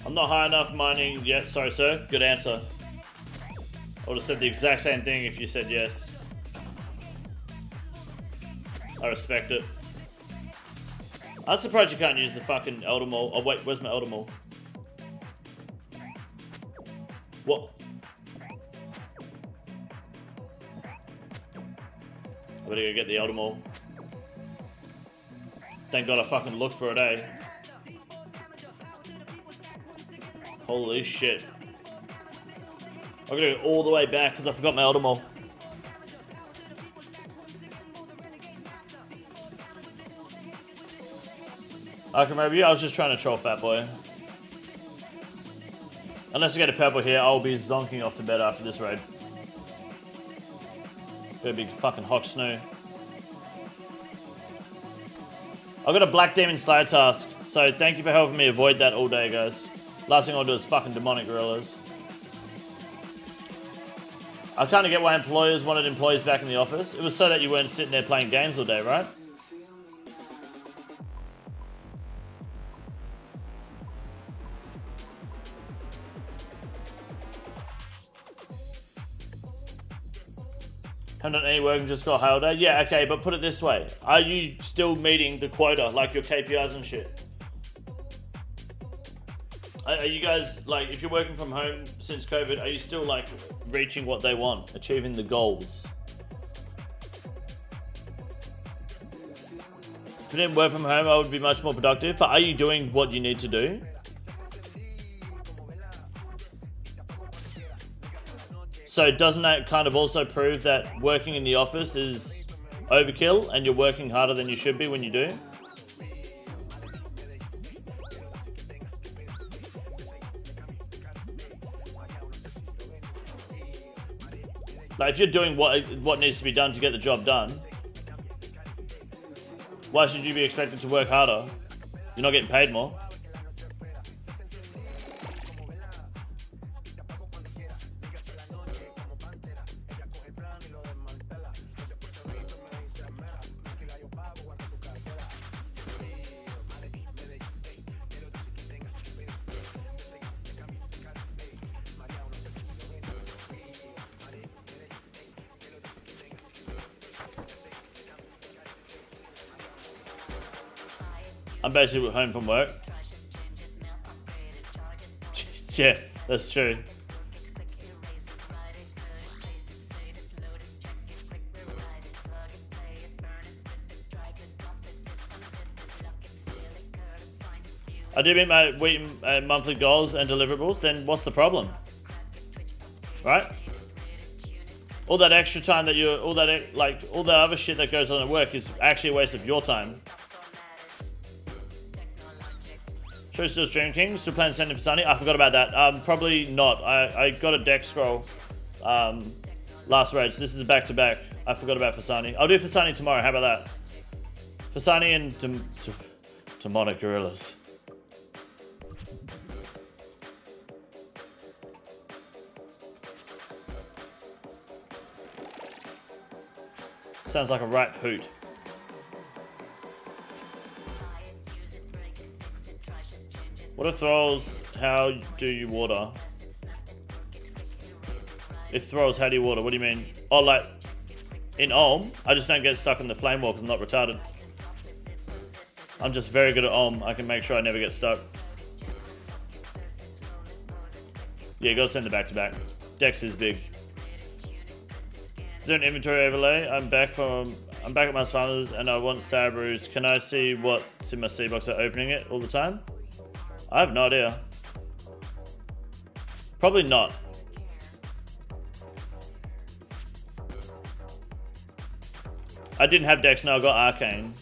I'm not high enough mining yet, sorry sir. Good answer. I would have said the exact same thing if you said yes. I respect it. I'm surprised you can't use the fucking Elder Maul. Oh wait, where's my Elder Maul? What? I better go get the Elder Maul. Thank God I fucking looked for it, eh? Holy shit. I'm gonna go all the way back because I forgot my Elder Maul. Okay, maybe I was just trying to troll Fat Boy. Unless I get a purple here, I'll be zonking off to bed after this raid. Gonna be fucking hot snow. I got a Black Demon Slayer task, so thank you for helping me avoid that all day, guys. Last thing I'll do is fucking demonic gorillas. I kind of get why employers wanted employees back in the office. It was so that you weren't sitting there playing games all day, right? Haven't done any work and just got high all day? Yeah, okay, but put it this way. Are you still meeting the quota, like your KPIs and shit? Are you guys, like, if you're working from home since COVID, are you still, like, reaching what they want? Achieving the goals? If you didn't work from home, I would be much more productive, but are you doing what you need to do? So doesn't that kind of also prove that working in the office is overkill and you're working harder than you should be when you do? Like, if you're doing what needs to be done to get the job done, why should you be expected to work harder? You're not getting paid more. I'm basically home from work. Yeah, that's true. I do meet my monthly goals and deliverables, then what's the problem? Right? All that extra time that you're, all that other shit that goes on at work is actually a waste of your time. Sure, still streaming King, still playing Sending for Sunny. I forgot about that. Probably not. I got a deck scroll last raid, so this is a back-to-back. I forgot about Fasani. I'll do Fasani tomorrow, how about that? Fasani and Demonic Gorillas. Sounds like a right hoot. What if thralls, how do you water? If thralls, how do you water? What do you mean? Oh, like, in Olm, I just don't get stuck in the flame wall because I'm not retarded. I'm just very good at Olm. I can make sure I never get stuck. Yeah, you gotta send it back to back. Dex is big. Is there an inventory overlay? I'm back at my farmers and I want Sabrews. Can I see what's in my seed box? Are opening it all the time? I have no idea. Probably not. I didn't have Dex, now I got Arcane.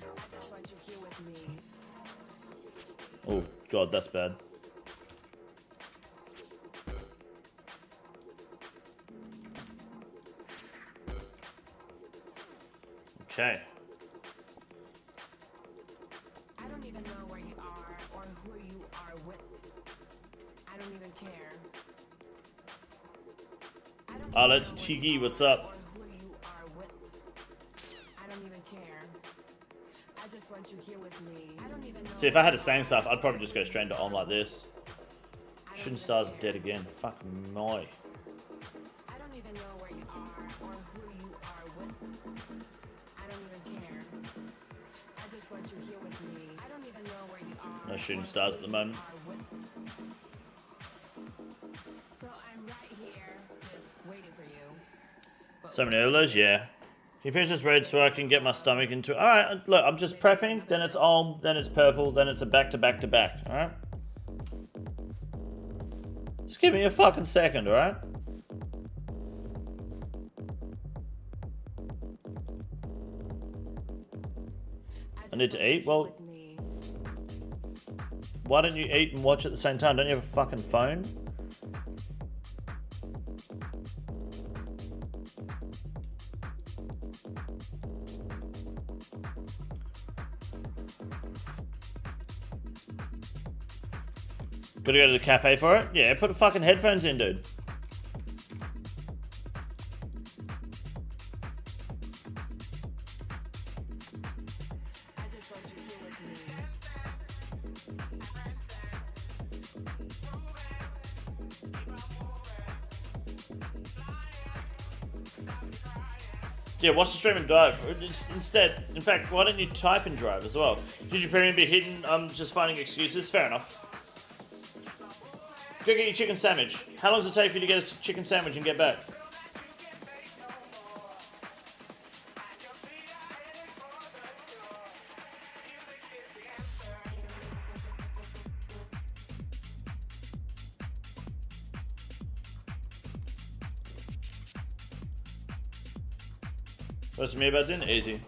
Oh god, that's bad. Okay. I don't even know where you are or who you are with. I don't even care. Oh, let's Tiki, what's up? See, if I had the same stuff, I'd probably just go straight into on like this. Shooting Star's dead again. Fuck my. I don't even know No shooting stars at the moment. So I'm right here, just waiting for you. So many overloads, yeah. Can you finish this raid so I can get my stomach into it? Alright, look, I'm just prepping, then it's Ulm, then it's purple, then it's a back-to-back-to-back, alright? Just give me a fucking second, alright? I need to eat? Well, why don't you eat and watch at the same time? Don't you have a fucking phone? Gotta go to the cafe for it? Yeah, put the fucking headphones in, dude. Yeah, watch the stream and drive. Instead, in fact, why don't you type and drive as well? Did your premium be hidden? Just finding excuses? Fair enough. Go get your chicken sandwich. How long does it take for you to get a chicken sandwich and get back? What's me about dinner? Easy.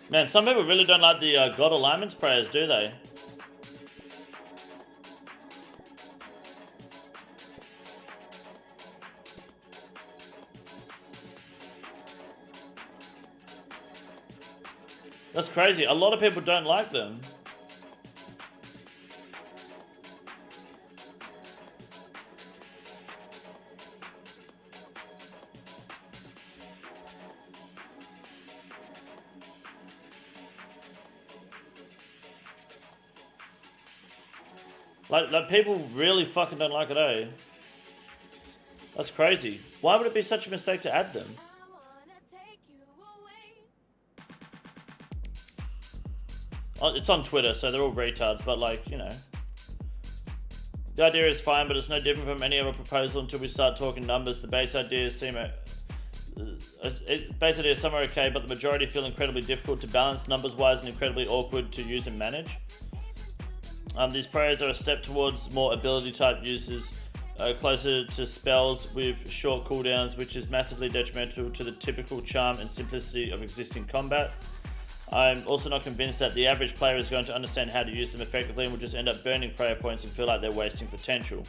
Man, some people really don't like the God alignments prayers, do they? That's crazy. A lot of people don't like them. Like people really fucking don't like it, eh? That's crazy. Why would it be such a mistake to add them? Oh, it's on Twitter, so they're all retards, but like, you know. The idea is fine, but it's no different from any other proposal until we start talking numbers. The base ideas seem... base ideas some are okay, but the majority feel incredibly difficult to balance numbers-wise and incredibly awkward to use and manage. These prayers are a step towards more ability type uses, closer to spells with short cooldowns, which is massively detrimental to the typical charm and simplicity of existing combat. I'm also not convinced that the average player is going to understand how to use them effectively and will just end up burning prayer points and feel like they're wasting potential.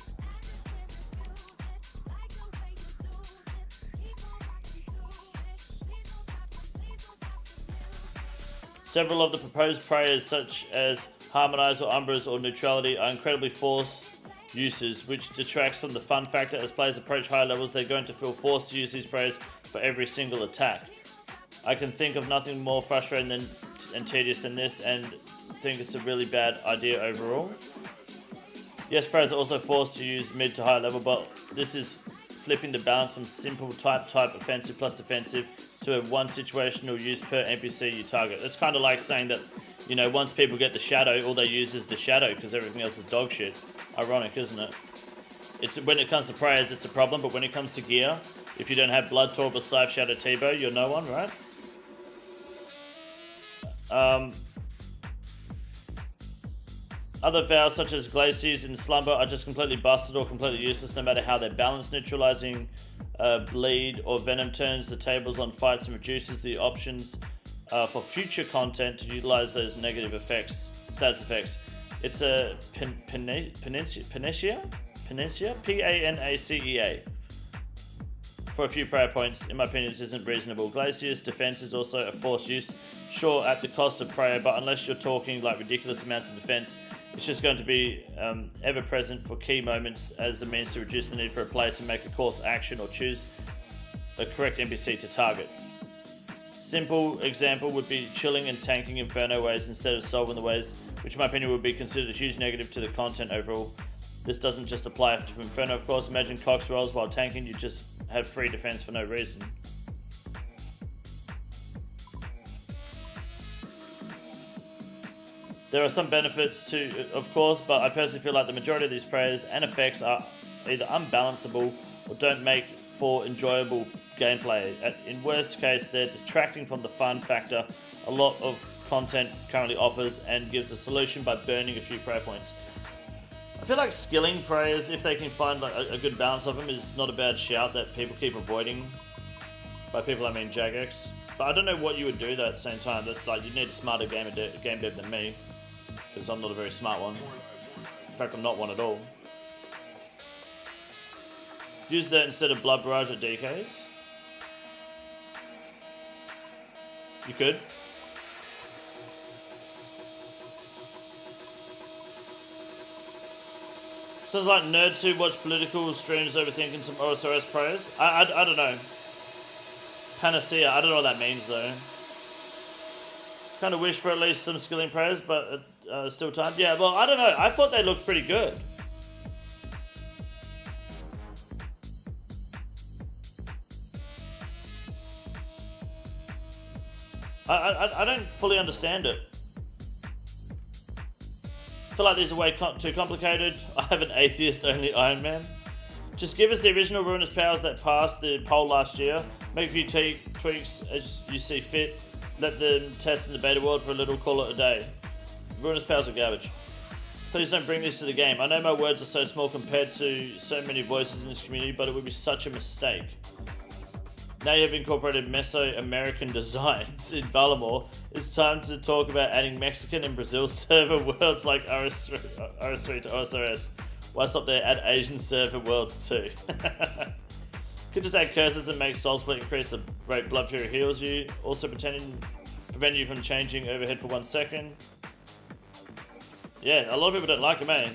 Several of the proposed prayers, such as Harmonize or Umbras or Neutrality, are incredibly forced uses, which detracts from the fun factor. As players approach higher levels, they're going to feel forced to use these prayers for every single attack. I can think of nothing more frustrating and tedious than this, and think it's a really bad idea overall. Yes, prayers are also forced to use mid to high level, but this is flipping the balance from simple type offensive plus defensive to a one situational use per NPC you target. It's kind of like saying that, you know, once people get the shadow, all they use is the shadow because everything else is dog shit. Ironic, isn't it? It's when it comes to prayers, it's a problem, but when it comes to gear, if you don't have Blood Torb or Scythe Shadow T-Bow, you're no one, right? Other vows such as Glacies and Slumber are just completely busted or completely useless no matter how they're balanced. Neutralizing Bleed or Venom turns the tables on fights and reduces the options for future content to utilize those negative effects, status effects. It's a Panacea? Panacea? P-A-N-A-C-E-A. for a few prayer points. In my opinion, this isn't reasonable. Glacier's defense is also a forced use, sure, at the cost of prayer, but unless you're talking like ridiculous amounts of defense, it's just going to be ever present for key moments as a means to reduce the need for a player to make a course action or choose a correct NPC to target. Simple example would be chilling and tanking Inferno waves instead of solving the waves, which in my opinion would be considered a huge negative to the content overall. This doesn't just apply to Inferno, of course. Imagine Cox rolls while tanking, you just have free defense for no reason. There are some benefits to, of course, but I personally feel like the majority of these prayers and effects are either unbalanceable or don't make for enjoyable gameplay. In worst case, they're distracting from the fun factor a lot of content currently offers and gives a solution by burning a few prayer points. I feel like skilling prayers, if they can find like a good balance of them, is not a bad shout that people keep avoiding. By people I mean Jagex. But I don't know what you would do though at the same time. That like you need a smarter game dev than me, because I'm not a very smart one. In fact, I'm not one at all. Use that instead of Blood Barrage at DKs. You could. Sounds like nerds who watch political streams overthinking some OSRS prayers. I don't know. Panacea, I don't know what that means though. Kind of wish for at least some skilling prayers, but still time. Yeah, well, I don't know. I thought they looked pretty good. I don't fully understand it. I feel like these are way too complicated. I have an atheist-only Iron Man. Just give us the original Ruinous Powers that passed the poll last year. Make a few tweaks as you see fit. Let them test in the beta world for a little, call it a day. Ruinous Powers are garbage. Please don't bring this to the game. I know my words are so small compared to so many voices in this community, but it would be such a mistake. Now you have incorporated Mesoamerican designs in Varlamore, it's time to talk about adding Mexican and Brazil server worlds like RS3 to OSRS. Why stop there? Add Asian server worlds too. Could just add curses and make soul split increase the rate Blood Fury heals you. Also prevent you from changing overhead for 1 second. Yeah, a lot of people don't like them, eh?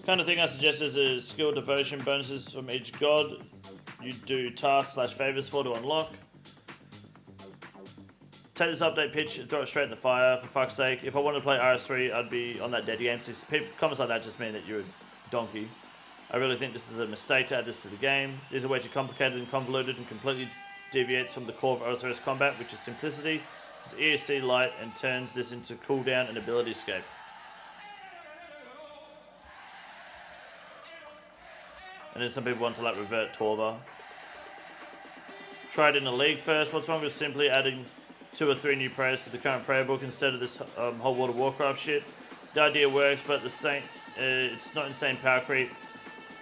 Kind of thing I suggest is a skill devotion bonuses from each god you do tasks / favors for to unlock. Take this update pitch and throw it straight in the fire, for fuck's sake. If I wanted to play RS3, I'd be on that dead game. So comments like that just mean that you're a donkey. I really think this is a mistake to add this to the game. These are way too complicated and convoluted and completely deviates from the core of OSRS combat, which is simplicity. This is ESC light and turns this into cooldown and ability escape. And then some people want to like revert Torva. Try it in a league first. What's wrong with simply adding 2 or 3 new prayers to the current prayer book instead of this whole World of Warcraft shit? The idea works, but it's not insane power creep.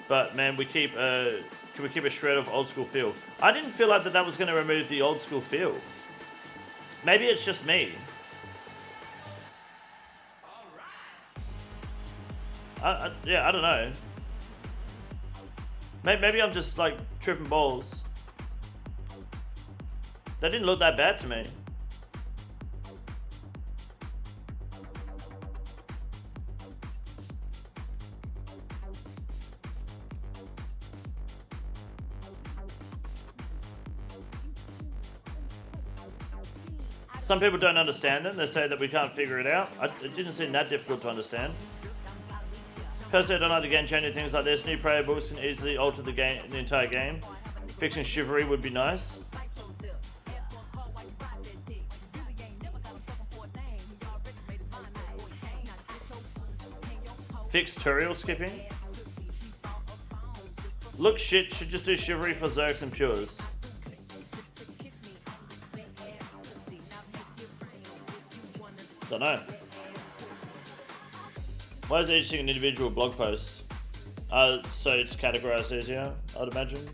But man, can we keep a shred of old school feel? I didn't feel like that was going to remove the old school feel. Maybe it's just me. Yeah, I don't know. Maybe I'm just like tripping balls. That didn't look that bad to me. Some people don't understand them. They say that we can't figure it out. It didn't seem that difficult to understand. Personally, I don't like the game changing things like this. New prayer books can easily alter the entire game. Fixing chivalry would be nice. Fix tutorial skipping. Look shit, should just do chivalry for Zergs and Pures. Don't know. Why is each thing an individual blog post? So it's categorized easier, I'd imagine.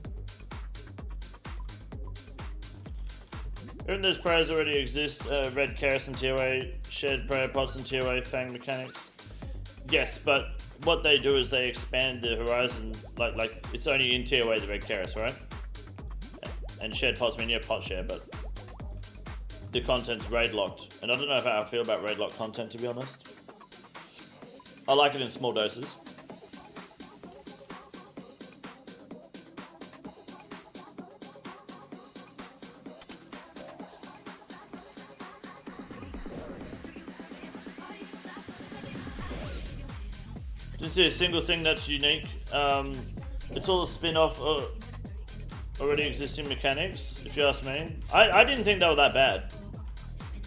Even those prayers already exist, red Karis and TOA, shared prayer pots and TOA, Fang mechanics. Yes, but what they do is they expand the horizon, like it's only in tier way the red terrace, right? And shared pots, I mean, yeah, pot share, but the content's raid locked. And I don't know how I feel about raid locked content, to be honest. I like it in small doses. Didn't see a single thing that's unique. It's all a spin-off of already existing mechanics, if you ask me. I didn't think they were that bad.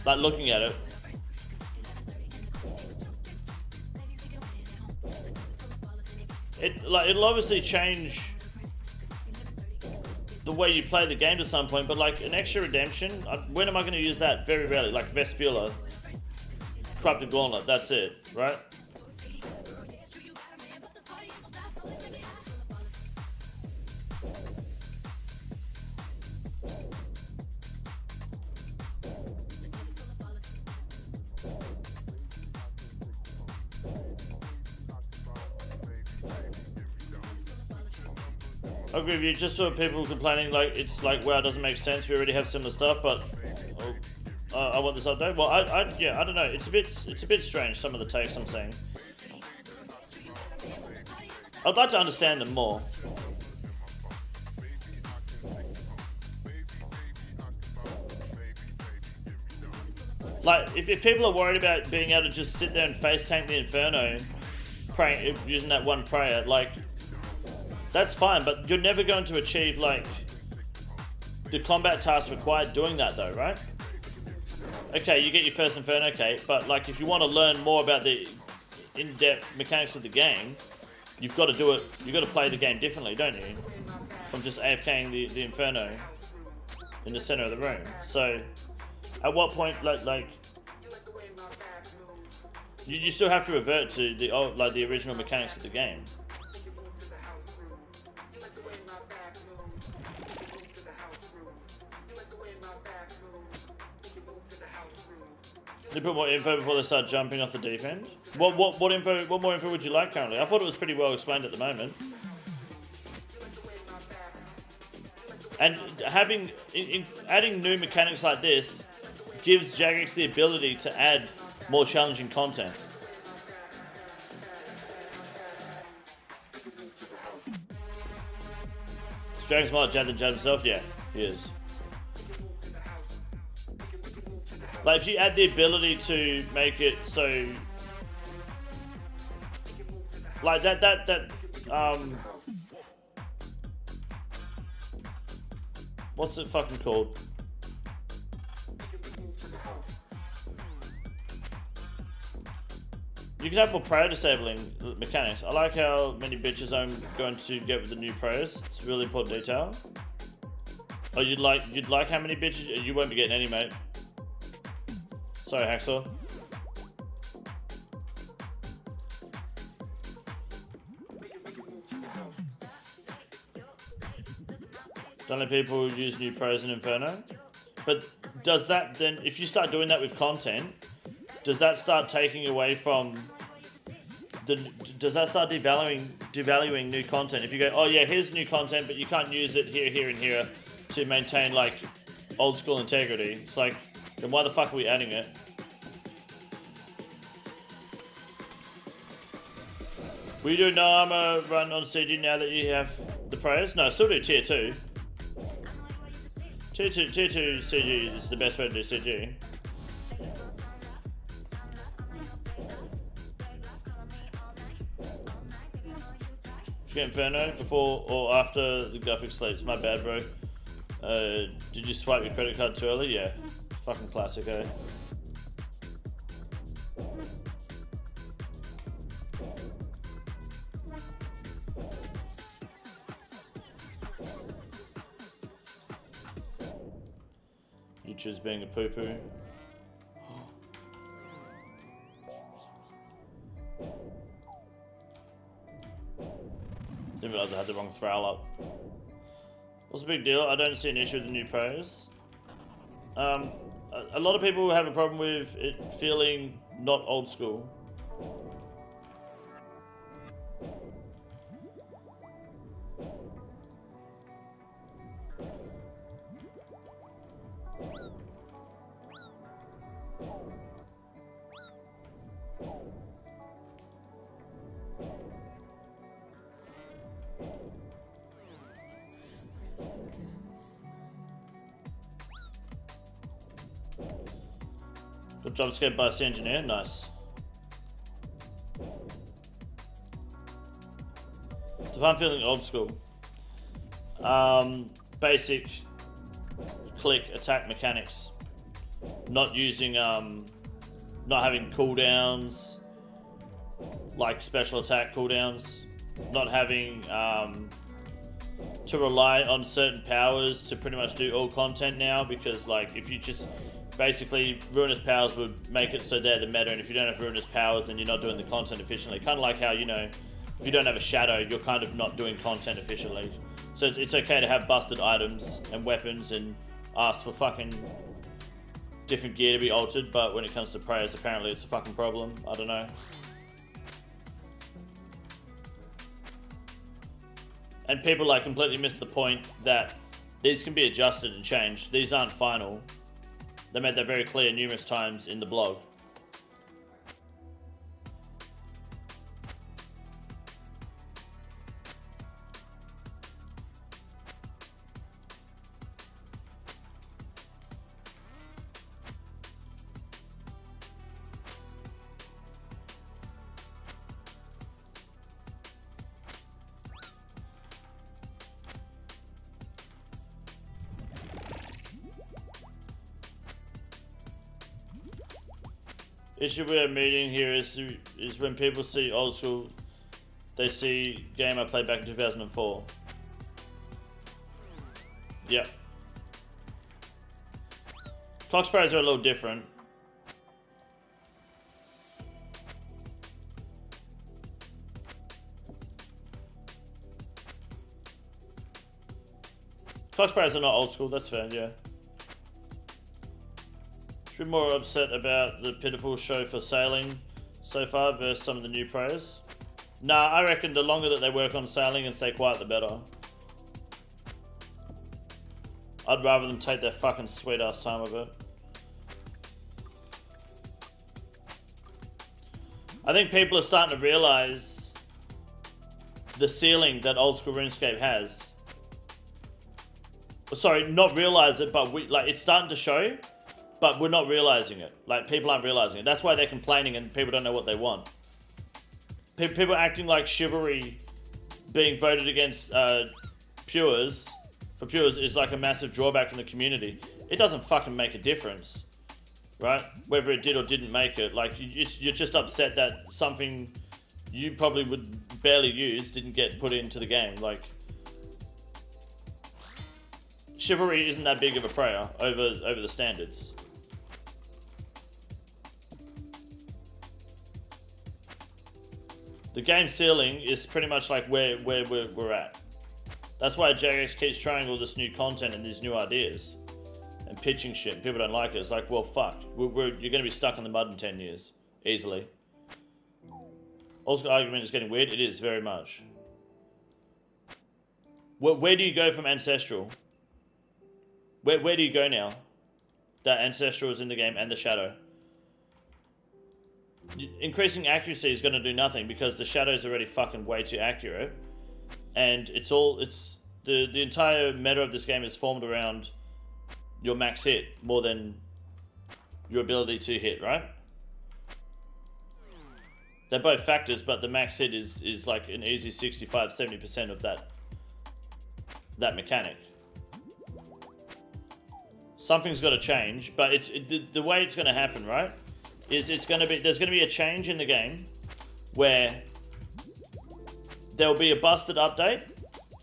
Like, looking at it. It'll obviously change the way you play the game to some point, but like an extra redemption, when am I going to use that? Very rarely. Like Vespula, Corrupted Gauntlet, that's it, right? I agree with you, just for people complaining like it's like, wow, it doesn't make sense, we already have similar stuff, but I want this update. Well, yeah, I don't know, it's a bit strange, some of the takes I'm seeing. I'd like to understand them more. Like, if people are worried about being able to just sit there and face tank the Inferno, praying, using that one prayer, like, that's fine, but you're never going to achieve, like, the combat tasks required doing that, though, right? Okay, you get your first Inferno, okay, but, like, if you want to learn more about the in-depth mechanics of the game, you've got to do it, you've got to play the game differently, don't you? From just AFKing the Inferno in the center of the room. So, at what point, like you still have to revert to the old, like, the original mechanics of the game. They put more info before they start jumping off the deep end. What more info would you like currently? I thought it was pretty well explained at the moment. And adding new mechanics like this gives Jagex the ability to add more challenging content. Is Jagex more Jad than Jad himself? Yeah, he is. Like, if you add the ability to make it so, like what's it fucking called? You can have more prayer disabling mechanics. I like how many bitches I'm going to get with the new prayers. It's a really important detail. Oh, you'd like how many bitches? You won't be getting any, mate. Sorry, Hacksaw. Don't let people use new pros in Inferno. But does that then, if you start doing that with content, does that start taking away from does that start devaluing new content? If you go, oh yeah, here's new content, but you can't use it here, here, and here to maintain, like, old school integrity. It's like, then why the fuck are we adding it? Will you do no armor run on CG now that you have the prayers? No, still do tier 2. Tier 2 CG is the best way to do CG. Did you get Inferno before or after the graphic sleeps? My bad, bro. Did you swipe your credit card too early? Yeah. Fucking classic, eh? You choose being a poo-poo. Didn't realize I had the wrong throwl up. What's the big deal? I don't see an issue with the new pros. A lot of people have a problem with it feeling not old school. Got job scared by the engineer. Nice. If I'm feeling old school, basic click attack mechanics, not using, not having cooldowns, like special attack cooldowns, not having to rely on certain powers to pretty much do all content now, because like if you just basically ruinous powers would make it so they're the meta, and if you don't have ruinous powers then you're not doing the content efficiently. Kind of like how, you know, if you don't have a shadow you're kind of not doing content efficiently. So it's okay to have busted items and weapons and ask for fucking different gear to be altered, but when it comes to prayers apparently it's a fucking problem. I don't know. And people like completely miss the point that these can be adjusted and changed. These aren't final. They made that very clear numerous times in the blog. Issue we're meeting here is when people see old school, they see game I played back in 2004. Yep. Cox sprays are a little different. Cox sprays are not old school, that's fair, yeah. Should be more upset about the pitiful show for sailing so far versus some of the new pros. Nah, I reckon the longer that they work on sailing and stay quiet, the better. I'd rather them take their fucking sweet ass time with it. I think people are starting to realize the ceiling that old school RuneScape has. Sorry, not realize it, but it's starting to show. But we're not realizing it. Like, people aren't realizing it. That's why they're complaining and people don't know what they want. People acting like Chivalry being voted against Pures, for Pures, is like a massive drawback from the community. It doesn't fucking make a difference, right? Whether it did or didn't make it. Like, you're just upset that something you probably would barely use didn't get put into the game. Like, Chivalry isn't that big of a prayer over the standards. The game ceiling is pretty much like where we're at. That's why Jagex keeps trying all this new content and these new ideas and pitching shit. People don't like it. It's like, well, fuck. You're going to be stuck in the mud in 10 years. Easily. Also, argument is getting weird. It is, very much. Where do you go from Ancestral? Where do you go now? That Ancestral is in the game and the Shadow. Increasing accuracy is going to do nothing because the Shadow is already fucking way too accurate. And the entire meta of this game is formed around your max hit more than your ability to hit, right? They're both factors, but the max hit is like an easy 65-70% of that mechanic. Something's got to change, but the way it's going to happen, right? Is there's going to be a change in the game where there'll be a busted update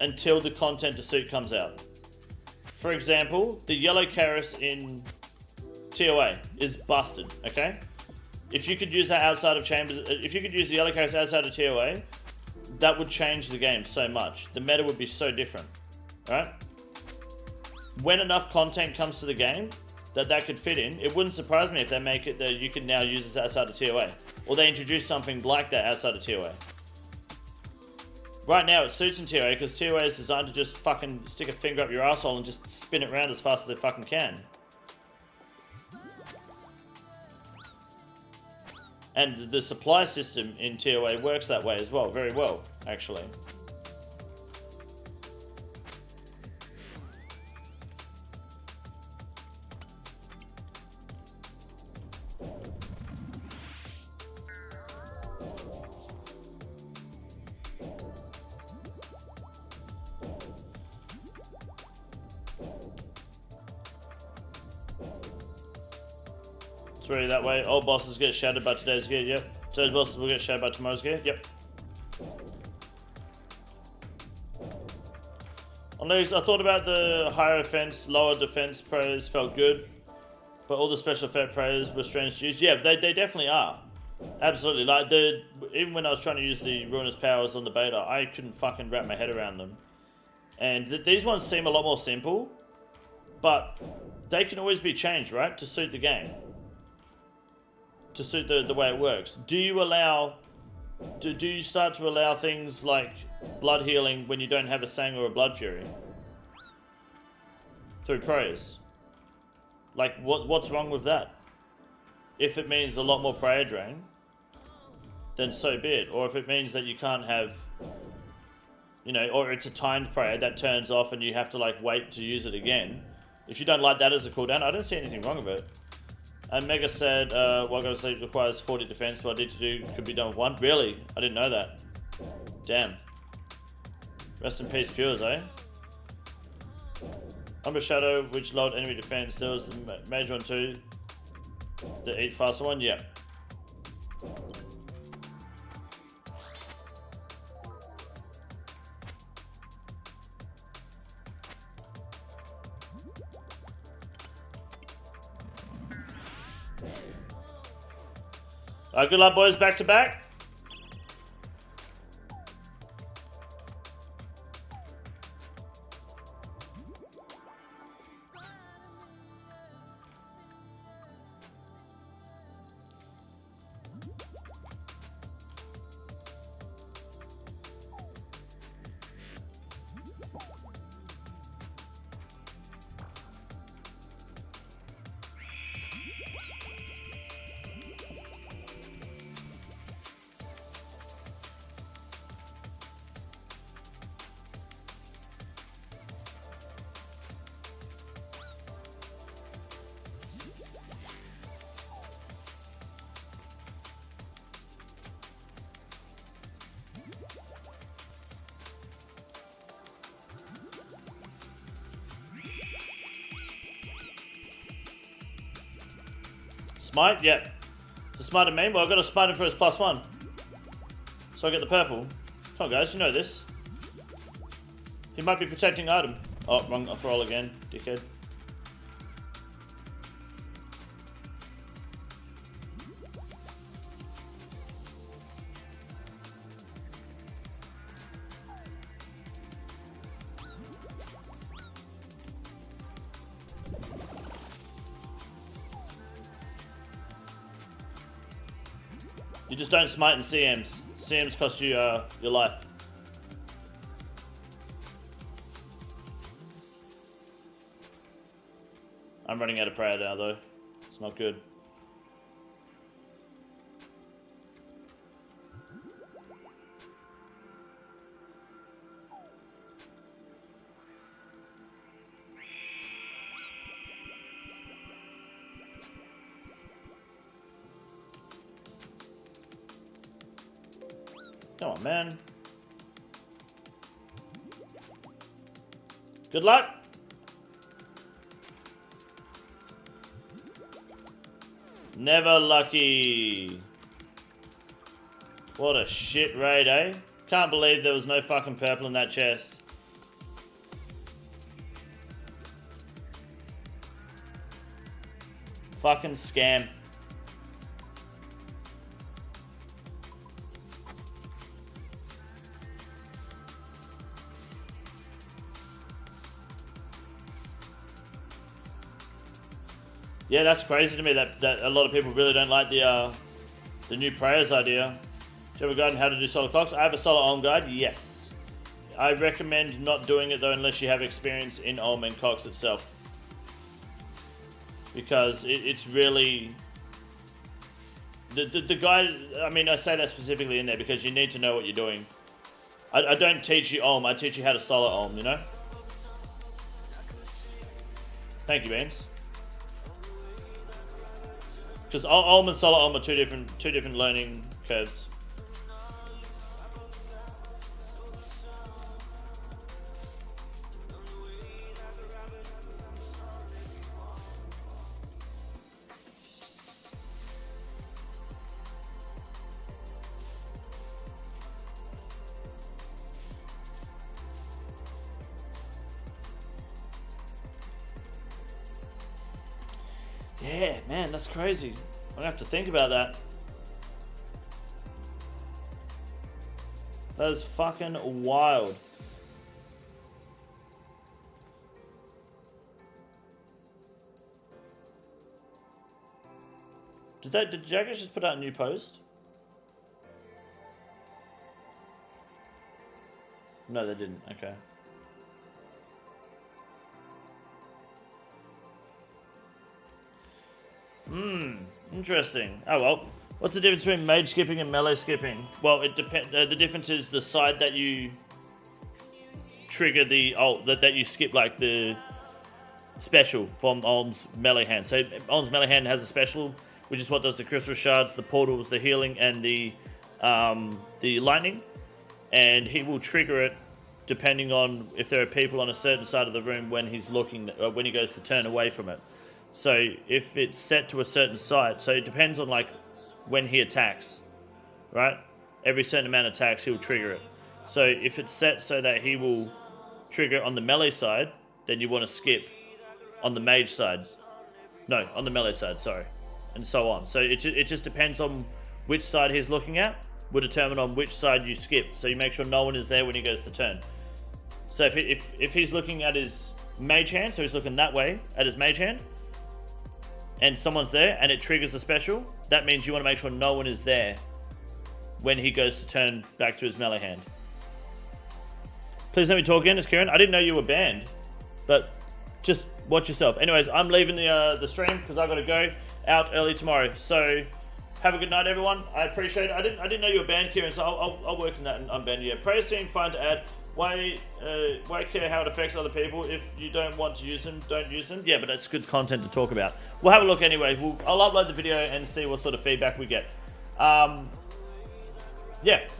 until the content to suit comes out. For example, the yellow Karis in TOA is busted, okay? If you could use that outside of chambers, if you could use the yellow Karis outside of TOA, that would change the game so much. The meta would be so different, right? When enough content comes to the game that could fit in, it wouldn't surprise me if they make it that you can now use this outside of TOA. Or they introduce something like that outside of TOA. Right now it suits in TOA because TOA is designed to just fucking stick a finger up your asshole and just spin it around as fast as they fucking can. And the supply system in TOA works that way as well, very well, actually. It's really that way. Old bosses get shattered by today's gear. Yep. Today's bosses will get shattered by tomorrow's gear. Yep. On these, I thought about the higher offense, lower defense praise felt good, but all the special effect praise were strange to use. Yeah, they definitely are. Absolutely. Like even when I was trying to use the ruinous powers on the beta, I couldn't fucking wrap my head around them. And these ones seem a lot more simple, but they can always be changed, right, to suit the game. To suit the way it works. Do you start to allow things like blood healing when you don't have a Sang or a Blood Fury? Through praise. Like, what's wrong with that? If it means a lot more prayer drain, then so be it. Or if it means that you can't have, you know, or it's a timed prayer that turns off and you have to like wait to use it again. If you don't like that as a cooldown, I don't see anything wrong with it. And Mega said, While Go to Sleep requires 40 defense, so I need to do could be done with 1. Really? I didn't know that. Damn. Rest in peace, Pures, eh? Umbra Shadow, which lowered enemy defense. There was the major one too. The Eat Faster one? Yeah. Alright, good luck, boys. Back to back. Smite? Yep. It's a smite main. Well, I've got to smite him for his +1. So I get the purple. Come on, guys. You know this. He might be protecting item. Oh, wrong roll again. Dickhead. You just don't smite in CMs. CMs cost you your life. I'm running out of prayer now though. It's not good. Come on, man. Good luck. Never lucky. What a shit raid, eh? Can't believe there was no fucking purple in that chest. Fucking scam. Yeah, that's crazy to me that a lot of people really don't like the new prayers idea. Do you have a guide on how to do solar clocks? I have a solar Olm guide, yes. I recommend not doing it though unless you have experience in Olm and Cox itself. Because it's really... The guide, I mean I say that specifically in there because you need to know what you're doing. I don't teach you Olm, I teach you how to solar Olm, you know? Thank you, Beans. Because Olm and Solar Olm are two different learning curves. Yeah, man, that's crazy. I'm gonna have to think about that. That is fucking wild. Did Jagex just put out a new post? No, they didn't. Okay. Interesting. Oh well. What's the difference between mage skipping and melee skipping? Well, it depends. The difference is the side that you trigger the ult, that you skip, like the special from Olm's melee hand. So Olm's melee hand has a special, which is what does the crystal shards, the portals, the healing, and the lightning. And he will trigger it depending on if there are people on a certain side of the room when he's looking, when he goes to turn away from it. So if it's set to a certain side, so it depends on like when he attacks, right? Every certain amount of attacks, he'll trigger it. So if it's set so that he will trigger on the melee side, then you want to skip on the mage side. No, on the melee side, sorry. And so on. So it just depends on which side he's looking at, will determine on which side you skip. So you make sure no one is there when he goes to turn. So if he's looking at his mage hand, so he's looking that way at his mage hand, and someone's there and it triggers a special, that means you want to make sure no one is there when he goes to turn back to his melee hand. Please let me talk again, it's Kieran. I didn't know you were banned, but just watch yourself. Anyways, I'm leaving the stream because I've got to go out early tomorrow. So have a good night, everyone. I appreciate it. I didn't know you were banned, Kieran, so I'll work on that and unban you. Yeah, prayer seem fine to add. Why care how it affects other people? If you don't want to use them, don't use them. Yeah, but that's good content to talk about. We'll have a look anyway. I'll upload the video and see what sort of feedback we get. Yeah,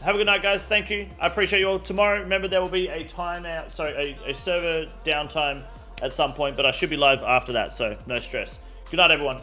have a good night, guys. Thank you. I appreciate you all. Tomorrow, remember, there will be a timeout, sorry, a server downtime at some point, but I should be live after that, so no stress. Good night, everyone.